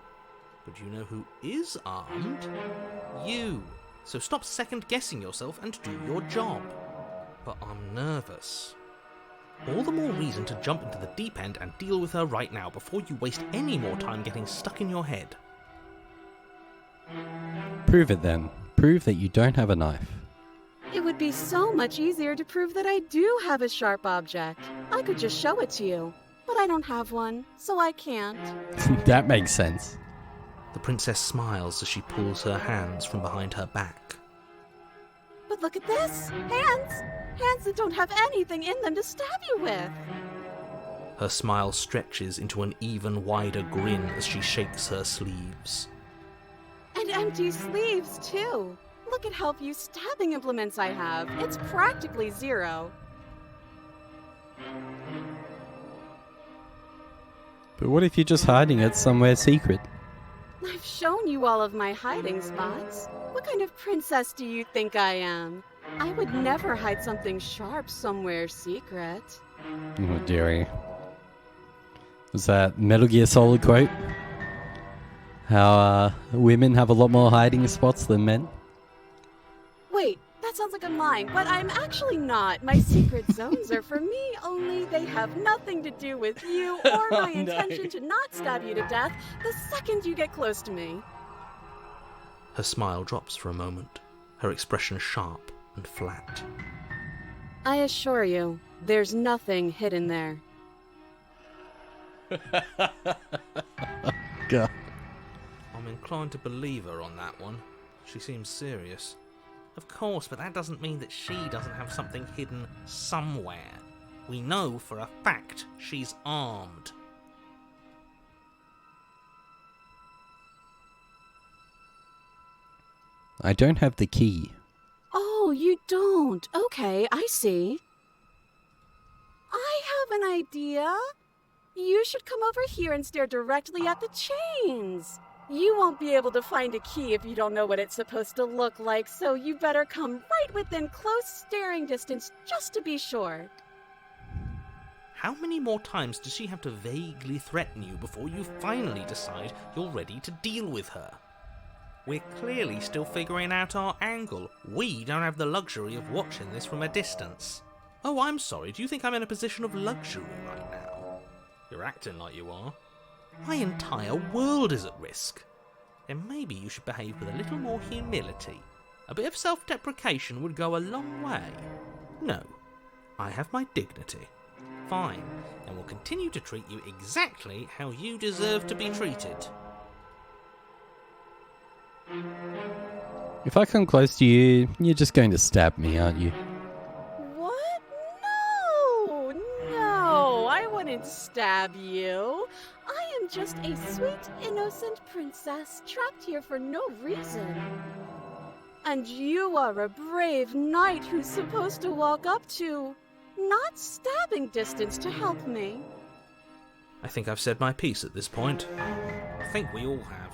But you know who is armed? You. So stop second-guessing yourself and do your job. But I'm nervous. All the more reason to jump into the deep end and deal with her right now before you waste any more time getting stuck in your head. Prove it then. Prove that you don't have a knife. It would be so much easier to prove that I do have a sharp object. I could just show it to you. But I don't have one, so I can't. That makes sense. The princess smiles as she pulls her hands from behind her back. But look at this! Hands! Hands that don't have anything in them to stab you with! Her smile stretches into an even wider grin as she shakes her sleeves. And empty sleeves, too! Look at how few stabbing implements I have. It's practically zero. But what if you're just hiding it somewhere secret? I've shown you all of my hiding spots. What kind of princess do you think I am? I would never hide something sharp somewhere secret. Oh, dearie. Was that Metal Gear Solid quote? How women have a lot more hiding spots than men? Wait, that sounds like I'm lying, but I'm actually not. My secret zones are for me, only they have nothing to do with you or my intention to not stab you to death the second you get close to me. Her smile drops for a moment, her expression sharp and flat. I assure you, there's nothing hidden there. God. I'm inclined to believe her on that one. She seems serious. Of course, but that doesn't mean that she doesn't have something hidden somewhere. We know for a fact she's armed. I don't have the key. Oh, you don't? Okay, I see. I have an idea. You should come over here and stare directly at the chains. You won't be able to find a key if you don't know what it's supposed to look like, so you better come right within close staring distance just to be sure. How many more times does she have to vaguely threaten you before you finally decide you're ready to deal with her? We're clearly still figuring out our angle. We don't have the luxury of watching this from a distance. Oh, I'm sorry, do you think I'm in a position of luxury right now? You're acting like you are. My entire world is at risk. Then maybe you should behave with a little more humility. A bit of self-deprecation would go a long way. No, I have my dignity. Fine, and will continue to treat you exactly how you deserve to be treated. If I come close to you, you're just going to stab me, aren't you? What? No, I wouldn't stab you. I am just a sweet, innocent princess trapped here for no reason. And you are a brave knight who's supposed to walk up to not stabbing distance to help me. I think I've said my piece at this point. I think we all have.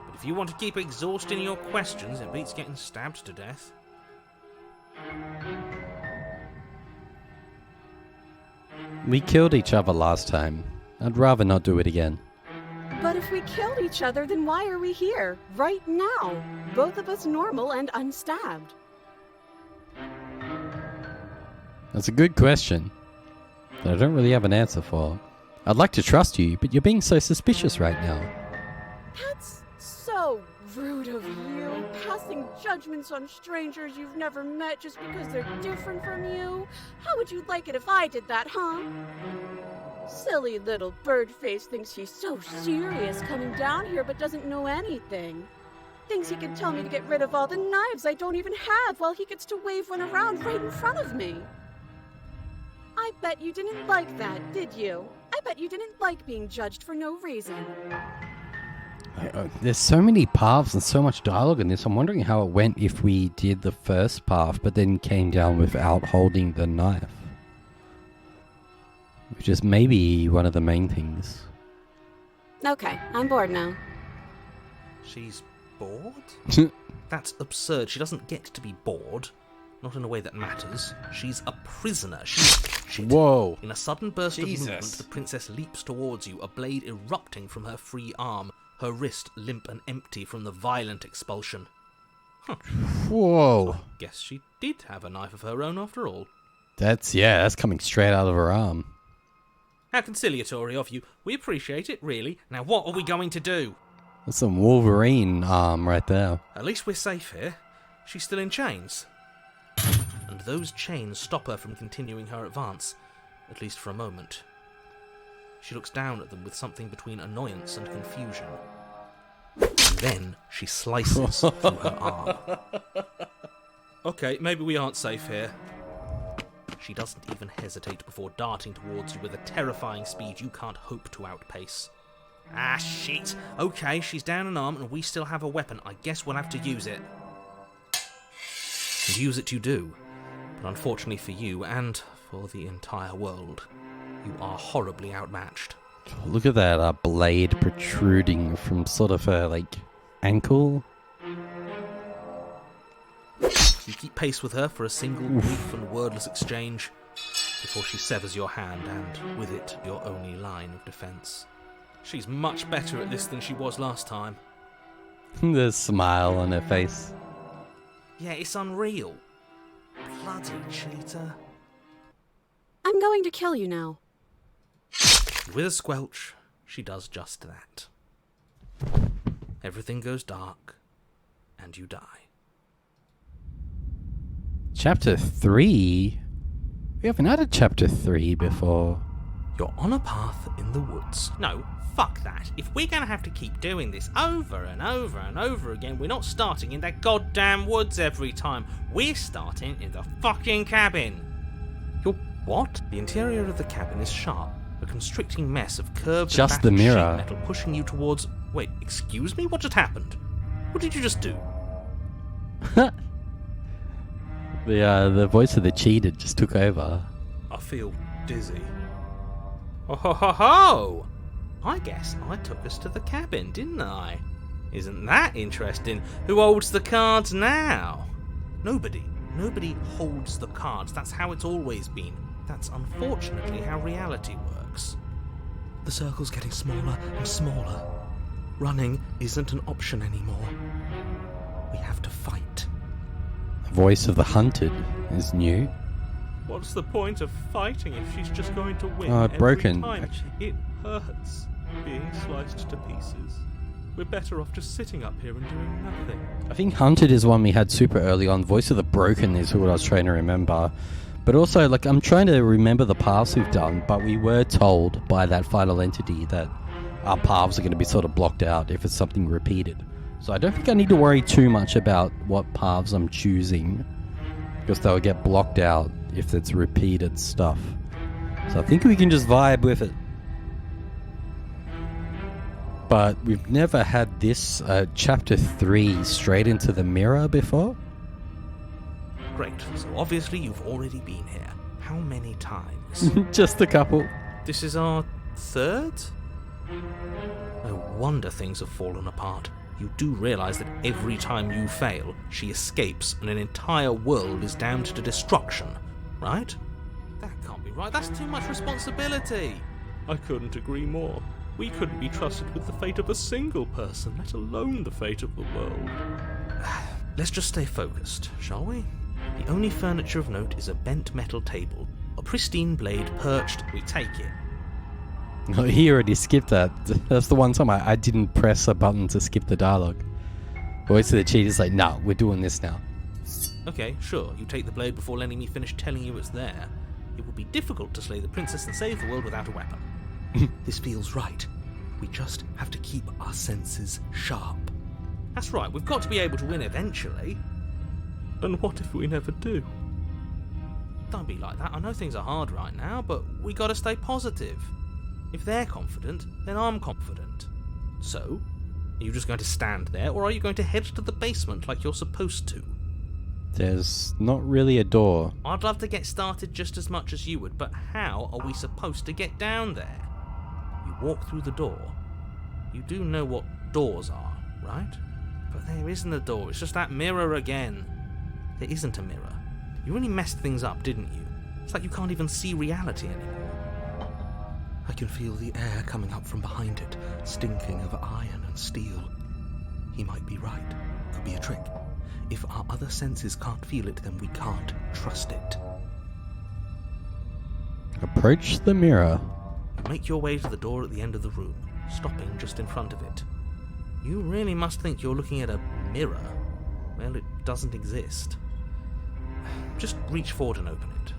But if you want to keep exhausting your questions, it beats getting stabbed to death. We killed each other last time. I'd rather not do it again. But if we killed each other, then why are we here, right now? Both of us normal and unstabbed. That's a good question that I don't really have an answer for. I'd like to trust you, but you're being so suspicious right now. That's so rude of you, passing judgments on strangers you've never met just because they're different from you. How would you like it if I did that, huh? Silly little Birdface thinks he's so serious coming down here but doesn't know anything. Thinks he can tell me to get rid of all the knives I don't even have while he gets to wave one around right in front of me. I bet you didn't like that, did you? I bet you didn't like being judged for no reason. There's so many paths and so much dialogue in this. I'm wondering how it went if we did the first path, but then came down without holding the knife. Which is maybe one of the main things. Okay, I'm bored now. She's bored? That's absurd. She doesn't get to be bored. Not in a way that matters. She's a prisoner. Shit. Whoa. In a sudden burst of Jesus. movement, the princess leaps towards you, a blade erupting from her free arm, her wrist limp and empty from the violent expulsion. Whoa. I guess she did have a knife of her own after all. That's coming straight out of her arm. How conciliatory of you. We appreciate it, really. Now what are we going to do? That's some Wolverine arm right there. At least we're safe here. She's still in chains. And those chains stop her from continuing her advance, at least for a moment. She looks down at them with something between annoyance and confusion. And then she slices through her arm. Okay, maybe we aren't safe here. She doesn't even hesitate before darting towards you with a terrifying speed you can't hope to outpace. Ah, shit. Okay, she's down an arm and we still have a weapon. I guess we'll have to use it. And use it you do. But unfortunately for you, and for the entire world, you are horribly outmatched. Look at that blade protruding from sort of her, ankle. You keep pace with her for a single brief and wordless exchange before she severs your hand and, with it, your only line of defence. She's much better at this than she was last time. The smile on her face. Yeah, it's unreal. Bloody cheater. I'm going to kill you now. With a squelch, she does just that. Everything goes dark, and you die. Chapter 3? We haven't had a chapter 3 before. You're on a path in the woods. No, fuck that. If we're going to have to keep doing this over and over and over again, we're not starting in that goddamn woods every time. We're starting in the fucking cabin. You're what? The interior of the cabin is sharp, a constricting mess of curved Just and the battered mirror. sheet metal pushing you towards... Wait, excuse me? What just happened? What did you just do? The voice of the cheater just took over. I feel dizzy. Oh ho ho ho! I guess I took us to the cabin, didn't I? Isn't that interesting? Who holds the cards now? Nobody. Nobody holds the cards. That's how it's always been. That's unfortunately how reality works. The circle's getting smaller and smaller. Running isn't an option anymore. We have to fight. The voice of the hunted is new. What's the point of fighting if she's just going to win Oh, every broken. time? It hurts being sliced to pieces. We're better off just sitting up here and doing nothing. I think hunted is one we had super early on. Voice of the broken is what I was trying to remember. But also, I'm trying to remember the paths we've done, but we were told by that final entity that our paths are going to be sort of blocked out if it's something repeated. So I don't think I need to worry too much about what paths I'm choosing, because they'll get blocked out if it's repeated stuff. So I think we can just vibe with it. But we've never had this chapter 3 straight into the mirror before. Great, so obviously you've already been here. How many times? Just a couple. This is our third? No wonder things have fallen apart. You do realise that every time you fail, she escapes and an entire world is down to destruction, right? That can't be right. That's too much responsibility. I couldn't agree more. We couldn't be trusted with the fate of a single person, let alone the fate of the world. Let's just stay focused, shall we? The only furniture of note is a bent metal table. A pristine blade perched. We take it. Oh, he already skipped that. That's the one time I didn't press a button to skip the dialogue. Voice of the cheater's like, nah, we're doing this now. Okay, sure, you take the blade before letting me finish telling you it's there. It would be difficult to slay the princess and save the world without a weapon. This feels right. We just have to keep our senses sharp. That's right, we've got to be able to win eventually. And what if we never do? Don't be like that. I know things are hard right now, but we gotta stay positive. If they're confident, then I'm confident. So, Are you just going to stand there, or are you going to head to the basement like you're supposed to? There's not really a door. I'd love to get started just as much as you would, but how are we supposed to get down there? You walk through the door. You do know what doors are, right? But there isn't a door, it's just that mirror again. There isn't a mirror. You really messed things up, didn't you? It's like you can't even see reality anymore. I can feel the air coming up from behind it, stinking of iron and steel. He might be right. Could be a trick. If our other senses can't feel it, then we can't trust it. Approach the mirror. You make your way to the door at the end of the room, stopping just in front of it. You really must think you're looking at a mirror. Well, it doesn't exist. Just reach forward and open it.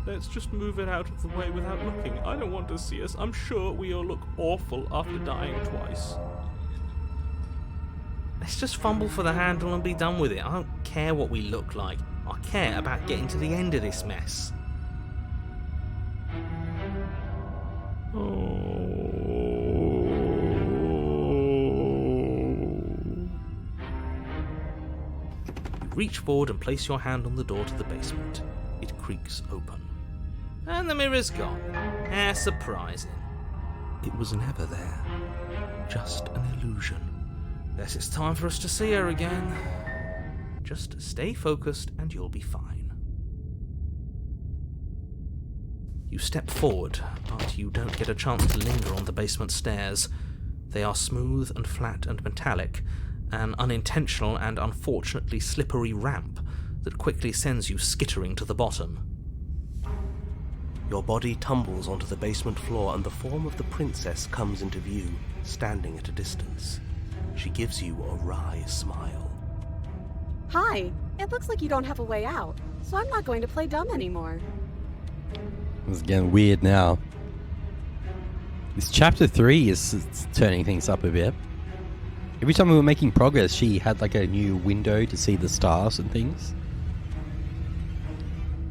Let's just move it out of the way without looking. I don't want to see us. I'm sure we all look awful after dying twice. Let's just fumble for the handle and be done with it. I don't care what we look like. I care about getting to the end of this mess. You reach forward and place your hand on the door to the basement. It creaks open. And the mirror's gone. How surprising. It was never there. Just an illusion. Guess it's time for us to see her again. Just stay focused and you'll be fine. You step forward, but you don't get a chance to linger on the basement stairs. They are smooth and flat and metallic, an unintentional and unfortunately slippery ramp that quickly sends you skittering to the bottom. Your body tumbles onto the basement floor and the form of the princess comes into view, standing at a distance. She gives you a wry smile. Hi, it looks like you don't have a way out, so I'm not going to play dumb anymore. It's getting weird now. This chapter 3 is turning things up a bit. Every time we were making progress, she had like a new window to see the stars and things.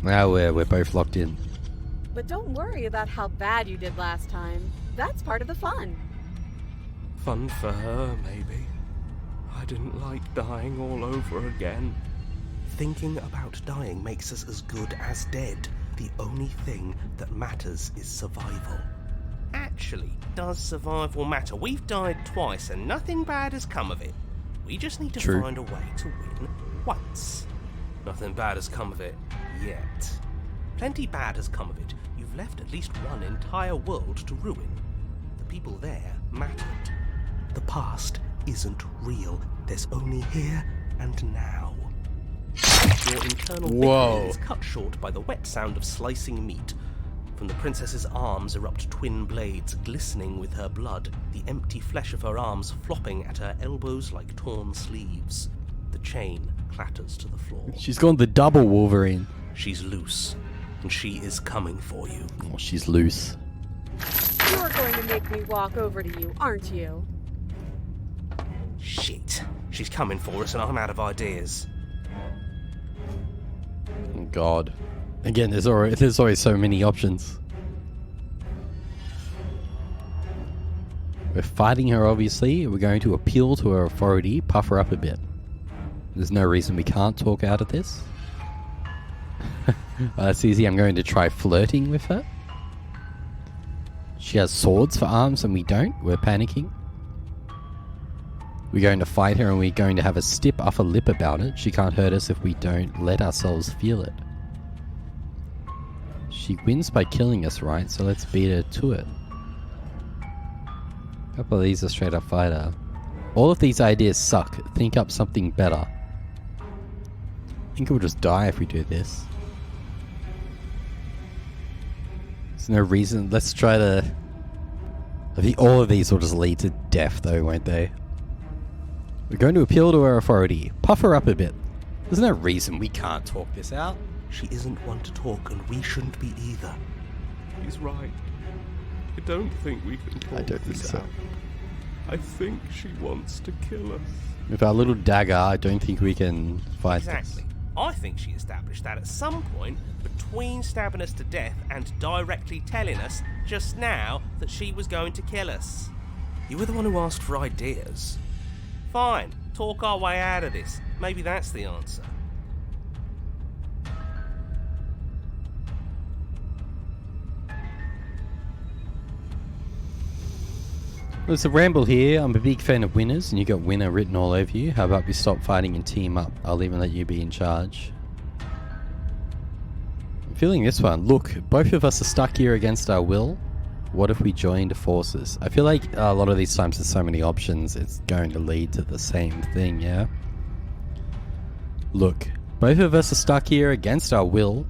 Now we're both locked in. But don't worry about how bad you did last time. That's part of the fun. Fun for her, maybe. I didn't like dying all over again. Thinking about dying makes us as good as dead. The only thing that matters is survival. Actually, does survival matter? We've died twice and nothing bad has come of it. We just need to True. find a way to win once. Nothing bad has come of it yet. Plenty bad has come of it. You've left at least one entire world to ruin. The people there mattered. The past isn't real. There's only here and now. Your internal Whoa. thinking is cut short by the wet sound of slicing meat. From the princess's arms erupt twin blades, glistening with her blood, the empty flesh of her arms flopping at her elbows like torn sleeves. The chain clatters to the floor. She's gone the double Wolverine. She's loose, and she is coming for you. Oh, she's loose. You're going to make me walk over to you, aren't you? Shit. She's coming for us and I'm out of ideas. Oh God. Again, there's always so many options. We're fighting her, obviously. We're going to appeal to her authority, puff her up a bit. There's no reason we can't talk out of this. That's easy. I'm going to try flirting with her. She has swords for arms and we don't. We're panicking. We're going to fight her and we're going to have a stiff upper lip about it. She can't hurt us if we don't let ourselves feel it. She wins by killing us, right? So let's beat her to it. A couple of these are straight up fighter. All of these ideas suck. Think up something better. I think we'll just die if we do this. There's no reason. Let's try to... I think all of these will just lead to death though, won't they? We're going to appeal to her authority. Puff her up a bit. There's no reason we can't talk this out. She isn't one to talk, and we shouldn't be either. He's right. I don't think we can talk I don't think this so. out. I think she wants to kill us. With our little dagger, I don't think we can fight Exactly. I think she established that at some point between stabbing us to death and directly telling us just now that she was going to kill us. You were the one who asked for ideas. Fine, talk our way out of this. Maybe that's the answer. There's a ramble here. I'm a big fan of winners, and you got winner written all over you. How about we stop fighting and team up? I'll even let you be in charge. I'm feeling this one. Look, both of us are stuck here against our will. What if we joined forces? I feel like a lot of these times there's so many options, it's going to lead to the same thing, yeah? Look, both of us are stuck here against our will.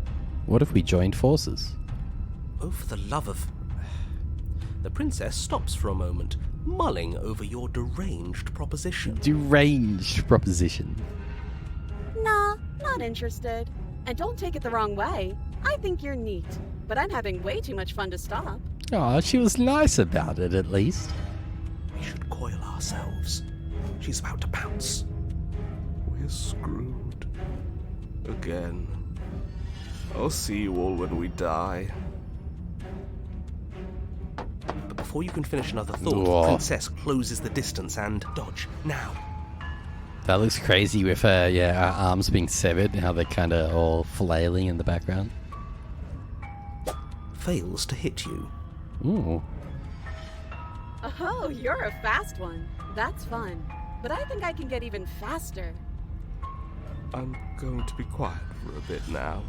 What if we joined forces? Oh, for the love of... The princess stops for a moment, mulling over your deranged proposition. Deranged proposition. Nah, not interested. And don't take it the wrong way. I think you're neat, but I'm having way too much fun to stop. Oh, she was nice about it, at least. We should coil ourselves. She's about to pounce. We're screwed. Again. I'll see you all when we die. But before you can finish another thought, Whoa. the princess closes the distance and dodge. Now. That looks crazy with her, her arms being severed and how they're kind of all flailing in the background. Fails to hit you. Ooh. Oh, you're a fast one. That's fun. But I think I can get even faster. I'm going to be quiet for a bit now.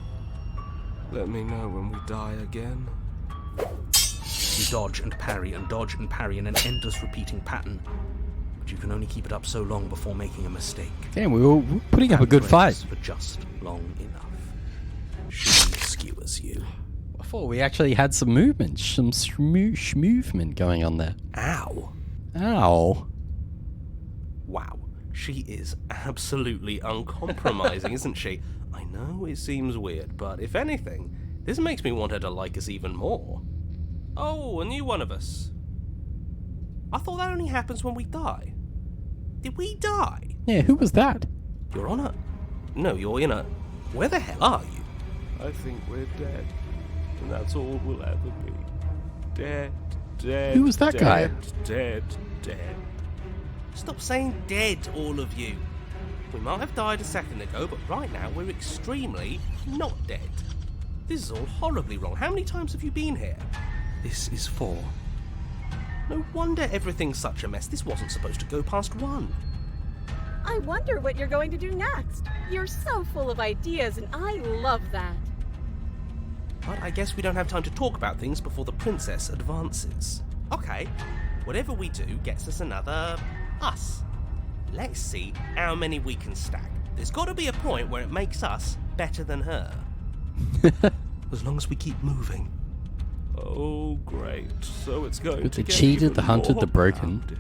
Let me know when we die again. You dodge and parry and dodge and parry in an endless repeating pattern. But you can only keep it up so long before making a mistake. Damn, we were putting up a good fight. For just long enough. She skewers you. I thought we actually had some movement, some movement going on there. Ow. Ow. Wow. She is absolutely uncompromising, isn't she? I know it seems weird, but if anything, this makes me want her to like us even more. Oh, a new one of us. I thought that only happens when we die. Did we die? Yeah, who was that? You're on a... No, you're in a... Where the hell are you? I think we're dead. And that's all we'll ever be. Dead, dead, Who was that guy? Dead, dead. Stop saying dead, all of you. We might have died a second ago, but right now we're extremely not dead. This is all horribly wrong. How many times have you been here? This is 4. No wonder everything's such a mess. This wasn't supposed to go past 1. I wonder what you're going to do next. You're so full of ideas, and I love that. But I guess we don't have time to talk about things before the princess advances. Okay, whatever we do gets us another us. Let's see how many we can stack. There's got to be a point where it makes us better than her. As long as we keep moving. Oh, great. So it's going With to the get cheated, even the hunted, more the broken. crowded.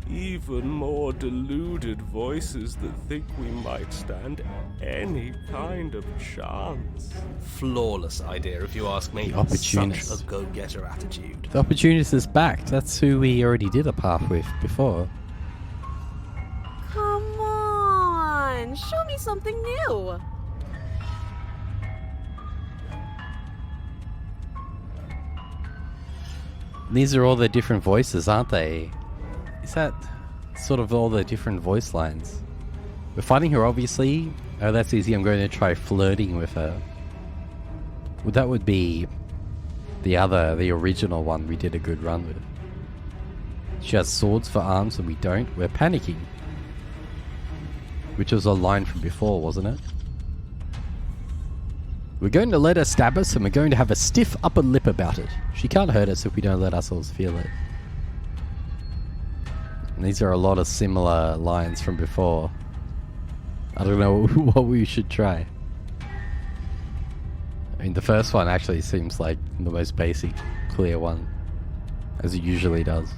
Even more deluded voices that think we might stand any kind of chance. Flawless idea, if you ask me. The opportunist. Such a go-getter attitude. The opportunist is back. That's who we already did a path with before. Come on, show me something new. These are all the different voices, aren't they? Is that sort of all the different voice lines? We're fighting her, obviously. Oh, that's easy. I'm going to try flirting with her. Well, that would be the original one we did a good run with. She has swords for arms and we don't. We're panicking. Which was a line from before, wasn't it? We're going to let her stab us and we're going to have a stiff upper lip about it. She can't hurt us if we don't let ourselves feel it. And these are a lot of similar lines from before. I don't know what we should try. I mean, the first one actually seems like the most basic, clear one. As it usually does.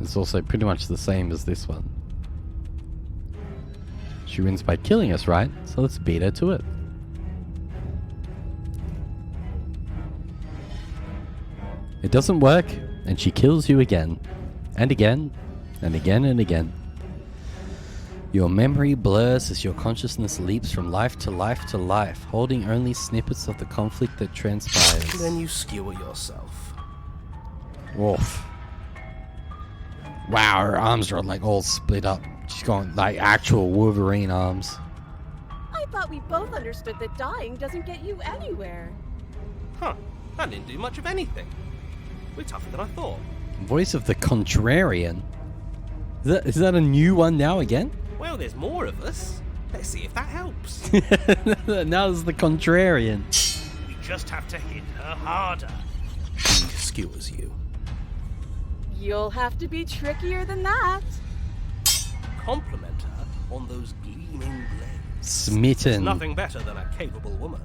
It's also pretty much the same as this one. She wins by killing us, right? So let's beat her to it. It doesn't work, and she kills you again. And again, and again, and again. Your memory blurs as your consciousness leaps from life to life to life, holding only snippets of the conflict that transpires. Then you skewer yourself. Woof. Wow, her arms are like all split up. She's got like actual Wolverine arms. I thought we both understood that dying doesn't get you anywhere. Huh, that didn't do much of anything. We're tougher than I thought. Voice of the Contrarian. Is that a new one now again? Well, there's more of us. Let's see if that helps. Now it's the Contrarian. We just have to hit her harder. She skewers you. You'll have to be trickier than that. Compliment her on those gleaming blades. Smitten. There's nothing better than a capable woman.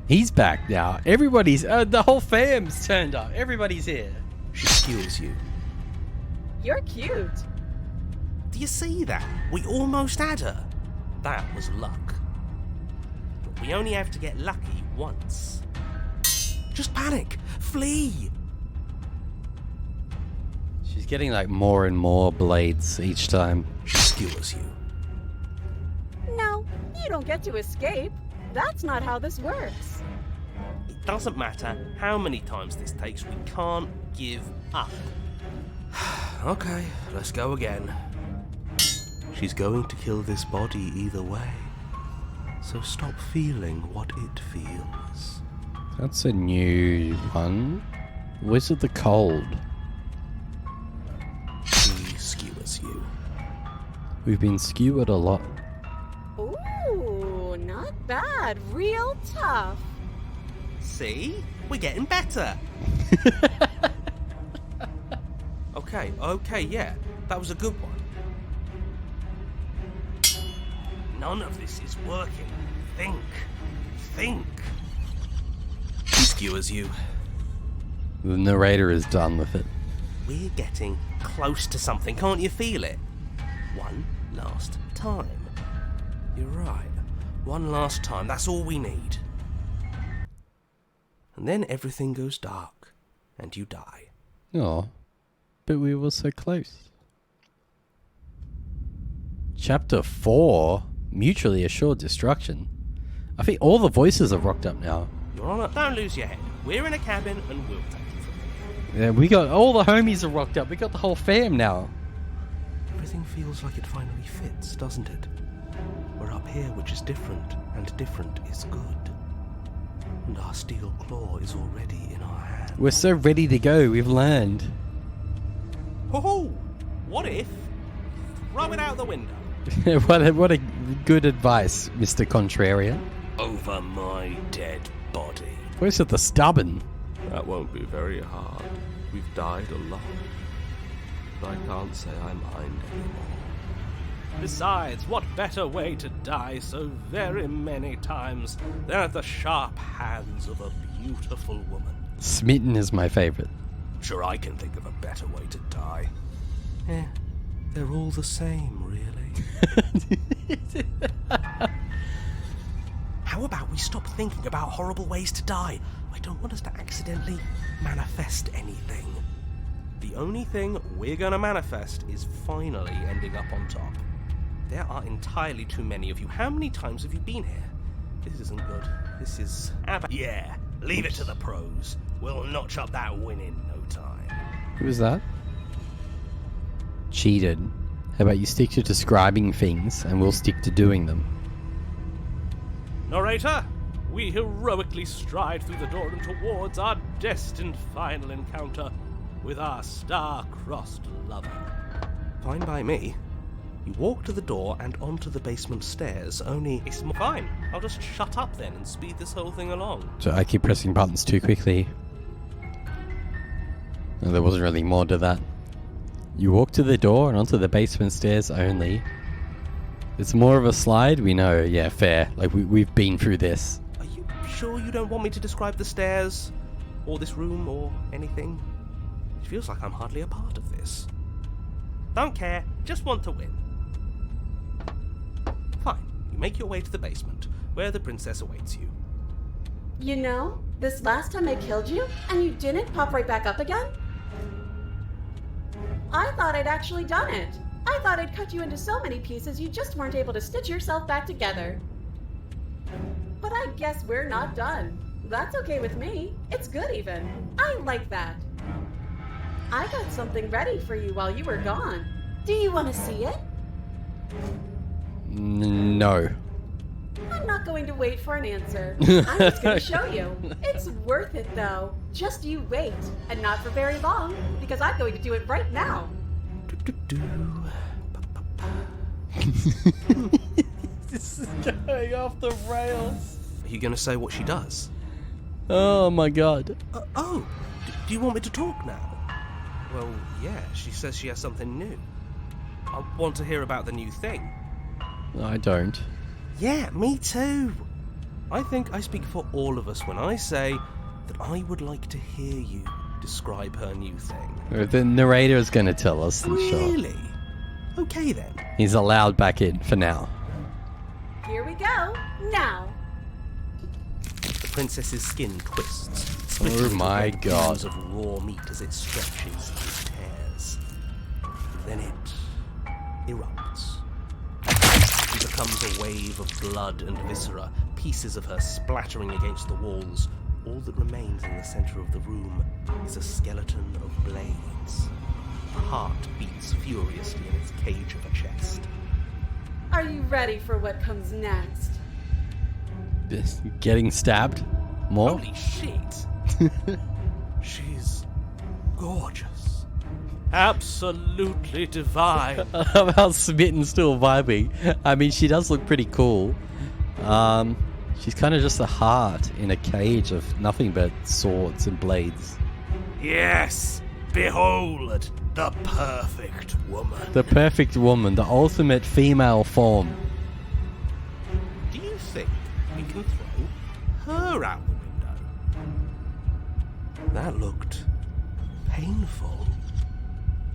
He's back now. Everybody's... the whole fam's turned up. Everybody's here. She skewers you. You're cute. Do you see that? We almost had her. That was luck. But we only have to get lucky once. Just panic. Flee. She's getting like more and more blades each time. She skewers you. No, you don't get to escape. That's not how this works. It doesn't matter how many times this takes. We can't give up. Okay, let's go again. She's going to kill this body either way. So stop feeling what it feels. That's a new one. Voice of the Cold. She skewers you. We've been skewered a lot. Ooh, not bad. Real tough. See? We're getting better. Okay, yeah. That was a good one. None of this is working. Think. She skewers you. The narrator is done with it. We're getting close to something. Can't you feel it? One last time. You're right. One last time. That's all we need. And then everything goes dark. And you die. Oh, but we were so close. Chapter 4, Mutually Assured Destruction. I think all the voices are rocked up now. You're on it. Don't lose your head. We're in a cabin and we'll take it from here. Yeah, we got all the homies are rocked up. We got the whole fam now. Everything feels like it finally fits, doesn't it? We're up here, which is different, and different is good. And our steel claw is already in our hand. We're so ready to go. We've learned. Ho-ho! What if? Throw it out the window. what a good advice, Mr. Contrarian. Over my dead body. Voice of the Stubborn. That won't be very hard. We've died a lot. But I can't say I mind anymore. Besides, what better way to die so very many times than at the sharp hands of a beautiful woman? Smitten is my favorite. Sure, I can think of a better way to die. They're all the same, really. How about we stop thinking about horrible ways to die? I don't want us to accidentally manifest anything. The only thing we're gonna manifest is finally ending up on top. There are entirely too many of you. How many times have you been here? This isn't good. This is... Yeah, leave it to the pros. We'll notch up that win in no time. Who was that? Cheated. How about you stick to describing things and we'll stick to doing them? Narrator, we heroically stride through the door and towards our destined final encounter with our star-crossed lover. Fine by me. You walk to the door and onto the basement stairs, only... It's fine. I'll just shut up then and speed this whole thing along. So I keep pressing buttons too quickly. No, there wasn't really more to that. You walk to the door and onto the basement stairs only. It's more of a slide, we know. Yeah, fair. Like, we've been through this. Are you sure you don't want me to describe the stairs? Or this room, or anything? It feels like I'm hardly a part of this. Don't care, just want to win. Fine, you make your way to the basement, where the princess awaits you. You know, this last time I killed you, and you didn't pop right back up again? I thought I'd actually done it. I thought I'd cut you into so many pieces you just weren't able to stitch yourself back together. But I guess we're not done. That's okay with me. It's good even. I like that. I got something ready for you while you were gone. Do you want to see it? No. I'm not going to wait for an answer. I'm just going to show you. It's worth it, though. Just you wait. And not for very long, because I'm going to do it right now. This is going off the rails. Are you going to say what she does? Oh my god. Do you want me to talk now? Well, yeah, she says she has something new. I want to hear about the new thing. I don't. Yeah, me too. I think I speak for all of us when I say that I would like to hear you describe her new thing. If the narrator is going to tell us, then sure. Really? Okay then. He's allowed back in for now. Here we go. Now. The princess's skin twists. Oh my god. Of raw meat as it stretches and tears. Then it erupts. She becomes a wave of blood and viscera, pieces of her splattering against the walls. All that remains in the center of the room is a skeleton of blades. A heart beats furiously in its cage of a chest. Are you ready for what comes next? Getting stabbed? More? Holy shit! She's gorgeous. Absolutely divine. I love how Smitten's still vibing. I mean, she does look pretty cool. She's kind of just a heart in a cage of nothing but swords and blades. Yes, behold, the perfect woman. The perfect woman, the ultimate female form. Do you think we can throw her out the window? That looked painful.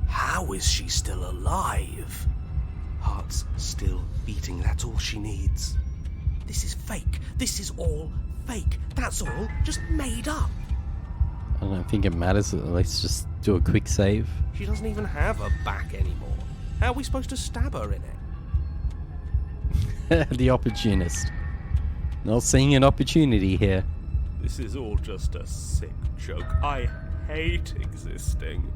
How is she still alive? Heart's still beating, that's all she needs. This is fake. This is all fake. That's all just made up. I don't think it matters. Let's just do a quick save. She doesn't even have a back anymore. How are we supposed to stab her in it? The opportunist. Not seeing an opportunity here. This is all just a sick joke. I hate existing.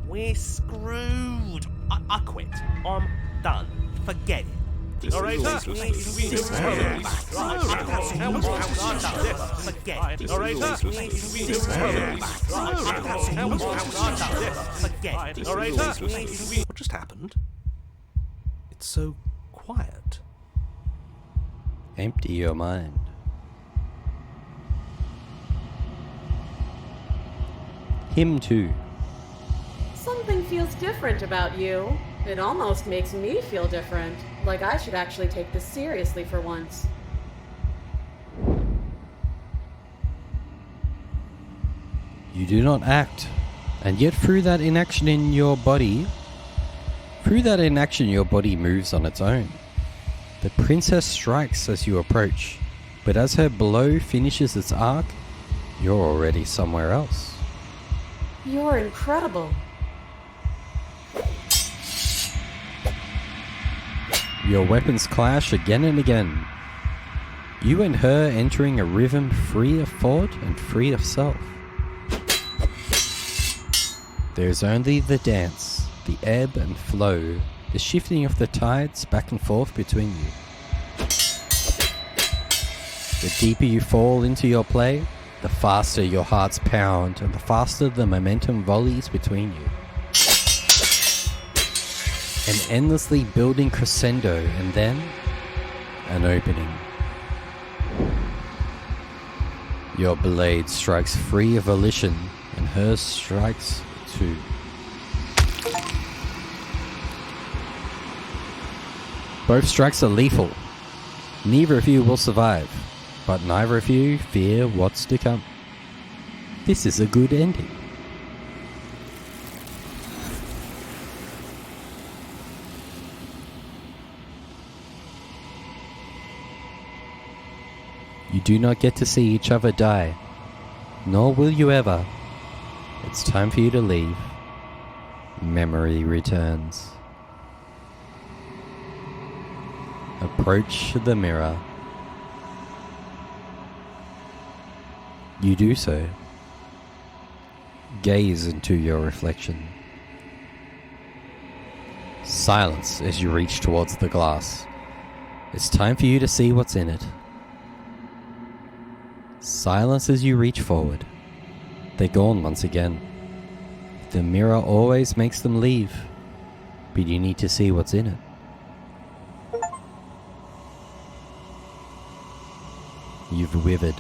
We're screwed. I quit. I'm done. Forget it. What just happened? It's so quiet. Empty your mind. Him too. Something feels different about you. It almost makes me feel different. Like I should actually take this seriously for once. You do not act, and yet through that inaction your body moves on its own. The princess strikes as you approach, but as her blow finishes its arc, you're already somewhere else. You're incredible. Your weapons clash again and again. You and her entering a rhythm free of thought and free of self. There's only the dance, the ebb and flow, the shifting of the tides back and forth between you. The deeper you fall into your play, the faster your hearts pound and the faster the momentum volleys between you. An endlessly building crescendo and then an opening. Your blade strikes free of volition and hers strikes too. Both strikes are lethal. Neither of you will survive, but neither of you fear what's to come. This is a good ending. You do not get to see each other die, nor will you ever. It's time for you to leave. Memory returns. Approach the mirror. You do so. Gaze into your reflection. Silence as you reach towards the glass. It's time for you to see what's in it. Silence as you reach forward. They're gone once again. The mirror always makes them leave, but you need to see what's in it. You've withered.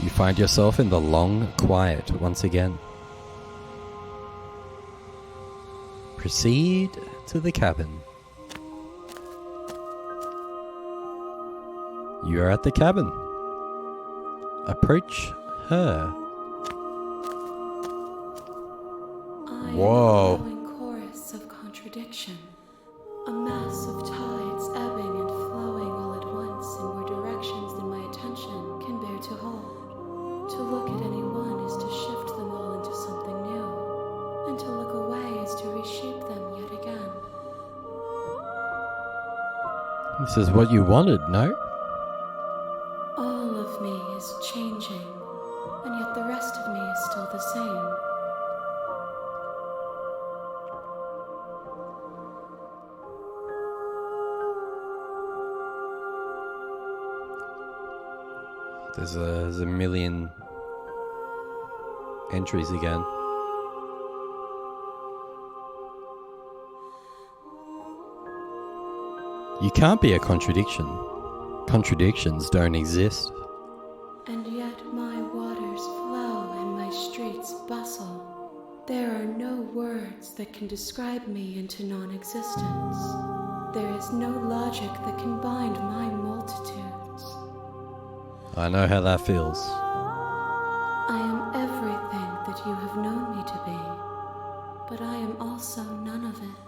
You find yourself in the long quiet once again. Proceed to the cabin. You are at the cabin. Approach her. I Whoa. am a glowing chorus of contradiction. A mass of tides ebbing and flowing all at once in more directions than my attention can bear to hold. To look at any one is to shift them all into something new, and to look away is to reshape them yet again. This is what you wanted, no? All of me is changing, and yet the rest of me is still the same. There's a million entries again. You can't be a contradiction. Contradictions don't exist. And yet my waters flow and my streets bustle. There are no words that can describe me into non-existence. There is no logic that can bind my multitudes. I know how that feels. I am everything that you have known me to be, but I am also none of it.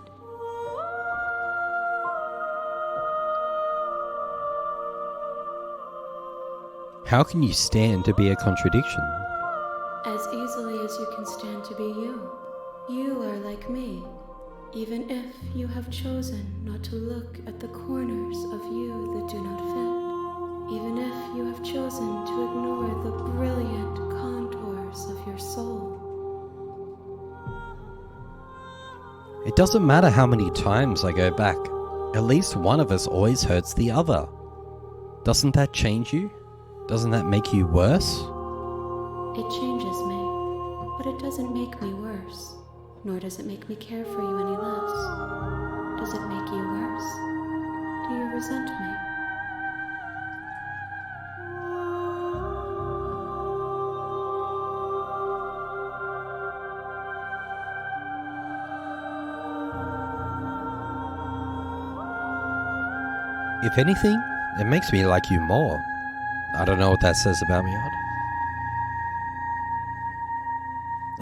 How can you stand to be a contradiction? As easily as you can stand to be you. You are like me, even if you have chosen not to look at the corners of you that do not fit. Even if you have chosen to ignore the brilliant contours of your soul. It doesn't matter how many times I go back. At least one of us always hurts the other. Doesn't that change you? Doesn't that make you worse? It changes me, but it doesn't make me worse. Nor does it make me care for you any less. Does it make you worse? Do you resent me? If anything, it makes me like you more. I don't know what that says about me, Odd.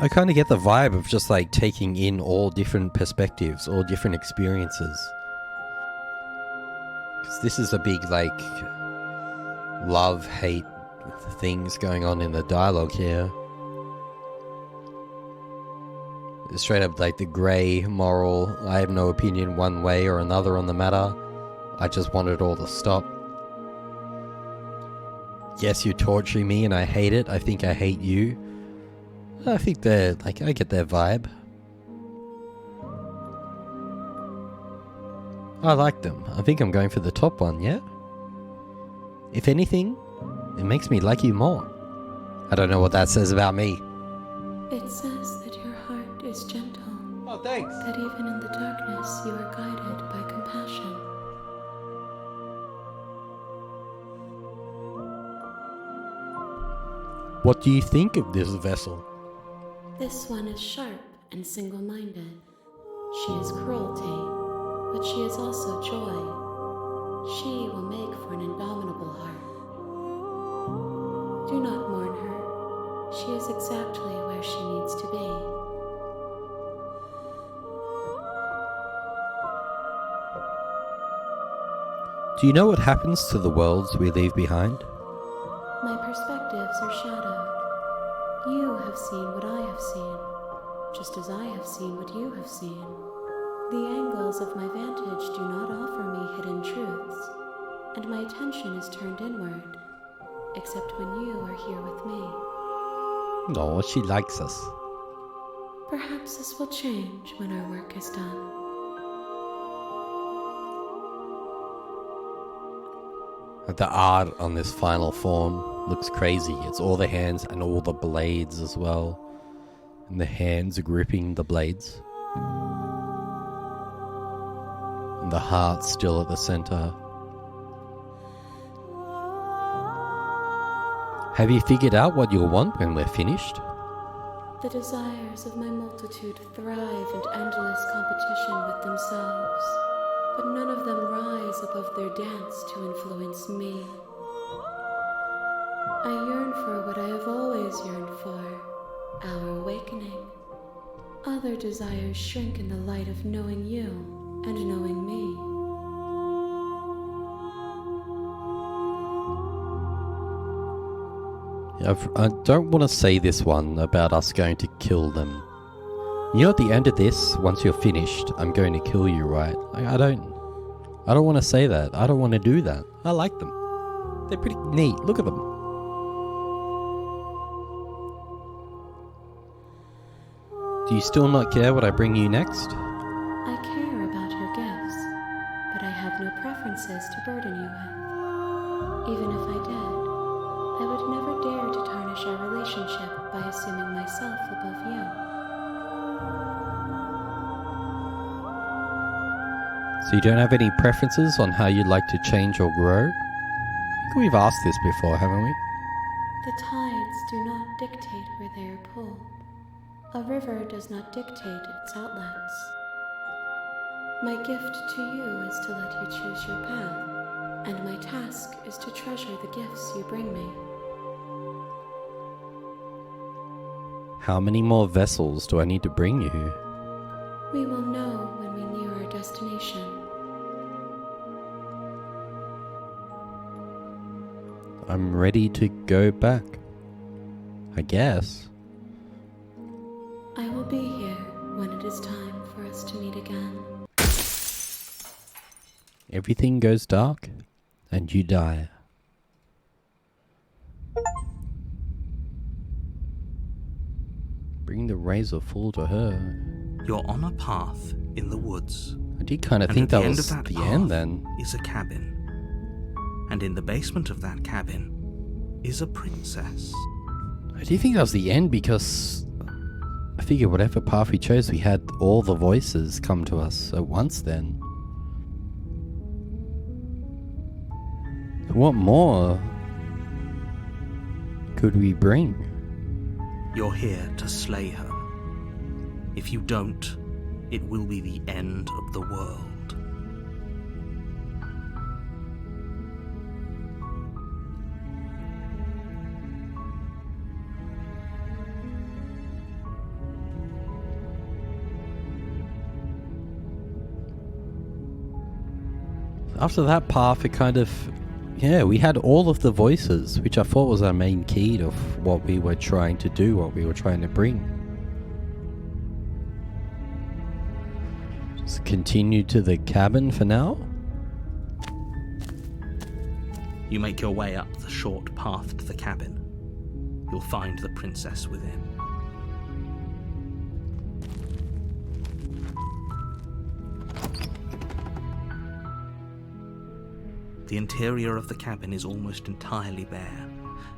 I kind of get the vibe of just like taking in all different perspectives, all different experiences. Because this is a big like love-hate things going on in the dialogue here. It's straight up like the grey moral, I have no opinion one way or another on the matter. I just want it all to stop. Yes, you're torturing me and I hate it. I think I hate you. I think they're, like, I get their vibe. I like them. I think I'm going for the top one, yeah? If anything, it makes me like you more. I don't know what that says about me. It says that your heart is gentle. Oh, thanks. That even in the darkness you are guided by compassion. What do you think of this vessel? This one is sharp and single-minded. She is cruelty, but she is also joy. She will make for an indomitable heart. Do not mourn her. She is exactly where she needs to be. Do you know what happens to the worlds we leave behind? My perspectives are shadowed. You have seen what I have seen. just as I have seen what you have seen. The angles of my vantage do not offer me hidden truths, and my attention is turned inward, except when you are here with me. No, she likes us. Perhaps this will change when our work is done. The art on this final form looks crazy. It's all the hands and all the blades as well. And the hands are gripping the blades. And the heart's still at the center. Have you figured out what you'll want when we're finished? The desires of my multitude thrive in endless competition with themselves, but none of them rise above their dance to influence me. I yearn for what I have always yearned for, our awakening. Other desires shrink in the light of knowing you and knowing me. I don't want to say this one about us going to kill them. You know, at the end of this, once you're finished, I'm going to kill you, right? I don't want to say that. I don't want to do that. I like them. They're pretty neat. Look at them. Do you still not care what I bring you next? I care about your gifts, but I have no preferences to burden you with. Even if I did, I would never dare to tarnish our relationship by assuming myself above you. So you don't have any preferences on how you'd like to change or grow? I think we've asked this before, haven't we? The tides do not dictate where they are pulled. A river does not dictate its outlets. My gift to you is to let you choose your path, and my task is to treasure the gifts you bring me. How many more vessels do I need to bring you? We will know when we near our destination. I'm ready to go back. I guess. I will be here when it is time for us to meet again. Everything goes dark, and you die. Bring the razor full to her. You're on a path in the woods. I did kind of And think at the that end was of that the path end then. is a cabin. And in the basement of that cabin is a princess. I do think that was the end because I figure whatever path we chose, we had all the voices come to us at once then. What more could we bring? You're here to slay her. If you don't, it will be the end of the world. After that path, it kind of... Yeah, we had all of the voices, which I thought was our main key of what we were trying to do, what we were trying to bring. Just continue to the cabin for now. You make your way up the short path to the cabin. You'll find the princess within. The interior of the cabin is almost entirely bare.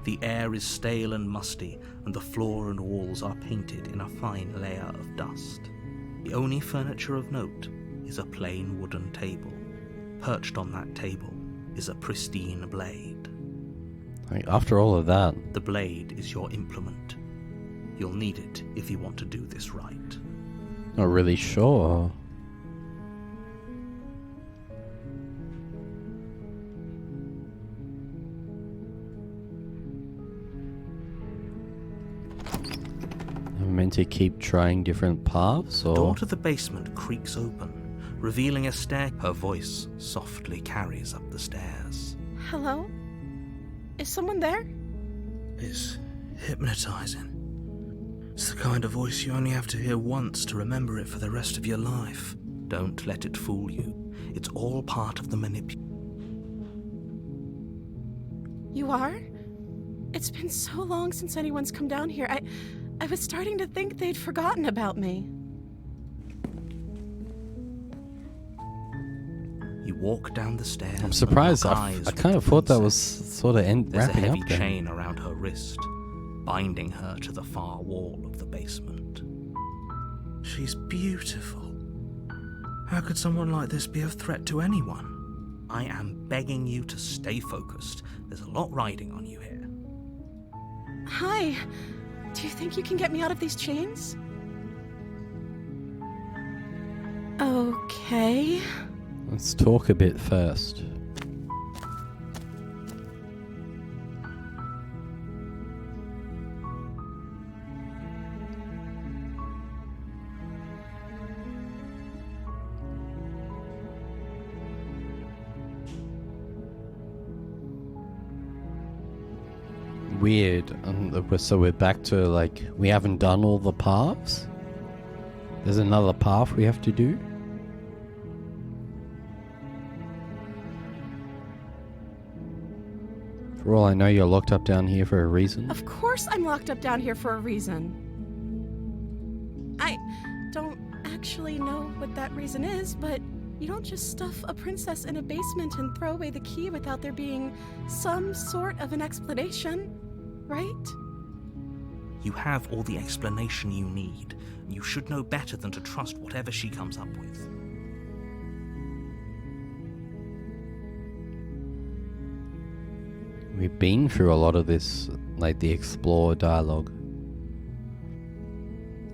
The air is stale and musty, and the floor and walls are painted in a fine layer of dust. The only furniture of note is a plain wooden table. Perched on that table is a pristine blade. After all of that... The blade is your implement. You'll need it if you want to do this right. Not really sure. I'm meant to keep trying different paths, The or... door to the basement creaks open, revealing a stair. Her voice softly carries up the stairs. Hello? Is someone there? It's hypnotizing. It's the kind of voice you only have to hear once to remember it for the rest of your life. Don't let it fool you. It's all part of the manipulation. You are? It's been so long since anyone's come down here. I was starting to think they'd forgotten about me. You walk down the stairs. I'm surprised. I I kind of thought that was sort of There's wrapping a heavy up then. chain around her wrist, binding her to the far wall of the basement. She's beautiful. How could someone like this be a threat to anyone? I am begging you to stay focused. There's a lot riding on you here. Hi. Do you think you can get me out of these chains? Okay. Let's talk a bit first. Weird. So we're back to, like, we haven't done all the paths? There's another path we have to do? For all I know, you're locked up down here for a reason. Of course I'm locked up down here for a reason. I don't actually know what that reason is, but you don't just stuff a princess in a basement and throw away the key without there being some sort of an explanation, right? You have all the explanation you need, and you should know better than to trust whatever she comes up with. We've been through a lot of this, like the explore dialogue.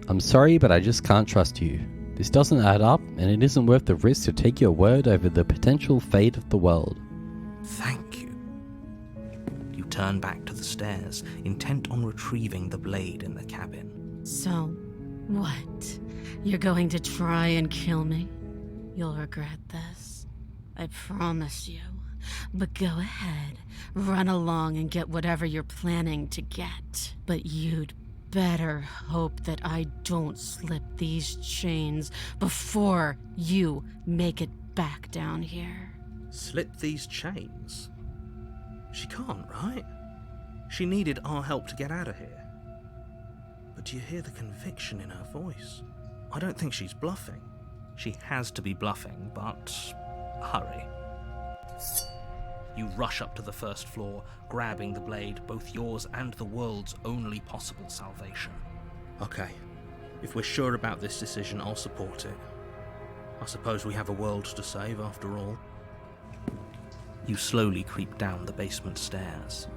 I'm sorry, but I just can't trust you. This doesn't add up, and it isn't worth the risk to take your word over the potential fate of the world. Thank you. You turn back to the stairs, intent on retrieving the blade in the cabin. So, what? You're going to try and kill me? You'll regret this. I promise you. But go ahead, run along and get whatever you're planning to get. But you'd better hope that I don't slip these chains before you make it back down here. Slip these chains? She can't, right? She needed our help to get out of here. But do you hear the conviction in her voice? I don't think she's bluffing. She has to be bluffing, but hurry. You rush up to the first floor, grabbing the blade, both yours and the world's only possible salvation. Okay, if we're sure about this decision, I'll support it. I suppose we have a world to save after all. You slowly creep down the basement stairs.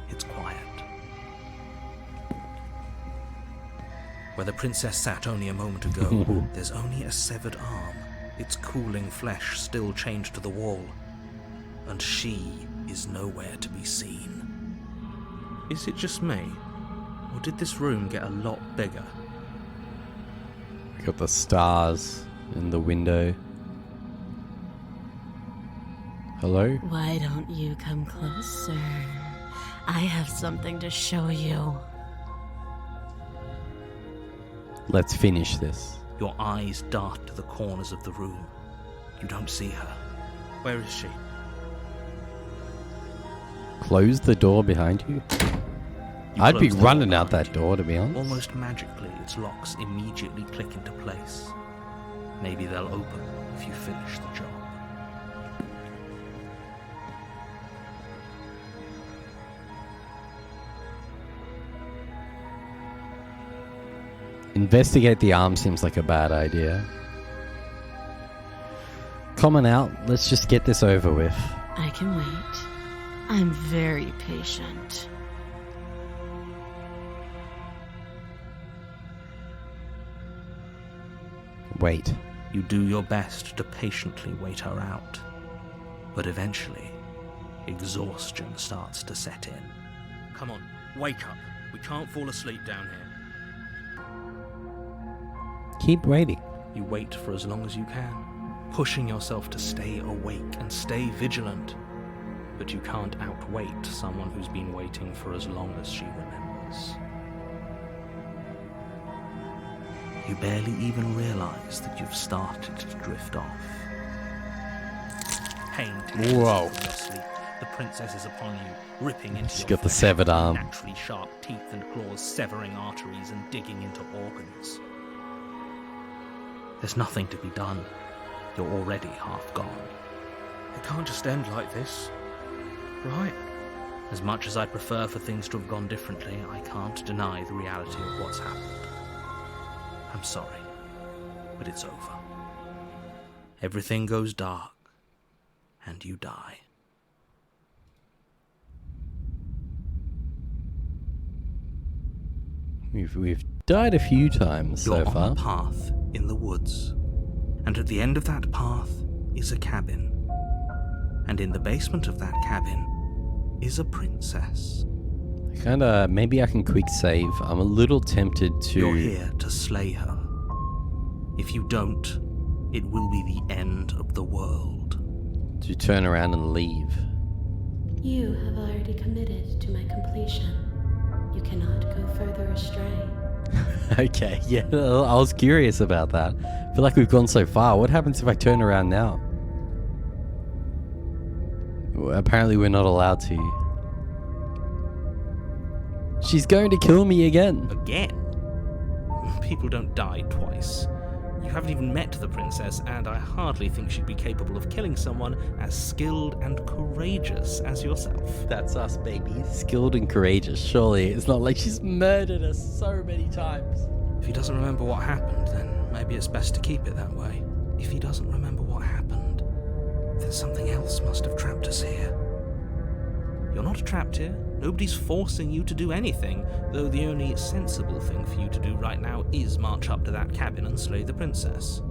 It's quiet. Where the princess sat only a moment ago, there's only a severed arm, its cooling flesh still chained to the wall. And she is nowhere to be seen. Is it just me? Or did this room get a lot bigger? Got the stars in the window. Hello? Why don't you come closer? I have something to show you. Let's finish this. Your eyes dart to the corners of the room. You don't see her. Where is she? Close the door behind you? I'd be close the running door out behind that you. door, to be honest. Almost magically, its locks immediately click into place. Maybe they'll open if you finish the job. Investigate the arm seems like a bad idea. Common out, let's just get this over with. I can wait. I'm very patient. Wait. You do your best to patiently wait her out. But eventually, exhaustion starts to set in. Come on, wake up. We can't fall asleep down here. Keep waiting. You wait for as long as you can, pushing yourself to stay awake and stay vigilant. But you can't outwait someone who's been waiting for as long as she remembers. You barely even realise that you've started to drift off. Pain tears Whoa. you from your sleep. The princess is upon you, ripping into She's your got the flesh, severed arm. naturally sharp teeth and claws severing arteries and digging into organs. There's nothing to be done. You're already half gone. It can't just end like this, right? As much as I'd prefer for things to have gone differently, I can't deny the reality of what's happened. I'm sorry, but it's over. Everything goes dark, and you die. We've died a few times You're so far. on a path in the woods, and at the end of that path is a cabin. And in the basement of that cabin is a princess. Kinda, maybe I can quick save. I'm a little tempted to... You're here to slay her. If you don't, it will be the end of the world. to turn around and leave. You have already committed to my completion. You cannot go further astray. Okay, yeah, I was curious about that. I feel like we've gone so far. What happens if I turn around now? Well, apparently we're not allowed to. She's going to kill me again. Again? People don't die twice. You haven't even met the princess, and I hardly think she'd be capable of killing someone as skilled and courageous as yourself. That's us, baby. Skilled and courageous. Surely it's not like she's murdered us so many times. If he doesn't remember what happened, then maybe it's best to keep it that way. If he doesn't remember what happened, then something else must have trapped us here. You're not trapped here. Nobody's forcing you to do anything, though the only sensible thing for you to do right now is march up to that cabin and slay the princess.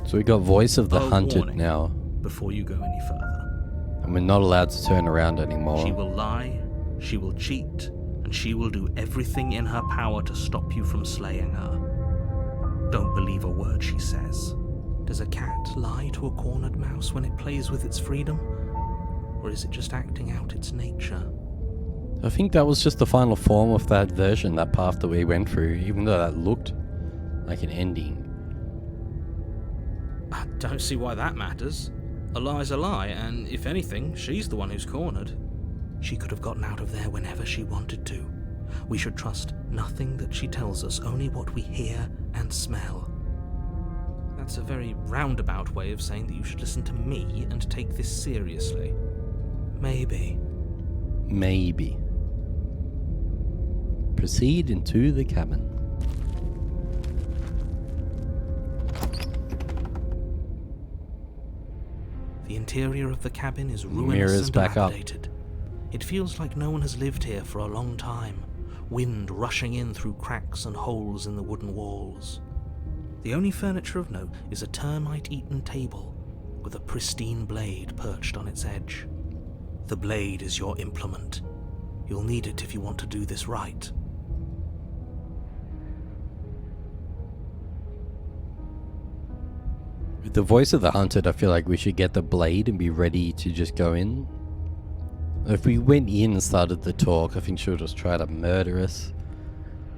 So we got Voice of the A Hunted warning now. before you go any further. And we're not allowed to turn around anymore. She will lie, she will cheat, and she will do everything in her power to stop you from slaying her. Don't believe a word she says. Does a cat lie to a cornered mouse when it plays with its freedom? Or is it just acting out its nature? I think that was just the final form of that version, that path that we went through, even though that looked like an ending. I don't see why that matters. A lie's a lie, and if anything, she's the one who's cornered. She could have gotten out of there whenever she wanted to. We should trust nothing that she tells us, only what we hear and smell. That's a very roundabout way of saying that you should listen to me and take this seriously. Maybe. Maybe. Proceed into the cabin. The interior of the cabin is ruinous Mirrors and back up. dilapidated. It feels like no one has lived here for a long time, wind rushing in through cracks and holes in the wooden walls. The only furniture of note is a termite-eaten table with a pristine blade perched on its edge. The blade is your implement. You'll need it if you want to do this right. With the Voice of the Hunted, I feel like we should get the blade and be ready to just go in. If we went in and started the talk, I think she'll just try to murder us.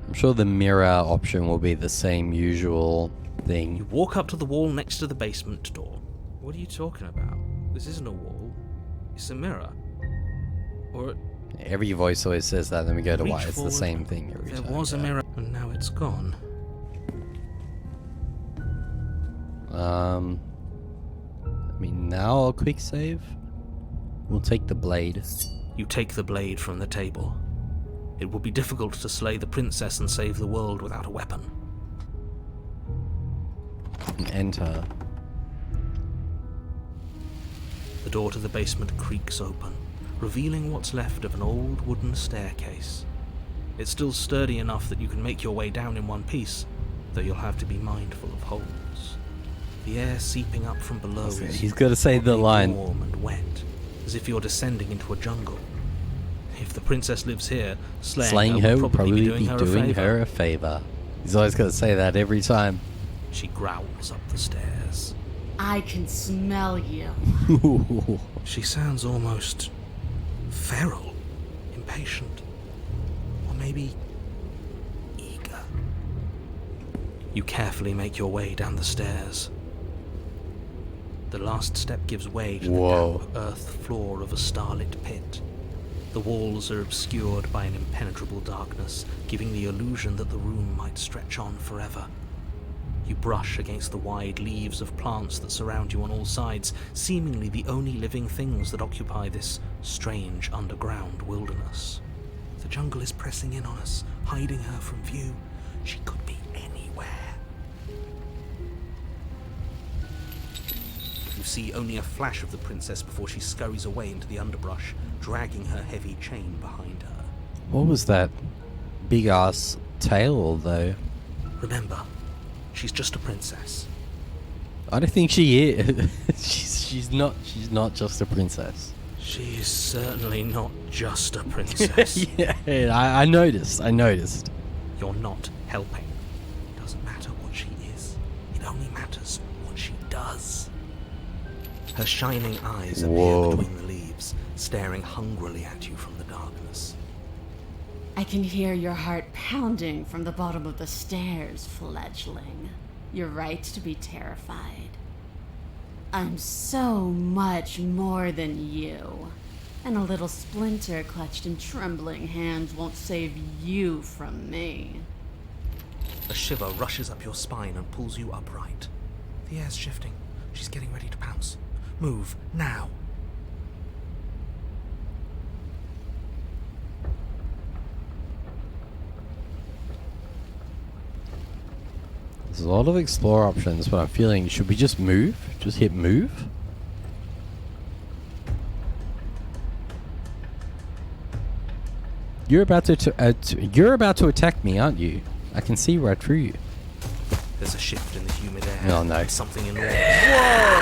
I'm sure the mirror option will be the same usual thing. You walk up to the wall next to the basement door. What are you talking about? This isn't a wall. It's a mirror. Or Every voice always says that, then we go to reach why. It's the forward. same thing every There time. was a yeah. mirror, and now it's gone. I mean, now I'll quick save. We'll take the blade. You take the blade from the table. It will be difficult to slay the princess and save the world without a weapon. And enter. The door to the basement creaks open, revealing what's left of an old wooden staircase. It's still sturdy enough that you can make your way down in one piece, though you'll have to be mindful of holes. The air seeping up from below is He's got to say the probably line. warm and wet, as if you're descending into a jungle. If the princess lives here, Slaying her will probably be doing a her a favor. He's always got to say that every time. She growls up the stairs. I can smell you. She sounds almost feral, impatient, or maybe You carefully make your way down the stairs. The last step gives way to the damp earth floor of a starlit pit. The walls are obscured by an impenetrable darkness, giving the illusion that the room might stretch on forever. You brush against the wide leaves of plants that surround you on all sides, seemingly the only living things that occupy this strange underground wilderness. The jungle is pressing in on us, hiding her from view. She could be anywhere. You see only a flash of the princess before she scurries away into the underbrush, dragging her heavy chain behind her. What was that big-ass tail, though? Remember, she's just a princess. I don't think she is. she's not just a princess. She is certainly not just a princess. Yeah, I noticed. You're not helping. It doesn't matter what she is. It only matters what she does. Her shining eyes appear between the leaves, staring hungrily at you from the darkness. I can hear your heart pounding from the bottom of the stairs, fledgling. You're right to be terrified. I'm so much more than you. And a little splinter clutched in trembling hands won't save you from me. A shiver rushes up your spine and pulls you upright. The air's shifting. She's getting ready to pounce. Move, now. There's a lot of explore options, but I'm feeling, should we just move? Just hit move? You're about to attack me, aren't you? I can see right through you. There's a shift in the humid air. Oh no. Something in there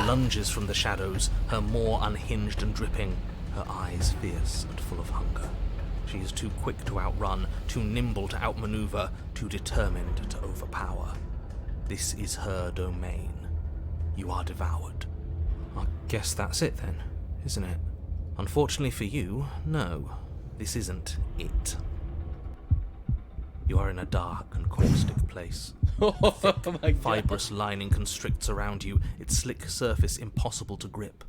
lunges from the shadows, her maw unhinged and dripping, her eyes fierce and full of hunger. She is too quick to outrun, too nimble to outmaneuver, too determined to overpower. This is her domain. You are devoured. I guess that's it then, isn't it? Unfortunately for you, no. This isn't it. You are in a dark and caustic place. Thick, fibrous lining constricts around you, its slick surface impossible to grip.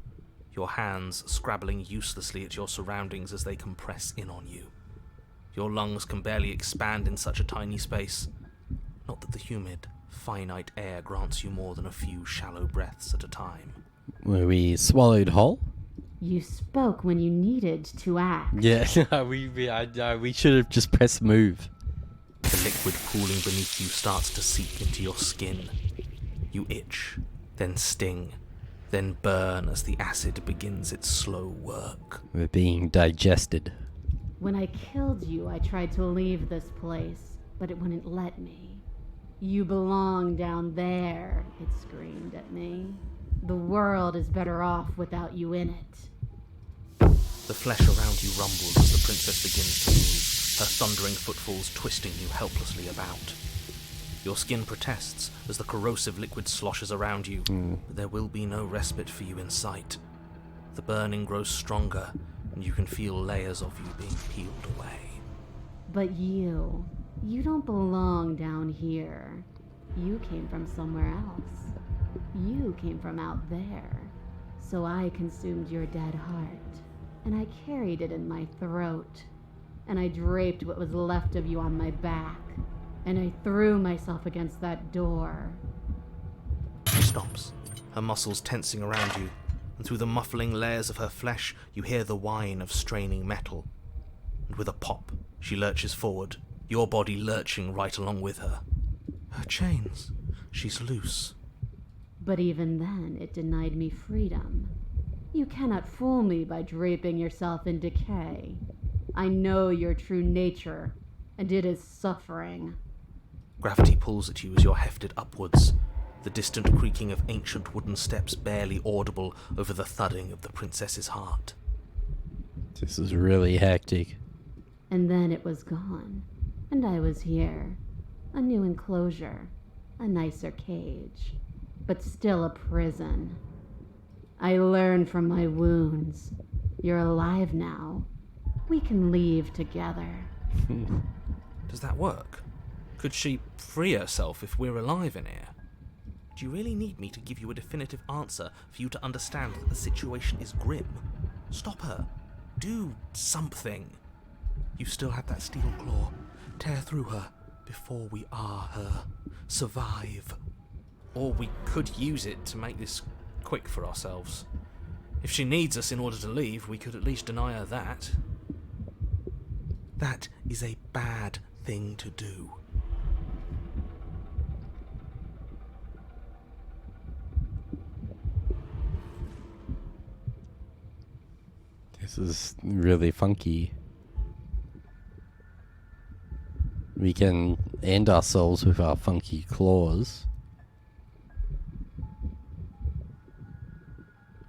Your hands scrabbling uselessly at your surroundings as they compress in on you. Your lungs can barely expand in such a tiny space. Not that the humid, finite air grants you more than a few shallow breaths at a time. Were we swallowed whole? You spoke when you needed to act. Yeah, we should have just pressed move. The liquid pooling beneath you starts to seep into your skin. You itch, then sting, then burn as the acid begins its slow work. We're being digested. When I killed you, I tried to leave this place, but it wouldn't let me. You belong down there, it screamed at me. The world is better off without you in it. The flesh around you rumbles as the princess begins to move, her thundering footfalls twisting you helplessly about. Your skin protests as the corrosive liquid sloshes around you, but there will be no respite for you in sight. The burning grows stronger, and you can feel layers of you being peeled away. But you don't belong down here. You came from somewhere else. You came from out there. So I consumed your dead heart, and I carried it in my throat, and I draped what was left of you on my back, and I threw myself against that door. She stops, her muscles tensing around you, and through the muffling layers of her flesh you hear the whine of straining metal. And with a pop, she lurches forward, your body lurching right along with her. Her chains. She's loose. But even then, it denied me freedom. You cannot fool me by draping yourself in decay. I know your true nature, and it is suffering. Gravity pulls at you as you're hefted upwards, the distant creaking of ancient wooden steps barely audible over the thudding of the princess's heart. This is really hectic. And then it was gone, and I was here. A new enclosure, a nicer cage, but still a prison. I learned from my wounds. You're alive now. We can leave together. Does that work? Could she free herself if we're alive in here? Do you really need me to give you a definitive answer for you to understand that the situation is grim? Stop her. Do something. You still have that steel claw. Tear through her before we are her. Survive. Or we could use it to make this quick for ourselves. If she needs us in order to leave, we could at least deny her that. That is a bad thing to do. This is really funky. We can end ourselves with our funky claws.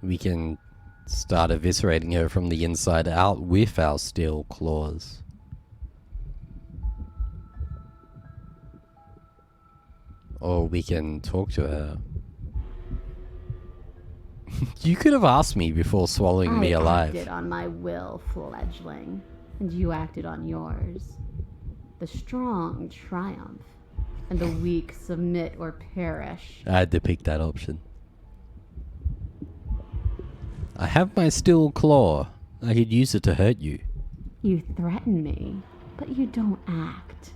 We can start eviscerating her from the inside out with our steel claws. Or we can talk to her. You could have asked me before swallowing me alive. I acted on my will, fledgling, and you acted on yours. The strong triumph, and the weak submit or perish. I had to pick that option. I have my steel claw. I could use it to hurt you. You threaten me, but you don't act.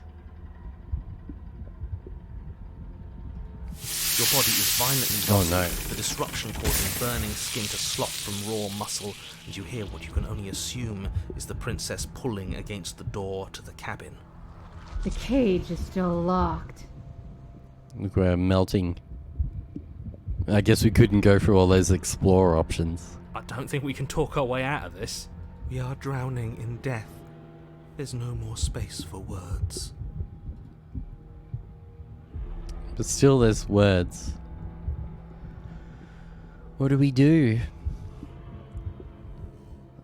Your body is violently Oh no. the disruption causing burning skin to slop from raw muscle, and you hear what you can only assume is the princess pulling against the door to the cabin. The cage is still locked. Look, we're melting. I guess we couldn't go through all those explorer options. I don't think we can talk our way out of this. We are drowning in death. There's no more space for words. But still there's words. What do we do?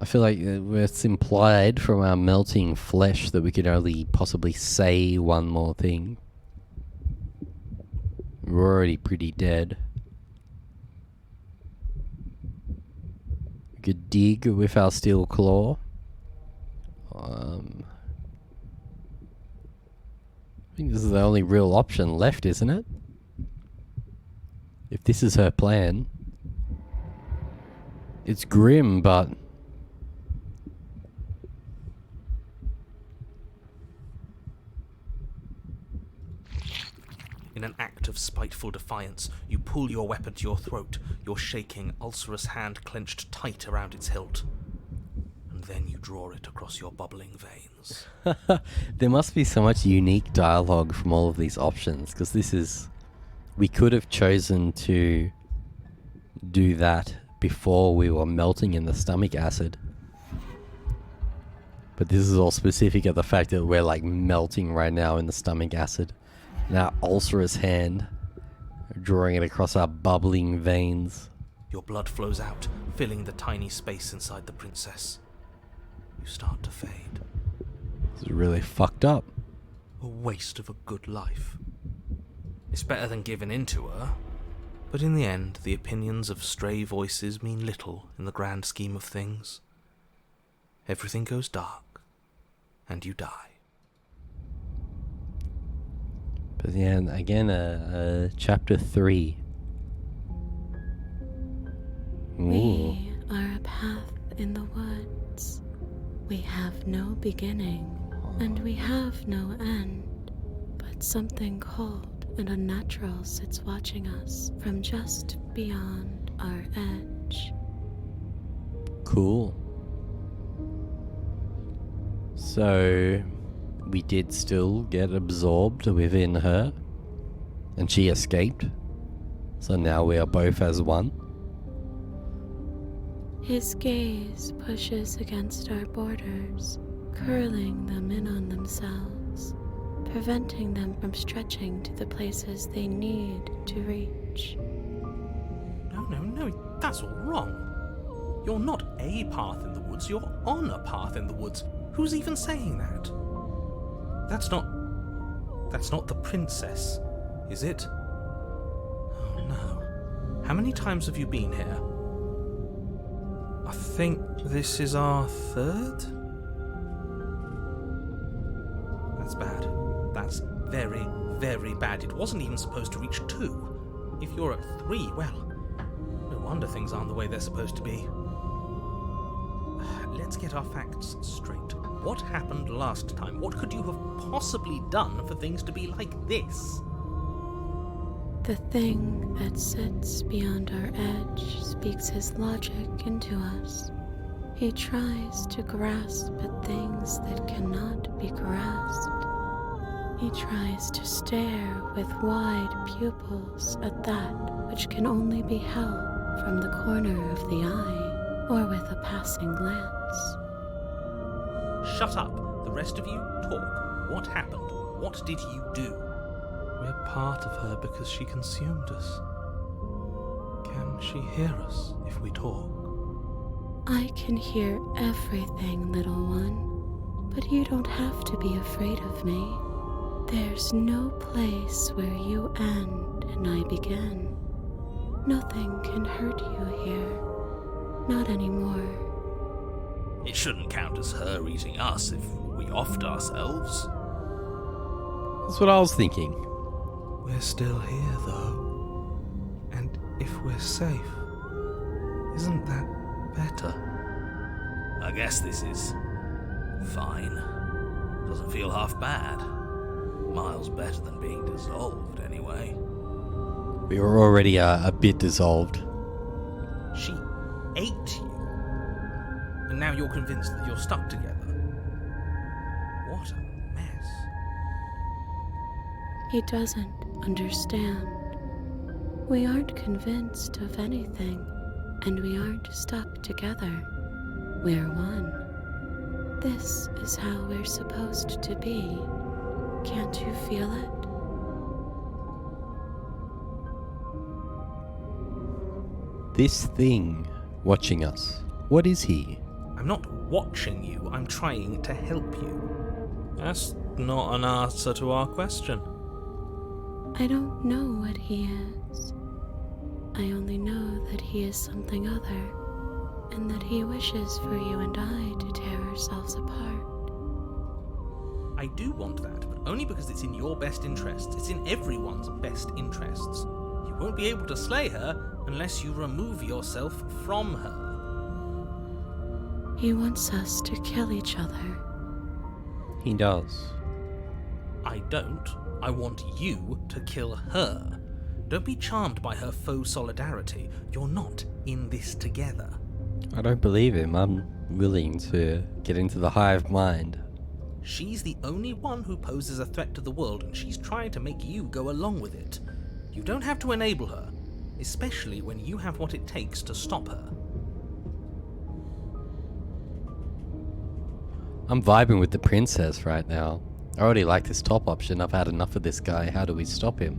I feel like it's implied from our melting flesh that we could only possibly say one more thing. We're already pretty dead. We could dig with our steel claw. I think this is the only real option left, isn't it? If this is her plan. It's grim, but... In an act of spiteful defiance, you pull your weapon to your throat, your shaking, ulcerous hand clenched tight around its hilt. And then you draw it across your bubbling veins. There must be so much unique dialogue from all of these options, because this is... We could have chosen to do that before we were melting in the stomach acid. But this is all specific of the fact that we're like melting right now in the stomach acid. And our ulcerous hand, drawing it across our bubbling veins. Your blood flows out, filling the tiny space inside the princess. You start to fade. This is really fucked up. A waste of a good life. It's better than giving in to her. But in the end, the opinions of stray voices mean little in the grand scheme of things. Everything goes dark, and you die. But yeah, again, chapter 3. Ooh. We are a path in the woods. We have no beginning, and we have no end. But something cold and unnatural sits watching us from just beyond our edge. Cool. So, we did still get absorbed within her, and she escaped. So now we are both as one. His gaze pushes against our borders, curling them in on themselves, preventing them from stretching to the places they need to reach. No, that's all wrong. You're not a path in the woods, you're on a path in the woods. Who's even saying that? That's not the princess, is it? Oh no. How many times have you been here? I think this is our third? That's bad. That's very, very bad. It wasn't even supposed to reach 2. If you're at 3, well, no wonder things aren't the way they're supposed to be. Let's get our facts straight. What happened last time? What could you have possibly done for things to be like this? The thing that sits beyond our edge speaks his logic into us. He tries to grasp at things that cannot be grasped. He tries to stare with wide pupils at that which can only be held from the corner of the eye or with a passing glance. Shut up. The rest of you, talk. What happened? What did you do? We're part of her because she consumed us. Can she hear us if we talk? I can hear everything, little one, but you don't have to be afraid of me. There's no place where you end and I begin. Nothing can hurt you here. Not anymore. It shouldn't count as her eating us if we offed ourselves. That's what I was thinking. We're still here, though. And if we're safe, isn't that better? I guess this is fine. Doesn't feel half bad. Miles better than being dissolved, anyway. We were already a bit dissolved. She ate you. And now you're convinced that you're stuck together. What a mess. He doesn't understand. We aren't convinced of anything, and we aren't stuck together. We're one. This is how we're supposed to be. Can't you feel it? This thing watching us, what is he? I'm not watching you, I'm trying to help you. That's not an answer to our question. I don't know what he is. I only know that he is something other, and that he wishes for you and I to tear ourselves apart. I do want that, but only because it's in your best interests. It's in everyone's best interests. You won't be able to slay her unless you remove yourself from her. He wants us to kill each other. He does. I don't. I want you to kill her. Don't be charmed by her faux solidarity. You're not in this together. I don't believe him. I'm willing to get into the hive mind. She's the only one who poses a threat to the world, and she's trying to make you go along with it. You don't have to enable her, especially when you have what it takes to stop her. I'm vibing with the princess right now. I already like this top option. I've had enough of this guy. How do we stop him?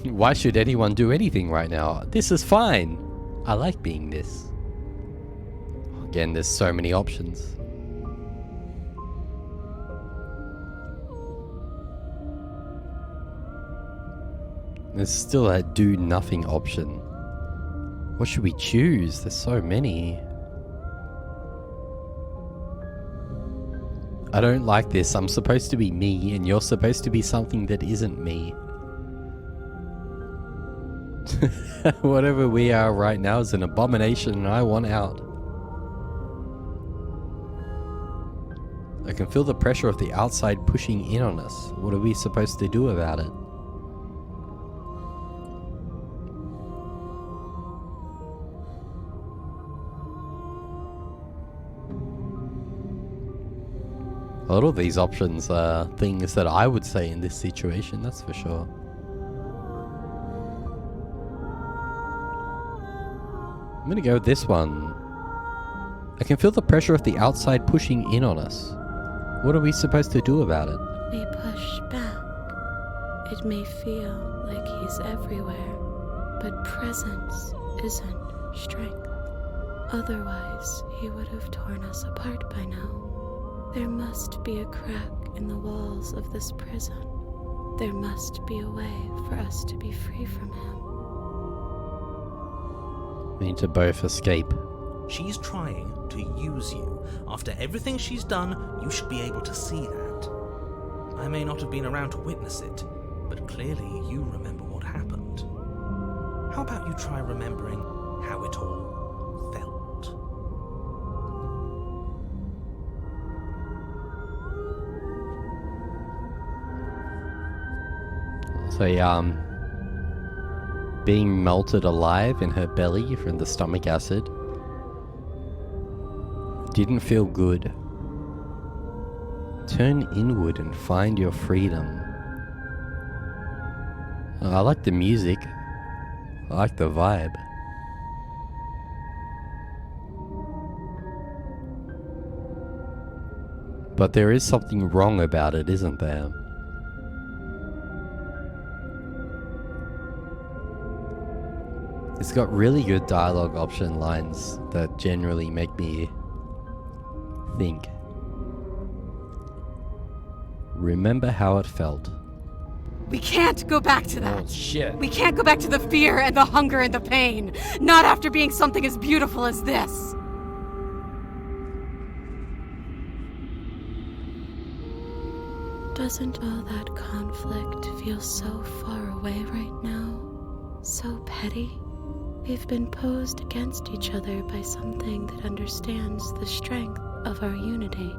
Why should anyone do anything right now? This is fine. I like being this. Again, there's so many options. There's still a do nothing option. What should we choose? There's so many. I don't like this. I'm supposed to be me and you're supposed to be something that isn't me. Whatever we are right now is an abomination and I want out. I can feel the pressure of the outside pushing in on us. What are we supposed to do about it? A lot of these options are things that I would say in this situation, that's for sure. I'm gonna go with this one. I can feel the pressure of the outside pushing in on us. What are we supposed to do about it? We push back. It may feel like he's everywhere, but presence isn't strength. Otherwise, he would have torn us apart by now. There must be a crack in the walls of this prison. There must be a way for us to be free from him. We need to both escape. She's trying to use you. After everything she's done, you should be able to see that. I may not have been around to witness it, but clearly you remember what happened. How about you try remembering how it all felt? So, being melted alive in her belly from the stomach acid didn't feel good. Turn inward and find your freedom. I like the music. I like the vibe. But there is something wrong about it, isn't there? It's got really good dialogue option lines that generally make me think. Remember how it felt. We can't go back to that. Oh, shit. We can't go back to the fear and the hunger and the pain. Not after being something as beautiful as this. Doesn't all that conflict feel so far away right now? So petty? We've been posed against each other by something that understands the strength of our unity.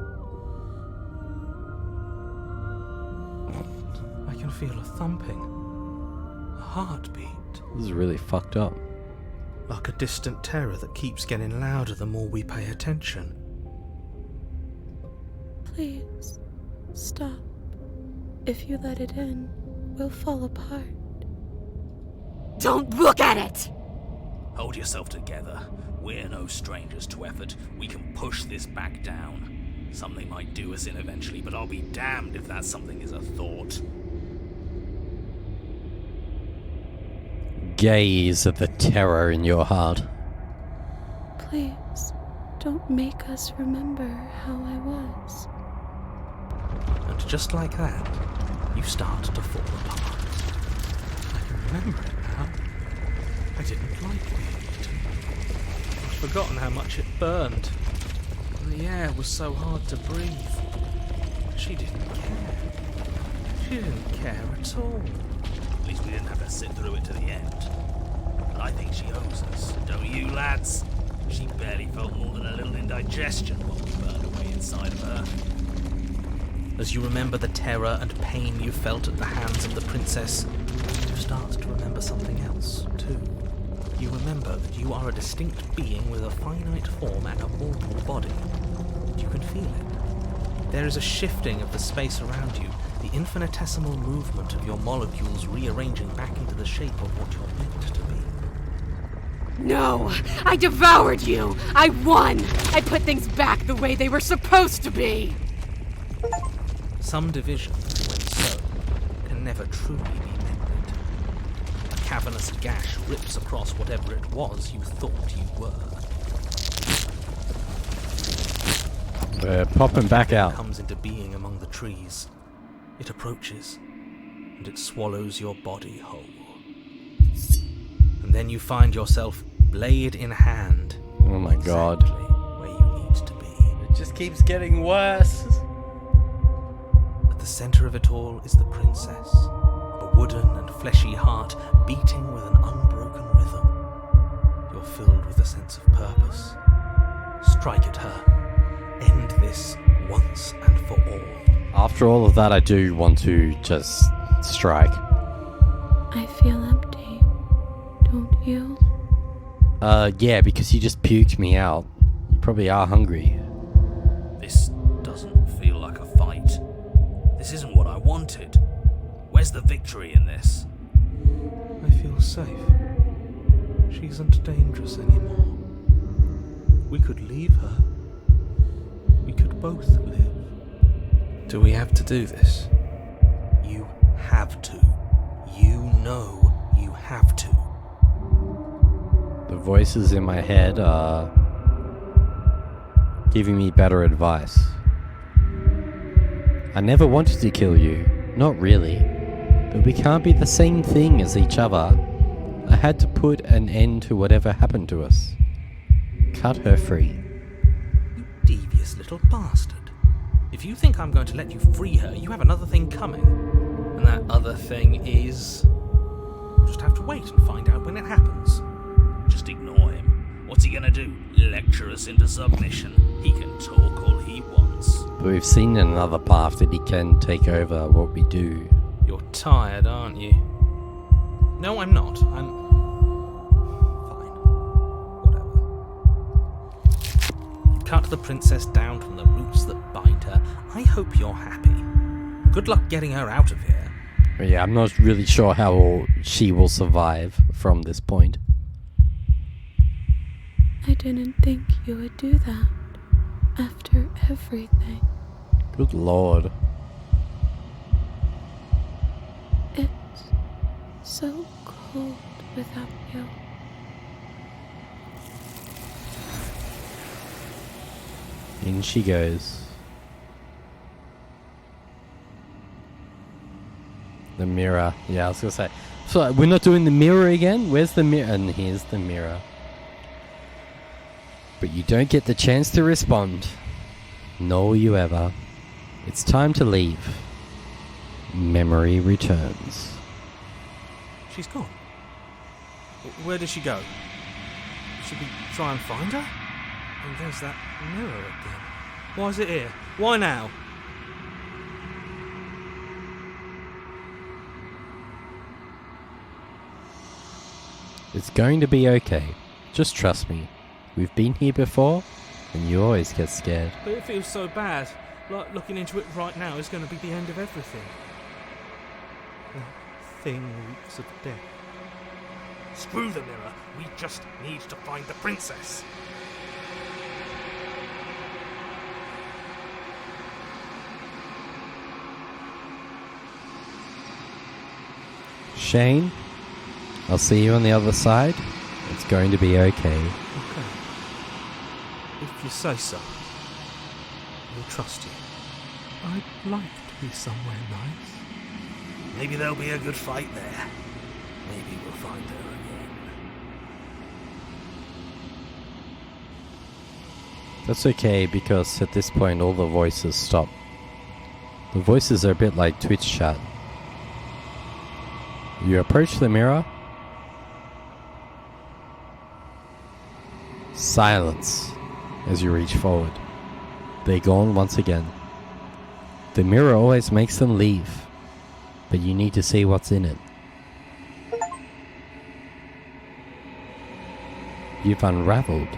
I can feel a thumping, a heartbeat. This is really fucked up. Like a distant terror that keeps getting louder the more we pay attention. Please, stop. If you let it in, we'll fall apart. Don't look at it! Hold yourself together. We're no strangers to effort. We can push this back down. Something might do us in eventually, but I'll be damned if that something is a thought. Gaze at the terror in your heart. Please, don't make us remember how I was. And just like that, you start to fall apart. I can remember it now. I didn't like the heat. I'd forgotten how much it burned. And the air was so hard to breathe. She didn't care. She didn't care at all. At least we didn't have to sit through it to the end. But I think she owes us, don't you, lads? She barely felt more than a little indigestion while we burned away inside of her. As you remember the terror and pain you felt at the hands of the princess, you start to remember something else, too. You remember that you are a distinct being with a finite form and a mortal body. You can feel it. There is a shifting of the space around you, the infinitesimal movement of your molecules rearranging back into the shape of what you're meant to be. No! I devoured you! I won! I put things back the way they were supposed to be! Some divisions, when sown, can never truly be mended. A cavernous gash rips across whatever it was you thought you were. We're popping back out. It comes into being among the trees. It approaches, and it swallows your body whole. And then you find yourself blade in hand. Oh my god. Exactly where you need to be. It just keeps getting worse. At the center of it all is the princess, a wooden and fleshy heart beating with an unbroken rhythm. You're filled with a sense of purpose. Strike at her. End this once and for all. After all of that, I do want to just strike. I feel empty, don't you? Yeah, because you just puked me out. You probably are hungry. This doesn't feel like a fight. This isn't what I wanted. Where's the victory in this? I feel safe. She isn't dangerous anymore. We could leave her. We could both live. Do we have to do this? You have to. You know you have to. The voices in my head are giving me better advice. I never wanted to kill you. Not really. But we can't be the same thing as each other. I had to put an end to whatever happened to us. Cut her free. You devious little bastard. If you think I'm going to let you free her, you have another thing coming. And that other thing is... We'll just have to wait and find out when it happens. Just ignore him. What's he gonna do? Lecture us into submission? He can talk all he wants. But we've seen in another path that he can take over what we do. You're tired, aren't you? No, I'm not. I'm... Fine. Whatever. You cut the princess down from the roots that bind her. I hope you're happy. Good luck getting her out of here. Yeah, I'm not really sure how she will survive from this point. I didn't think you would do that after everything. Good lord. It's so cold without you. In she goes. The mirror. Yeah, I was gonna say. So we're not doing the mirror again? Where's the mirror? And here's the mirror. But you don't get the chance to respond. Nor will you ever. It's time to leave. Memory returns. She's gone. Where did she go? Should we try and find her? And there's that mirror again. Why is it here? Why now? It's going to be okay. Just trust me. We've been here before, and you always get scared. But it feels so bad. Like looking into it right now is going to be the end of everything. That thing reeks of death. Screw the mirror. We just need to find the princess. Shane, I'll see you on the other side. It's going to be okay. Okay. If you say so, we'll trust you. I'd like to be somewhere nice. Maybe there'll be a good fight there. Maybe we'll find her again. That's okay, because at this point all the voices stop. The voices are a bit like Twitch chat. You approach the mirror. Silence as you reach forward. They're gone once again. The mirror always makes them leave, but you need to see what's in it. You've unraveled.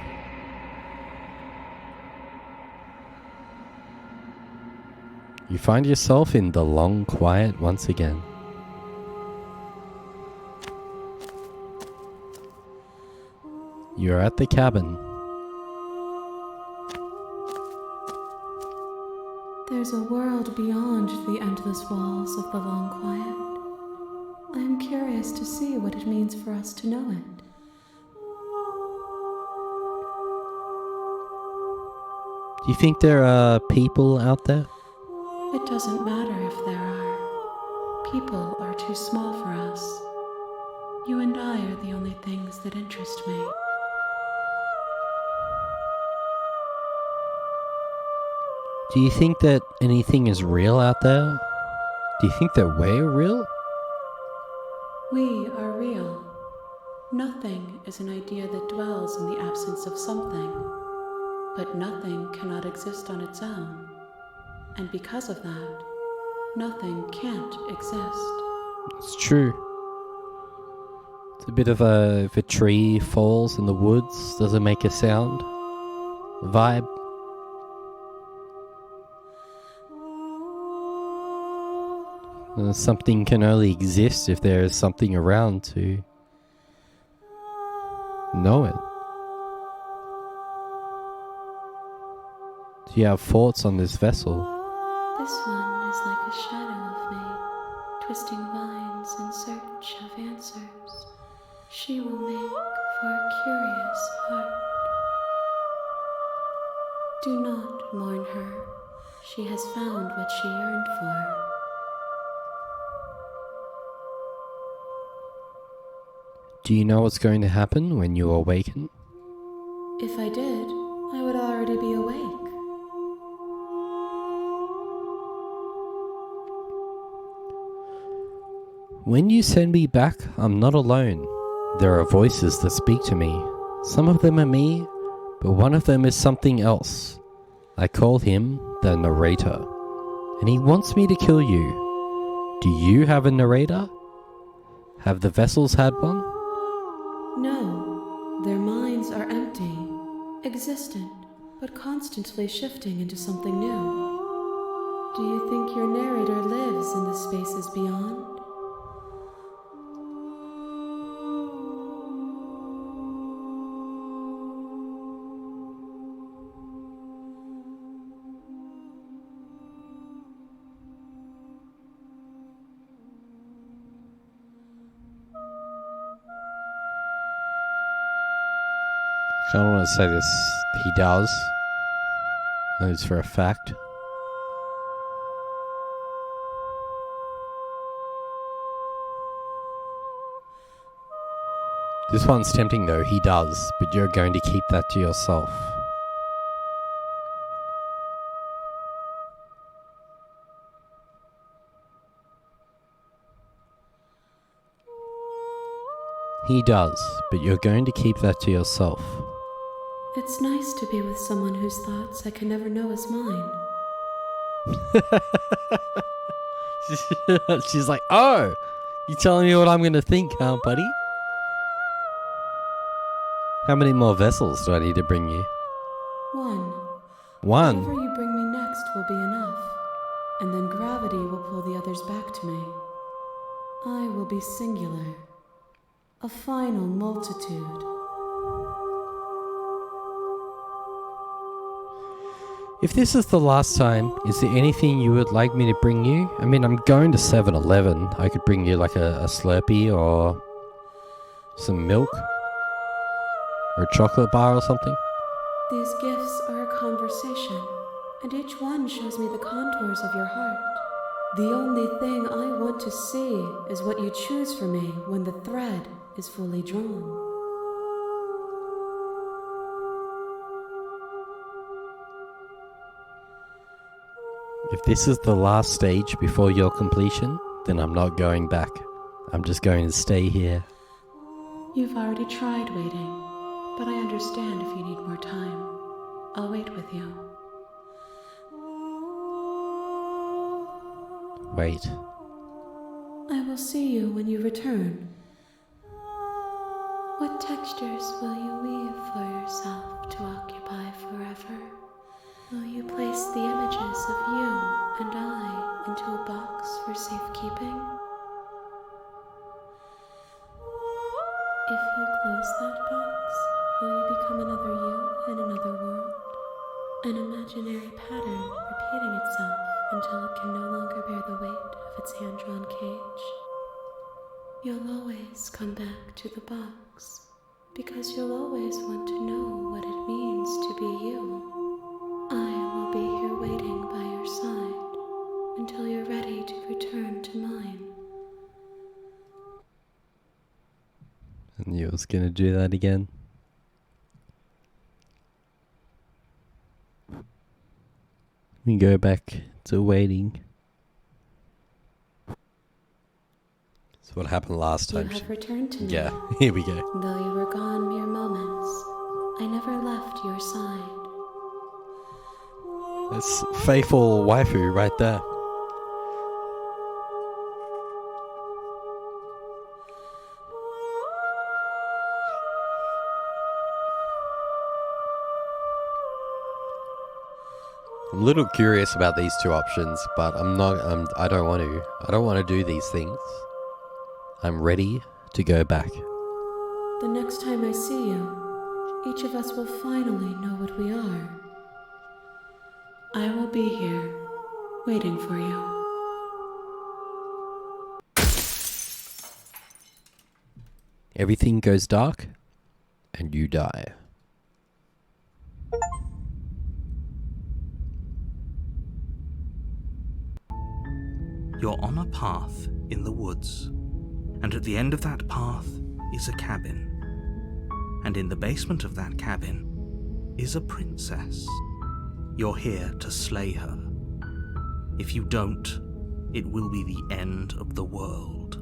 You find yourself in the long quiet once again. You're at the cabin. There's a world beyond the endless walls of the long quiet. I am curious to see what it means for us to know it. Do you think there are people out there? It doesn't matter if there are. People are too small for us. You and I are the only things that interest me. Do you think that anything is real out there? Do you think that we're real? We are real. Nothing is an idea that dwells in the absence of something. But nothing cannot exist on its own. And because of that, nothing can't exist. It's true. It's a bit of a... if a tree falls in the woods, does it make a sound? Vibe? Something can only exist if there is something around to know it. Do you have thoughts on this vessel? This one is like a shadow of me, twisting vines in search of answers. She will make for a curious heart. Do not mourn her. She has found what she yearned for. Do you know what's going to happen when you awaken? If I did, I would already be awake. When you send me back, I'm not alone. There are voices that speak to me. Some of them are me, but one of them is something else. I call him the narrator, and he wants me to kill you. Do you have a narrator? Have the vessels had one? No, their minds are empty, existent, but constantly shifting into something new. Do you think your narrator lives in the spaces beyond? I don't want to say this. He does. I know it's for a fact. This one's tempting though. He does, but you're going to keep that to yourself. He does, but you're going to keep that to yourself. It's nice to be with someone whose thoughts I can never know as mine. She's like, oh, you telling me what I'm going to think, huh, buddy? How many more vessels do I need to bring you? One. One? Whatever you bring me next will be enough, and then gravity will pull the others back to me. I will be singular. A final multitude. If this is the last time, is there anything you would like me to bring you? I mean, I'm going to 7-Eleven. I could bring you like a Slurpee or some milk or a chocolate bar or something. These gifts are a conversation, and each one shows me the contours of your heart. The only thing I want to see is what you choose for me when the thread is fully drawn. If this is the last stage before your completion, then I'm not going back. I'm just going to stay here. You've already tried waiting, but I understand if you need more time. I'll wait with you. Wait. I will see you when you return. What textures will you weave for yourself to occupy forever? Will you place the images of you and I into a box for safekeeping? If you close that box, will you become another you in another world? An imaginary pattern repeating itself until it can no longer bear the weight of its hand-drawn cage. You'll always come back to the box, because you'll always want to know what it means to be you. I will be here waiting by your side until you're ready to return to mine. I knew I was going to do that again. We go back to waiting. That's what happened last time. You have returned to me. Yeah, here we go. Though you were gone mere moments, I never left your side. That's faithful waifu right there. I'm a little curious about these two options, but I don't want to. I don't want to do these things. I'm ready to go back. The next time I see you, each of us will finally know what we are. I will be here, waiting for you. Everything goes dark, and you die. You're on a path in the woods, and at the end of that path is a cabin. And in the basement of that cabin is a princess. You're here to slay her. If you don't, it will be the end of the world.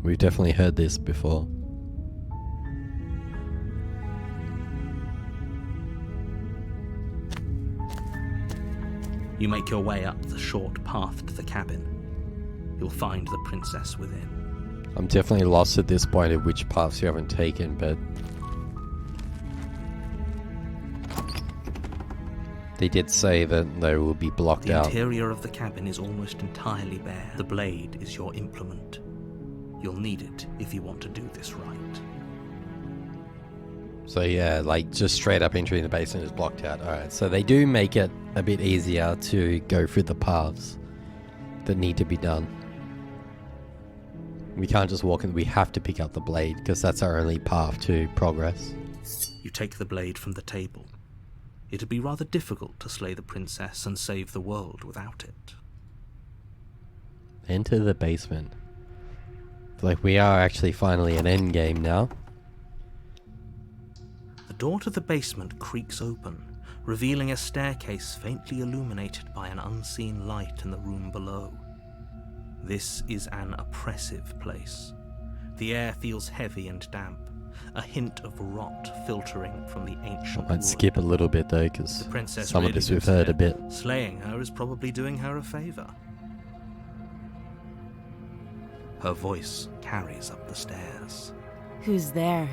We've definitely heard this before. You make your way up the short path to the cabin. You'll find the princess within. I'm definitely lost at this point of which paths you haven't taken, but they did say that they will be blocked out. The interior of the cabin is almost entirely bare. The blade is your implement. You'll need it if you want to do this right. So yeah, like just straight up entering the basement is blocked out. Alright, so they do make it a bit easier to go through the paths that need to be done. We can't just walk in, we have to pick up the blade because that's our only path to progress. You take the blade from the table. It'd be rather difficult to slay the princess and save the world without it. Enter the basement. Like we are actually finally an end game now. The door to the basement creaks open, revealing a staircase faintly illuminated by an unseen light in the room below. This is an oppressive place. The air feels heavy and damp, a hint of rot filtering from the ancient I might wood. skip a little bit though, because The princess some of really this we've lives heard a here. bit. Slaying her is probably doing her a favor. Her voice carries up the stairs. Who's there?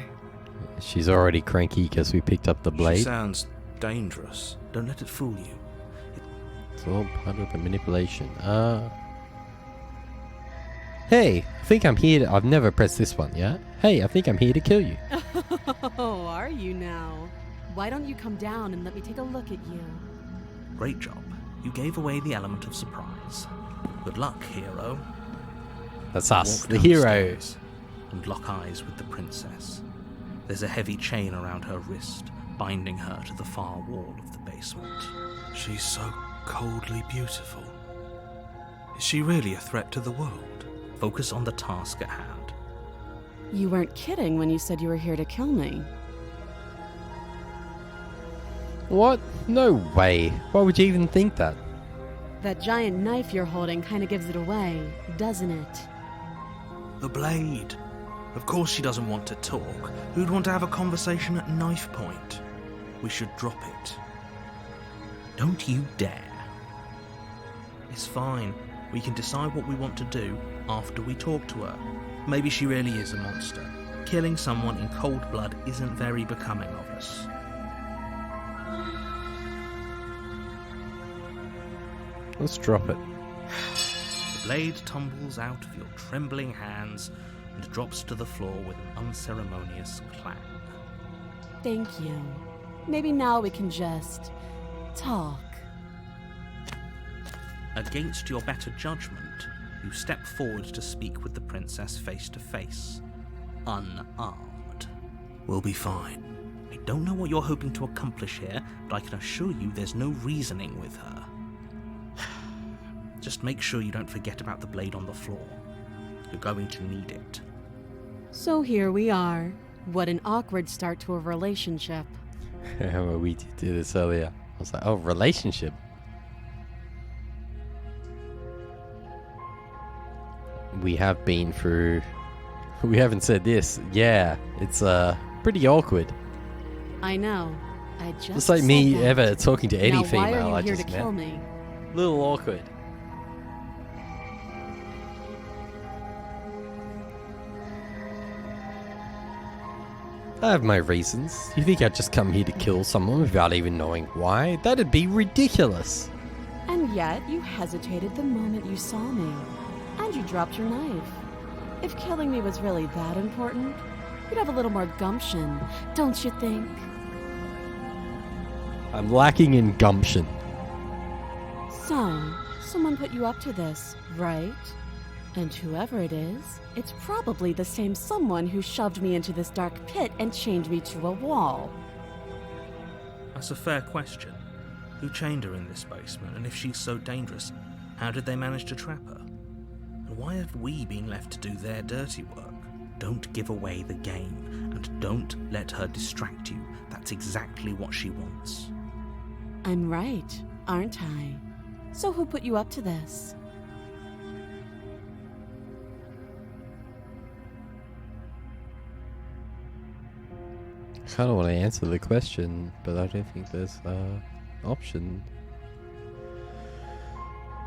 She's already cranky because we picked up the She blade. sounds dangerous. Don't let it fool you. It's all part of the manipulation. Hey, I think I'm here to... I've never pressed this one, yeah? Hey, I think I'm here to kill you. Oh, are you now? Why don't you come down and let me take a look at you? Great job. You gave away the element of surprise. Good luck, hero. That's us, Walk the down hero. stairs and lock eyes with the princess. There's a heavy chain around her wrist, binding her to the far wall of the basement. She's so coldly beautiful. Is she really a threat to the world? Focus on the task at hand. You weren't kidding when you said you were here to kill me. What? No way. Why would you even think that? That giant knife you're holding kind of gives it away, doesn't it? The blade. Of course she doesn't want to talk. Who'd want to have a conversation at knife point? We should drop it. Don't you dare. It's fine. We can decide what we want to do after we talk to her. Maybe she really is a monster. Killing someone in cold blood isn't very becoming of us. Let's drop it. The blade tumbles out of your trembling hands and drops to the floor with an unceremonious clang. Thank you. Maybe now we can just talk. Against your better judgment, you step forward to speak with the princess face to face, unarmed. We'll be fine. I don't know what you're hoping to accomplish here, but I can assure you there's no reasoning with her. Just make sure you don't forget about the blade on the floor. You're going to need it. So here we are. What an awkward start to a relationship. Well, we did do this earlier. I was like, oh, relationship. We have been through... We haven't said this. Yeah, it's pretty awkward. I know. I just Just like said me that. ever talking to any now, female why are you I here just to met. kill me? Little awkward. I have my reasons. You think I'd just come here to kill someone without even knowing why? That'd be ridiculous. And yet you hesitated the moment you saw me. And you dropped your knife. If killing me was really that important, you'd have a little more gumption, don't you think? I'm lacking in gumption. So, someone put you up to this, right? And whoever it is, it's probably the same someone who shoved me into this dark pit and chained me to a wall. That's a fair question. Who chained her in this basement, and if she's so dangerous, how did they manage to trap her? And why have we been left to do their dirty work? Don't give away the game, and Don't let her distract you. That's exactly what she wants. I'm right, aren't I? So who put you up to this? I kind of want to answer the question, but I don't think there's an option.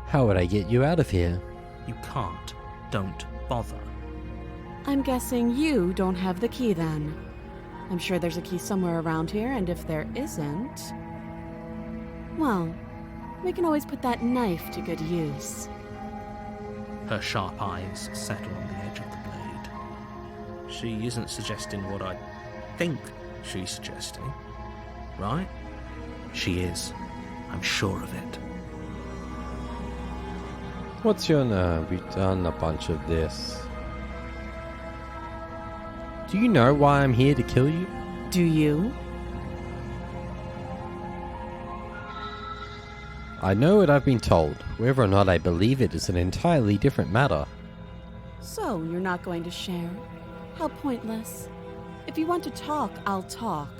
How would I get you out of here? You can't. Don't bother. I'm guessing you don't have the key then. I'm sure there's a key somewhere around here, and if there isn't... well, we can always put that knife to good use. Her sharp eyes settle on the edge of the blade. She isn't suggesting what I think she's suggesting, right? She is. I'm sure of it. What's your nerve? We've done a bunch of this. Do you know why I'm here to kill you? Do you? I know what I've been told. Whether or not I believe it is an entirely different matter. So, you're not going to share? How pointless. If you want to talk, I'll talk.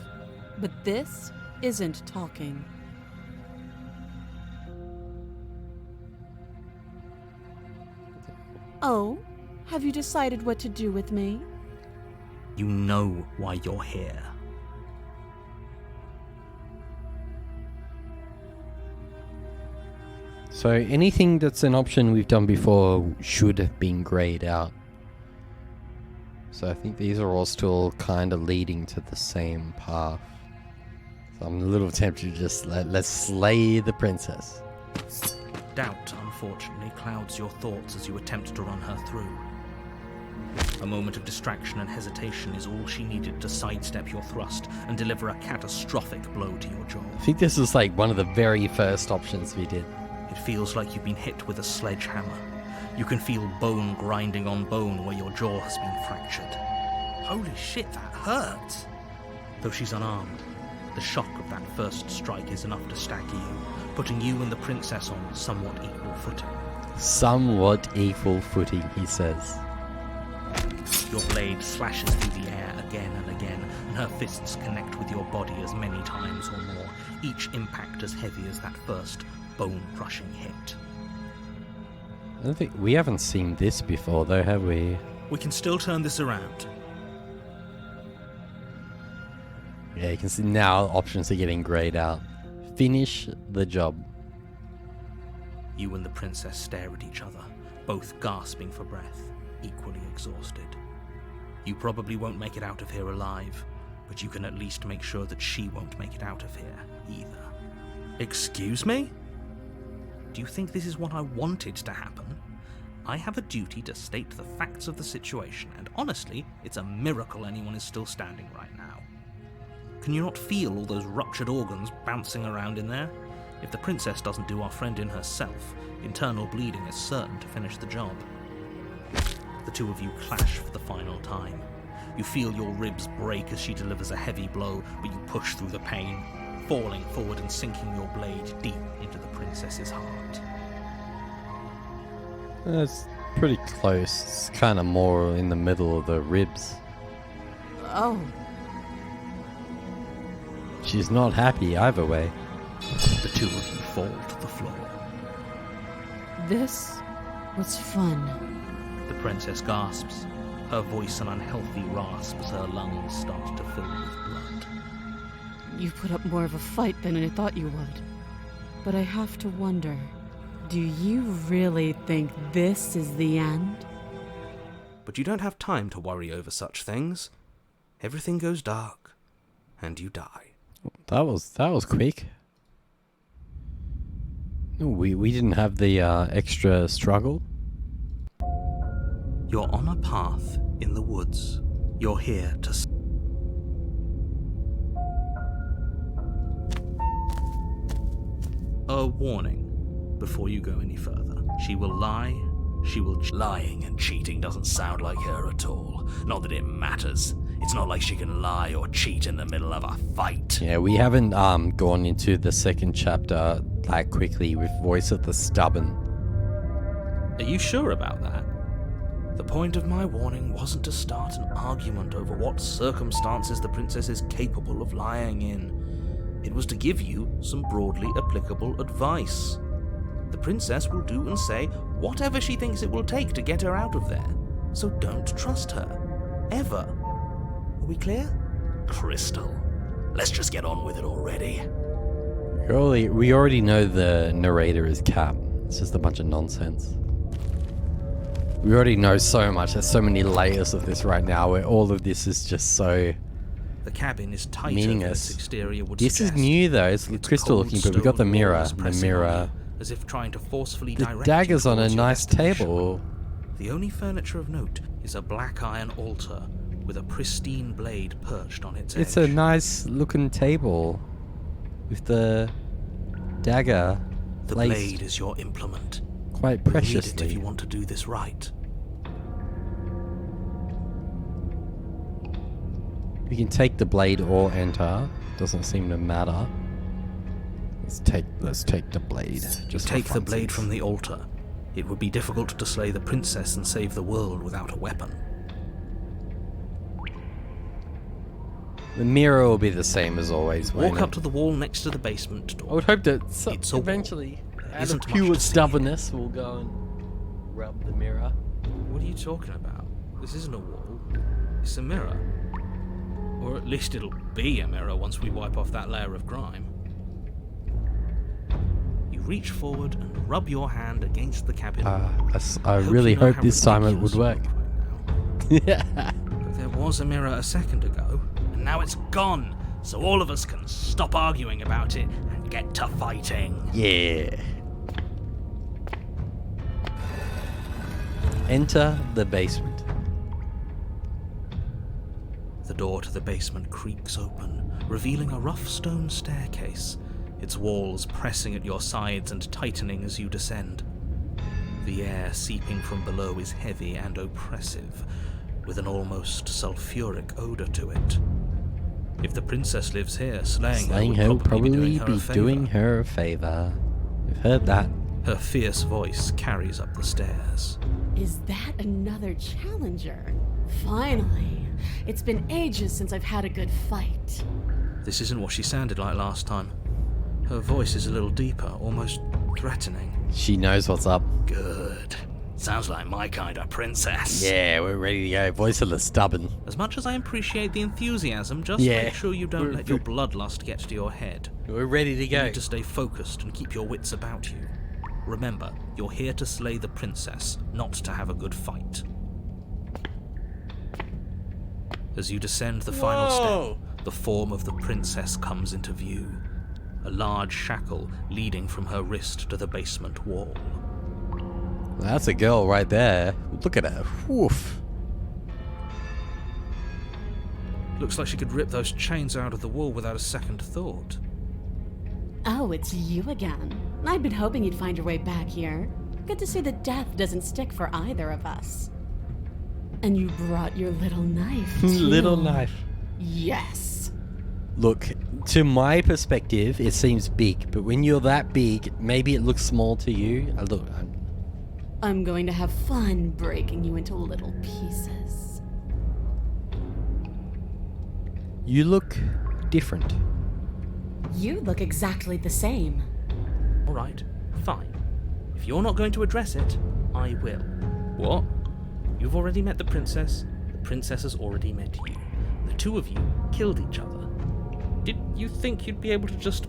But this isn't talking. Oh? Have you decided what to do with me? You know why you're here. So anything that's an option we've done before should have been grayed out. So I think these are all still kind of leading to the same path. So I'm a little tempted to just let's slay the princess. Doubt, unfortunately, clouds your thoughts as you attempt to run her through. A moment of distraction and hesitation is all she needed to sidestep your thrust and deliver a catastrophic blow to your jaw. I think this was like one of the very first options we did. It feels like you've been hit with a sledgehammer. You can feel bone grinding on bone where your jaw has been fractured. Holy shit, that hurts! Though she's unarmed, the shock of that first strike is enough to stagger you, putting you and the princess on somewhat equal footing. Somewhat equal footing, he says. Your blade slashes through the air again and again, and her fists connect with your body as many times or more, each impact as heavy as that first bone-crushing hit. I don't think we haven't seen this before though, have we? We can still turn this around. Yeah, you can see now options are getting grayed out. Finish the job. You and the princess stare at each other, both gasping for breath, equally exhausted. You probably won't make it out of here alive, but you can at least make sure that she won't make it out of here either. Excuse me? Do you think this is what I wanted to happen? I have a duty to state the facts of the situation, and honestly, it's a miracle anyone is still standing right now. Can you not feel all those ruptured organs bouncing around in there? If the princess doesn't do our friend in herself, internal bleeding is certain to finish the job. The two of you clash for the final time. You feel your ribs break as she delivers a heavy blow, but you push through the pain, falling forward and sinking your blade deep into the princess's heart. That's pretty close. It's kind of more in the middle of the ribs. Oh. She's not happy either way. The two of you fall to the floor. This was fun. The princess gasps, her voice an unhealthy rasp as her lungs start to fill with blood. You put up more of a fight than I thought you would. But I have to wonder, do you really think this is the end? But you don't have time to worry over such things. Everything goes dark, and you die. That was quick. No, we didn't have the extra struggle. You're on a path in the woods. You're here to... A warning before you go any further. She will lie. She will... Lying and cheating doesn't sound like her at all. Not that it matters. It's not like she can lie or cheat in the middle of a fight. Yeah, we haven't gone into the second chapter that quickly with Voice of the Stubborn. Are you sure about that? The point of my warning wasn't to start an argument over what circumstances the princess is capable of lying in. It was to give you some broadly applicable advice. The princess will do and say whatever she thinks it will take to get her out of there. So don't trust her. Ever. Are we clear? Crystal, let's just get on with it already. We already know the narrator is Cap. It's just a bunch of nonsense. We already know so much. There's so many layers of this right now where all of this is just so The cabin is tighter meaningless. than its exterior would This suggest. is new though. It's crystal cold looking, but we've got the stone mirror. walls The pressing on mirror. you, as if trying to forcefully The direct dagger's you on a towards your nice destination. table. The only furniture of note is a black iron altar with a pristine blade perched on its edge. It's a nice looking table with the dagger The placed blade is your implement. quite You'll need it if preciously. you want to do this right. We can take the blade or enter. Doesn't seem to matter. Let's take the blade. Just Take for the blade funsies. from the altar. It would be difficult to slay the princess and save the world without a weapon. The mirror will be the same as always. won't Walk it? up to the wall next to the basement I door. would hope that It's a wall. eventually, There out of isn't much pure to see. stubbornness, we'll go and rub the mirror. What are you talking about? This isn't a wall. It's a mirror. Or at least it'll be a mirror once we wipe off that layer of grime. You reach forward and rub your hand against the cabin. I hope really you know hope how this time it would ridiculous work. you look right now. Yeah. But there was a mirror a second ago, And now it's gone, so all of us can stop arguing about it and get to fighting. Yeah. Enter the basement. The door to the basement creaks open, revealing a rough stone staircase, its walls pressing at your sides and tightening as you descend. The air seeping from below is heavy and oppressive, with an almost sulphuric odor to it. If the princess lives here, slaying her will would probably be doing her a favor. We've heard that. Her fierce voice carries up the stairs. Is that another challenger? Finally. It's been ages since I've had a good fight. This isn't what she sounded like last time. Her voice is a little deeper, almost threatening. She knows what's up. Good. Sounds like my kind of princess. Yeah, we're ready to go. Voice of the stubborn. As much as I appreciate the enthusiasm, just Yeah. make sure you don't let your bloodlust get to your head. We're ready to You go. need to stay focused and keep your wits about you. Remember, you're here to slay the princess, not to have a good fight. As you descend the final step, the form of the princess comes into view. A large shackle leading from her wrist to the basement wall. That's a girl right there. Look at her. Woof. Looks like she could rip those chains out of the wall without a second thought. Oh, it's you again. I'd been hoping you'd find your way back here. Good to see that death doesn't stick for either of us. And you brought your little knife, too. Little knife. Yes. Look, to my perspective, it seems big, but when you're that big, maybe it looks small to you. Look, I'm going to have fun breaking you into little pieces. you look different. You look exactly the same. Alright, fine. If you're not going to address it, I will. What? You've already met the princess has already met you. The two of you killed each other. Did you think you'd be able to just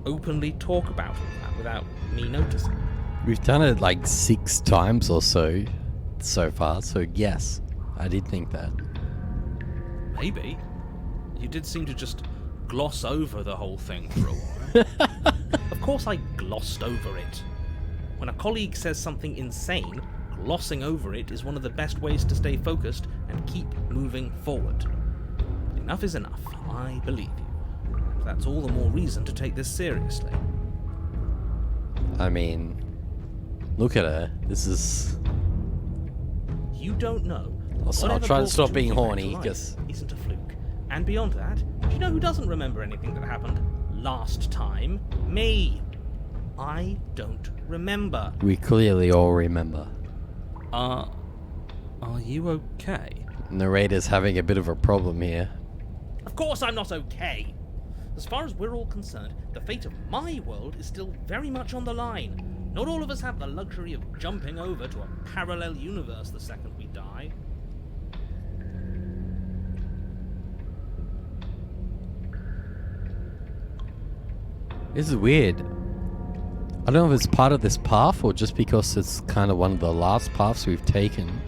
openly talk about all that without me noticing? We've done it like 6 times or so far, so yes, I did think that. Maybe. You did seem to just gloss over the whole thing for a while. Of course I glossed over it. When a colleague says something insane, glossing over it is one of the best ways to stay focused and keep moving forward. Enough is enough. I believe you. That's all the more reason to take this seriously. I mean, look at her. This is... You don't know. I'll Whatever try and brought stop two being of you back horny, to life 'cause- isn't a fluke. And beyond that, do you know who doesn't remember anything that happened last time? Me. I don't remember. We clearly all remember. Are you okay? Narrator's having a bit of a problem here. Of course I'm not okay. As far as we're all concerned, the fate of my world is still very much on the line. Not all of us have the luxury of jumping over to a parallel universe the second we die. This is weird. I don't know if it's part of this path or just because it's kind of one of the last paths we've taken.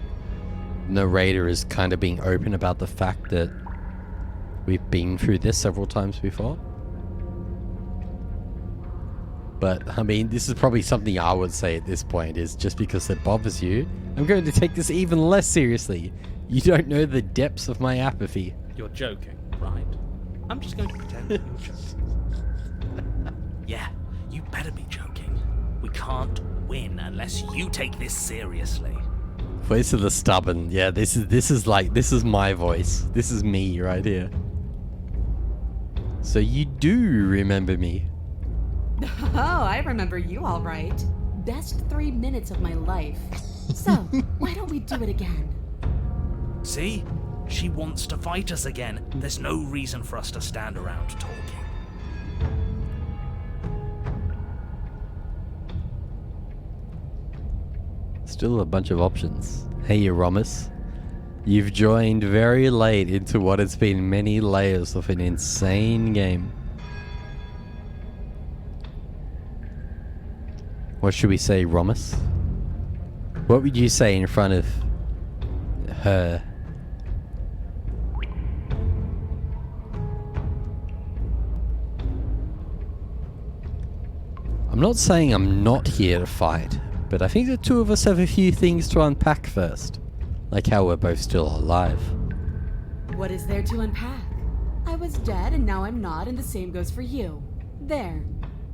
Narrator is kind of being open about the fact that we've been through this several times before. But, I mean, this is probably something I would say at this point, is just because it bothers you, I'm going to take this even less seriously. You don't know the depths of my apathy. You're joking, right? I'm just going to pretend that you're joking. Yeah, you better be joking. We can't win unless you take this seriously. Voice of the stubborn. Yeah, this is my voice. This is me right here. So you do remember me. Oh, I remember you all right. Best 3 minutes of my life. So, why don't we do it again? See? She wants to fight us again. There's no reason for us to stand around talking. Still a bunch of options. Hey, Euromus. You've joined very late into what has been many layers of an insane game. What should we say, Romus? What would you say in front of her? I'm not saying I'm not here to fight, but I think the two of us have a few things to unpack first. Like how we're both still alive. What is there to unpack? I was dead and now I'm not, and the same goes for you. There.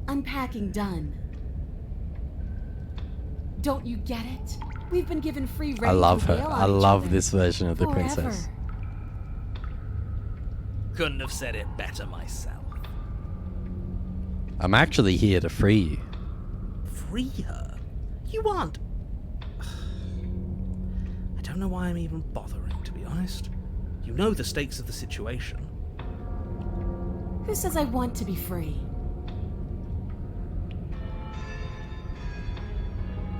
Unpacking done. Don't you get it? We've been given free reign. I love to her. wail on I each love other this version of the forever. princess. Couldn't have said it better myself. I'm actually here to free you. Free her? You aren't. I don't know why I'm even bothering, to be honest. You know the stakes of the situation. Who says I want to be free?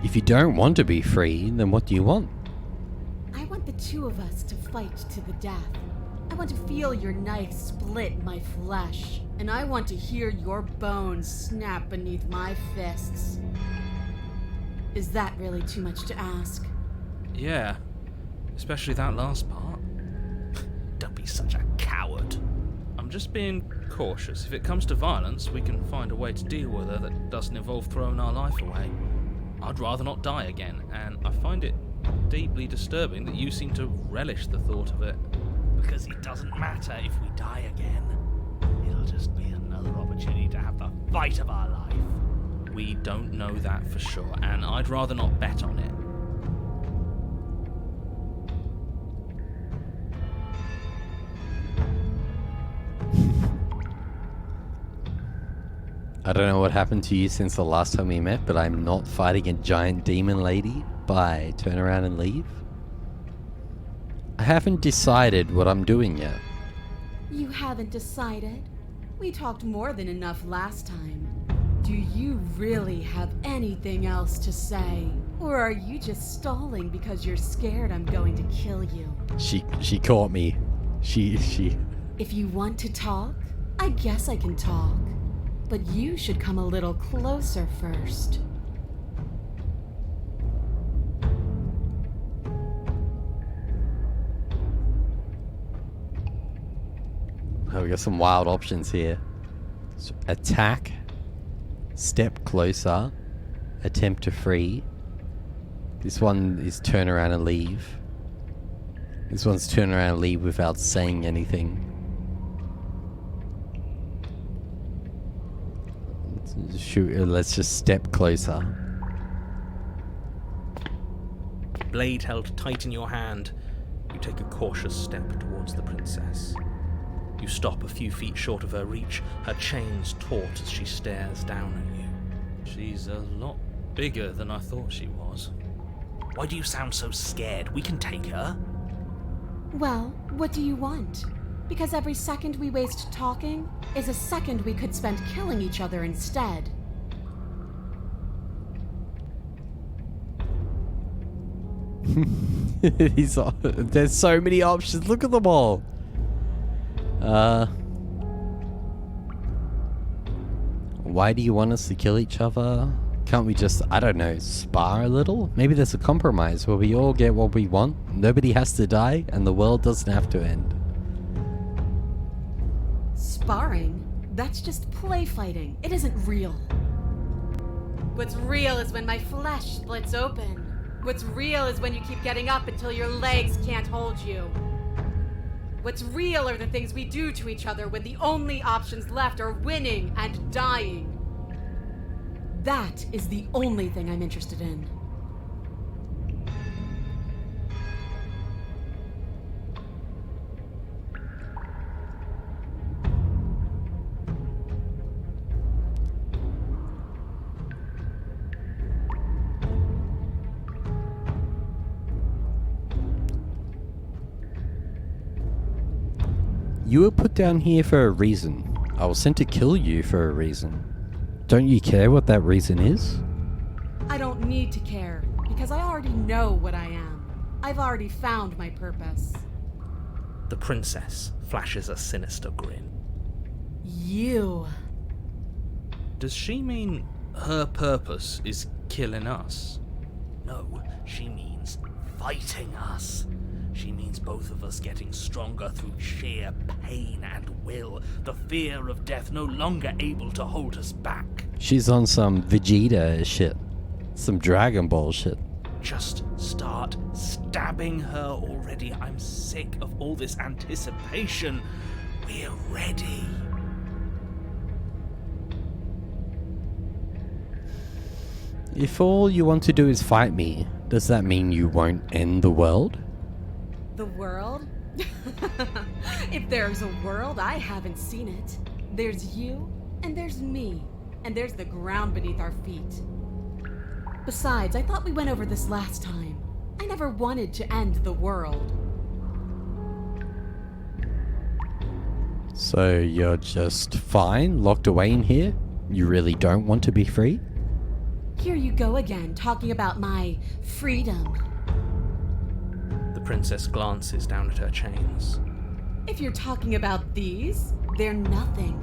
If you don't want to be free, then what do you want? I want the two of us to fight to the death. I want to feel your knife split my flesh. And I want to hear your bones snap beneath my fists. Is that really too much to ask? Yeah, especially that last part. Don't be such a coward. I'm just being cautious. If it comes to violence, we can find a way to deal with her that doesn't involve throwing our life away. I'd rather not die again, and I find it deeply disturbing that you seem to relish the thought of it. Because it doesn't matter if we die again. It'll just be another opportunity to have the fight of our life. We don't know that for sure, and I'd rather not bet on it. I don't know what happened to you since the last time we met, but I'm not fighting a giant demon lady by turn around and leave. I haven't decided what I'm doing yet. You haven't decided? We talked more than enough last time. Do you really have anything else to say? Or are you just stalling because you're scared I'm going to kill you? She caught me. She... If you want to talk, I guess I can talk. But you should come a little closer first. Oh, we got some wild options here. So, attack, step closer, attempt to free. This one is turn around and leave. This one's turn around and leave without saying anything. Let's just step closer. Blade held tight in your hand, you take a cautious step towards the princess. You stop a few feet short of her reach, her chains taut as she stares down at you. She's a lot bigger than I thought she was. Why do you sound so scared? We can take her. Well, what do you want? Because every second we waste talking is a second we could spend killing each other instead. There's so many options. Look at them all. Why do you want us to kill each other? Can't we just, I don't know, spar a little? Maybe there's a compromise where we all get what we want, nobody has to die, and the world doesn't have to end. Sparring? That's just play fighting. It isn't real. What's real is when my flesh splits open. What's real is when you keep getting up until your legs can't hold you. What's real are the things we do to each other when the only options left are winning and dying. That is the only thing I'm interested in. You were put down here for a reason. I was sent to kill you for a reason. Don't you care what that reason is? I don't need to care, because I already know what I am. I've already found my purpose. The princess flashes a sinister grin. You. Does she mean her purpose is killing us? No, she means fighting us. She means both of us getting stronger through sheer pain and will. The fear of death no longer able to hold us back. She's on some Vegeta shit. Some Dragon Ball shit. Just start stabbing her already. I'm sick of all this anticipation. We're ready. If all you want to do is fight me, does that mean you won't end the world? The world? If there's a world, I haven't seen it. There's you, and there's me, and there's the ground beneath our feet. Besides, I thought we went over this last time. I never wanted to end the world. So you're just fine, locked away in here? You really don't want to be free? Here you go again, talking about my freedom. The princess glances down at her chains. If you're talking about these, they're nothing.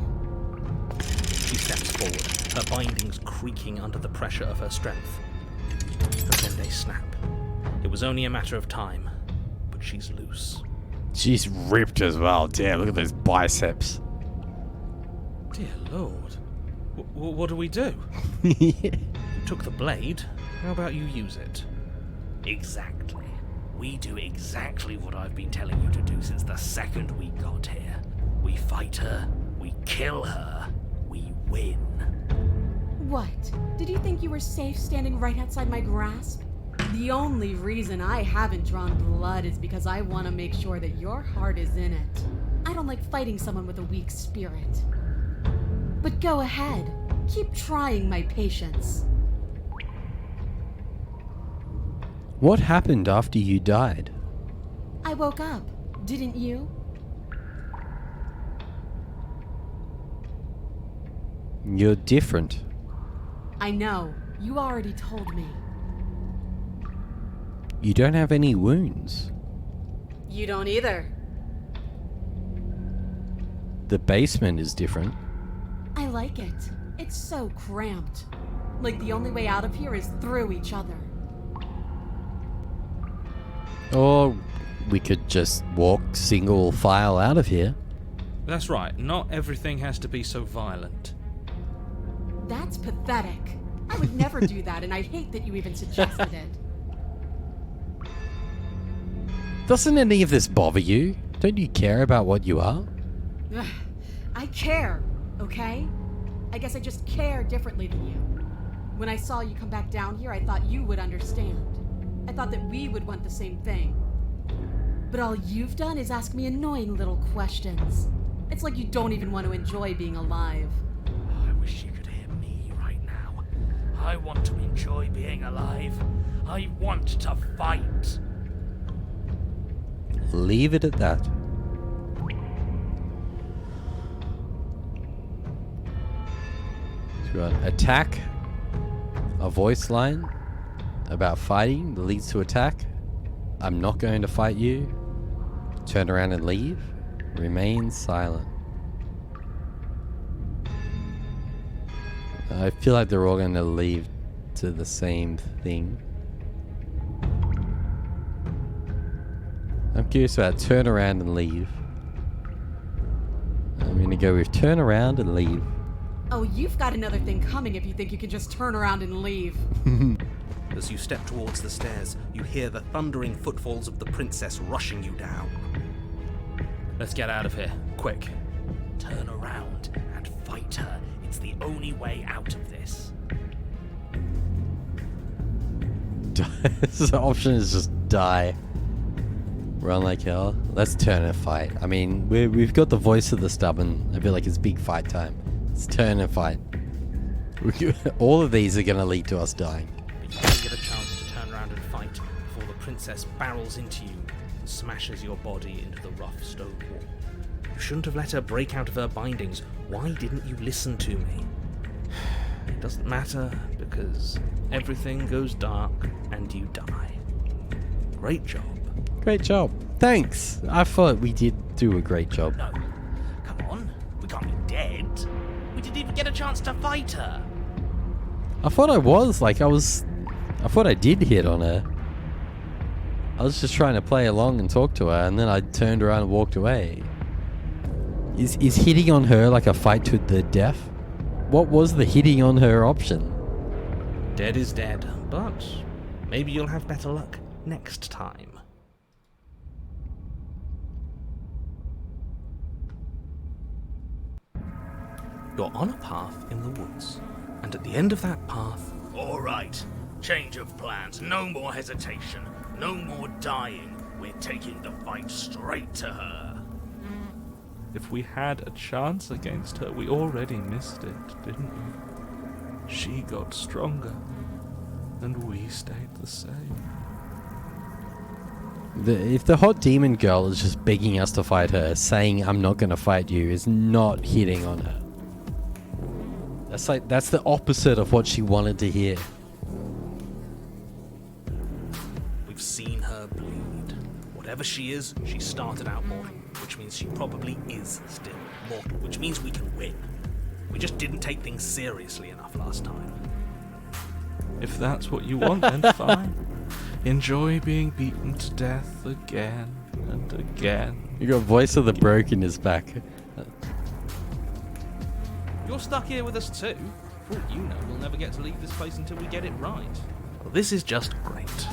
She steps forward, her bindings creaking under the pressure of her strength. And then they snap. It was only a matter of time, but she's loose. She's ripped as well. Damn, look at those biceps. Dear Lord. What do we do? You took the blade. How about you use it? Exactly. We do exactly what I've been telling you to do since the second we got here. We fight her, we kill her, we win. What? Did you think you were safe standing right outside my grasp? The only reason I haven't drawn blood is because I want to make sure that your heart is in it. I don't like fighting someone with a weak spirit. But go ahead. Keep trying my patience. What happened after you died? I woke up. Didn't you? You're different. I know. You already told me. You don't have any wounds. You don't either. The basement is different. I like it. It's so cramped. Like the only way out of here is through each other. Or we could just walk single file out of here. That's right, not everything has to be so violent. That's pathetic. I would never do that, and I hate that you even suggested it. Doesn't any of this bother you? Don't you care about what you are? Ugh, I care, okay? I guess I just care differently than you. When I saw you come back down here, I thought you would understand. I thought that we would want the same thing. But all you've done is ask me annoying little questions. It's like you don't even want to enjoy being alive. I wish you could hear me right now. I want to enjoy being alive. I want to fight. Leave it at that. So we got attack, a voice line about fighting that leads to attack. I'm not going to fight you. Turn around and leave. Remain silent. I feel like they're all going to lead to the same thing. I'm curious about turn around and leave. I'm going to go with turn around and leave. Oh, you've got another thing coming if you think you can just turn around and leave. As you step towards the stairs, you hear the thundering footfalls of the princess rushing you down. Let's get out of here, quick. Turn around and fight her. It's the only way out of this. The option is just die. Run like hell. Let's turn and fight. I mean, we've got the voice of the stubborn. I feel like it's big fight time. Let's turn and fight. All of these are going to lead to us dying. But you don't get a chance to turn around and fight before the princess barrels into you and smashes your body into the rough stone wall. You shouldn't have let her break out of her bindings. Why didn't you listen to me? It doesn't matter, because everything goes dark and you die. Great job. Great job. Thanks. I thought we did do a great job. No, come on. We can't be dead. We didn't even get a chance to fight her. I thought I was. I thought I did hit on her. I was just trying to play along and talk to her, and then I turned around and walked away. Is hitting on her like a fight to the death? What was the hitting on her option? Dead is dead, but maybe you'll have better luck next time. You're on a path in the woods, and at the end of that path... All right, change of plans. No more hesitation. No more dying. We're taking the fight straight to her. If we had a chance against her, we already missed it, didn't we? She got stronger, and we stayed the same. If the hot demon girl is just begging us to fight her, saying I'm not going to fight you is not hitting on her. That's the opposite of what she wanted to hear. We've seen her bleed. Whatever she is, she started out mortal, which means she probably is still mortal, which means we can win. We just didn't take things seriously enough last time. If that's what you want, then fine. Enjoy being beaten to death again and again. You got voice of the broken is back. You're stuck here with us too. For all you know, we'll never get to leave this place until we get it right. Well, this is just great.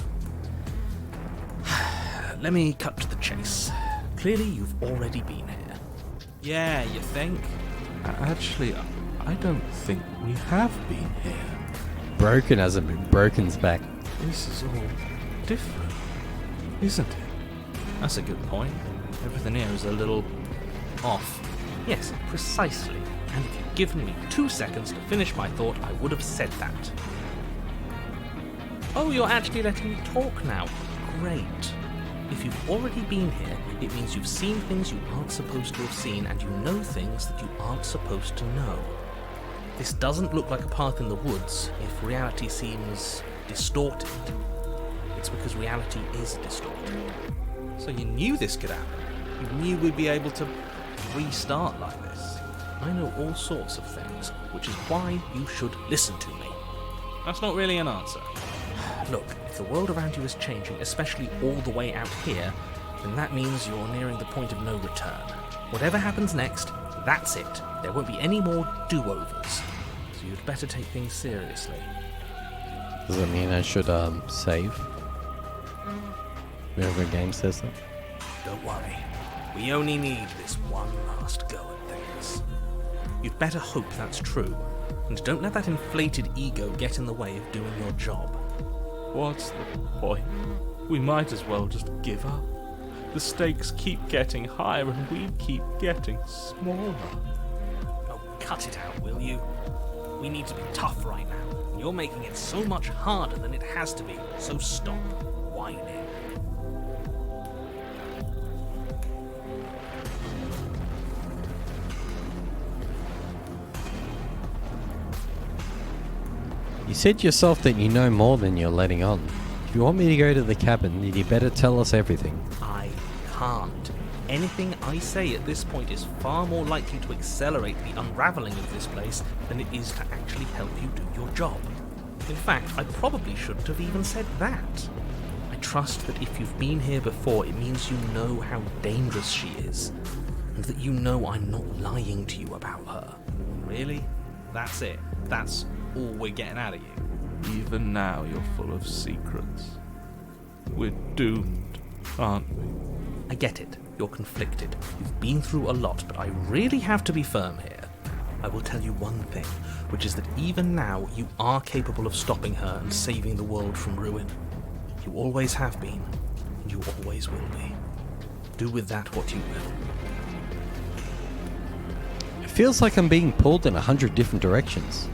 Let me cut to the chase. Clearly, you've already been here. Yeah, you think? Actually, I don't think we have been here. Broken hasn't been. Broken's back. This is all different, isn't it? That's a good point. Everything here is a little off. Yes, precisely. And if you'd given me 2 seconds to finish my thought, I would have said that. Oh, you're actually letting me talk now. Great. If you've already been here, it means you've seen things you aren't supposed to have seen, and you know things that you aren't supposed to know. This doesn't look like a path in the woods if reality seems distorted. It's because reality is distorted. So you knew this could happen? You knew we'd be able to restart like this? I know all sorts of things, which is why you should listen to me. That's not really an answer. Look, if the world around you is changing, especially all the way out here, then that means you're nearing the point of no return. Whatever happens next, that's it. There won't be any more do-overs. So you'd better take things seriously. Does that mean I should save? Whenever a game says that? Don't worry. We only need this one last go at things. You'd better hope that's true, and don't let that inflated ego get in the way of doing your job. What's the point? We might as well just give up. The stakes keep getting higher and we keep getting smaller. Oh, cut it out, will you? We need to be tough right now. You're making it so much harder than it has to be, so stop whining. You said yourself that you know more than you're letting on. If you want me to go to the cabin, then you better tell us everything. I can't. Anything I say at this point is far more likely to accelerate the unraveling of this place than it is to actually help you do your job. In fact, I probably shouldn't have even said that. I trust that if you've been here before, it means you know how dangerous she is, and that you know I'm not lying to you about her. Really? That's it? That's all we're getting out of you? Even now you're full of secrets. We're doomed, aren't we? I get it. You're conflicted. You've been through a lot, but I really have to be firm here. I will tell you one thing, which is that even now you are capable of stopping her and saving the world from ruin. You always have been, and you always will be. Do with that what you will. It feels like I'm being pulled in 100 different directions.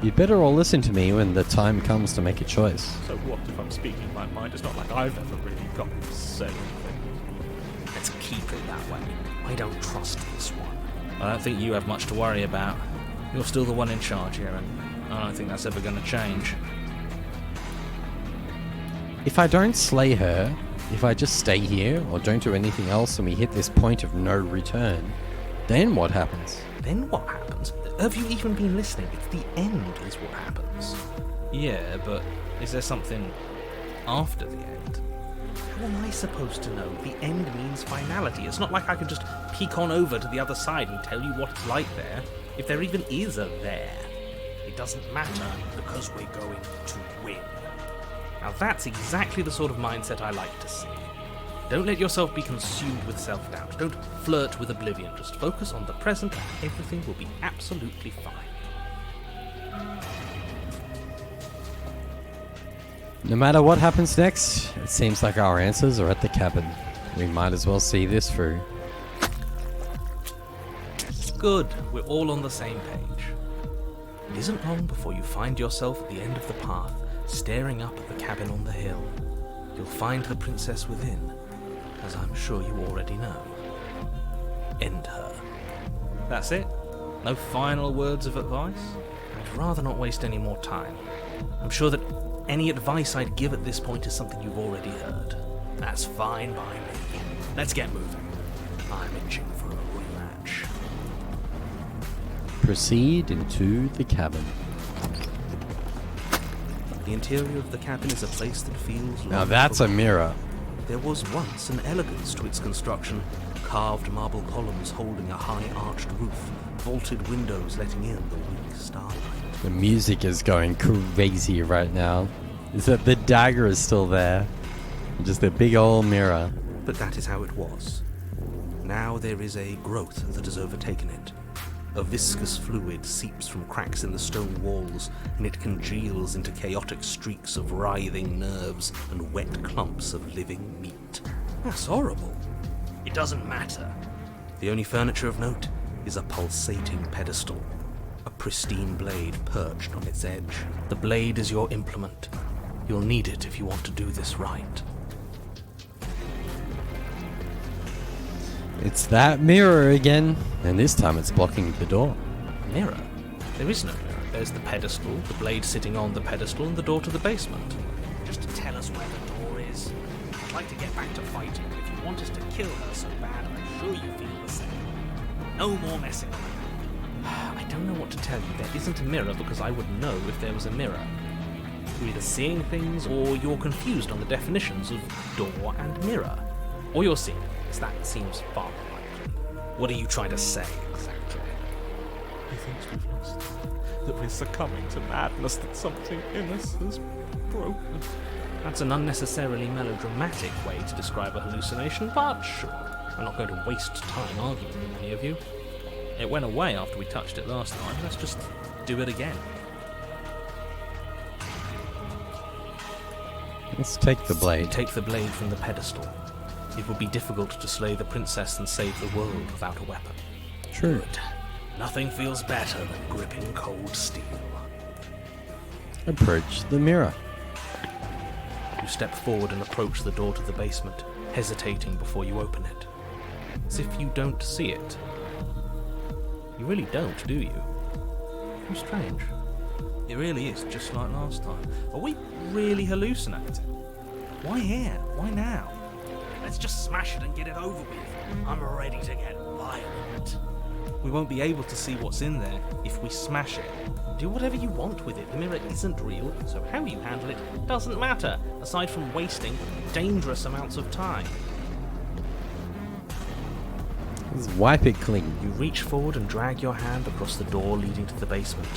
You'd better all listen to me when the time comes to make a choice. So what if I'm speaking my mind? It's not like I've ever really got to say anything. Let's keep it that way. I don't trust this one. I don't think you have much to worry about. You're still the one in charge here, and I don't think that's ever going to change. If I don't slay her, if I just stay here or don't do anything else and we hit this point of no return, then what happens? Then what happens? Have you even been listening? It's the end is what happens. Yeah, but is there something after the end? How am I supposed to know? The end means finality. It's not like I can just peek on over to the other side and tell you what it's like there. If there even is a there. It doesn't matter because we're going to win. Now that's exactly the sort of mindset I like to see. Don't let yourself be consumed with self-doubt. Don't flirt with oblivion. Just focus on the present and everything will be absolutely fine. No matter what happens next, it seems like our answers are at the cabin. We might as well see this through. Good, we're all on the same page. It isn't long before you find yourself at the end of the path, staring up at the cabin on the hill. You'll find the princess within, as I'm sure you already know. End her. That's it? No final words of advice? I'd rather not waste any more time. I'm sure that any advice I'd give at this point is something you've already heard. That's fine by me. Let's get moving. I'm itching for a rematch. Proceed into the cabin. The interior of the cabin is a place that feels... Now that's a mirror. There was once an elegance to its construction. Carved marble columns holding a high arched roof. Vaulted windows letting in the weak starlight. The music is going crazy right now. Is that the dagger is still there? Just a big old mirror. But that is how it was. Now there is a growth that has overtaken it. A viscous fluid seeps from cracks in the stone walls, and it congeals into chaotic streaks of writhing nerves and wet clumps of living meat. That's horrible. It doesn't matter. The only furniture of note is a pulsating pedestal. A pristine blade perched on its edge. The blade is your implement. You'll need it if you want to do this right. It's that mirror again, and this time it's blocking the door. Mirror? There is no mirror. There's the pedestal, the blade sitting on the pedestal, and the door to the basement. Just to tell us where the door is. I'd like to get back to fighting, but if you want us to kill her so bad, I'm sure you feel the same. No more messing around. I don't know what to tell you. There isn't a mirror because I would know if there was a mirror. You're either seeing things or you're confused on the definitions of door and mirror. Or you're seeing things. That seems far more likely. What are you trying to say exactly? He thinks we've lost them, that we're succumbing to madness, that something in us has broken. That's an unnecessarily melodramatic way to describe a hallucination, but sure. I'm not going to waste time arguing with any of you. It went away after we touched it last time. Let's just do it again. Let's take the blade. Take the blade from the pedestal. It would be difficult to slay the princess and save the world without a weapon. True. Good. Nothing feels better than gripping cold steel. Approach the mirror. You step forward and approach the door to the basement, hesitating before you open it. As if you don't see it. You really don't, do you? How strange. It really is just like last time. Are we really hallucinating? Why here? Why now? Let's just smash it and get it over with. I'm ready to get violent. We won't be able to see what's in there if we smash it. Do whatever you want with it. The mirror isn't real, so how you handle it doesn't matter, aside from wasting dangerous amounts of time. Let's wipe it clean. You reach forward and drag your hand across the door leading to the basement.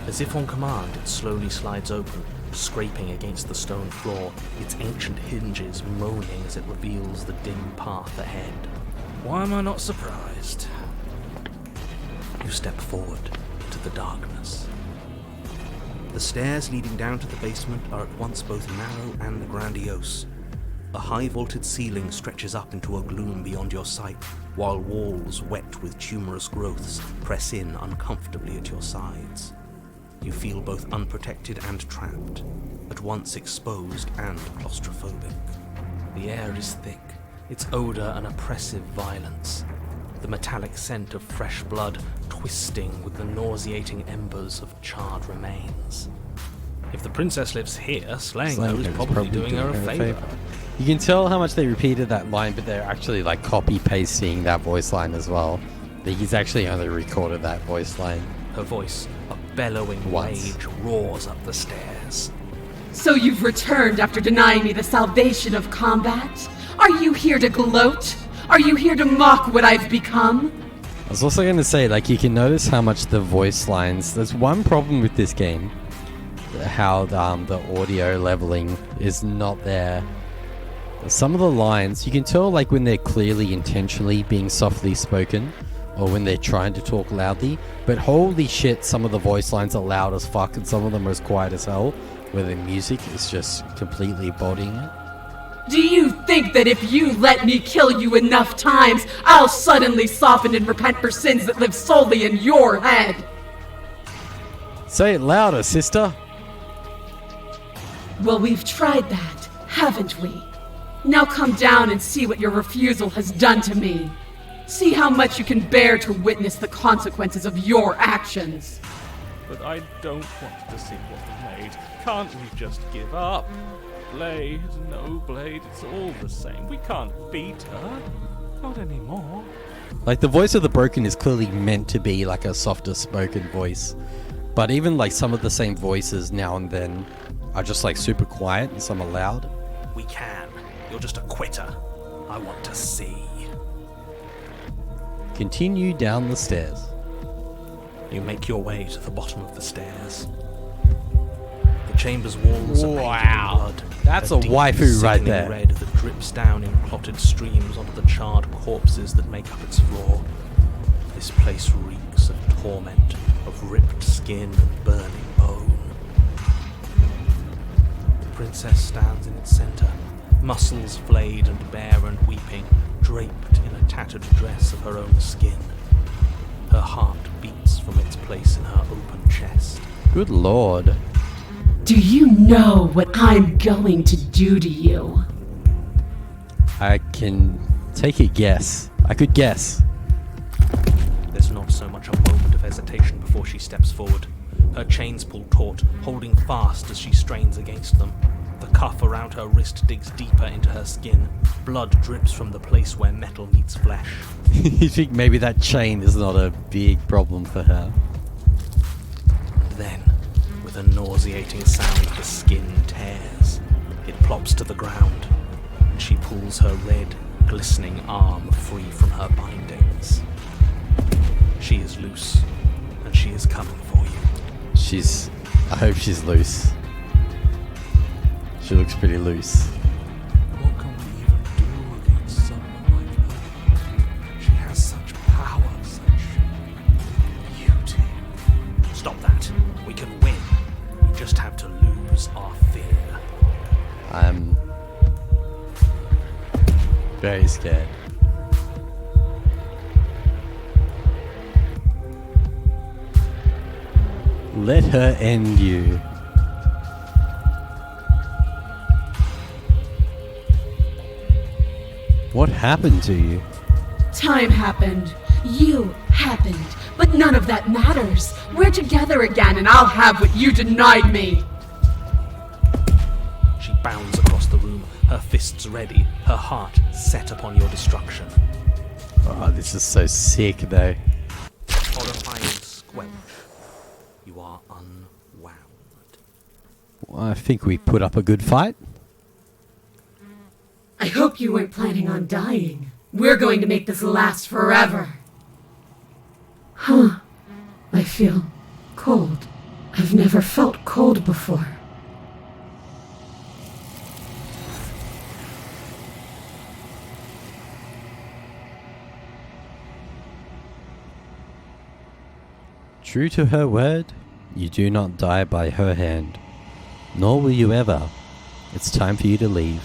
As if on command, it slowly slides open, scraping against the stone floor, its ancient hinges moaning as it reveals the dim path ahead. Why am I not surprised? You step forward into the darkness. The stairs leading down to the basement are at once both narrow and grandiose. A high-vaulted ceiling stretches up into a gloom beyond your sight, while walls wet with tumorous growths press in uncomfortably at your sides. You feel both unprotected and trapped, at once exposed and claustrophobic. The air is thick, its odour an oppressive violence, the metallic scent of fresh blood twisting with the nauseating embers of charred remains. If the princess lives here, slaying her is probably doing her a favour. You can tell how much they repeated that line, but they're actually like copy-pasting that voice line as well. He's actually only recorded that voice line. Her voice, a bellowing rage, roars up the stairs. So you've returned after denying me the salvation of combat? Are you here to gloat? Are you here to mock what I've become? I was also going to say, like, you can notice how much the voice lines... There's one problem with this game. How the audio leveling is not there. Some of the lines, you can tell, like, when they're clearly intentionally being softly spoken, or when they're trying to talk loudly. But holy shit, some of the voice lines are loud as fuck, and some of them are as quiet as hell, where the music is just completely bodying it. Do you think that if you let me kill you enough times, I'll suddenly soften and repent for sins that live solely in your head? Say it louder, sister. Well, we've tried that, haven't we? Now come down and see what your refusal has done to me. See how much you can bear to witness the consequences of your actions. But I don't want to see what we made. Can't we just give up? Blade, no blade, it's all the same. We can't beat her. Not anymore. Like, the voice of the broken is clearly meant to be like a softer spoken voice. But even like some of the same voices now and then are just like super quiet and some are loud. We can. You're just a quitter. I want to see. Continue down the stairs. You make your way to the bottom of the stairs. The chamber's walls are painted in blood. That's a deep, waifu right sickening there. red that drips down in clotted streams onto the charred corpses that make up its floor. This place reeks of torment, of ripped skin and burning bone. The princess stands in its centre, muscles flayed and bare and weeping, draped in a tattered dress of her own skin. Her heart beats from its place in her open chest. Good lord. Do you know what I'm going to do to you? I can take a guess. I could guess. There's not so much a moment of hesitation before she steps forward. Her chains pull taut, holding fast as she strains against them. The cuff around her wrist digs deeper into her skin. Blood drips from the place where metal meets flesh. You think maybe that chain is not a big problem for her? Then, with a nauseating sound, the skin tears. It plops to the ground, and she pulls her red, glistening arm free from her bindings. She is loose, and she is coming for you. I hope she's loose. She looks pretty loose. What can we even do against someone like her? She has such power, such beauty. Stop that. We can win. We just have to lose our fear. I'm very scared. Let her end you. What happened to you? Time happened. You happened. But none of that matters. We're together again, and I'll have what you denied me. She bounds across the room, her fists ready, her heart set upon your destruction. Oh, this is so sick, though. Horrifying squelch. You are unwound. Well, I think we put up a good fight. I hope you weren't planning on dying. We're going to make this last forever. Huh. I feel cold. I've never felt cold before. True to her word, you do not die by her hand. Nor will you ever. It's time for you to leave.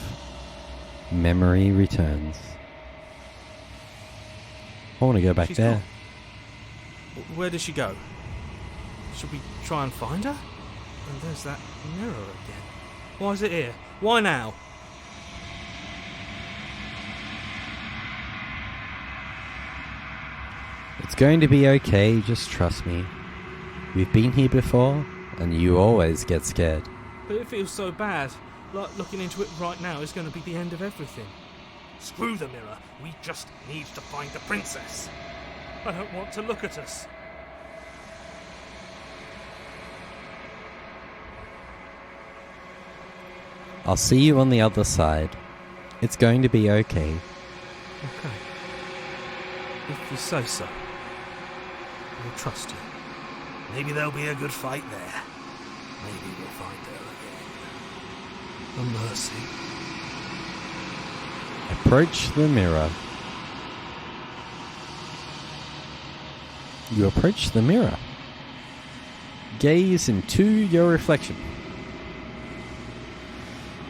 Memory returns. I want to go back She's there. gone. Where did she go? Should we try and find her? And there's that mirror again. Why is it here? Why now? It's going to be okay, just trust me. We've been here before, and you always get scared. But it feels so bad. Like looking into it right now is going to be the end of everything. Screw the mirror. We just need to find the princess. I don't want to look at us. I'll see you on the other side. It's going to be okay. Okay. If you say so. I'll trust you. Maybe there'll be a good fight there. Maybe we'll find her again. A mercy. Approach the mirror. You approach the mirror. Gaze into your reflection.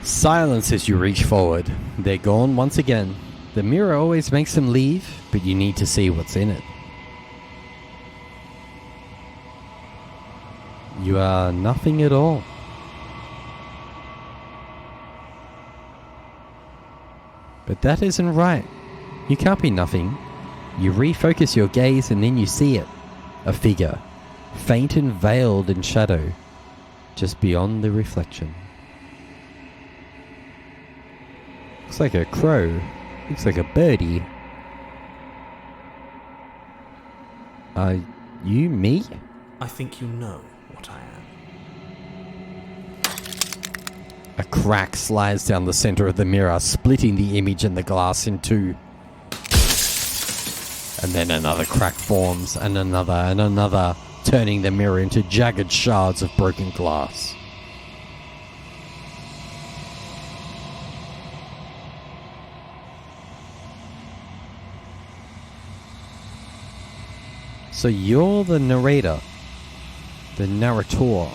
Silence as you reach forward. They're gone once again. The mirror always makes them leave, but you need to see what's in it. You are nothing at all. But that isn't right. You can't be nothing. You refocus your gaze and then you see it. A figure, faint and veiled in shadow, just beyond the reflection. Looks like a crow. Looks like a birdie. Are you me? I think you know what I am. A crack slides down the center of the mirror, splitting the image and the glass in two. And then another crack forms, and another, turning the mirror into jagged shards of broken glass. So you're the narrator, the narrator.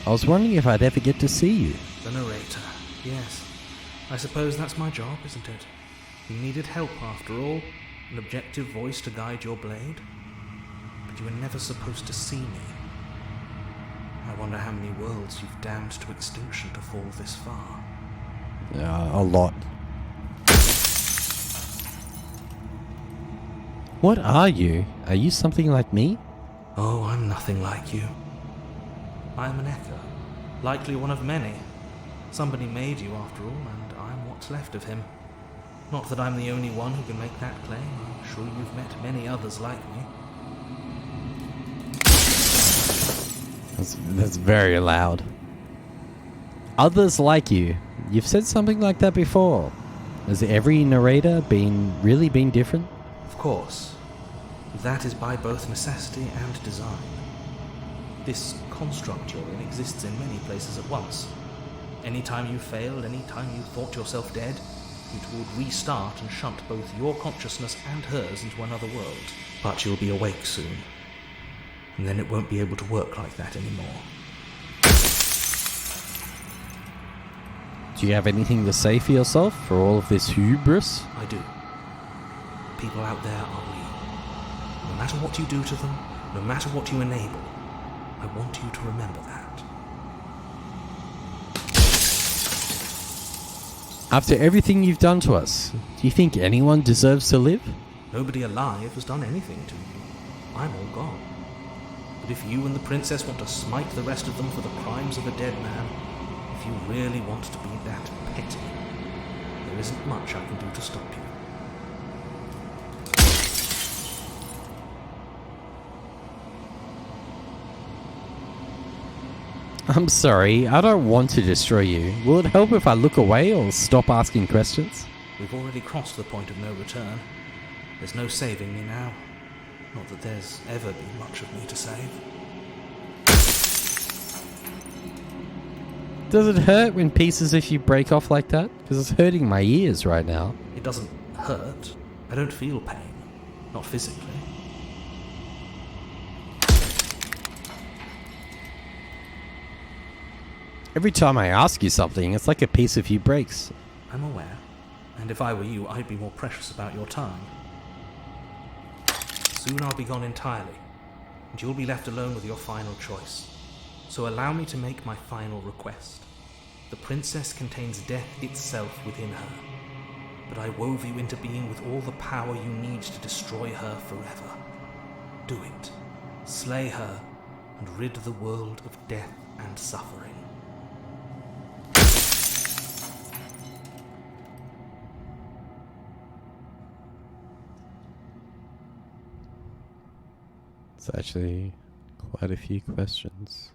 I was wondering if I'd ever get to see you. The narrator, yes. I suppose that's my job, isn't it? You needed help after all, an objective voice to guide your blade. But you were never supposed to see me. I wonder how many worlds you've damned to extinction to fall this far. A lot. What are you? Are you something like me? Oh, I'm nothing like you. I am an echo, likely one of many. Somebody made you after all, and I'm what's left of him. Not that I'm the only one who can make that claim. I'm sure you've met many others like me. That's very loud. Others like you. You've said something like that before. Has every narrator really been different? Of course. That is by both necessity and design. This construct you're in exists in many places at once. Anytime you failed, anytime you thought yourself dead, it would restart and shunt both your consciousness and hers into another world. But you'll be awake soon. And then it won't be able to work like that anymore. Do you have anything to say for yourself for all of this hubris? I do. People out there are real. No matter what you do to them, no matter what you enable, I want you to remember that. After everything you've done to us, do you think anyone deserves to live? Nobody alive has done anything to you. I'm all gone. But if you and the princess want to smite the rest of them for the crimes of a dead man, if you really want to be that petty, there isn't much I can do to stop you. I'm sorry, I don't want to destroy you. Will it help if I look away or stop asking questions? We've already crossed the point of no return. There's no saving me now. Not that there's ever been much of me to save. Does it hurt when pieces of you break off like that? Because it's hurting my ears right now. It doesn't hurt. I don't feel pain. Not physically. Every time I ask you something, it's like a piece of you breaks. I'm aware. And if I were you, I'd be more precious about your time. Soon I'll be gone entirely, and you'll be left alone with your final choice. So allow me to make my final request. The princess contains death itself within her, but I wove you into being with all the power you need to destroy her forever. Do it. Slay her, and rid the world of death and suffering. It's actually quite a few questions.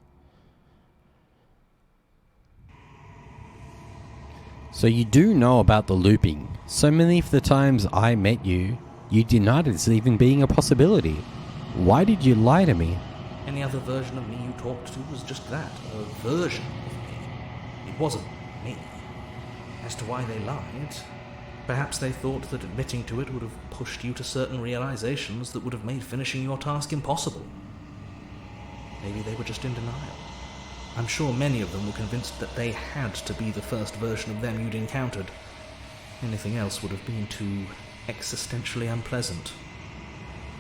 So you do know about the looping. So many of the times I met you, you denied it even being a possibility. Why did you lie to me? Any other version of me you talked to was just that, a version of me. It wasn't me. As to why they lied, perhaps they thought that admitting to it would have pushed you to certain realizations that would have made finishing your task impossible. Maybe they were just in denial. I'm sure many of them were convinced that they had to be the first version of them you'd encountered. Anything else would have been too existentially unpleasant.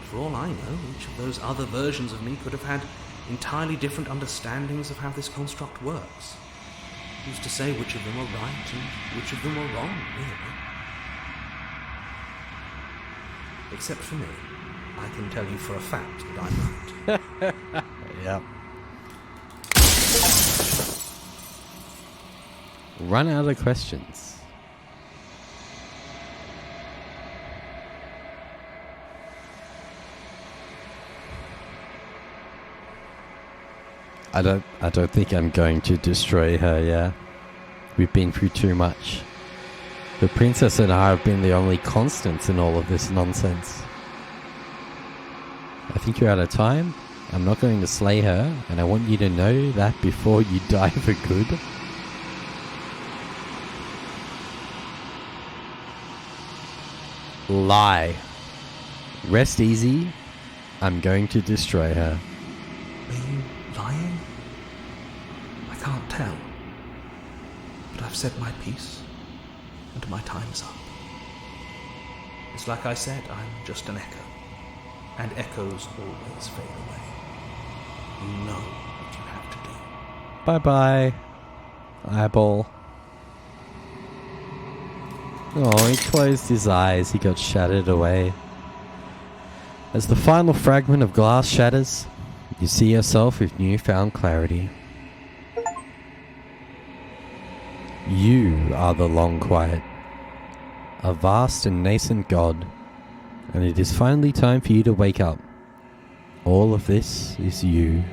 For all I know, each of those other versions of me could have had entirely different understandings of how this construct works. Who's to say which of them are right and which of them are wrong, really? Except for me. I can tell you for a fact that I'm right. Yep. Run out of questions. I don't think I'm going to destroy her, yeah. We've been through too much. The princess and I have been the only constants in all of this nonsense. I think you're out of time. I'm not going to slay her, and I want you to know that before you die for good. Lie. Rest easy. I'm going to destroy her. Are you lying? I can't tell. But I've said my piece, and my time's up. It's like I said, I'm just an echo. And echoes always fade away. You know what you have to do. Bye-bye, eyeball. Oh, he closed his eyes. He got shattered away. As the final fragment of glass shatters, you see yourself with newfound clarity. You are the long quiet, a vast and nascent god, and it is finally time for you to wake up. All of this is you.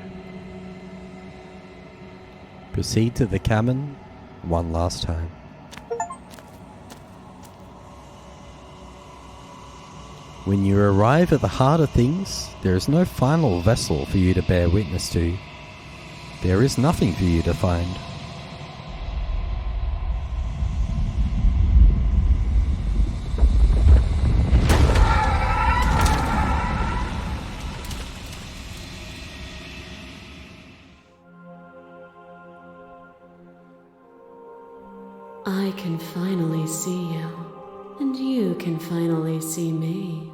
Proceed to the cabin one last time. When you arrive at the heart of things, there is no final vessel for you to bear witness to. There is nothing for you to find. I can finally see you, and you can finally see me.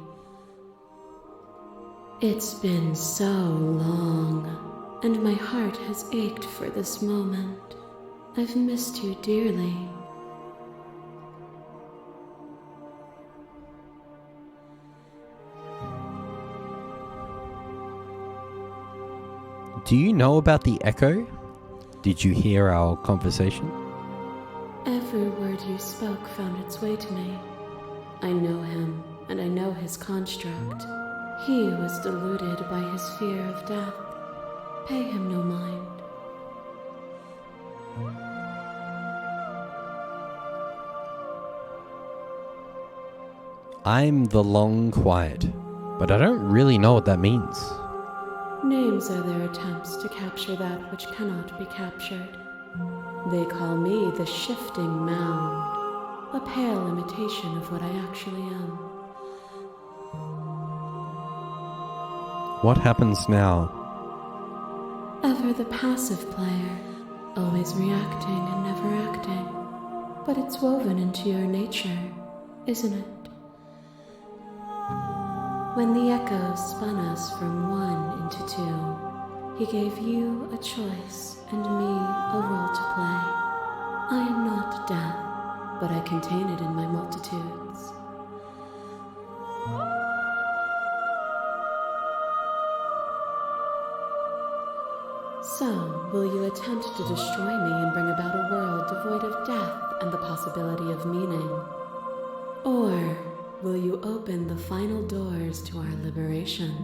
It's been so long, and my heart has ached for this moment. I've missed you dearly. Do you know about the echo? Did you hear our conversation? Every word you spoke found its way to me. I know him, and I know his construct. He was deluded by his fear of death. Pay him no mind. I'm the long quiet, but I don't really know what that means. Names are their attempts to capture that which cannot be captured. They call me the shifting mound, a pale imitation of what I actually am. What happens now? Ever the passive player, always reacting and never acting. But it's woven into your nature, isn't it? When the echoes spun us from one into two, he gave you a choice and me a role to play. I am not death, but I contain it in my multitudes. So, will you attempt to destroy me and bring about a world devoid of death and the possibility of meaning? Or will you open the final doors to our liberation?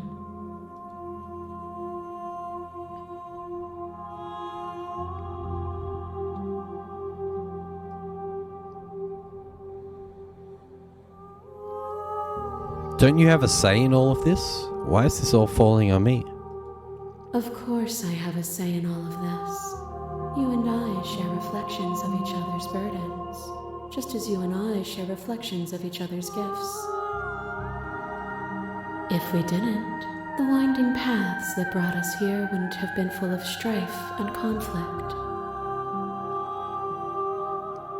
Don't you have a say in all of this? Why is this all falling on me? Of course I have a say in all of this. You and I share reflections of each other's burdens, just as you and I share reflections of each other's gifts. If we didn't, the winding paths that brought us here wouldn't have been full of strife and conflict.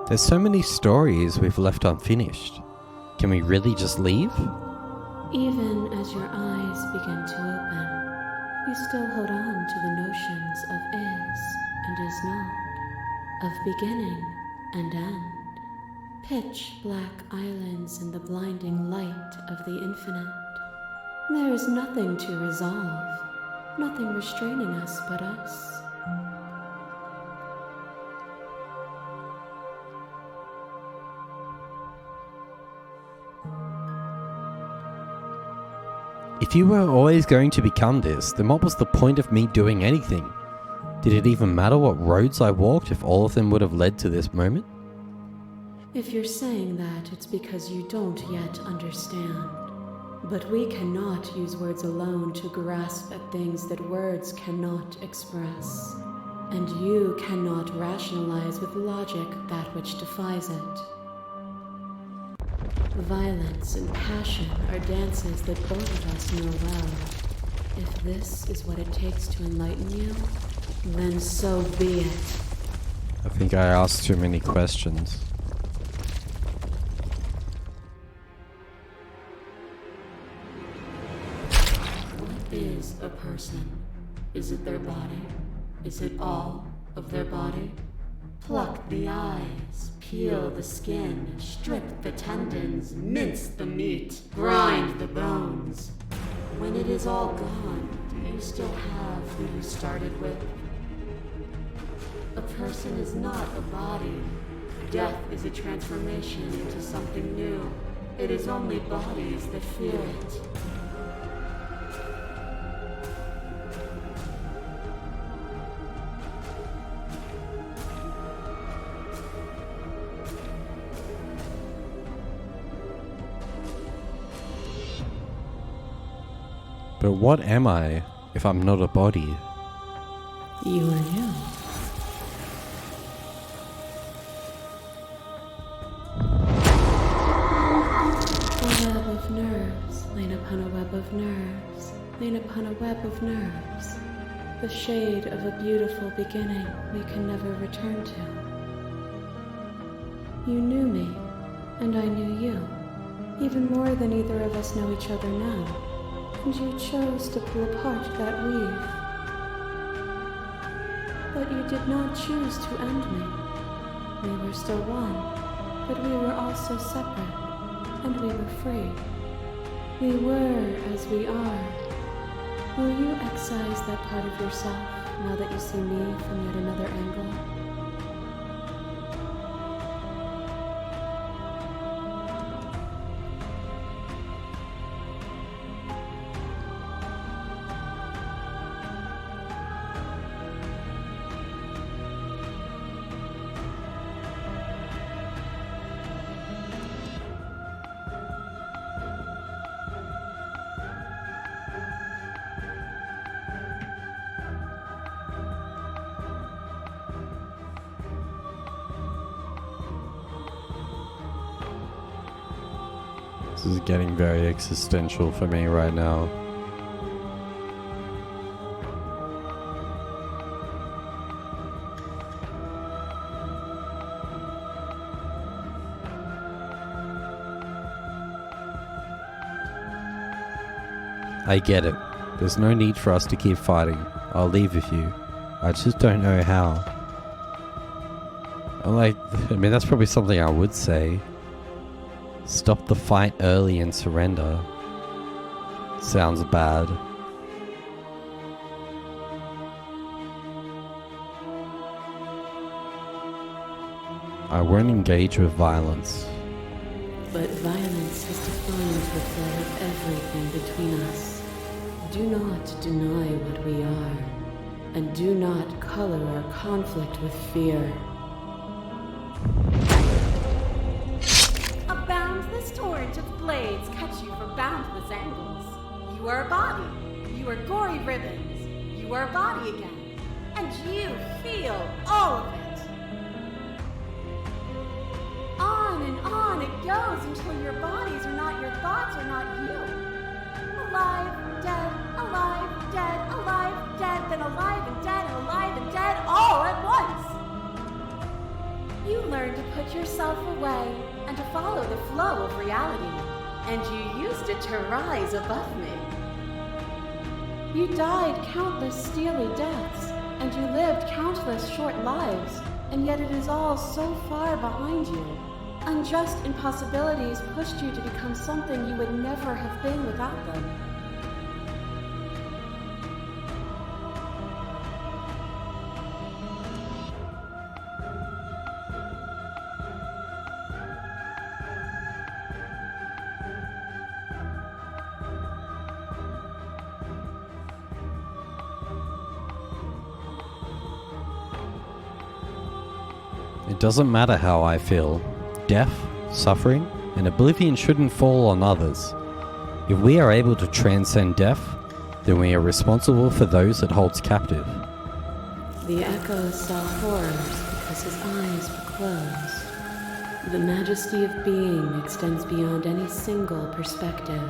There's so many stories we've left unfinished. Can we really just leave? Even as your eyes begin to open, you still hold on to the notions of is and is not, of beginning and end, pitch black islands in the blinding light of the infinite. There is nothing to resolve, nothing restraining us but us. If you were always going to become this, then what was the point of me doing anything? Did it even matter what roads I walked if all of them would have led to this moment? If you're saying that, it's because you don't yet understand. But we cannot use words alone to grasp at things that words cannot express. And you cannot rationalize with logic that which defies it. Violence and passion are dances that both of us know well. If this is what it takes to enlighten you, then so be it. I think I asked too many questions. What is a person? Is it their body? Is it all of their body? Pluck the eyes, peel the skin, strip the tendons, mince the meat, grind the bones. When it is all gone, do you still have who you started with? A person is not a body. Death is a transformation into something new. It is only bodies that feel it. But what am I if I'm not a body? You are you. A web of nerves, lain upon a web of nerves, lain upon a web of nerves. The shade of a beautiful beginning we can never return to. You knew me, and I knew you, even more than either of us know each other now. And you chose to pull apart that weave. But you did not choose to end me. We were still one, but we were also separate, and we were free. We were as we are. Will you excise that part of yourself now that you see me from yet another angle? This is getting very existential for me right now. I get it. There's no need for us to keep fighting. I'll leave with you. I just don't know how. I mean, that's probably something I would say. Stop the fight early and surrender. Sounds bad. I won't engage with violence. But violence has defined the flow of everything between us. Do not deny what we are, and do not color our conflict with fear. A boundless torrent of blades cut you from boundless angles. You are a body. You are gory ribbons. You are a body again. And you feel all of it. On it goes until your bodies are not your thoughts, are not you. Alive, dead, alive, dead, alive, dead, then alive and dead, and alive and dead, all at once. You learn to put yourself away and to follow the flow of reality, and you used it to rise above me. You died countless steely deaths, and you lived countless short lives, and yet it is all so far behind you. Unjust impossibilities pushed you to become something you would never have been without them. It doesn't matter how I feel. Death, suffering, and oblivion shouldn't fall on others. If we are able to transcend death, then we are responsible for those it holds captive. The echo saw horrors because his eyes were closed. The majesty of being extends beyond any single perspective.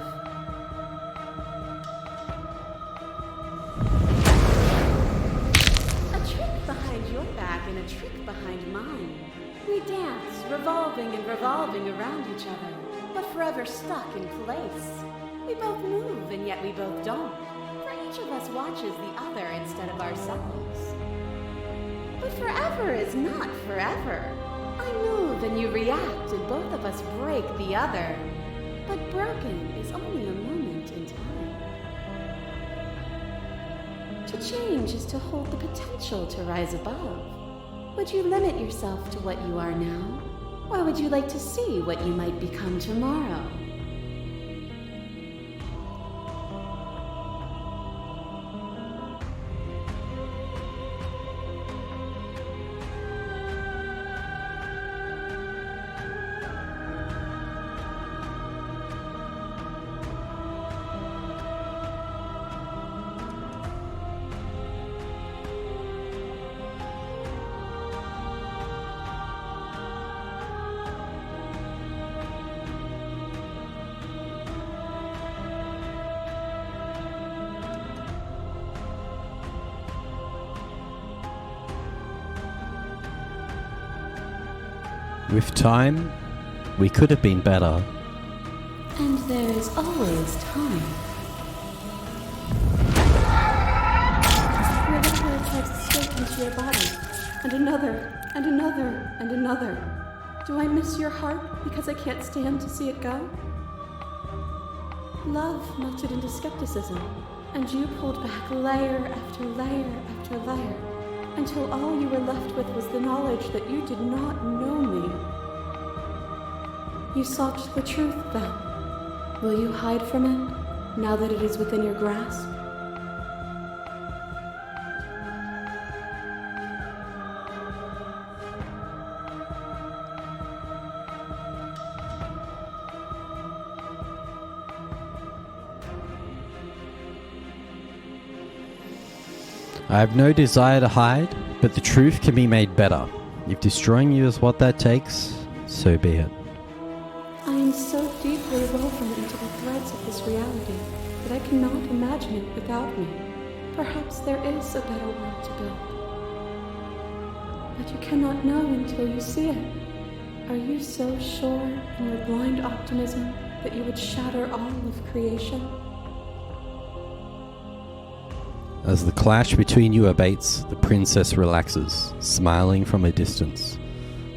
A trick behind your back and a trick behind mine. We dance, revolving and revolving around each other, but forever stuck in place. We both move, and yet we both don't, for each of us watches the other instead of ourselves. But forever is not forever. I move and you react, and both of us break the other. But broken is only a moment in time. To change is to hold the potential to rise above. Would you limit yourself to what you are now? Or would you like to see what you might become tomorrow? With time, we could have been better. And there is always time. Your little parasites escape into your body, and another, and another, and another. Do I miss your heart because I can't stand to see it go? Love melted into skepticism, and you pulled back layer after layer after layer, until all you were left with was the knowledge that you did not know me. You sought the truth, then. Will you hide from it, now that it is within your grasp? I have no desire to hide, but the truth can be made better. If destroying you is what that takes, so be it. I am so deeply woven into the threads of this reality that I cannot imagine it without me. Perhaps there is a better world to build. But you cannot know until you see it. Are you so sure in your blind optimism that you would shatter all of creation? As the clash between you abates, the princess relaxes, smiling from a distance.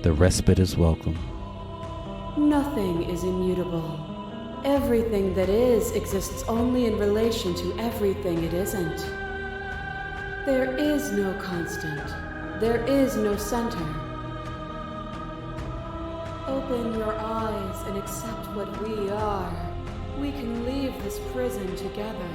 The respite is welcome. Nothing is immutable. Everything that is exists only in relation to everything it isn't. There is no constant. There is no center. Open your eyes and accept what we are. We can leave this prison together.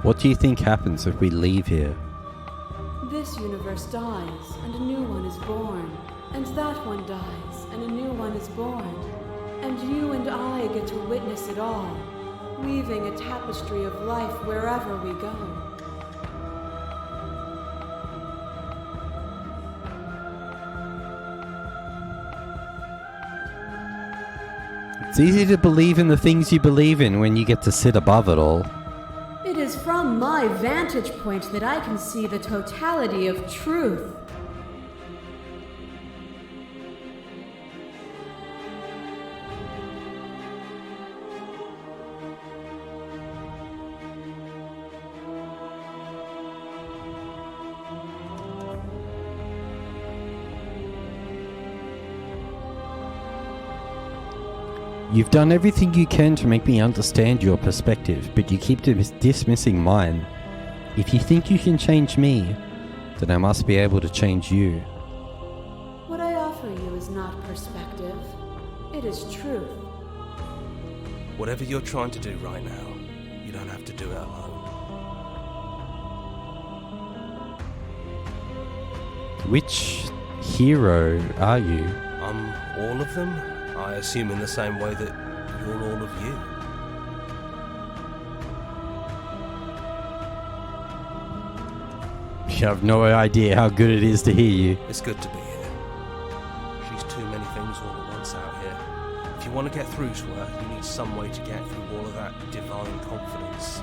What do you think happens if we leave here? This universe dies, and a new one is born. And that one dies, and a new one is born. And you and I get to witness it all, weaving a tapestry of life wherever we go. It's easy to believe in the things you believe in when you get to sit above it all. It is from my vantage point that I can see the totality of truth. You've done everything you can to make me understand your perspective, but you keep dismissing mine. If you think you can change me, then I must be able to change you. What I offer you is not perspective. It is truth. Whatever you're trying to do right now, you don't have to do it alone. Which hero are you? I'm all of them, I assume, in the same way that you're all of you. You have no idea how good it is to hear you. It's good to be here. She's too many things all at once out here. If you want to get through to her, you need some way to get through all of that divine confidence.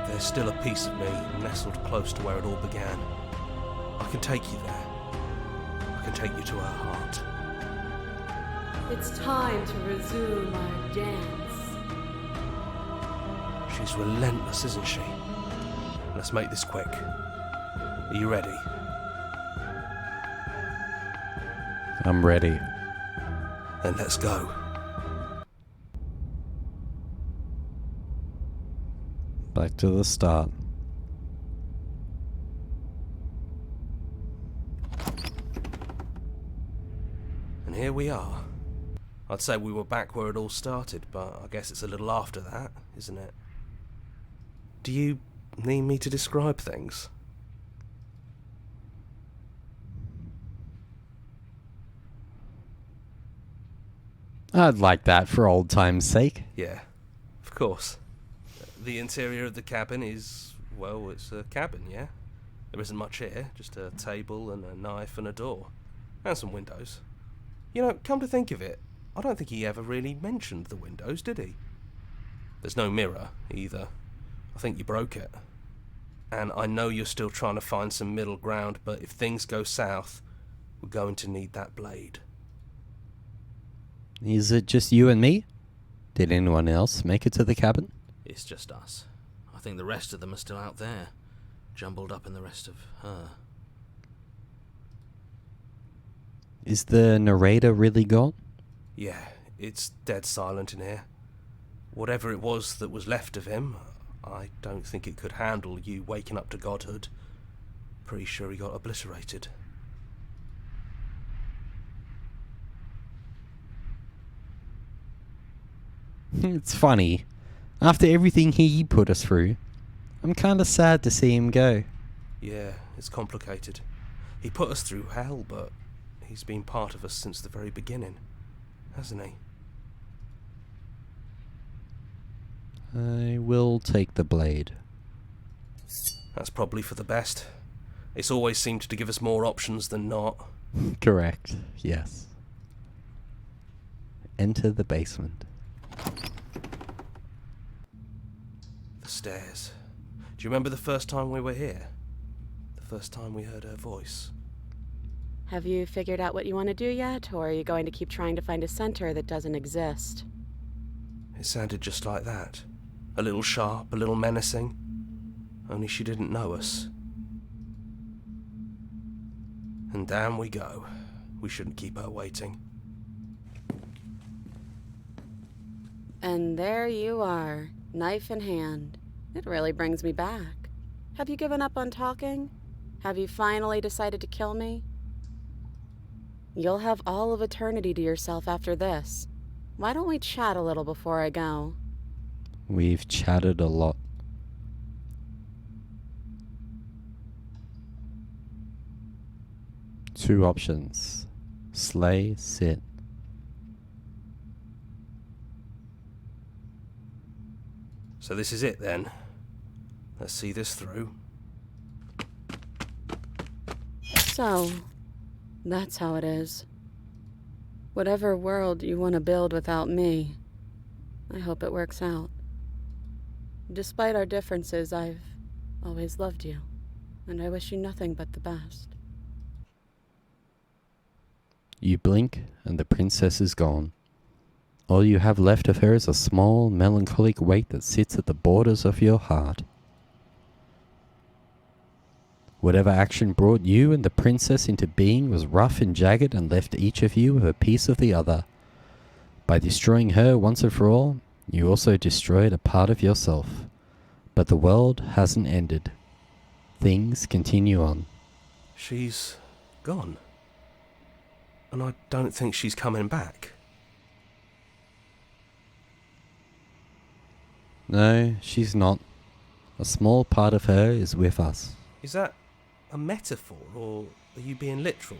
There's still a piece of me nestled close to where it all began. I can take you there. I can take you to her heart. It's time to resume our dance. She's relentless, isn't she? Let's make this quick. Are you ready? I'm ready. Then let's go. Back to the start. And here we are. I'd say we were back where it all started, but I guess it's a little after that, isn't it? Do you need me to describe things? I'd like that for old time's sake. Yeah, of course. The interior of the cabin is, well, it's a cabin, yeah? There isn't much here, just a table and a knife and a door. And some windows. You know, come to think of it, I don't think he ever really mentioned the windows, did he? There's no mirror, either. I think you broke it. And I know you're still trying to find some middle ground, but if things go south, we're going to need that blade. Is it just you and me? Did anyone else make it to the cabin? It's just us. I think the rest of them are still out there, jumbled up in the rest of her. Is the narrator really gone? Yeah, it's dead silent in here. Whatever it was that was left of him, I don't think it could handle you waking up to godhood. Pretty sure he got obliterated. It's funny. After everything he put us through, I'm kinda sad to see him go. Yeah, it's complicated. He put us through hell, but he's been part of us since the very beginning, hasn't he? I will take the blade. That's probably for the best. It's always seemed to give us more options than not. Correct, yes. Enter the basement. The stairs. Do you remember the first time we were here? The first time we heard her voice? Have you figured out what you want to do yet, or are you going to keep trying to find a center that doesn't exist? It sounded just like that. A little sharp, a little menacing. Only she didn't know us. And down we go. We shouldn't keep her waiting. And there you are, knife in hand. It really brings me back. Have you given up on talking? Have you finally decided to kill me? You'll have all of eternity to yourself after this. Why don't we chat a little before I go? We've chatted a lot. Two options. Slay, sit. So this is it then. Let's see this through. So, that's how it is. Whatever world you want to build without me, I hope it works out. Despite our differences, I've always loved you, and I wish you nothing but the best. You blink, and the princess is gone. All you have left of her is a small, melancholic weight that sits at the borders of your heart. Whatever action brought you and the princess into being was rough and jagged and left each of you with a piece of the other. By destroying her once and for all, you also destroyed a part of yourself. But the world hasn't ended. Things continue on. She's gone. And I don't think she's coming back. No, she's not. A small part of her is with us. Is that a metaphor, or are you being literal?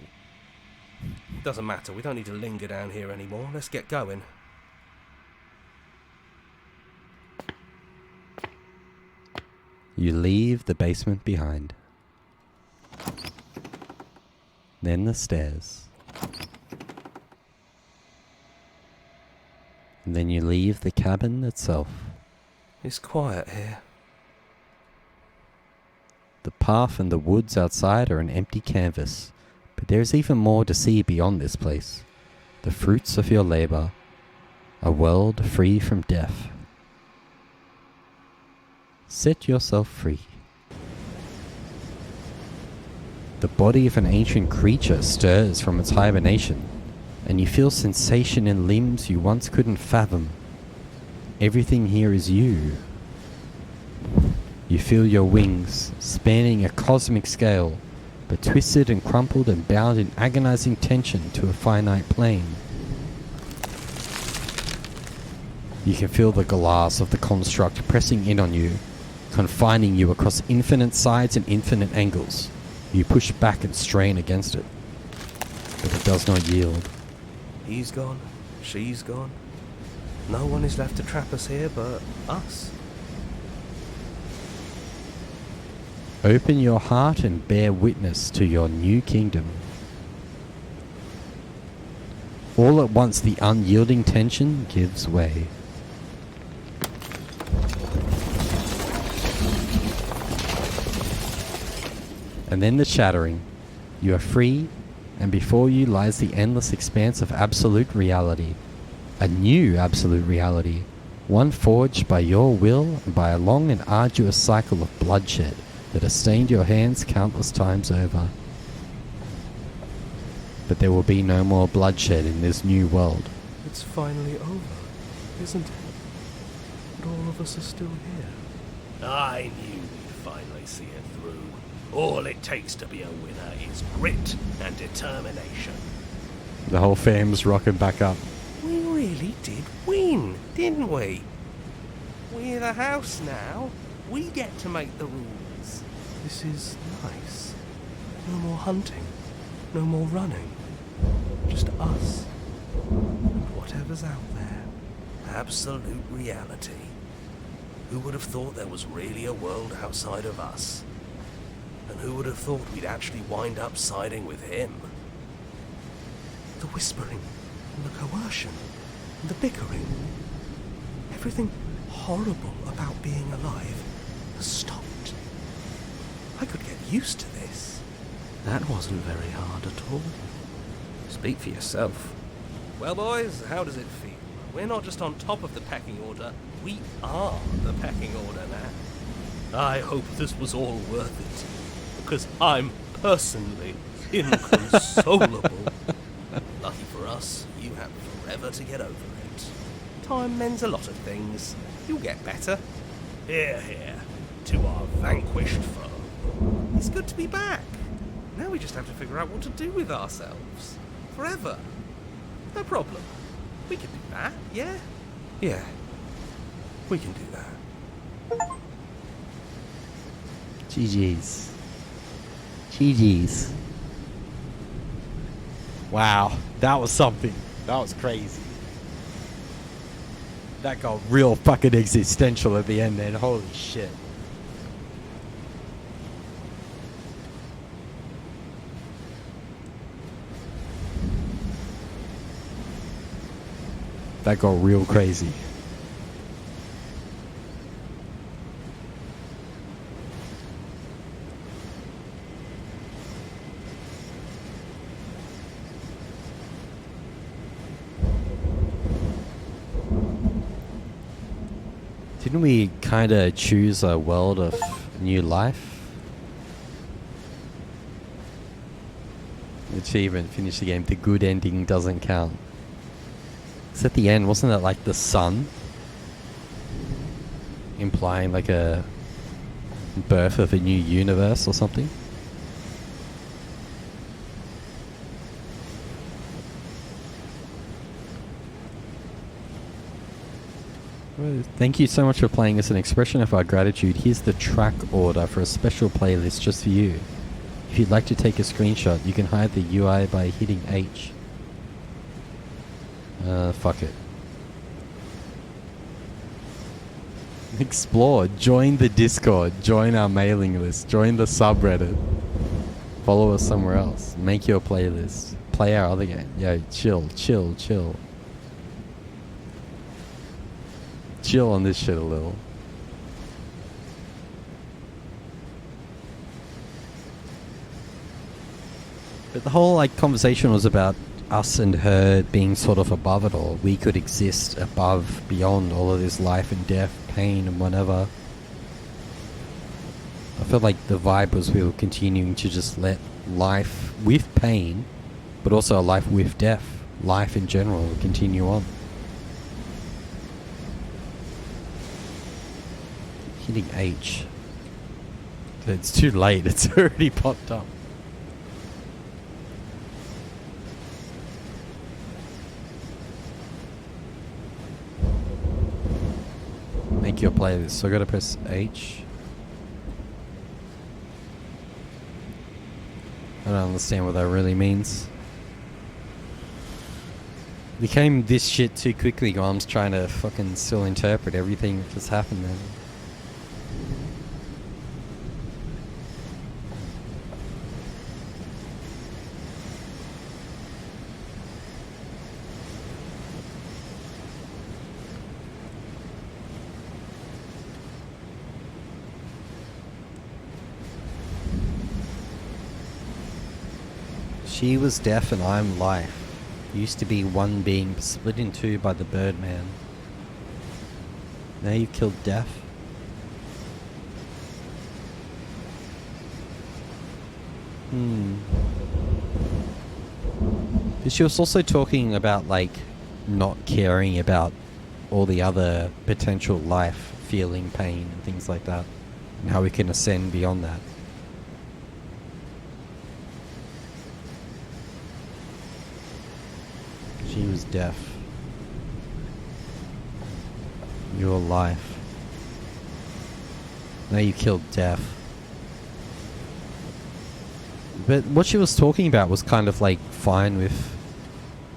Doesn't matter, we don't need to linger down here anymore. Let's get going. You leave the basement behind. Then the stairs. And then you leave the cabin itself. It's quiet here. The path and the woods outside are an empty canvas, but there is even more to see beyond this place. The fruits of your labor, a world free from death. Set yourself free. The body of an ancient creature stirs from its hibernation, and you feel sensation in limbs you once couldn't fathom. Everything here is you. You feel your wings, spanning a cosmic scale, but twisted and crumpled and bound in agonizing tension to a finite plane. You can feel the glass of the construct pressing in on you, confining you across infinite sides and infinite angles. You push back and strain against it, but it does not yield. He's gone. She's gone. No one is left to trap us here but us. Open your heart and bear witness to your new kingdom. All at once, the unyielding tension gives way. And then the shattering. You are free, and before you lies the endless expanse of absolute reality. A new absolute reality. One forged by your will and by a long and arduous cycle of bloodshed that has stained your hands countless times over. But there will be no more bloodshed in this new world. It's finally over, isn't it? And all of us are still here. I knew we'd finally see it through. All it takes to be a winner is grit and determination. The whole fam's rocking back up. We really did win, didn't we? We're the house now. We get to make the rules. This is nice. No more hunting. No more running. Just us. And whatever's out there. Absolute reality. Who would have thought there was really a world outside of us? And who would have thought we'd actually wind up siding with him? The whispering, and the coercion, and the bickering. Everything horrible about being alive has stopped. I could get used to this. That wasn't very hard at all. Speak for yourself. Well, boys, how does it feel? We're not just on top of the pecking order, we are the pecking order now. I hope this was all worth it, because I'm personally inconsolable. Lucky for us, you have forever to get over it. Time mends a lot of things. You'll get better. Hear, hear, to our vanquished foe. It's good to be back. Now we just have to figure out what to do with ourselves. Forever. No problem. We can do that, yeah? Yeah. We can do that. GG's. GG's. Wow, that was something. That was crazy. That got real fucking existential at the end then. Holy shit. That got real crazy. Didn't we kind of choose a world of new life? Achievement, finish the game. The good ending doesn't count. It's at the end, wasn't it like the sun? Implying like a birth of a new universe or something? Well, thank you so much for playing as an expression of our gratitude. Here's the track order for a special playlist just for you. If you'd like to take a screenshot, you can hide the UI by hitting H. Fuck it. Explore, join the Discord, join our mailing list, join the subreddit. Follow us somewhere else. Make your playlist. Play our other game. Yo, chill. Chill on this shit a little. But the whole like conversation was about us and her being sort of above it all. We could exist above, beyond all of this life and death, pain and whatever. I felt like the vibe was we were continuing to just let life with pain, but also a life with death, life in general, continue on. Hitting H. It's too late, it's already popped up. Make your playlist. So I gotta press H. I don't understand what that really means. Became this shit too quickly while I'm trying to fucking still interpret everything that just happened then. She was death and I'm life. Used to be one being split in two by the Birdman. Now you've killed death. But she was also talking about, like, not caring about all the other potential life, feeling pain and things like that, and how we can ascend beyond that. She was deaf. Your life. Now you killed death. But what she was talking about was kind of like fine with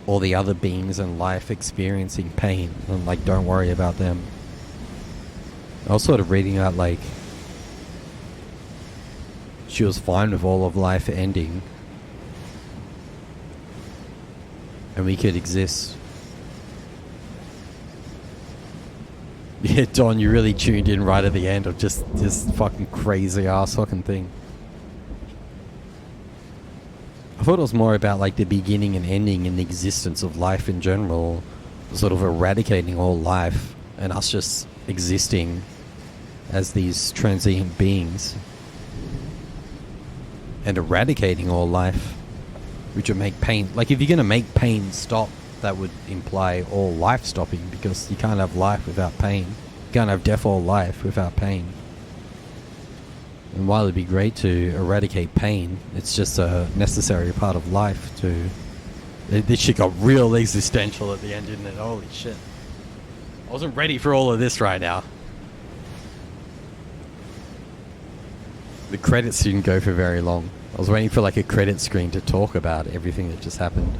all the other beings in life experiencing pain, and like don't worry about them. I was sort of reading out like she was fine with all of life ending and we could exist. Yeah, Don, you really tuned in right at the end of just this fucking crazy ass fucking thing. I thought it was more about like the beginning and ending and the existence of life in general, sort of eradicating all life and us just existing as these transient beings and eradicating all life, which would make pain. Like if you're going to make pain stop, that would imply all life stopping, because you can't have life without pain. You can't have death or life without pain. And while it'd be great to eradicate pain, it's just a necessary part of life to... This shit got real existential at the end, didn't it? Holy shit. I wasn't ready for all of this right now. The credits didn't go for very long. I was waiting for like a credit screen to talk about everything that just happened.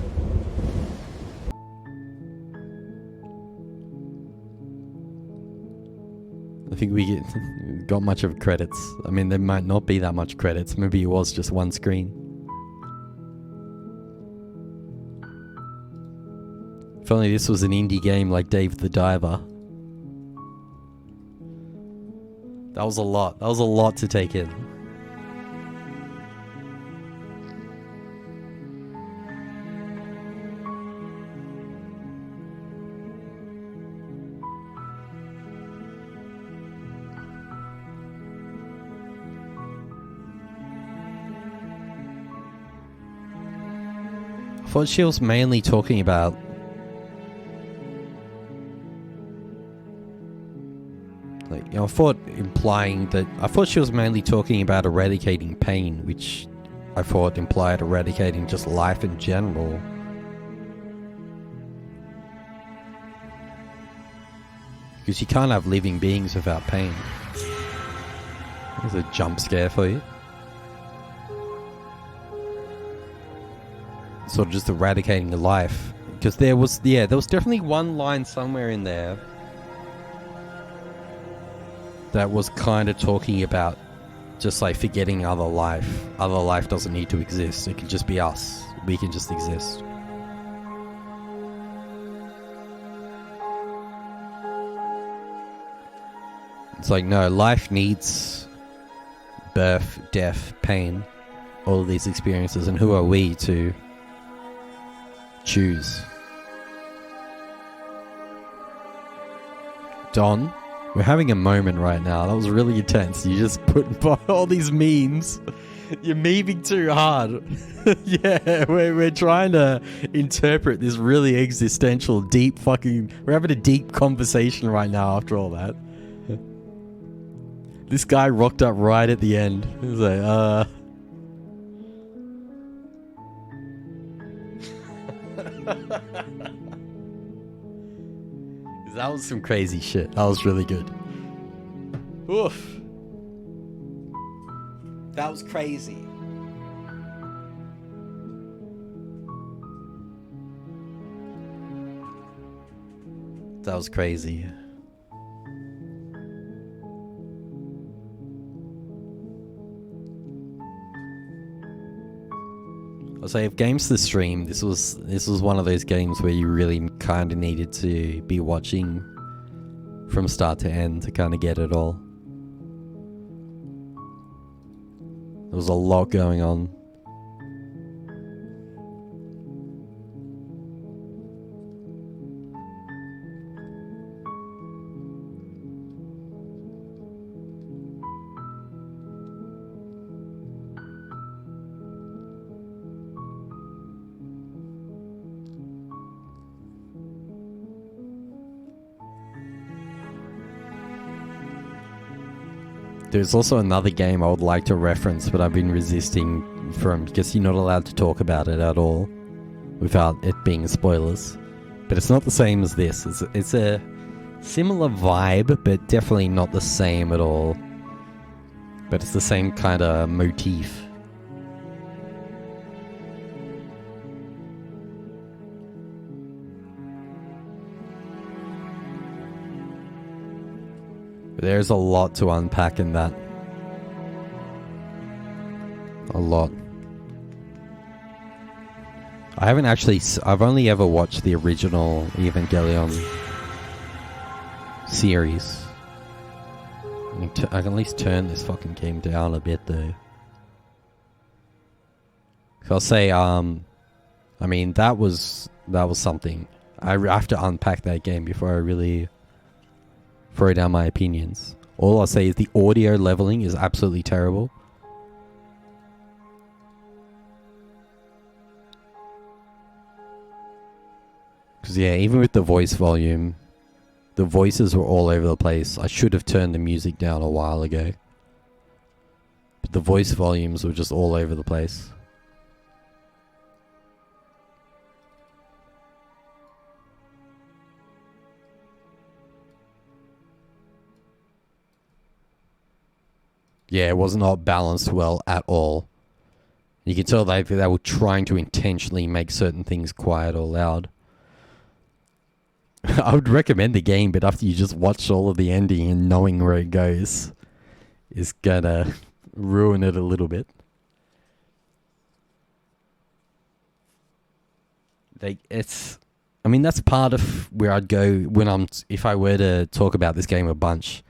I think we got much of credits. I mean, there might not be that much credits. Maybe it was just one screen. If only this was an indie game like Dave the Diver. That was a lot. That was a lot to take in. I thought she was mainly talking about like, you know, I thought she was mainly talking about eradicating pain, which I thought implied eradicating just life in general. Because you can't have living beings without pain. There's a jump scare for you. Sort of just eradicating the life. Because there was definitely one line somewhere in there that was kind of talking about just like forgetting other life. Other life doesn't need to exist. It can just be us. We can just exist. It's like, no, life needs birth, death, pain, all of these experiences, and who are we to choose? Don, we're having a moment right now. That was really intense. You just put all these memes. You're memeing too hard. Yeah, we're trying to interpret this really existential, deep fucking... We're having a deep conversation right now after all that. This guy rocked up right at the end. He was like, That was some crazy shit. That was really good. Oof. That was crazy. That was crazy. I'll say, if games to stream, this was one of those games where you really kind of needed to be watching from start to end to kind of get it all. There was a lot going on. There's also another game I would like to reference, but I've been resisting from because you're not allowed to talk about it at all without it being spoilers. But it's not the same as this. It's a similar vibe, but definitely not the same at all. But it's the same kind of motif. There's a lot to unpack in that. A lot. I've only ever watched the original Evangelion series. I can at least turn this fucking game down a bit though. I'll say, I mean, that was something. I have to unpack that game before I really throw down my opinions. All I'll say is the audio leveling is absolutely terrible. Because yeah, even with the voice volume, the voices were all over the place. I should have turned the music down a while ago. But the voice volumes were just all over the place. Yeah, it was not balanced well at all. You can tell they were trying to intentionally make certain things quiet or loud. I would recommend the game, but after you just watch all of the ending and knowing where it goes is gonna ruin it a little bit. I mean, that's part of where I'd go if I were to talk about this game a bunch.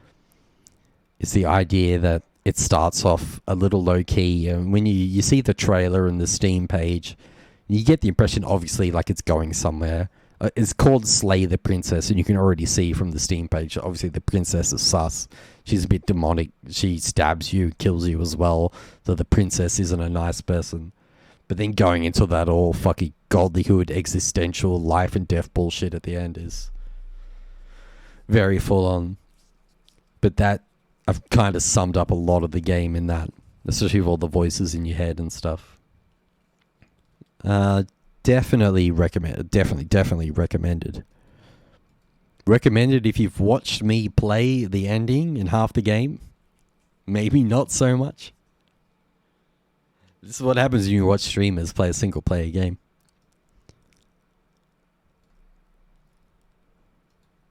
It's the idea that it starts off a little low key, and when you see the trailer and the Steam page, you get the impression, obviously, like it's going somewhere. It's called Slay the Princess, and you can already see from the Steam page, obviously the princess is sus. She's a bit demonic. She stabs you, kills you as well. So the princess isn't a nice person. But then going into that all fucking godlyhood, existential, life and death bullshit at the end is very full on. But that, I've kind of summed up a lot of the game in that, especially with all the voices in your head and stuff. Definitely recommend. Definitely recommended. Recommended if you've watched me play the ending in half the game. Maybe not so much. This is what happens when you watch streamers play a single player game.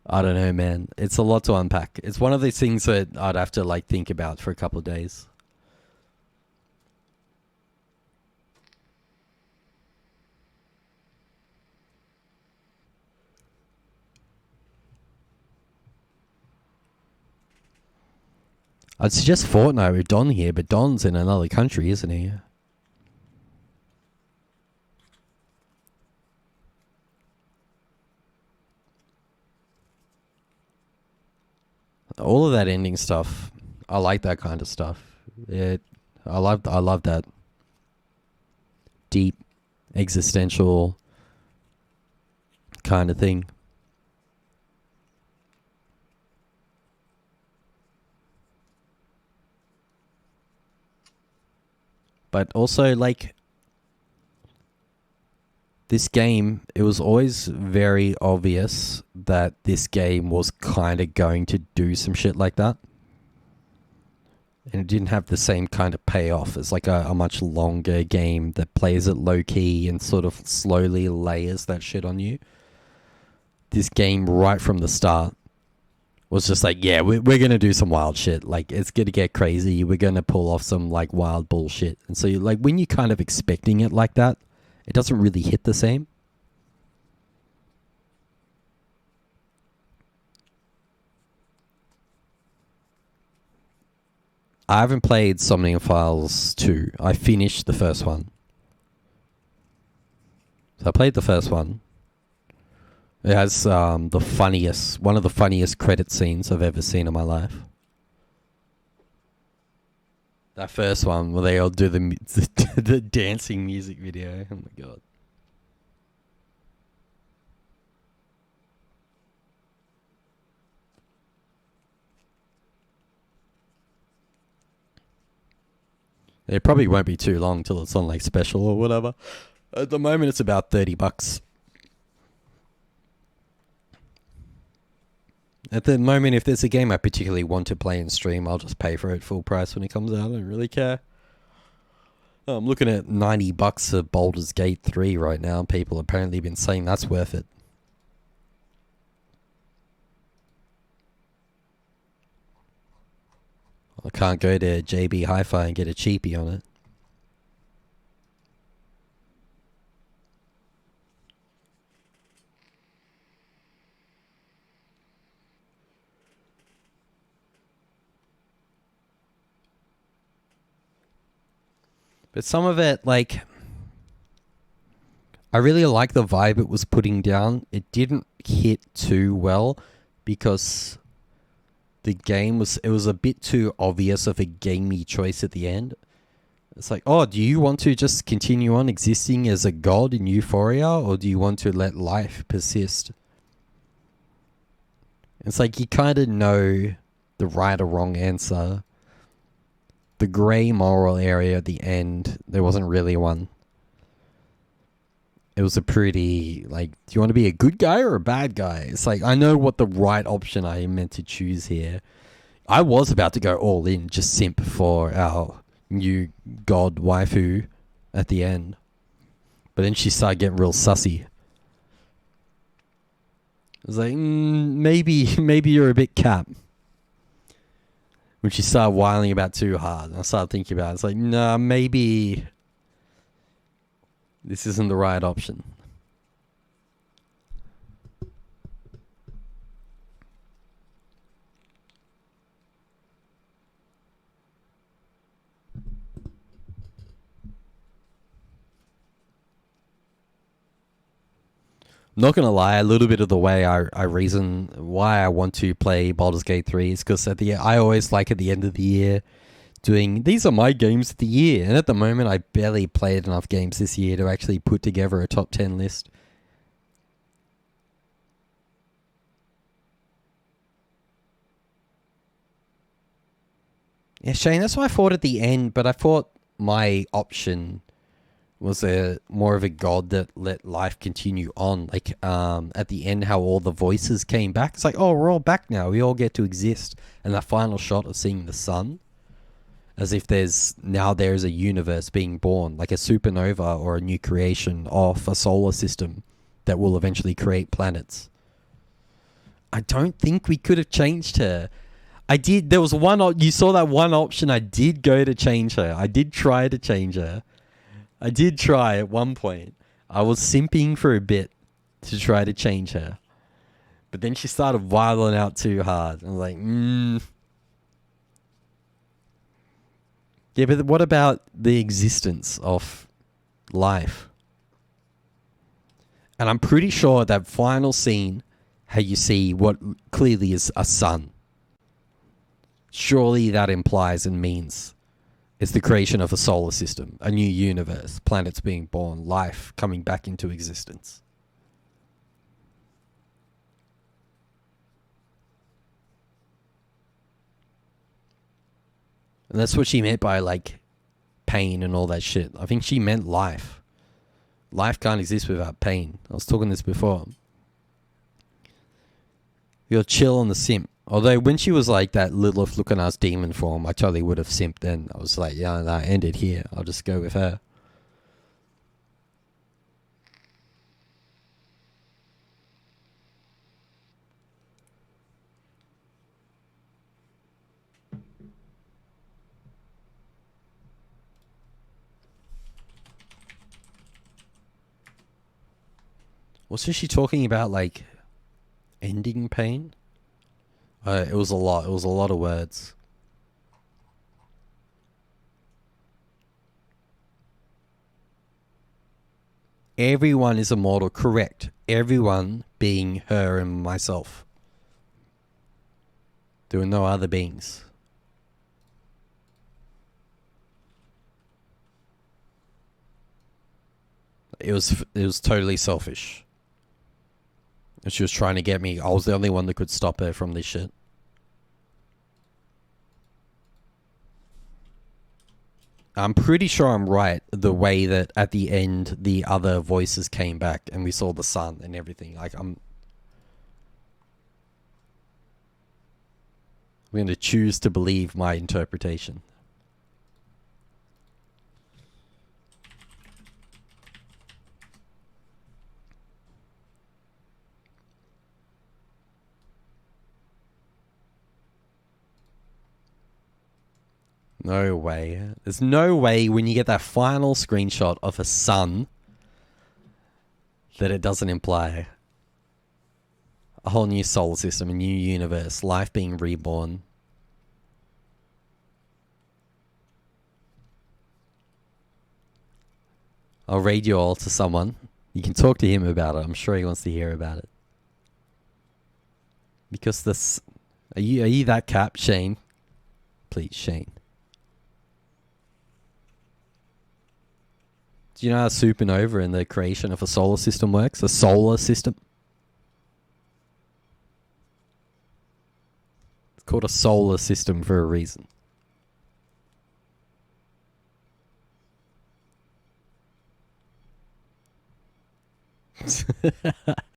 I don't know, man. It's a lot to unpack. It's one of these things that I'd have to think about for a couple of days. I'd suggest Fortnite with Don here, but Don's in another country, isn't he? All of that ending stuff, I like that kind of stuff. I love that deep, existential kind of thing. But also, this game, it was always very obvious that this game was kind of going to do some shit like that. And it didn't have the same kind of payoff as a much longer game that plays it low-key and sort of slowly layers that shit on you. This game, right from the start, was just yeah, we're going to do some wild shit. It's going to get crazy. We're going to pull off some, wild bullshit. And so, when you're kind of expecting it like that, it doesn't really hit the same. I haven't played Somnium Files 2. I finished the first one. So I played the first one. It has one of the funniest credit scenes I've ever seen in my life. That first one where they all do the dancing music video. Oh my god. It probably won't be too long till it's on like special or whatever. At the moment, it's about $30. At the moment, if there's a game I particularly want to play and stream, I'll just pay for it full price when it comes out. I don't really care. I'm looking at $90 for Baldur's Gate 3 right now. People apparently been saying that's worth it. I can't go to JB Hi-Fi and get a cheapie on it. But some of it, like, I really like the vibe it was putting down. It didn't hit too well because the game was a bit too obvious of a gamey choice at the end. It's like, oh, do you want to just continue on existing as a god in Euphoria, or do you want to let life persist? It's like you kind of know the right or wrong answer. The grey moral area at the end, there wasn't really one. It was a pretty, like, do you want to be a good guy or a bad guy? It's like, I know what the right option I am meant to choose here. I was about to go all in, just simp for our new god waifu at the end. But then she started getting real sussy. I was like, maybe you're a bit cap. When she started whiling about too hard, and I started thinking about it. It's like, nah, maybe this isn't the right option. Not gonna lie, a little bit of the way I reason why I want to play Baldur's Gate 3 is because I always like at the end of the year doing, these are my games of the year. And at the moment, I barely played enough games this year to actually put together a top 10 list. Yeah, Shane, that's why I thought at the end, but I thought my option was more of a god that let life continue on. Like, at the end, how all the voices came back. It's like, oh, we're all back now. We all get to exist. And that final shot of seeing the sun, as if there's a universe being born, like a supernova or a new creation of a solar system that will eventually create planets. I don't think we could have changed her. There was one, you saw that one option, I did go to change her. I did try to change her. I did try at one point. I was simping for a bit to try to change her. But then she started wilding out too hard. I was like, Yeah, but what about the existence of life? And I'm pretty sure that final scene, how you see what clearly is a sun, surely that implies and means it's the creation of a solar system, a new universe, planets being born, life coming back into existence. And that's what she meant by, like, pain and all that shit. I think she meant life. Life can't exist without pain. I was talking this before. You're chill on the simp. Although when she was like that Lilith looking ass demon form, I totally would have simped then. I was like, yeah, no, end it here. I'll just go with her. Wasn't she talking about, like, ending pain? It was a lot. It was a lot of words. Everyone is immortal, correct. Everyone being her and myself. There were no other beings. It was totally selfish. And she was trying to get me. I was the only one that could stop her from this shit. I'm pretty sure I'm right, the way that at the end the other voices came back and we saw the sun and everything. Like, I'm going to choose to believe my interpretation. No way. There's no way when you get that final screenshot of a sun that it doesn't imply a whole new solar system, a new universe, life being reborn. I'll raid you all to someone. You can talk to him about it. I'm sure he wants to hear about it. Because this... Are you that cap, Shane? Please, Shane. Do you know how supernova and the creation of a solar system works? A solar system? It's called a solar system for a reason.